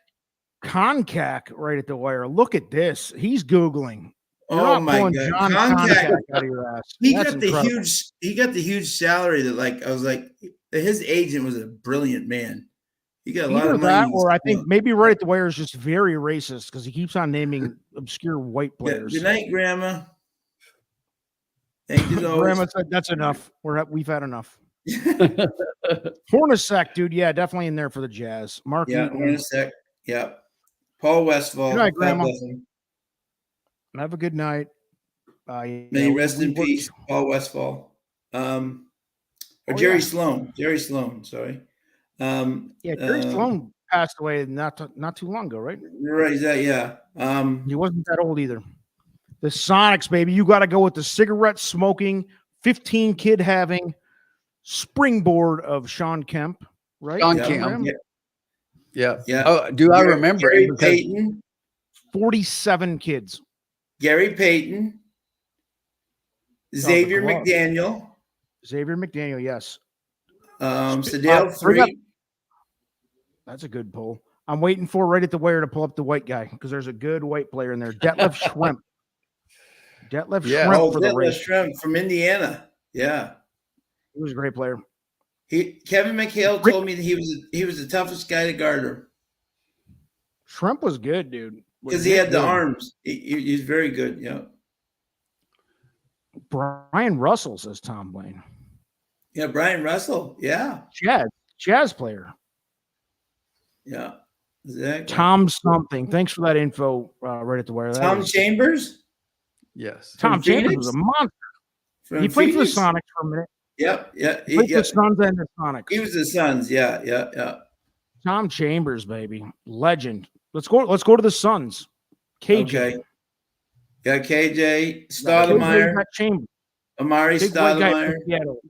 Konchak right at the wire. Look at this. He's Googling. You're Oh not my pulling God. John Konchak. out of your ass. He That's got incredible. he got the huge salary that I was like, his agent was a brilliant man. He got a lot Either of that, money. or I think maybe right at the wire is just very racist because he keeps on naming obscure white players. Good night, Grandma. Thank you, always. Grandma said that's enough. We've had enough. Hornacek, dude. Yeah, definitely in there for the Jazz. Mark. Yeah, Eaton. Hornacek. Yeah. Paul Westphal. Good night, God Grandma. bless him. Have a good night. May he rest in peace, Paul Westphal. Or Jerry Sloan. Jerry Sloan, sorry. Jerry Sloan passed away not too long ago, right? Right, yeah. He wasn't that old either. The Sonics, baby. You got to go with the cigarette smoking, 15 kid having springboard of Sean Kemp, right? Sean Yeah. Kemp. Yeah. Oh, do I remember Gary it? Because Payton. 47 kids. Gary Payton. Xavier McDaniel. Xavier McDaniel, yes. Sadale bring up- Three. That's a good pull. I'm waiting for right at the wire to pull up the white guy because there's a good white player in there. Detlef Schrempf. Detlef Schrempf for the Detlef race. Schrempf from Indiana. Yeah. He was a great player. Kevin McHale told me that he was the toughest guy to guard her Schrempf was good, dude. because he had the arms. He's very good. Yeah. Brian Russell, says Tom Blaine. Yeah, Brian Russell. Yeah. Jazz player. Yeah. Exactly. Tom something. Thanks for that info right at the wire. Tom Chambers. yes. Tom Chambers Phoenix? was a monster. From He played Phoenix? for the Sonics for a minute. Yep. Yeah. He played for the Suns and the Sonics. He was the Suns. Yeah. Tom Chambers, baby. Legend. Let's go to the Suns. KJ. Okay. Got KJ Stoudemire. Chambers. Amari Big white guy Stoudemire. from Seattle.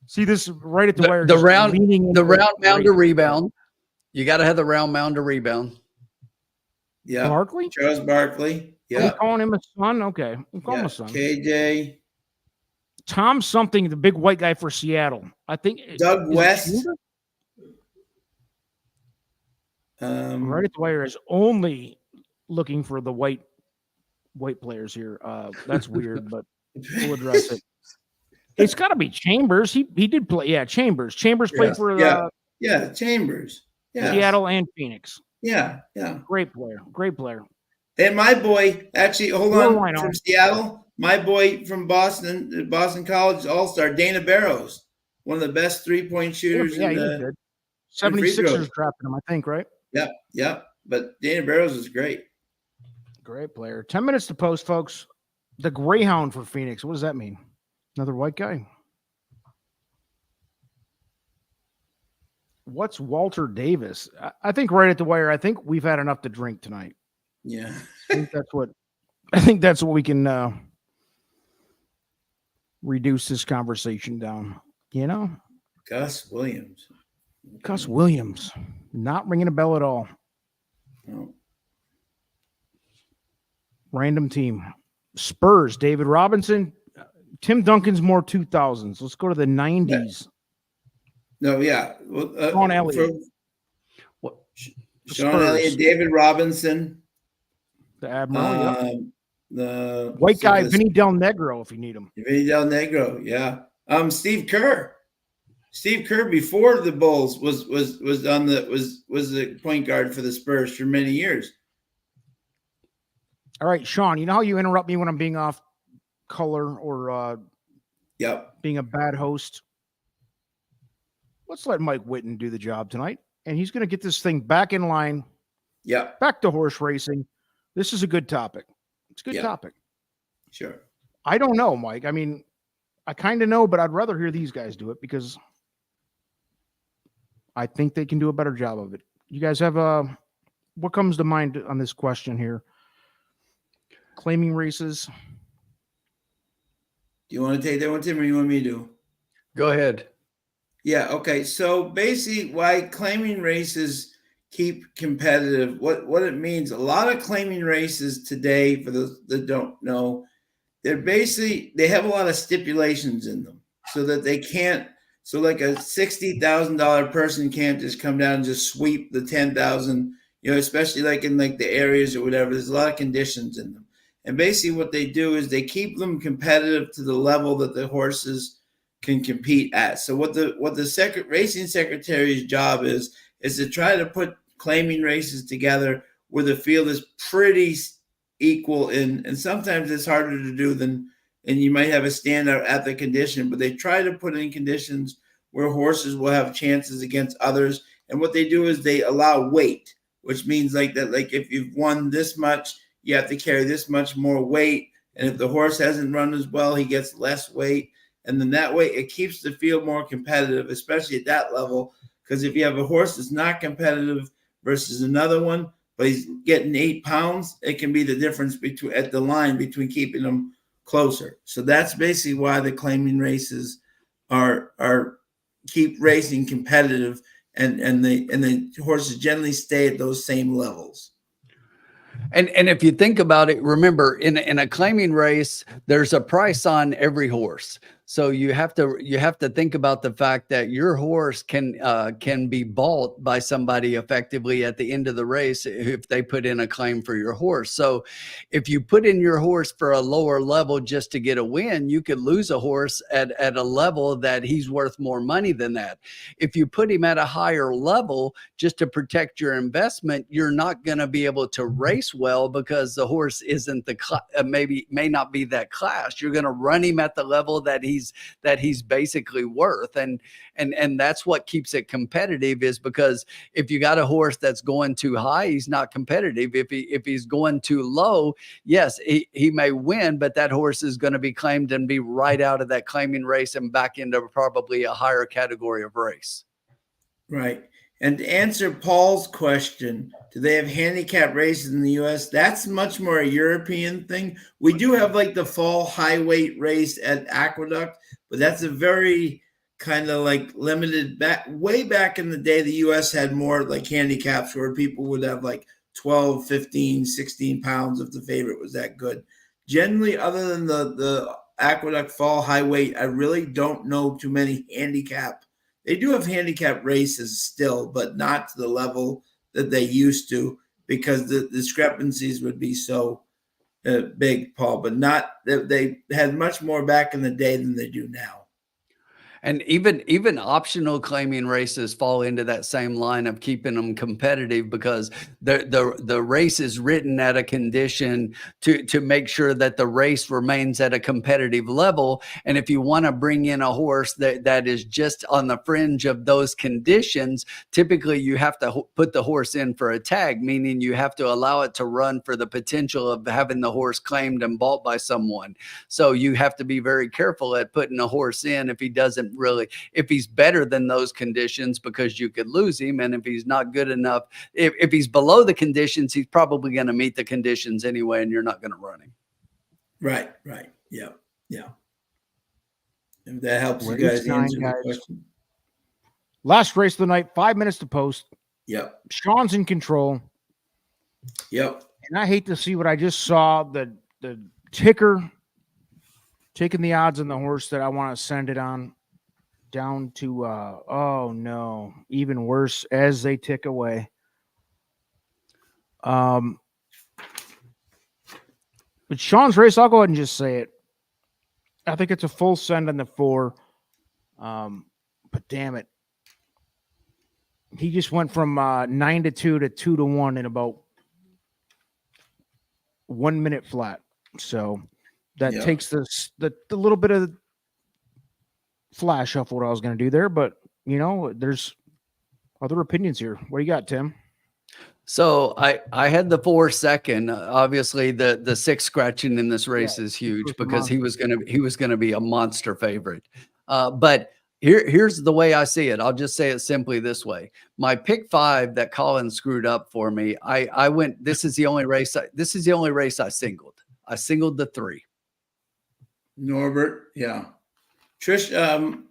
See this right at the wire. The just round leaning into mound to race. rebound. You got to have the round mound to rebound. Yeah. Barkley? Charles Barkley. Are you Yeah. calling him a son? Okay. I'm calling him a son. KJ. Tom something, the big white guy for Seattle. I think Doug is it West. Schubert? Right at the wire is only looking for the white players here. That's weird, but we'll address it. It's got to be Chambers. He did play. Yeah, Chambers. Chambers played for Chambers. Yeah. Seattle and Phoenix. Yeah. Great player. Great player. And my boy, actually, hold Well, on, from Seattle, my boy from Boston College All-Star, Dana Barrows, one of the best three-point shooters. Yeah, in he was the, good. free throws. 76ers drafted him, I think, right? Yep. But Dana Barrows is great. Great player. 10 minutes to post, folks. The Greyhound for Phoenix. What does that mean? Another white guy? What's Walter Davis? I think right at the wire. I think we've had enough to drink tonight. Yeah. I think that's what we can reduce this conversation down. You know? Gus Williams. Gus Williams. Not ringing a bell at all. No. Random team. Spurs. David Robinson. Tim Duncan's more 2000s. Let's go to the 90s. No, yeah. Well, Sean Elliott. What? Sean Spurs. Elliott, David Robinson, The Admiral, yep. the White guy, Vinny Del Negro, if you need him. Vinny Del Negro, yeah. Steve Kerr. Steve Kerr before the Bulls was the point guard for the Spurs for many years. All right, Sean, you know how you interrupt me when I'm being off color or Yep. being a bad host? Let's let Mike Whitten do the job tonight, and he's going to get this thing back in line. Yep. Back to horse racing. This is a good topic. It's a good topic. Sure. I don't know, Mike. I mean, I kind of know, but I'd rather hear these guys do it because I think they can do a better job of it. You guys have what comes to mind on this question here? Claiming races. Do you want to take that one, Tim, or you want me to? Go ahead. Yeah. Okay. So basically, why claiming races keep competitive? What it means? A lot of claiming races today, for those that don't know, they have a lot of stipulations in them, so that they can't. So like a $60,000 person can't just come down and just sweep the 10,000. You know, especially like in like the areas or whatever. There's a lot of conditions in them. And basically what they do is they keep them competitive to the level that the horses can compete at. So what the racing secretary's job is to try to put claiming races together where the field is pretty equal and sometimes it's harder to do and you might have a standout at the condition, but they try to put in conditions where horses will have chances against others. And what they do is they allow weight, which means like that, like if you've won this much, you have to carry this much more weight. And if the horse hasn't run as well, he gets less weight. And then that way it keeps the field more competitive, especially at that level. Because if you have a horse that's not competitive versus another one, but he's getting 8 pounds, it can be the difference at the line between keeping them closer. So that's basically why the claiming races are keep racing competitive and the horses generally stay at those same levels. And if you think about it, remember in a claiming race, there's a price on every horse. So you have to think about the fact that your horse can be bought by somebody effectively at the end of the race if they put in a claim for your horse. So if you put in your horse for a lower level just to get a win, you could lose a horse at a level that he's worth more money than that. If you put him at a higher level just to protect your investment, you're not going to be able to race well because the horse isn't may not be that class. You're going to run him at the level that he's basically worth. And that's what keeps it competitive, is because if you got a horse that's going too high, he's not competitive. If he's going too low, yes, he may win, but that horse is going to be claimed and be right out of that claiming race and back into probably a higher category of race. Right. And to answer Paul's question, do they have handicap races in the U.S.? That's much more a European thing. We do have like the fall high weight race at Aqueduct, but that's a very kind of like limited way back in the day. The U.S. had more like handicaps where people would have like 12, 15, 16 pounds if the favorite was that good. Generally, other than the Aqueduct fall high weight, I really don't know too many handicap. They do have handicap races still, but not to the level that they used to because the discrepancies would be so big, Paul. But they had much more back in the day than they do now. And even optional claiming races fall into that same line of keeping them competitive because the race is written at a condition to make sure that the race remains at a competitive level. And if you want to bring in a horse that is just on the fringe of those conditions, typically you have to put the horse in for a tag, meaning you have to allow it to run for the potential of having the horse claimed and bought by someone. So you have to be very careful at putting a horse in if he's better than those conditions, because you could lose him. And if he's not good enough, if he's below the conditions, he's probably going to meet the conditions anyway, and you're not going to run him. Right. Yeah. If that helps you guys answer the question. Last race of the night, 5 minutes to post. Yep. Sean's in control. Yep. And I hate to see what I just saw. The ticker taking the odds on the horse that I want to send it on down to oh no, even worse as they tick away. But Sean's race, I'll go ahead and just say it. I think it's a full send on the 4. But damn it. He just went from 9-2 to 2-1 in about 1 minute flat. So that takes the little bit of flash off what I was going to do there. But, there's other opinions here. What do you got, Tim? So I had the 4 second. Obviously, the 6 scratching in this race is huge because he was gonna be a monster favorite. But here's the way I see it. I'll just say it simply this way. My pick 5 that Colin screwed up for me. I went. This is the only race I singled. I singled the 3. Norbert, yeah. Trish,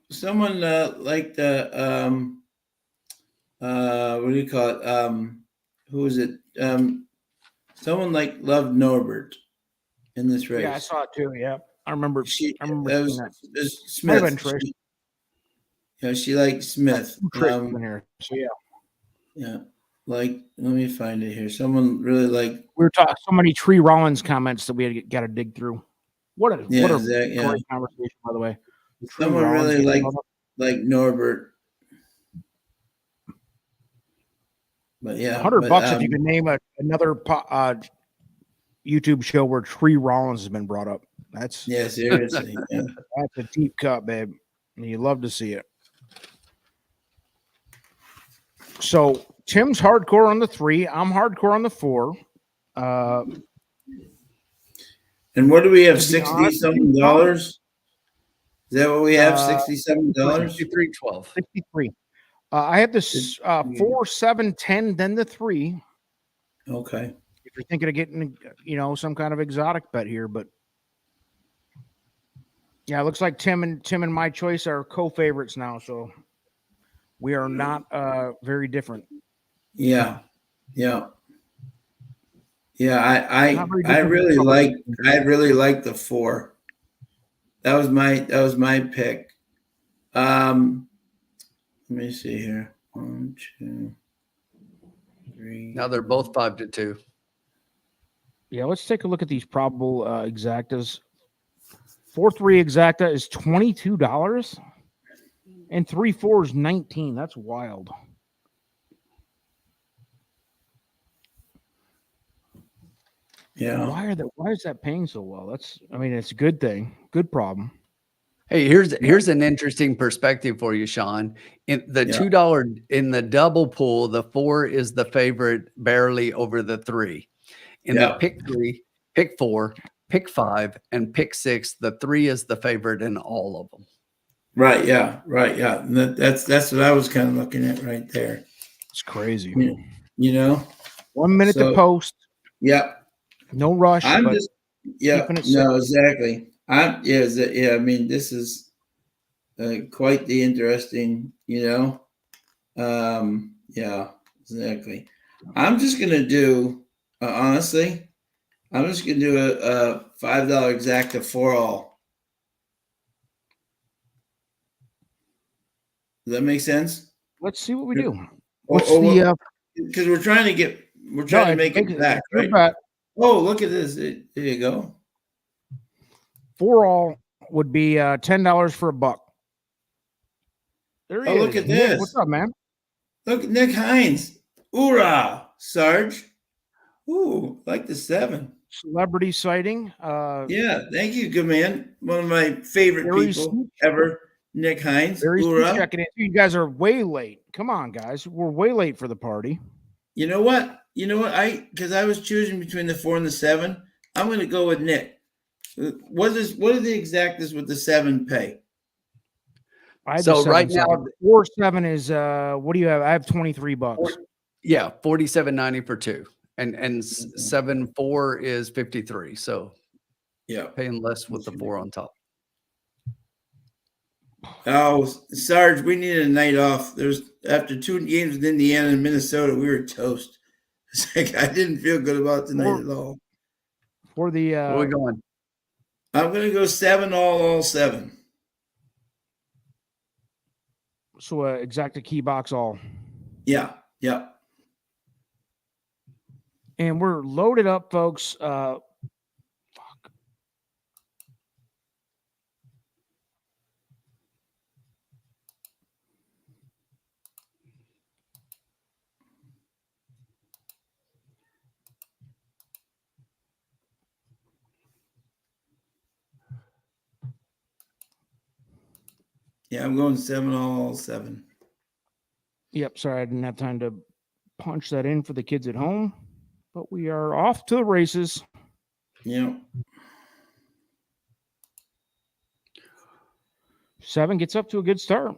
someone liked what do you call it? Who is it? Someone loved Norbert in this race. Yeah, I saw it too. Yeah, I remember. She, I remember that seeing was, that. it was Might have Smith. been Trish. She liked Smith. In here. So Yeah. Let me find it here. Someone really liked. We were talking so many Tree Rollins comments that we had got to dig through. What a great conversation, by the way. Someone really liked Norbert. But yeah, $100 if you could name another YouTube show where Tree Rollins has been brought up. That's seriously. Yeah. That's a deep cut, babe. And you love to see it. So Tim's hardcore on the 3. I'm hardcore on the 4. And what do we have? $60-something? Is that what we have? $67? $63.12. 63. I have this 4, 7, 10, then the 3. Okay. If you're thinking of getting, some kind of exotic bet here, but yeah, it looks like Tim and my choice are co-favorites now, so we are not very different. Yeah. I really like the 4. That was my pick. Let me see here. 1, 2, 3. Now they're both 5-2. Yeah, let's take a look at these probable exactas. 4-3 exacta is $22, and 3-4 is $19. That's wild. Yeah. Why is that paying so well? It's a good thing. Good problem. Hey, here's an interesting perspective for you, Sean. In the $2 in the double pool, the 4 is the favorite barely over the 3. In the pick 3, pick 4, pick 5, and pick 6, the 3 is the favorite in all of them. Right. Yeah. And that's what I was kind of looking at right there. It's crazy. 1 minute to post. Yeah. No rush. I'm just. Yeah. No. Exactly. I mean, this is quite the interesting. Yeah. Exactly. I'm just gonna do. Honestly, I'm just gonna do a $5 exacta 4 all. Does that make sense? Let's see what we do. Because we're trying to make it back, right? Bet. Oh, look at this! There you go. 4 all would be $10 for $1. There he is. Look at this! Nick, what's up, man? Look, Nick Hines. Hoorah, Sarge. Ooh, like the 7. Celebrity sighting. Yeah, thank you, good man. One of my favorite people ever, Nick Hines. Hoorah. Checking in. You guys are way late. Come on, guys. We're way late for the party. You know what? Because I was choosing between the 4 and the 7. I'm going to go with Nick. What are the exactas with the 7 pay? So right now, 4-7 is what do you have? I have $23. Yeah, $47.90 for 2, and 7-4 is 53. So yeah, paying less with the 4 on top. Oh, Sarge, we needed a night off. After 2 games with Indiana and Minnesota, we were toast. It's like I didn't feel good about tonight at all. For the where are we going? I'm going to go 7 all 7. So exacta key box all. Yeah. Yeah. And we're loaded up, folks. Yeah, I'm going 7 all 7. Yep, sorry, I didn't have time to punch that in for the kids at home, but we are off to the races. Yeah. 7 gets up to a good start.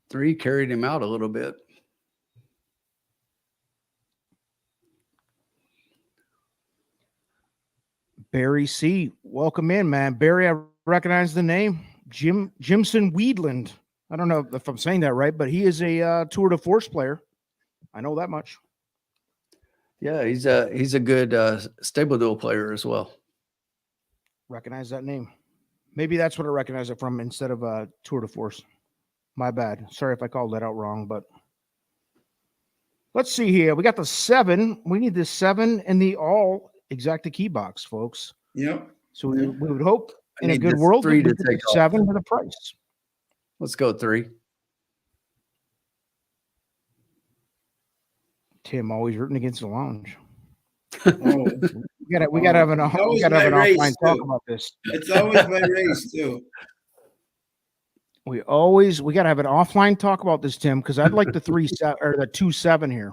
3 carried him out a little bit. Barry C, welcome in, man. Barry, I recognize the name. Jimson Weedland. I don't know if I'm saying that right, but he is a Tour de Force player. I know that much. Yeah, he's a good stable duel player as well. Recognize that name. Maybe that's what I recognize it from instead of Tour de Force. My bad. Sorry if I called that out wrong, but let's see here. We got the 7. We need the 7 and the all exacta key box, folks. Yep. So we would hope I in a need good this world 3 we to get take the off. 7 with a price. Let's go 3. Tim always rooting against the lounge. Oh, We gotta have an always my race, offline talk too. about this. It's always my race, too. We gotta have an offline talk about this, Tim, because I'd like the 3-7 or the 2-7 here.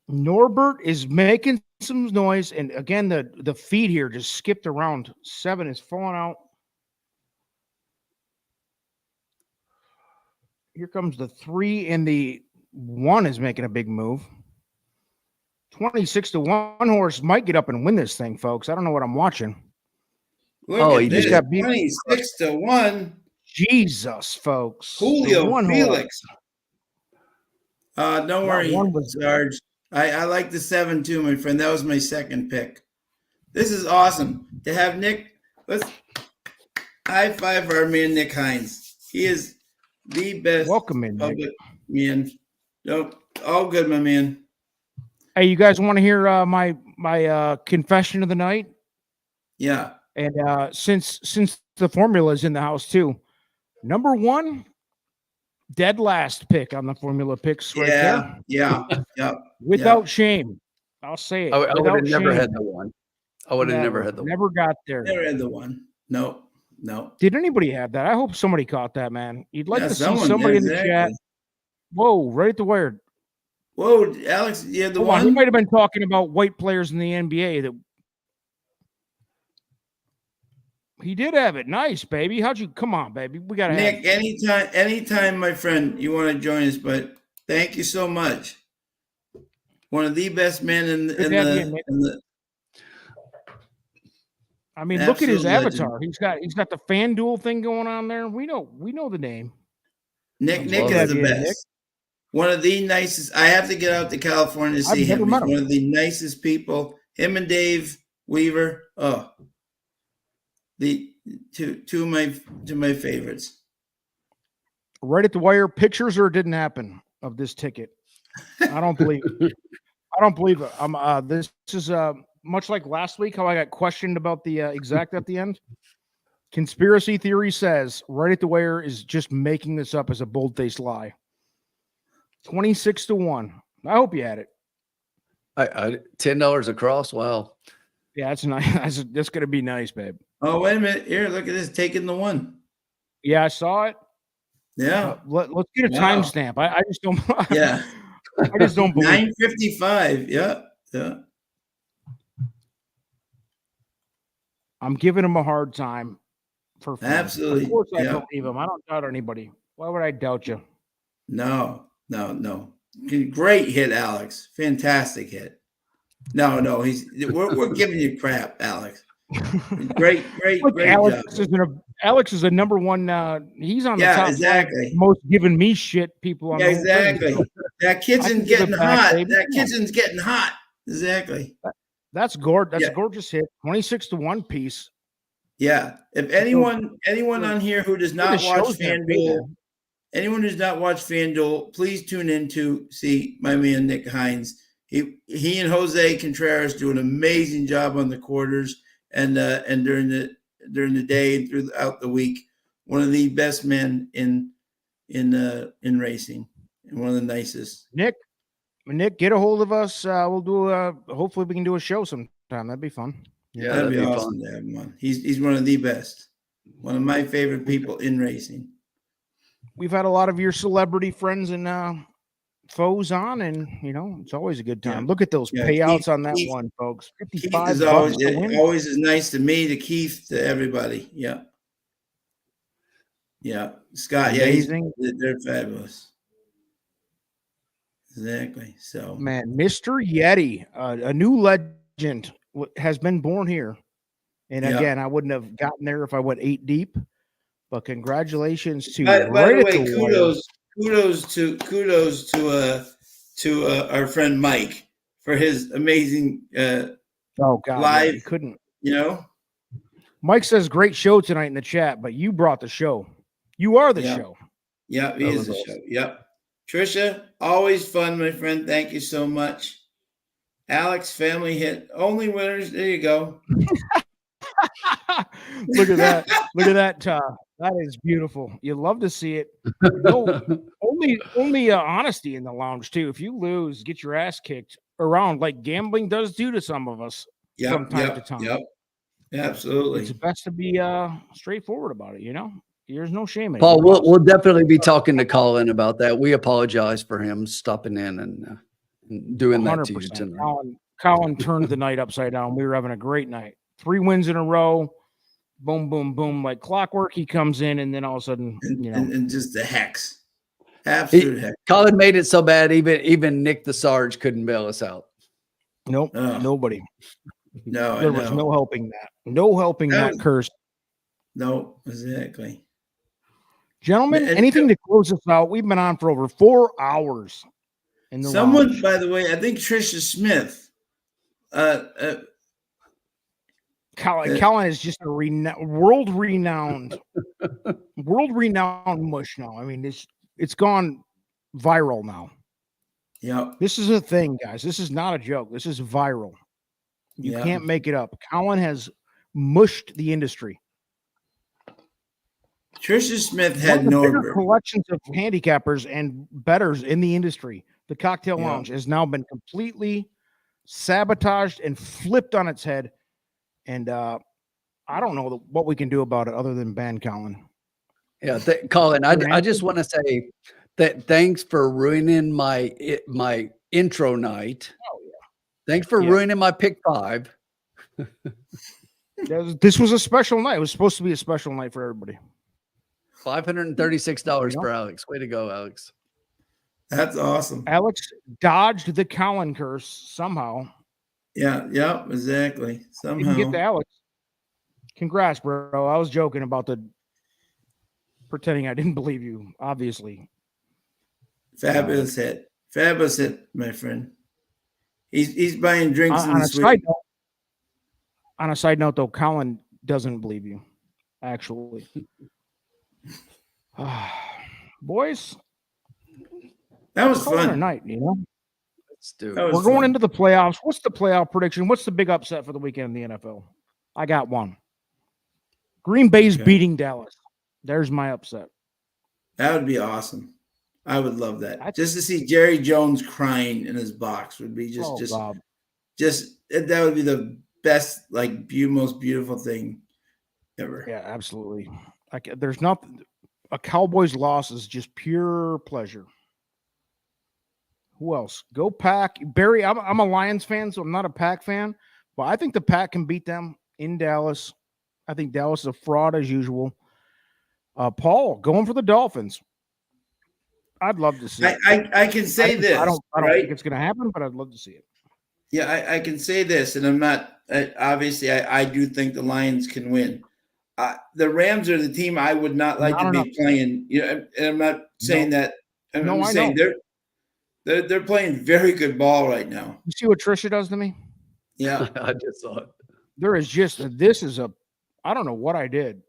Norbert is making some noise, and again, the feed here just skipped around. 7 is falling out. Here comes the 3, and the 1 is making a big move. 26-1 horse might get up and win this thing, folks. I don't know what I'm watching. Look he at just this. got beat. 26-1. Jesus, folks. The Julio one Felix. Don't That worry, one was- Sarge. I like the 7 too, my friend. That was my second pick. This is awesome to have Nick. Let's high five our man Nick Hines. He is the best. Welcome in, Nick. public man. Nope, all good, my man. Hey, you guys want to hear my confession of the night? Yeah. And since the formula is in the house too, number 1, dead last pick on the formula picks right there. Yeah. Without shame. I'll say it. I would have without never shame. had the 1. I would have never had the 1. Never got there. Never had the 1. No. Did anybody have that? I hope somebody caught that, man. You'd like Yeah, to see someone somebody did, in the exactly. chat. Whoa, right at the wire. Whoa, Alex, you had the Hold on, he 1? might have been talking about white players in the NBA. That he did have it. Nice, baby. How'd you come on, baby? We gotta Nick, have anytime, my friend, you want to join us, but thank you so much. One of the best men in Good to have you, Nick. the I mean, look at his absolute legend. avatar. He's got the FanDuel thing going on there. We know the name. Nick Love is it. the Yeah, best. Nick. One of the nicest. I have to get out to California to I've see never him. He's met him. one of the nicest people. Him and Dave Weaver. Oh, the two of my favorites. Right at the wire. Pictures or it didn't happen of this ticket. I don't believe it. I don't believe it. This is much like last week how I got questioned about the exact at the end. Conspiracy theory says right at the wire is just making this up as a bold-faced lie. 26-1. I hope you had it. I $10 across. Wow. Yeah, that's nice. That's gonna be nice, babe. Oh, wait a minute. Here, look at this. Taking the 1. Yeah, I saw it. Yeah. Let's get a Wow. timestamp. I just don't. Yeah. I just don't believe. 9:55. Yeah. I'm giving him a hard time for fun. Absolutely. Of course, I Yeah. believe him. I don't doubt anybody. Why would I doubt you? No. Great hit, Alex. Fantastic hit. No, we're giving you crap, Alex. Great Look, Alex job. Alex is a number 1. He's on the Yeah, top exactly. 5 most giving me shit people on Yeah, the whole thing. exactly. That I kitchen's can give it getting back, hot. baby. That kitchen's getting hot. Exactly. That's gorgeous. That's Yeah. a gorgeous hit. 26-1 piece. Yeah. If anyone on here who does not watch FanDuel, anyone who's not watched FanDuel, please tune in to see my man Nick Hines. He and Jose Contreras do an amazing job on the quarters and during the day and throughout the week. One of the best men in racing and one of the nicest. Nick, get a hold of us. We'll do hopefully we can do a show sometime. That'd be fun. Yeah, that'd be awesome to have him on. He's one of the best. One of my favorite people in racing. We've had a lot of your celebrity friends and foes on, and it's always a good time. Yeah. Look at those payouts on that one, folks. $55 is always as nice to me, to Keith, to everybody. Yeah. Yeah. Scott, amazing. They're fabulous. Exactly. So, man, Mr. Yeti, a new legend, has been born here. And again, I wouldn't have gotten there if I went 8 deep. But congratulations to by the way, kudos to our friend Mike for his amazing live. You couldn't. Mike says great show tonight in the chat, but you brought the show. You are the show. Yeah, he is the show. Yep. Trisha, always fun, my friend. Thank you so much. Alex, family hit. Only winners. There you go. Look at that. Look at that. That is beautiful. You love to see it. Only honesty in the lounge, too. If you lose, get your ass kicked around like gambling does do to some of us from time to time. Yep. Absolutely. It's best to be straightforward about it, There's no shame in it. Paul, we'll definitely be talking to Colin about that. We apologize for him stopping in and doing that to you tonight. Colin turned the night upside down. We were having a great night. 3 wins in a row. Boom, boom, boom. Like clockwork, he comes in, and then all of a sudden, and just the hex. Absolute hex. Colin made it so bad, even Nick the Sarge couldn't bail us out. Nope, nobody. No, there was no helping that. No helping that curse. No, exactly. Gentlemen, anything to close us out? We've been on for over 4 hours. In the lounge. By the way, I think Trisha Smith. Colin is just a world-renowned mush now. I mean, it's gone viral now. Yeah. This is a thing, guys. This is not a joke. This is viral. You can't make it up. Colin has mushed the industry. Trisha Smith had no collections of handicappers and bettors in the industry. The Cocktail Lounge has now been completely sabotaged and flipped on its head. And I don't know what we can do about it other than ban Colin. Yeah, Colin, I just want to say that thanks for ruining my intro night. Oh, yeah. Thanks for ruining my pick 5. This was a special night. It was supposed to be a special night for everybody. $536 for Alex. Way to go, Alex. That's awesome. Alex dodged the Colin curse somehow. Yeah, exactly. Somehow. Didn't get to Alex. Congrats, bro. I was joking about pretending I didn't believe you, obviously. Fabulous hit, my friend. He's buying drinks on a side note, though, Colin doesn't believe you, actually. Boys, that was fun night, Let's do it. We're going into the playoffs. What's the playoff prediction? What's the big upset for the weekend in the NFL? I got one. Green Bay's beating Dallas. There's my upset. That would be awesome. I would love that. Just to see Jerry Jones crying in his box would be that would be the best, most beautiful thing ever. Yeah, absolutely. There's nothing. A Cowboys loss is just pure pleasure. Who else? Go Pack. Barry, I'm a Lions fan, so I'm not a Pack fan, but I think the Pack can beat them in Dallas. I think Dallas is a fraud as usual. Paul, going for the Dolphins. I'd love to see it. I can say this. I don't think it's going to happen, but I'd love to see it. Yeah, I can say this, and I'm not obviously. I do think the Lions can win. The Rams are the team I would not like to be playing. And I'm not saying that. I'm saying they're playing very good ball right now. You see what Trisha does to me? Yeah. I just saw it. There is just this is a I don't know what I did.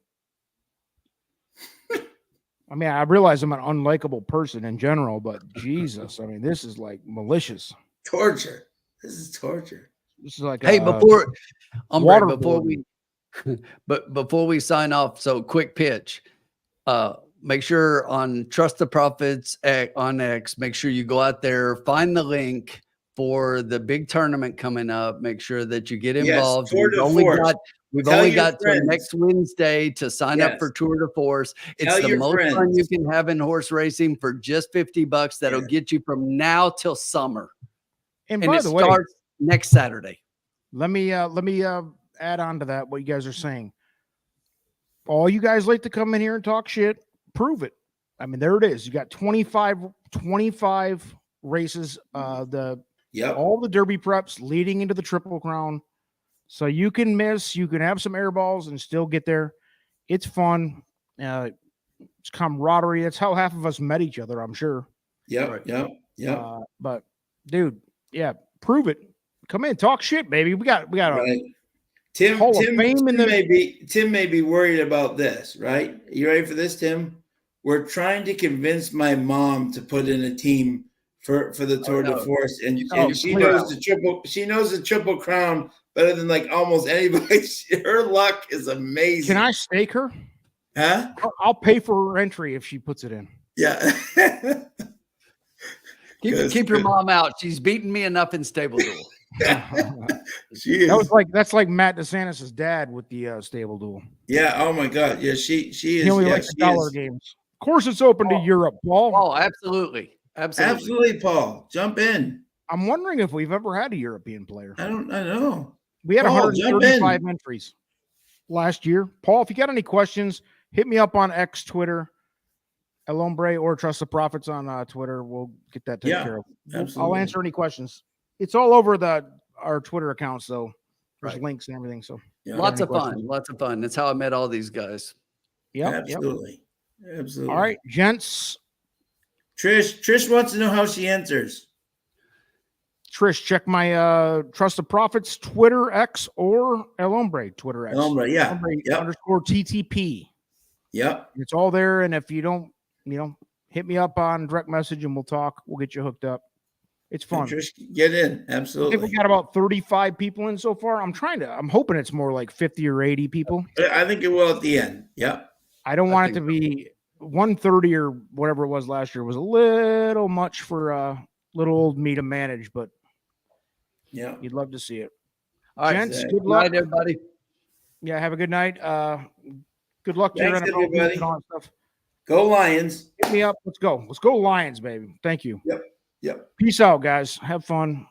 I mean, I realize I'm an unlikable person in general, but Jesus, I mean, this is like malicious. Torture. This is torture. This is like Hey, before waterboarding. before we sign off, so quick pitch. Make sure on Trust the Profits on X, make sure you go out there, find the link for the big tournament coming up. Make sure that you get involved. Tour de Force. We've Tell only your got till friends. next Wednesday to sign up for Tour de Force. It's Tell the your most fun friends. you can have in horse racing for just $50. That'll get you from now till summer. And And by it the way, starts next Saturday. let me add on to that what you guys are saying. All you guys like to come in here and talk shit, prove it. I mean, there it is. You got 25 races, all the Derby preps leading into the Triple Crown. So you can have some air balls and still get there. It's fun. It's camaraderie. That's how half of us met each other, I'm sure. Yep. But dude, yeah, prove it. Come in, talk shit, baby. We got Right. Tim may be worried about this, right? You ready for this, Tim? We're trying to convince my mom to put in a team for the Tour de Force, and she knows the Triple Crown better than like almost anybody. Her luck is amazing. Can I stake her? Huh? I'll pay for her entry if she puts it in. Yeah. Keep your mom out. She's beaten me enough in Stable Duel. She is. That's like Matt DeSantis' dad with the Stable Duel. Yeah. Oh my God. Yeah. She is. He only likes the dollar games. Of course, it's open to Europe, Paul. Oh, absolutely. Absolutely, Paul. Jump in. I'm wondering if we've ever had a European player. I know. We had Paul, 135 entries last year. Paul, if you got any questions, hit me up on X, Twitter, El Hombre, or Trust the Profits on Twitter. We'll get that taken care of. Absolutely. I'll answer any questions. It's all over our Twitter accounts, though. There's links and everything. So lots of fun. That's how I met all these guys. Yeah, absolutely. Absolutely. All right, gents. Trish wants to know how she enters. Trish, check my Trust the Profits Twitter X or El Hombre Twitter X. El Hombre, yeah. _TTP. Yep. It's all there. And if you don't, hit me up on direct message and we'll talk. We'll get you hooked up. It's fun. Trish, get in. Absolutely. I think we got about 35 people in so far. I'm hoping it's more like 50 or 80 people. I think it will at the end. Yep. I don't want it to be 130 or whatever it was last year. It was a little much for little old me to manage, but yeah, you'd love to see it. All right, gents, good luck, everybody. Yeah, have a good night. Good luck to Thanks, everybody. and all that stuff. Go Lions. Hit me up. Let's go. Let's go Lions, baby. Thank you. Yep. Peace out, guys. Have fun.